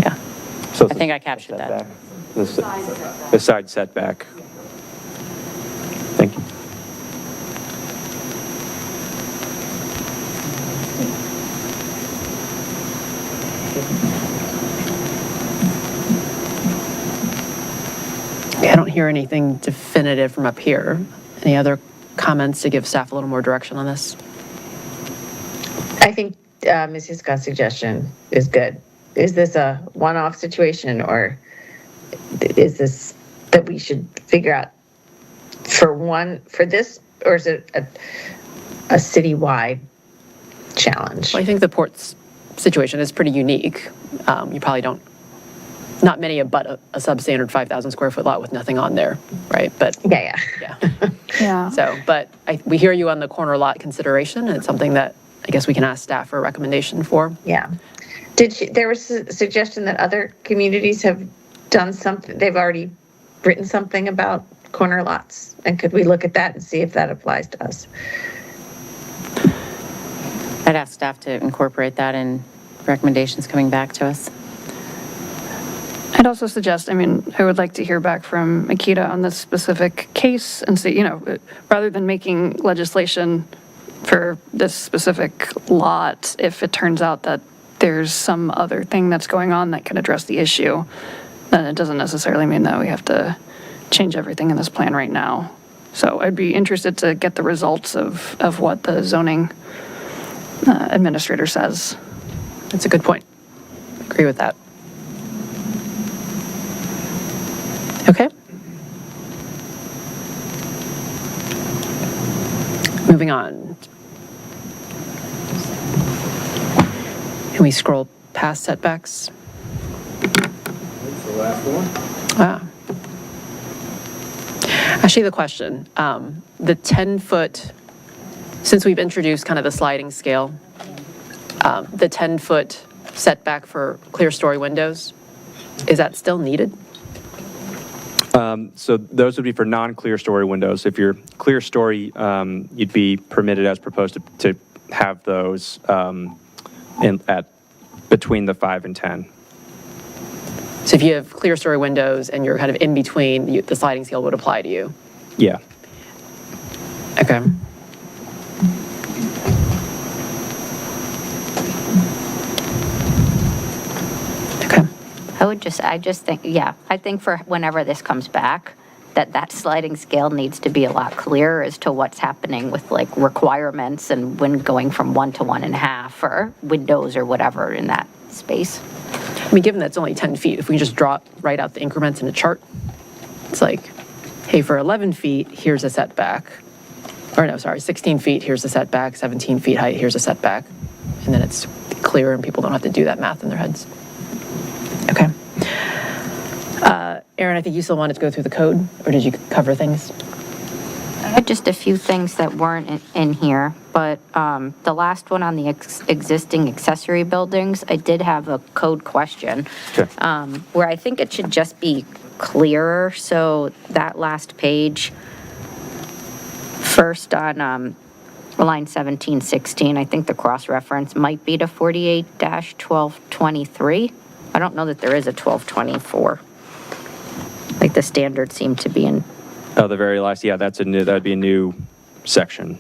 Yeah, So I think I captured that. The side setback. Thank you. I don't hear anything definitive from up here. Any other comments to give staff a little more direction on this? I think Ms. Hiscott's suggestion is good. Is this a one-off situation, or is this that we should figure out for this, or is it a citywide challenge? Well, I think the port's situation is pretty unique. You probably don't, not many abut a substandard 5,000 square foot lot with nothing on there, right? But yeah. Yeah. So, but we hear you on the corner lot consideration, and it's something that I guess we can ask staff for a recommendation for. Yeah. There was a suggestion that other communities have done something, they've already written something about corner lots, and could we look at that and see if that applies to us? I'd ask staff to incorporate that in recommendations coming back to us. I'd also suggest, I would like to hear back from Akita on this specific case and see, rather than making legislation for this specific lot, if it turns out that there's some other thing that's going on that can address the issue, then it doesn't necessarily mean that we have to change everything in this plan right now. So I'd be interested to get the results of what the zoning administrator says. That's a good point. Agree with that. Okay. Moving on. Can we scroll past setbacks? That's the last one. Actually, the question, the 10-foot, since we've introduced kind of the sliding scale, the 10-foot setback for clear story windows, is that still needed? So those would be for non-clear story windows. If you're clear story, you'd be permitted as proposed to have those between the 5 and 10. So if you have clear story windows and you're kind of in between, the sliding scale would apply to you? Yeah. Okay. I just think, yeah, I think for whenever this comes back, that sliding scale needs to be a lot clearer as to what's happening with like requirements and when going from 1 to 1.5 or windows or whatever in that space. I mean, given that it's only 10 feet, if we just write out the increments in a chart, it's like, hey, for 11 feet, here's a setback. Or no, sorry, 16 feet, here's a setback, 17 feet height, here's a setback. And then it's clear and people don't have to do that math in their heads. Okay. Aaron, I think you still wanted to go through the code, or did you cover things? I had just a few things that weren't in here, but the last one on the existing accessory buildings, I did have a code question. Sure. Where I think it should just be clearer. So that last page, first on line 17, 16, I think the cross-reference might be to 48-1223. I don't know that there is a 1224. Like the standards seem to be in. Oh, the very last, yeah, that'd be a new section.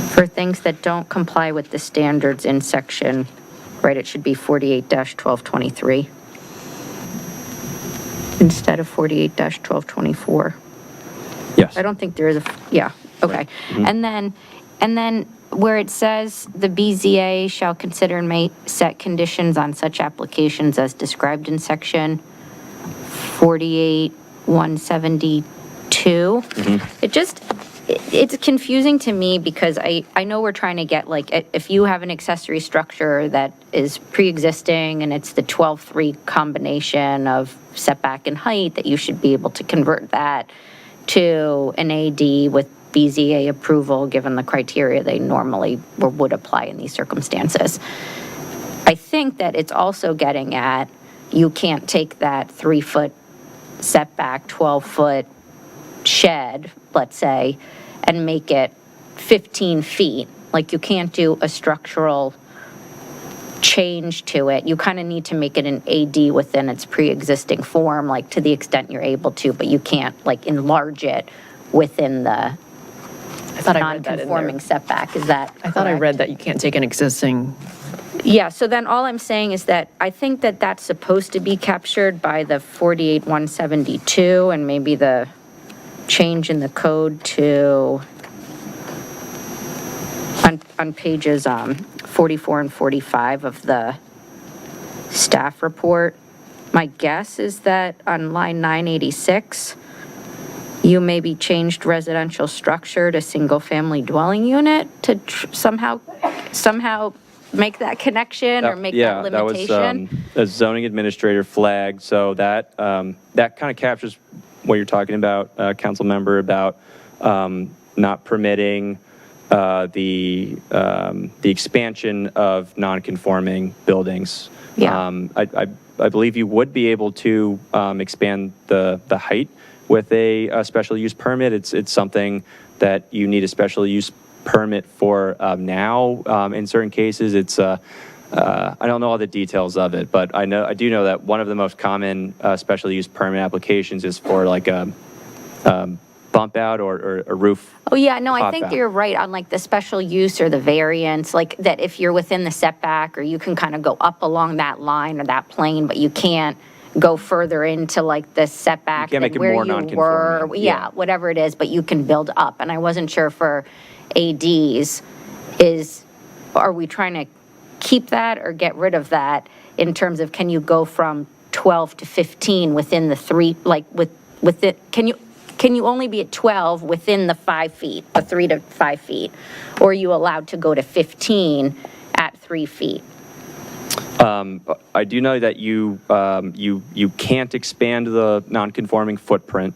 For things that don't comply with the standards in section, right, it should be 48-1223 instead of 48-1224. Yes. I don't think there is yeah, okay. Right. Mm-hmm. And then where it says the BZA shall consider and may set conditions on such applications as described in section 48-172. It's confusing to me because I know we're trying to get like, if you have an accessory structure that is pre-existing and it's the 12-3 combination of setback and height, that you should be able to convert that to an AD with BZA approval, given the criteria they normally would apply in these circumstances. I think that it's also getting at, you can't take that 3-foot setback, 12-foot shed, let's say, and make it 15 feet. Like you can't do a structural change to it. You kind of need to make it an AD within its pre-existing form, like to the extent you're able to, but you can't like enlarge it within the non-conforming setback. Is that correct? I thought I read that you can't take an existing. Yeah, so then all I'm saying is that I think that that's supposed to be captured by the 48-172 and maybe the change in the code to on pages 44 and 45 of the staff report. My guess is that on line 986, you maybe changed residential structure to single-family dwelling unit to somehow make that connection or make that limitation? That was a zoning administrator flag, so that kind of captures what you're talking about, council member, about not permitting the expansion of non-conforming buildings. Yeah. I believe you would be able to expand the height with a special use permit. It's something that you need a special use permit for now. In certain cases, it's I don't know all the details of it, but I do know that one of the most common special use permit applications is for like a bump out or a roof. Oh, yeah, no, I pop think out. you're right on like the special use or the variance, like that if you're within the setback or you can kind of go up along that line or that plane, but you can't go further into like the setback You can't than make it where more you were. non-conforming. Yeah, whatever it is, but you can build up. And I wasn't sure for ADs, are we trying to keep that or get rid of that in terms of can you go from 12 to 15 within the three, like with it, can you only be at 12 within the 5 feet, the 3 to 5 feet? Or are you allowed to go to 15 at 3 feet? I do know that you can't expand the non-conforming footprint.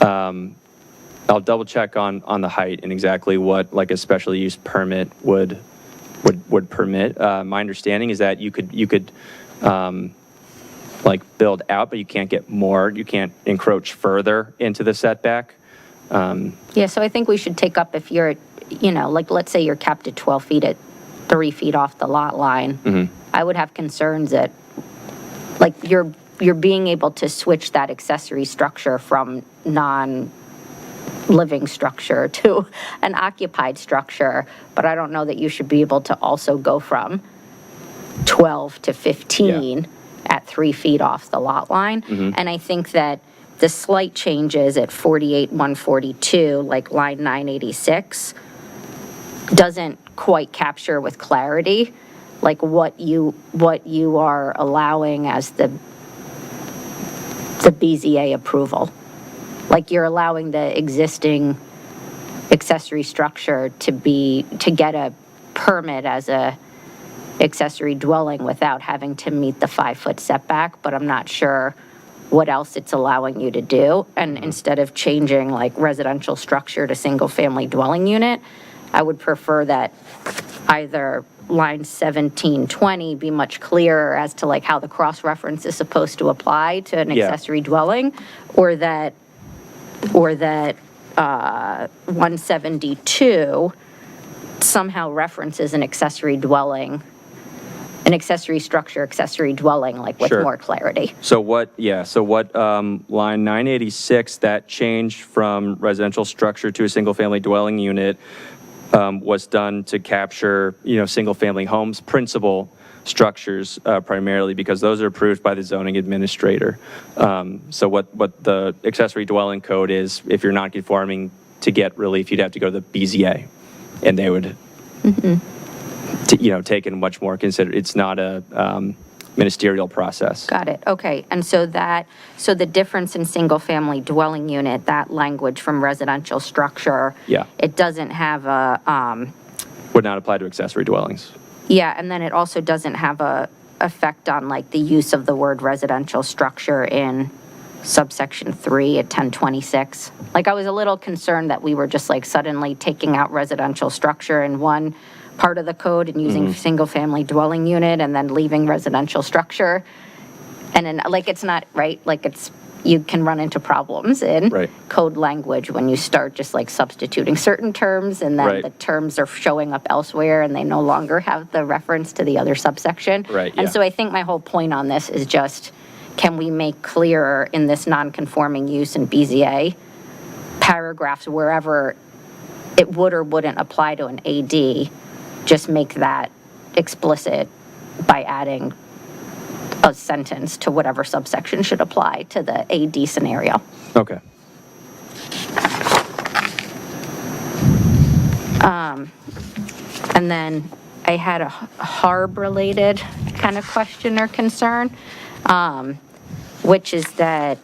I'll double check on the height and exactly what like a special use permit would permit. My understanding is that you could like build out, but you can't get more, you can't encroach further into the setback. Yeah, so I think we should take up if you're, like, let's say you're capped at 12 feet at 3 feet off the lot line. I would have concerns that, like, you're being able to switch that accessory structure from non-living structure to an occupied structure, but I don't know that you should be able to also go from 12 to 15 at 3 feet off the lot line. And I think that the slight changes at 48, 142, like line 986, doesn't quite capture with clarity, like what you are allowing as the BZA approval. Like you're allowing the existing accessory structure to get a permit as a accessory dwelling without having to meet the 5-foot setback, but I'm not sure what else it's allowing you to do. And instead of changing like residential structure to single-family dwelling unit, I would prefer that either line 1720 be much clearer as to like how the cross-reference is supposed to apply to an accessory dwelling, or that 172 somehow references an accessory dwelling, an accessory structure, accessory dwelling, like with more clarity. So what line 986, that change from residential structure to a single-family dwelling unit was done to capture, single-family homes, principal structures primarily, because those are approved by the zoning administrator. So what the accessory dwelling code is, if you're not conforming to get relief, you'd have to go to the BZA, and they would, take in much more consider. It's not a ministerial process. Got it. Okay. And so the difference in single-family dwelling unit, that language from residential structure, it doesn't have a would not apply to accessory dwellings. Yeah, and then it also doesn't have a effect on like the use of the word residential structure in subsection 3 at 1026. Like I was a little concerned that we were just like suddenly taking out residential structure in one part of the code and using single-family dwelling unit and then leaving residential structure. And then like it's not right, like you can run into problems in code language when you start just like substituting certain terms and then the terms are showing up elsewhere and they no longer have the reference to the other subsection. And so I think my whole point on this is just, can we make clearer in this non-conforming use in BZA paragraphs wherever it would or wouldn't apply to an AD, just make that explicit by adding a sentence to whatever subsection should apply to the AD scenario. Okay. And then I had a HARB-related kind of question or concern, which is that,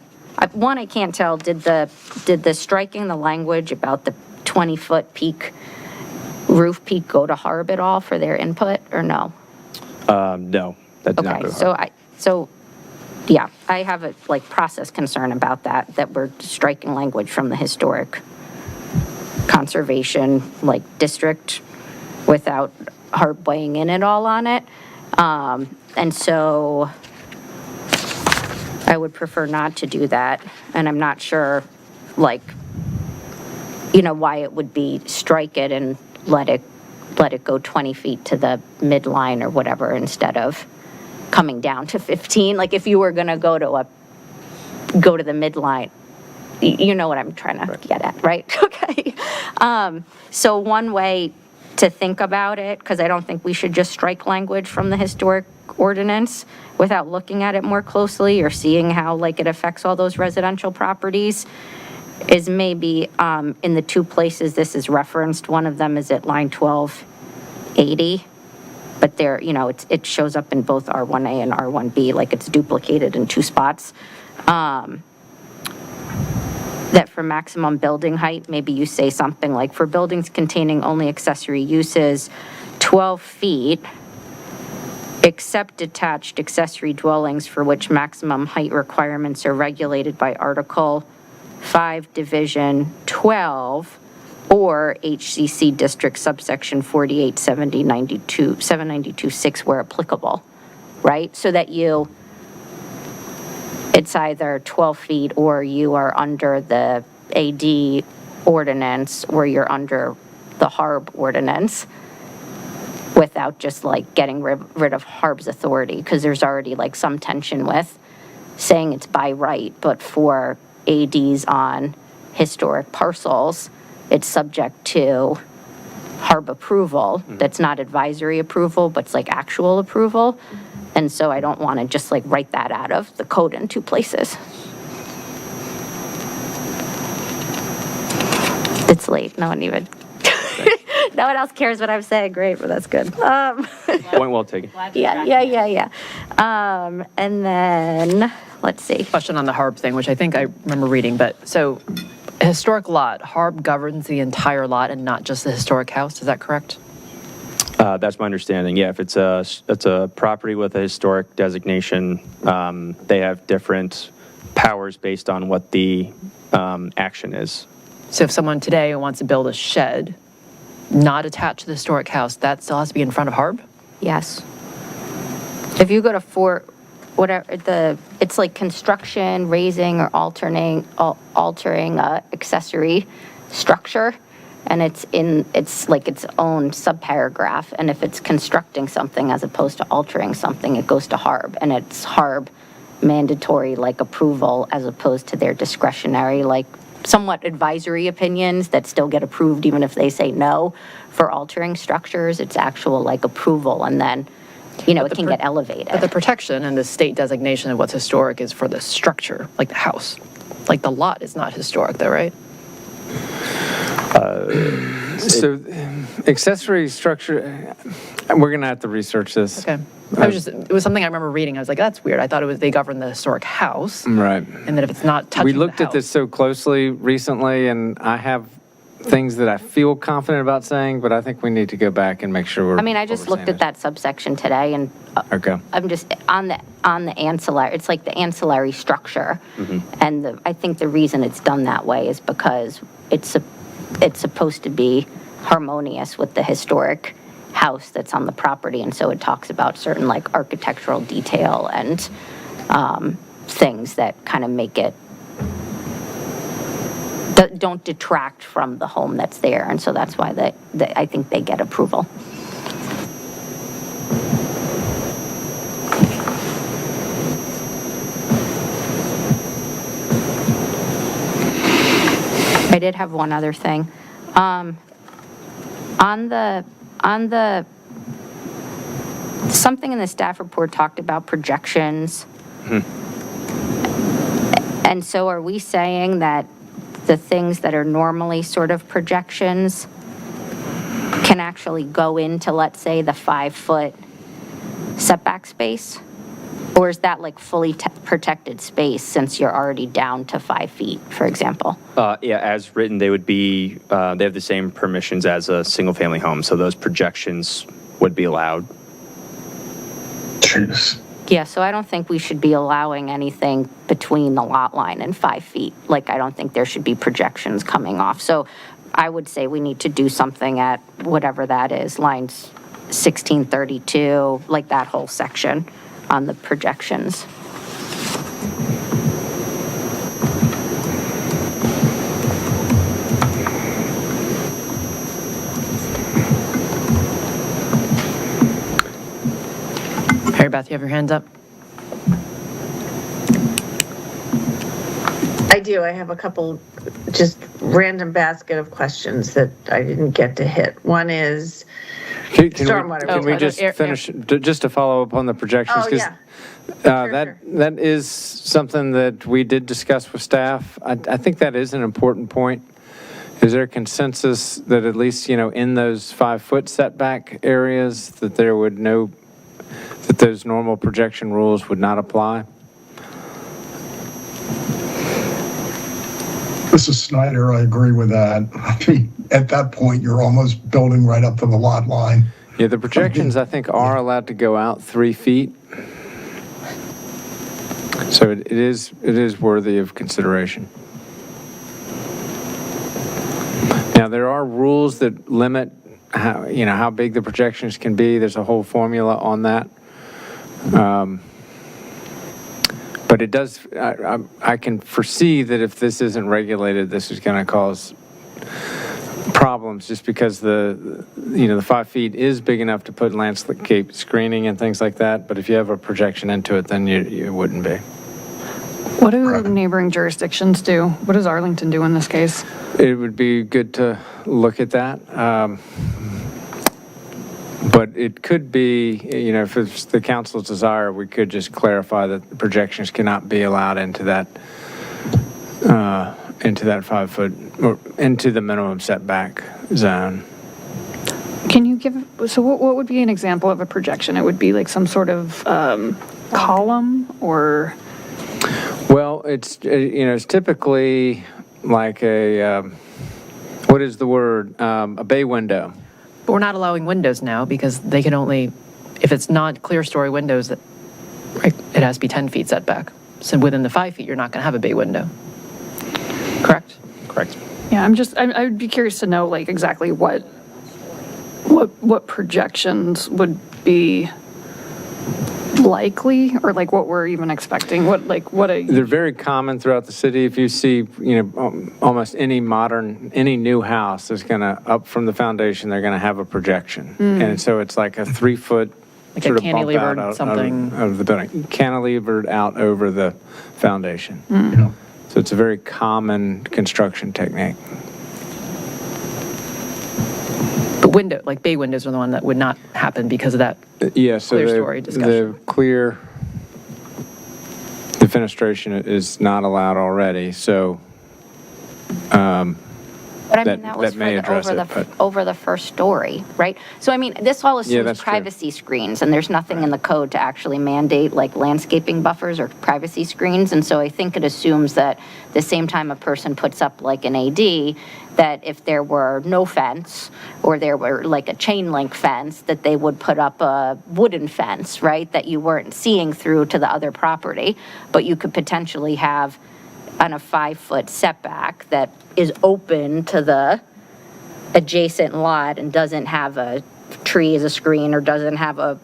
one, I can't tell, did the striking the language about the 20-foot peak, roof peak go to HARB at all for their input, or no? No, that did not go to HARB. So yeah, I have a like process concern about that we're striking language from the historic conservation like district without HARB weighing in at all on it. And so I would prefer not to do that. And I'm not sure like, why it would be strike it and let it go 20 feet to the midline or whatever instead of coming down to 15. Like if you were going to go to the midline, you know what I'm trying to get at, right? Okay. So one way to think about it, because I don't think we should just strike language from the historic ordinance without looking at it more closely or seeing how like it affects all those residential properties, is maybe in the two places this is referenced. One of them is at line 1280. But there, it shows up in both R1A and R1B, like it's duplicated in two spots. That for maximum building height, maybe you say something like, for buildings containing only accessory uses, 12 feet, except detached accessory dwellings for which maximum height requirements are regulated by Article 5, Division 12, or HCC District subsection 48, 792, 6 where applicable, right? So that you it's either 12 feet or you are under the AD ordinance or you're under the HARB ordinance without just like getting rid of HARB's authority, because there's already like some tension with saying it's by right, but for ADs on historic parcels, it's subject to HARB approval. That's not advisory approval, but it's like actual approval. And so I don't want to just like write that out of the code in two places. It's late. No one even, no one else cares what I'm saying. Great, but that's good. Point well taken. Yeah. And then, let's see. Question on the HARB thing, which I think I remember reading, but so a historic lot, HARB governs the entire lot and not just the historic house, is that correct? That's my understanding. Yeah, if it's a property with a historic designation, they have different powers based on what the action is. So if someone today wants to build a shed not attached to the historic house, that still has to be in front of HARB? Yes. If you go to whatever it's like construction, raising, or altering accessory structure, and it's like its own subparagraph. And if it's constructing something as opposed to altering something, it goes to HARB, and it's HARB mandatory like approval as opposed to their discretionary like somewhat advisory opinions that still get approved even if they say no. For altering structures, it's actual like approval, and then it can get elevated. But the protection and the state designation of what's historic is for the structure, like the house. Like the lot is not historic though, right? So accessory structure, we're going to have to research this. Okay. It was something I remember reading. I was like, that's weird. I thought they govern the historic house. Right. And that if it's not touching We looked the at this so closely recently, and I have things that I feel confident about saying, but I think we need to go back and make sure I just looked at that subsection today, and Okay. I'm just on the ancillary. It's like the ancillary structure, and I think the reason it's done that way is because it's supposed to be harmonious with the historic house that's on the property, and so it talks about certain like architectural detail and things that kind of make it don't detract from the home that's there, and so that's why I think they get approval. I did have one other thing. On the something in the staff report talked about projections. And so are we saying that the things that are normally sort of projections can actually go into, let's say, the 5-foot setback space? Or is that like fully protected space since you're already down to 5 feet, for example? Yeah, as written, they have the same permissions as a single-family home, so those projections would be allowed. Jeez. Yeah, so I don't think we should be allowing anything between the lot line and 5 feet. Like, I don't think there should be projections coming off. So I would say we need to do something at whatever that is, lines 1632, like that whole section on the projections. Mary Beth, you have your hands up? I do. I have a couple just random basket of questions that I didn't get to hit. One is stormwater. Can we just finish, just to follow up on the projections? Oh, 'cause, yeah. That is something that we did discuss with staff. I think that is an important point. Is there a consensus that at least, in those 5-foot setback areas, that that those normal projection rules would not apply? This is Snyder. I agree with that. I mean, at that point, you're almost building right up to the lot line. Yeah, the projections, I think, are allowed to go out 3 feet. So it is worthy of consideration. Now, there are rules that limit how big the projections can be. There's a whole formula on that. But But it does, I can foresee that if this isn't regulated, this is going to cause problems just because the 5 feet is big enough to put landscape screening and things like that. But if you have a projection into it, then you wouldn't be. What do neighboring jurisdictions do? What does Arlington do in this case? It would be good to look at that. But it could be, if it's the council's desire, we could just clarify that the projections cannot be allowed into that 5 foot, or into the minimum setback zone. Can you give, so what would be an example of a projection? It would be like some sort of column or? Well, it's typically like what is the word? A bay window. But we're not allowing windows now because they can only, if it's not clear story windows, it has to be 10 feet setback. So within the 5 feet, you're not going to have a bay window. Correct? Correct. Yeah, I would be curious to know like exactly what projections would be likely, or like what we're even expecting. They're very common throughout the city. If you see, almost any new house is going to, up from the foundation, they're going to have a projection. And so it's like a 3 foot Like sort a of bump cantilevered out something. of the building, cantilevered out over the foundation. So it's a very common construction technique. But like bay windows are the one that would not happen because of that Yeah, so clear story discussion. the fenestration is not allowed already, so But I mean, that was may address it, but- over the first story, right? So I mean, this all Yeah, assumes that's true. privacy screens, and there's nothing in the code to actually mandate like landscaping buffers or privacy screens. And so I think it assumes that the same time a person puts up like an AD, that if there were no fence or there were like a chain link fence, that they would put up a wooden fence, right? That you weren't seeing through to the other property, but you could potentially have on a 5 foot setback that is open to the adjacent lot and doesn't have a tree as a screen or doesn't have a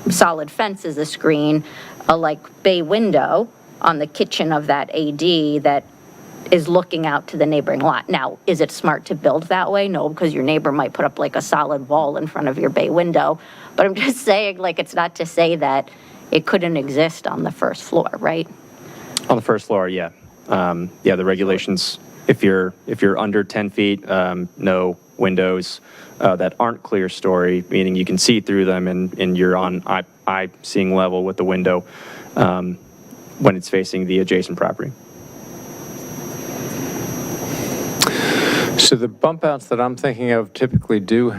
solid fence as a screen, a like bay window on the kitchen of that AD that is looking out to the neighboring lot. Now, is it smart to build that way? No, because your neighbor might put up like a solid wall in front of your bay window. But I'm just saying, like, it's not to say that it couldn't exist on the first floor, right? On the first floor, yeah. The regulations, if you're under 10 feet, no windows that aren't clear story, meaning you can see through them and you're on eye seeing level with the window when it's facing the adjacent property. So the bump outs that I'm thinking of typically do,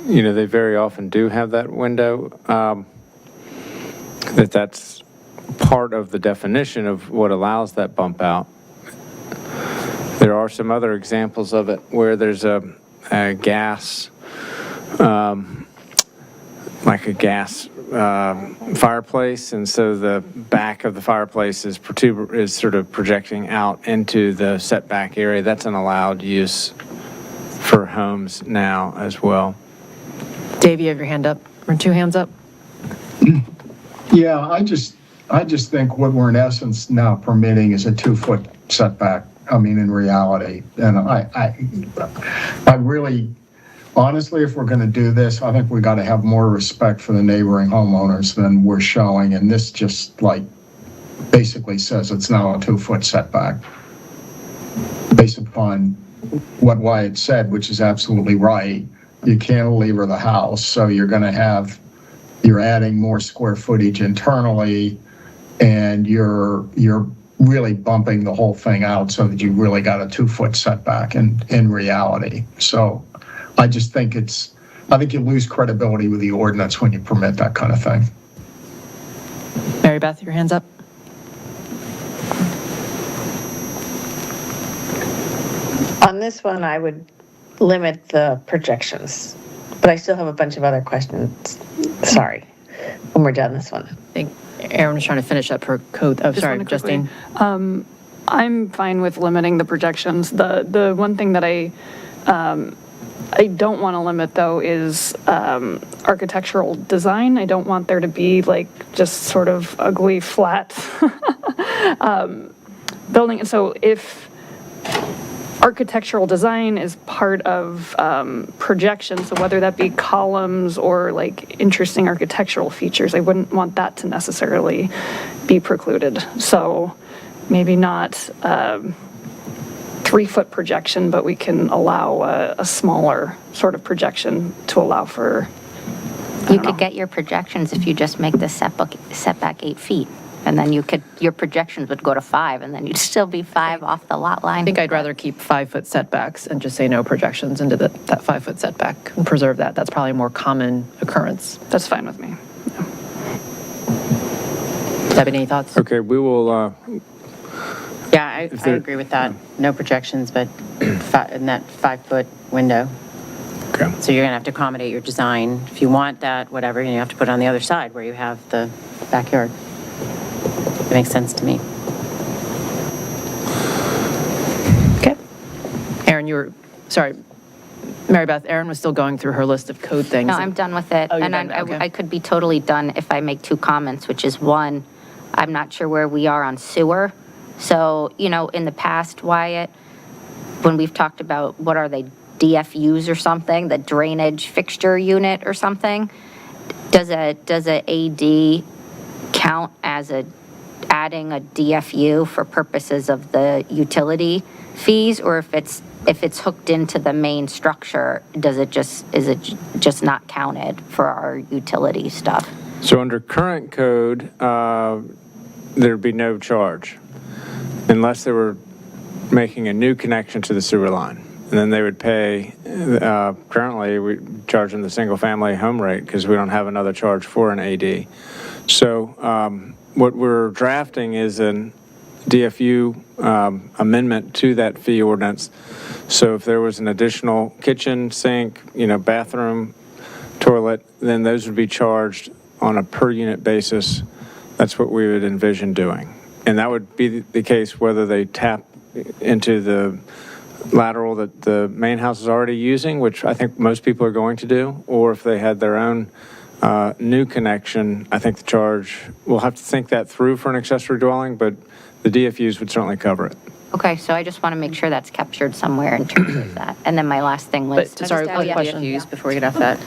they very often do have that window, that's part of the definition of what allows that bump out. There are some other examples of it where there's a gas, like a gas fireplace, and so the back of the fireplace is sort of projecting out into the setback area. That's an allowed use for homes now as well. Dave, you have your hand up, or 2 hands up? Yeah, I just think what we're in essence now permitting is a 2 foot setback. I mean, in reality, and I really, honestly, if we're going to do this, I think we got to have more respect for the neighboring homeowners than we're showing. And this just like basically says it's now a 2 foot setback based upon what Wyatt said, which is absolutely right. You cantilever the house, so you're adding more square footage internally, and you're really bumping the whole thing out so that you really got a 2 foot setback in reality. So I just think I think you lose credibility with the ordinance when you permit that kind of thing. Mary Beth, your hand's up. On this one, I would limit the projections, but I still have a bunch of other questions. Sorry, when we're done this one. I think Erin was trying to finish up her code. Oh, Just sorry, wanna quickly- Justine. I'm fine with limiting the projections. The one thing that I I don't want to limit, though, is architectural design. I don't want there to be like just sort of ugly, flat building. So if architectural design is part of projection, so whether that be columns or like interesting architectural features, I wouldn't want that to necessarily be precluded. So maybe not 3-foot projection, but we can allow a smaller sort of projection to allow for. You could get your projections if you just make the setback 8 feet. And then your projections would go to 5, and then you'd still be 5 off the lot line. I think I'd rather keep 5-foot setbacks and just say no projections into that 5-foot setback and preserve that. That's probably a more common occurrence. That's fine with me. Debbie, any thoughts? Okay, we will, Yeah, I agree with that. No projections, but in that 5-foot window. Okay. So you're going to have to accommodate your design. If you want that, whatever, you have to put it on the other side where you have the backyard. It makes sense to me. Okay. Aaron, sorry, Mary Beth, Aaron was still going through her list of code things. No, I'm done with it. Oh, you're And done? Okay. I could be totally done if I make 2 comments, which is one, I'm not sure where we are on sewer. So, in the past, Wyatt, when we've talked about what are they, DFUs or something, the drainage fixture unit or something, does a AD count as adding a DFU for purposes of the utility fees, or if it's hooked into the main structure, is it just not counted for our utility stuff? so under current code, there'd be no charge unless they were making a new connection to the sewer line. And then they would pay, currently we charge them the single-family home rate because we don't have another charge for an AD. So what we're drafting is an DFU amendment to that fee ordinance. So if there was an additional kitchen, sink, bathroom, toilet, then those would be charged on a per-unit basis. That's what we would envision doing. And that would be the case whether they tap into the lateral that the main house is already using, which I think most people are going to do, or if they had their own new connection. I think the charge, we'll have to think that through for an accessory dwelling, but the DFUs would certainly cover it. Okay, so I just want to make sure that's captured somewhere in terms of that. And then my last thing was. Sorry, one question. DFUs before we get off that.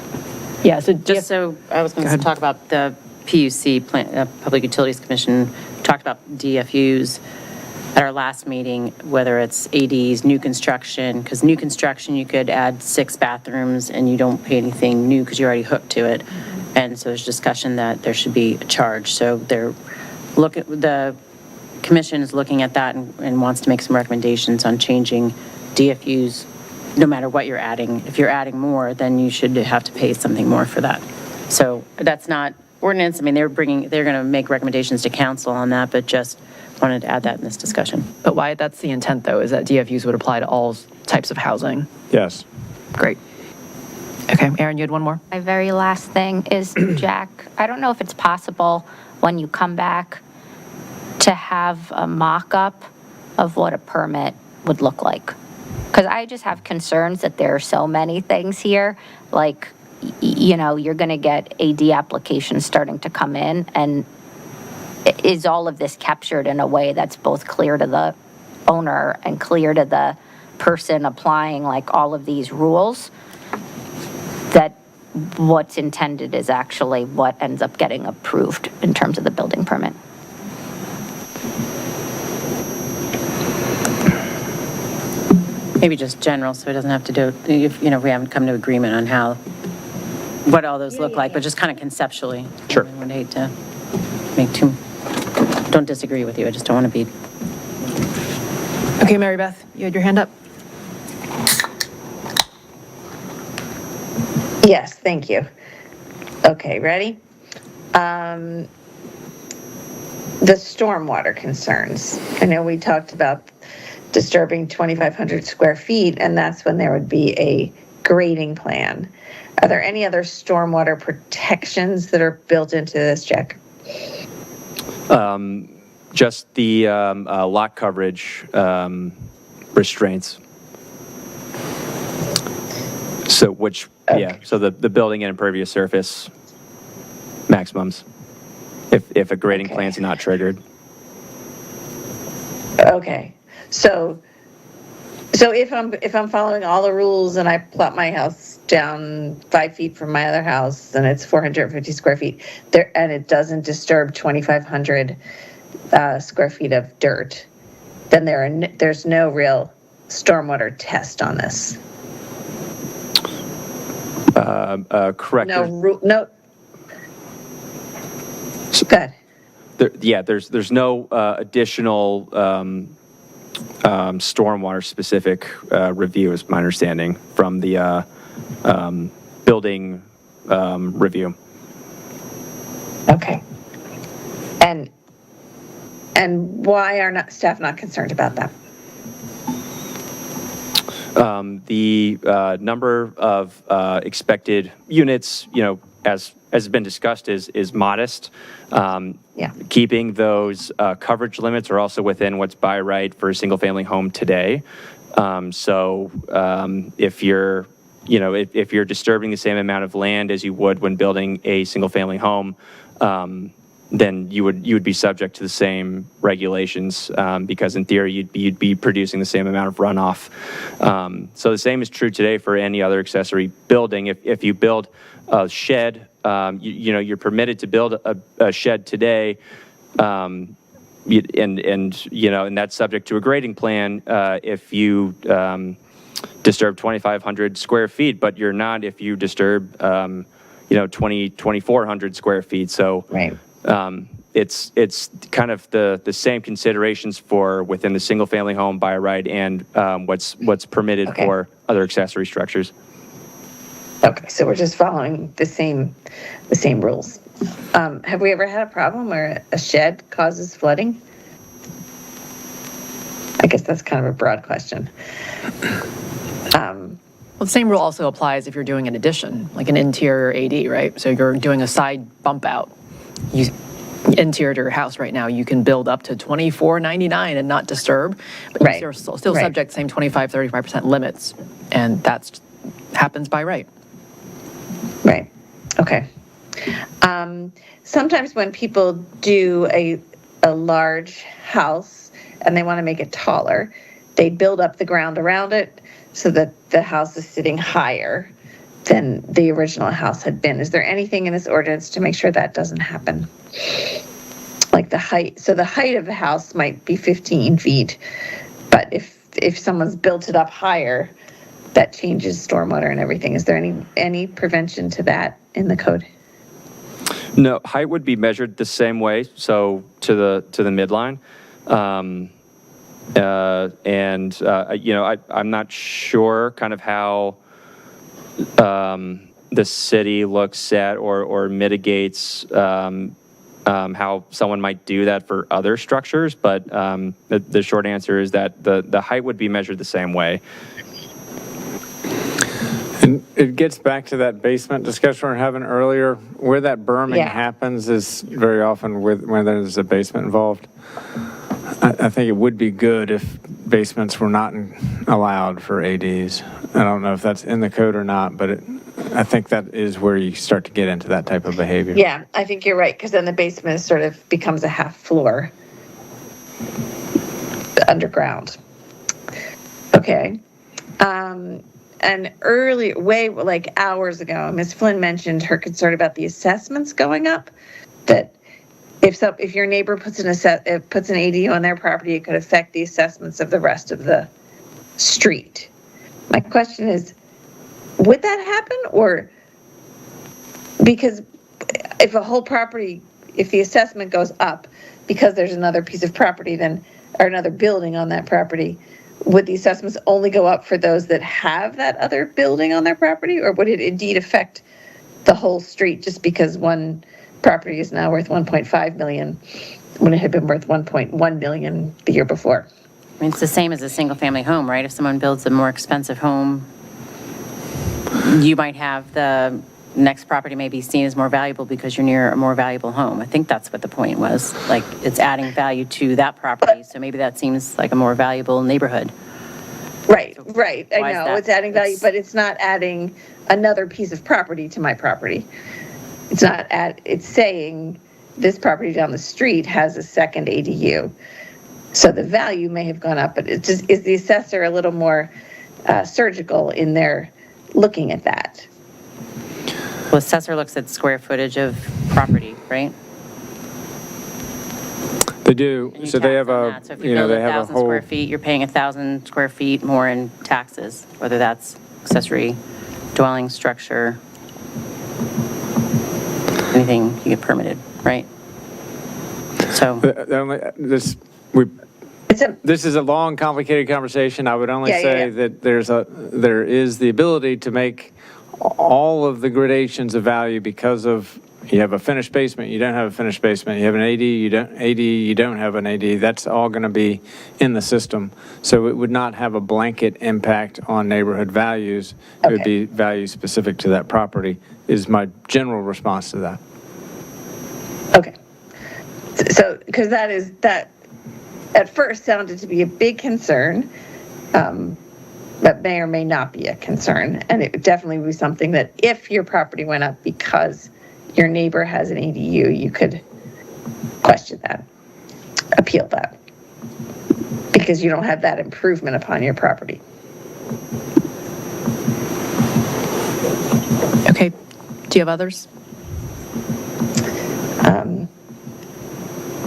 Yeah, so Just so, I was going to talk about the PUC, Public Utilities Commission, talked about DFUs at our last meeting, whether it's ADs, new construction, because new construction, you could add 6 bathrooms and you don't pay anything new because you're already hooked to it. And so there's discussion that there should be a charge. So the commission is looking at that and wants to make some recommendations on changing DFUs, no matter what you're adding. If you're adding more, then you should have to pay something more for that. So that's not ordinance. I mean, they're going to make recommendations to council on that, but just wanted to add that in this discussion. But why, that's the intent, though, is that DFUs would apply to all types of housing. Yes. Great. Okay, Aaron, you had one more? My very last thing is, Jack, I don't know if it's possible when you come back to have a mock-up of what a permit would look like. Because I just have concerns that there are so many things here, like, you're going to get AD applications starting to come in, and is all of this captured in a way that's both clear to the owner and clear to the person applying like all of these rules, that what's intended is actually what ends up getting approved in terms of the building permit? Maybe just general, so it doesn't have to do, if, we haven't come to agreement on what all those look like, but just kind of conceptually. Sure. I would hate to don't disagree with you, I just don't want to be. Okay, Mary Beth, you had your hand up. Yes, thank you. Okay, ready? The stormwater concerns. I know we talked about disturbing 2,500 square feet, and that's when there would be a grading plan. Are there any other stormwater protections that are built into this, Jack? Just the lot coverage restraints. So which, yeah, so the building and impervious surface maximums, if a grading plan's not triggered. Okay, so if I'm following all the rules and I plot my house down 5 feet from my other house and it's 450 square feet there, and it doesn't disturb 2,500 square feet of dirt, then there's no real stormwater test on this. Correct. No. Good. There's no additional stormwater specific review, is my understanding from the building review. Okay. And why are staff not concerned about that? The number of expected units, as has been discussed, is modest. Keeping those coverage limits are also within what's by right for a single-family home today. So if you're disturbing the same amount of land as you would when building a single-family home, then you would be subject to the same regulations because in theory you'd be producing the same amount of runoff. So the same is true today for any other accessory building. If you build a shed, you're permitted to build a shed today, and that's subject to a grading plan if you disturb 2,500 square feet, but you're not if you disturb 2,400 square feet. So right. It's kind of the same considerations for within the single family home by right and what's permitted for other accessory structures. Okay, so we're just following the same rules. Have we ever had a problem where a shed causes flooding? I guess that's kind of a broad question. Well, the same rule also applies if you're doing an addition, like an interior AD, right? So you're doing a side bump out. Interior to your house right now, you can build up to 2,499 and not disturb, but you're still subject to the same 25-35% limits, and that happens by right. Right. Okay. Sometimes when people do a large house and they want to make it taller, they build up the ground around it so that the house is sitting higher than the original house had been. Is there anything in this ordinance to make sure that doesn't happen? Like the height. So the height of the house might be 15 feet, but if someone's built it up higher, that changes stormwater and everything. Is there any prevention to that in the code? No, height would be measured the same way, so to the midline. I'm not sure kind of how the city looks at or mitigates how someone might do that for other structures, but the short answer is that the height would be measured the same way. And it gets back to that basement discussion we were having earlier. Where that berming happens is very often when there's a basement involved. I think it would be good if basements were not allowed for ADs. I don't know if that's in the code or not, but I think that is where you start to get into that type of behavior. Yeah, I think you're right, because then the basement sort of becomes a half floor underground. Okay. And like hours ago, Ms. Flynn mentioned her concern about the assessments going up, that if your neighbor puts an ADU on their property, it could affect the assessments of the rest of the street. My question is, would that happen? Or because if a whole property, if the assessment goes up because there's another piece of property or another building on that property, would the assessments only go up for those that have that other building on their property? Or would it indeed affect the whole street just because one property is now worth 1.5 million when it had been worth 1.1 million the year before? I mean, it's the same as a single-family home, right? If someone builds a more expensive home, you might have the next property may be seen as more valuable because you're near a more valuable home. I think that's what the point was. Like, it's adding value to that property, so maybe that seems like a more valuable neighborhood. Right, I why is know, that? it's adding value, but it's not adding another piece of property to my property. It's saying this property down the street has a second ADU. So the value may have gone up, but it just, is the assessor a little more surgical in their looking at that? Well, assessor looks at square footage of property, right? They do, And you so they tax have on a, that. So if you you know, build they have a 1,000 square whole, feet, you're paying 1,000 square feet more in taxes, whether that's accessory dwelling structure, anything you get permitted, right? So, this is a long, complicated conversation. I would only Yeah, say that there is the ability to make all of the gradations of value because of, you have a finished basement, you don't have a finished basement, you have an AD, you don't have an AD, that's all going to be in the system. So it would not have a blanket impact on neighborhood values. It would be value specific to that property, is my general response to that. Okay. So, because that at first sounded to be a big concern, but may or may not be a concern. And it would definitely be something that if your property went up because your neighbor has an ADU, you could question that, appeal that, because you don't have that improvement upon your property. Okay, do you have others?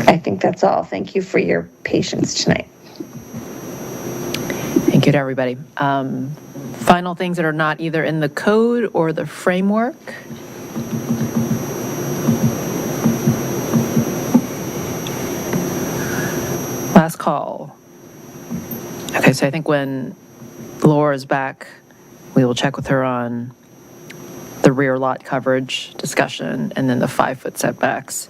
I think that's all. Thank you for your patience tonight. Thank you to everybody. Final things that are not either in the code or the framework. Last call. Okay, so I think when Laura's back, we will check with her on the rear lot coverage discussion and then the 5-foot setbacks.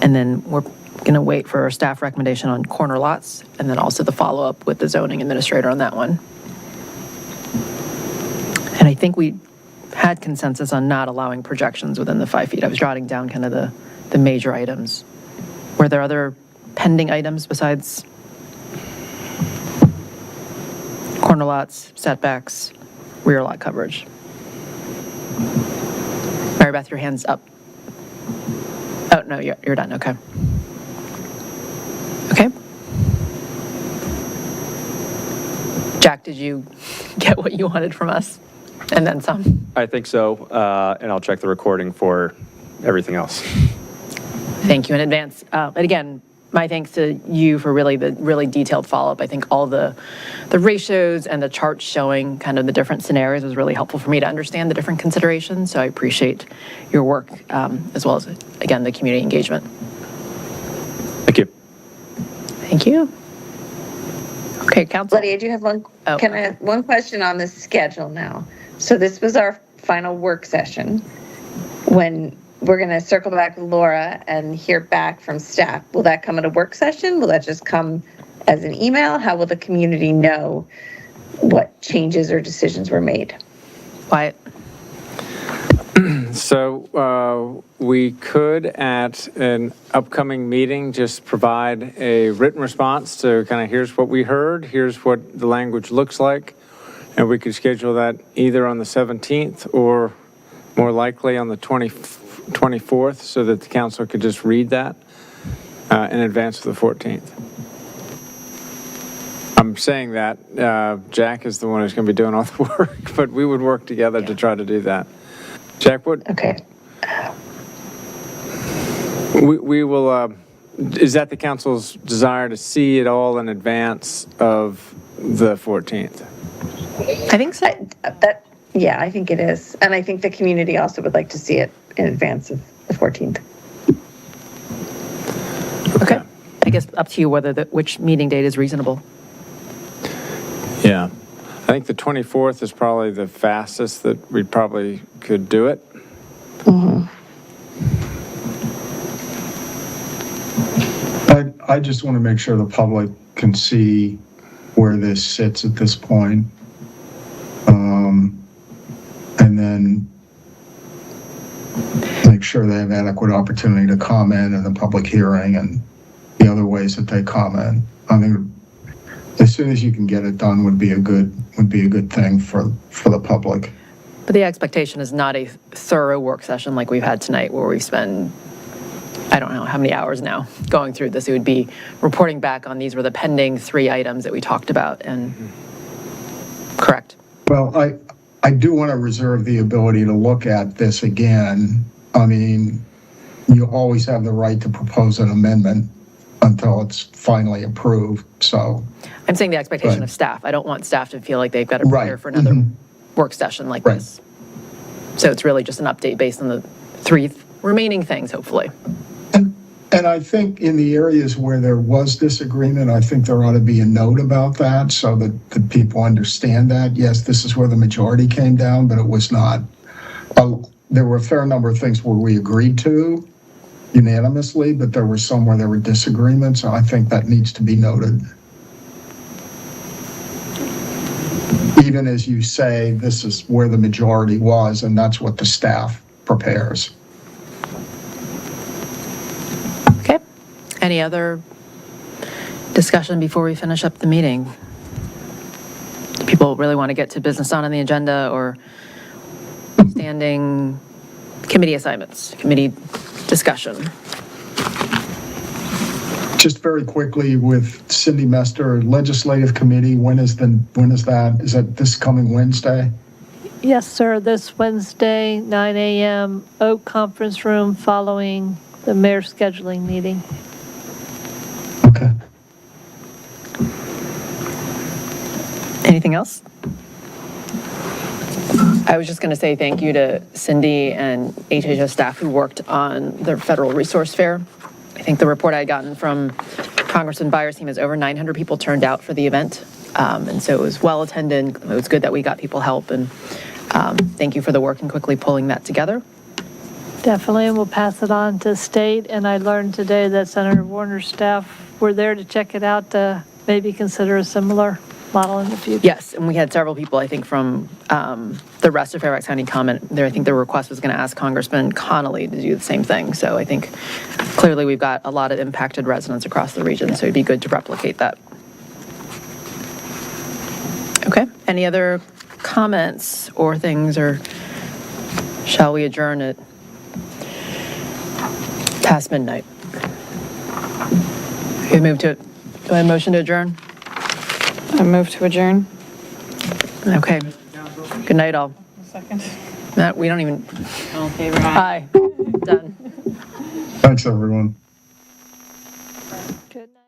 And then we're going to wait for a staff recommendation on corner lots and then also the follow-up with the zoning administrator on that one. And I think we had consensus on not allowing projections within the 5 feet. I was jotting down kind of the major items. Were there other pending items besides corner lots, setbacks, rear lot coverage? Mary Beth, your hand's up. Oh, no, you're done. Okay. Okay. Jack, did you get what you wanted from us? And then some? I think so, and I'll check the recording for everything else. Thank you in advance. And again, my thanks to you for the really detailed follow-up. I think all the ratios and the charts showing kind of the different scenarios was really helpful for me to understand the different considerations. So I appreciate your work as well as, again, the community engagement. Thank you. Thank you. Okay, Council. Lydia, I do have one. Can I have one question on the schedule now? So this was our final work session. When we're going to circle back with Laura and hear back from staff, will that come at a work session? Will that just come as an email? How will the community know what changes or decisions were made? Wyatt. So we could, at an upcoming meeting, just provide a written response to kind of here's what we heard, here's what the language looks like, and we could schedule that either on the 17th or more likely on the 24th so that the council could just read that in advance of the 14th. I'm saying that Jack is the one who's going to be doing all the work, but we would work together to try to do that. Jack, what? Okay. We will, is that the council's desire to see it all in advance of the 14th? I think so. Yeah, I think it is. And I think the community also would like to see it in advance of the 14th. Okay. I guess up to you whether which meeting date is reasonable. Yeah. I think the 24th is probably the fastest that we probably could do it. I just want to make sure the public can see where this sits at this point. And then make sure they have adequate opportunity to comment in the public hearing and the other ways that they comment. I think as soon as you can get it done would be a good thing for the public. But the expectation is not a thorough work session like we've had tonight where we've spent, I don't know how many hours now going through this. It would be reporting back on these were the pending 3 items that we talked about and correct. Well, I do want to reserve the ability to look at this again. I mean, you always have the right to propose an amendment until it's finally approved, so. I'm saying the expectation of staff. I don't want staff to feel like they've got to prepare for another work session like this. So it's really just an update based on the 3 remaining things, hopefully. And I think in the areas where there was disagreement, I think there ought to be a note about that so that the people understand that. Yes, this is where the majority came down, but it was not. There were a fair number of things where we agreed to unanimously, but there were some where there were disagreements. So I think that needs to be noted. Even as you say, this is where the majority was, and that's what the staff prepares. Okay. Any other discussion before we finish up the meeting? Do people really want to get to business on the agenda or standing committee assignments, committee discussion? Just very quickly with Cindy Mester, Legislative Committee, when is that? Is that this coming Wednesday? Yes, sir, this Wednesday, 9 a.m., Oak Conference Room following the mayor's scheduling meeting. Okay. Anything else? I was just going to say thank you to Cindy and HHS staff who worked on the Federal Resource Fair. I think the report I had gotten from Congressman Byers' team is over 900 people turned out for the event. And so it was well attended. It was good that we got people help. And thank you for the work and quickly pulling that together. Definitely, and we'll pass it on to state. And I learned today that Senator Warner's staff were there to check it out to maybe consider a similar model in the future. Yes, and we had several people, I think, from the rest of Fairfax County comment there. I think the request was going to ask Congressman Connolly to do the same thing. So I think clearly we've got a lot of impacted residents across the region, so it'd be good to replicate that. Okay, any other comments or things, or shall we adjourn it past midnight? We move to, do I have a motion to adjourn? I move to adjourn. Okay. Good night, all. Second. Matt, we don't even. All in favor? Aye. Done. Thanks, everyone. Good night.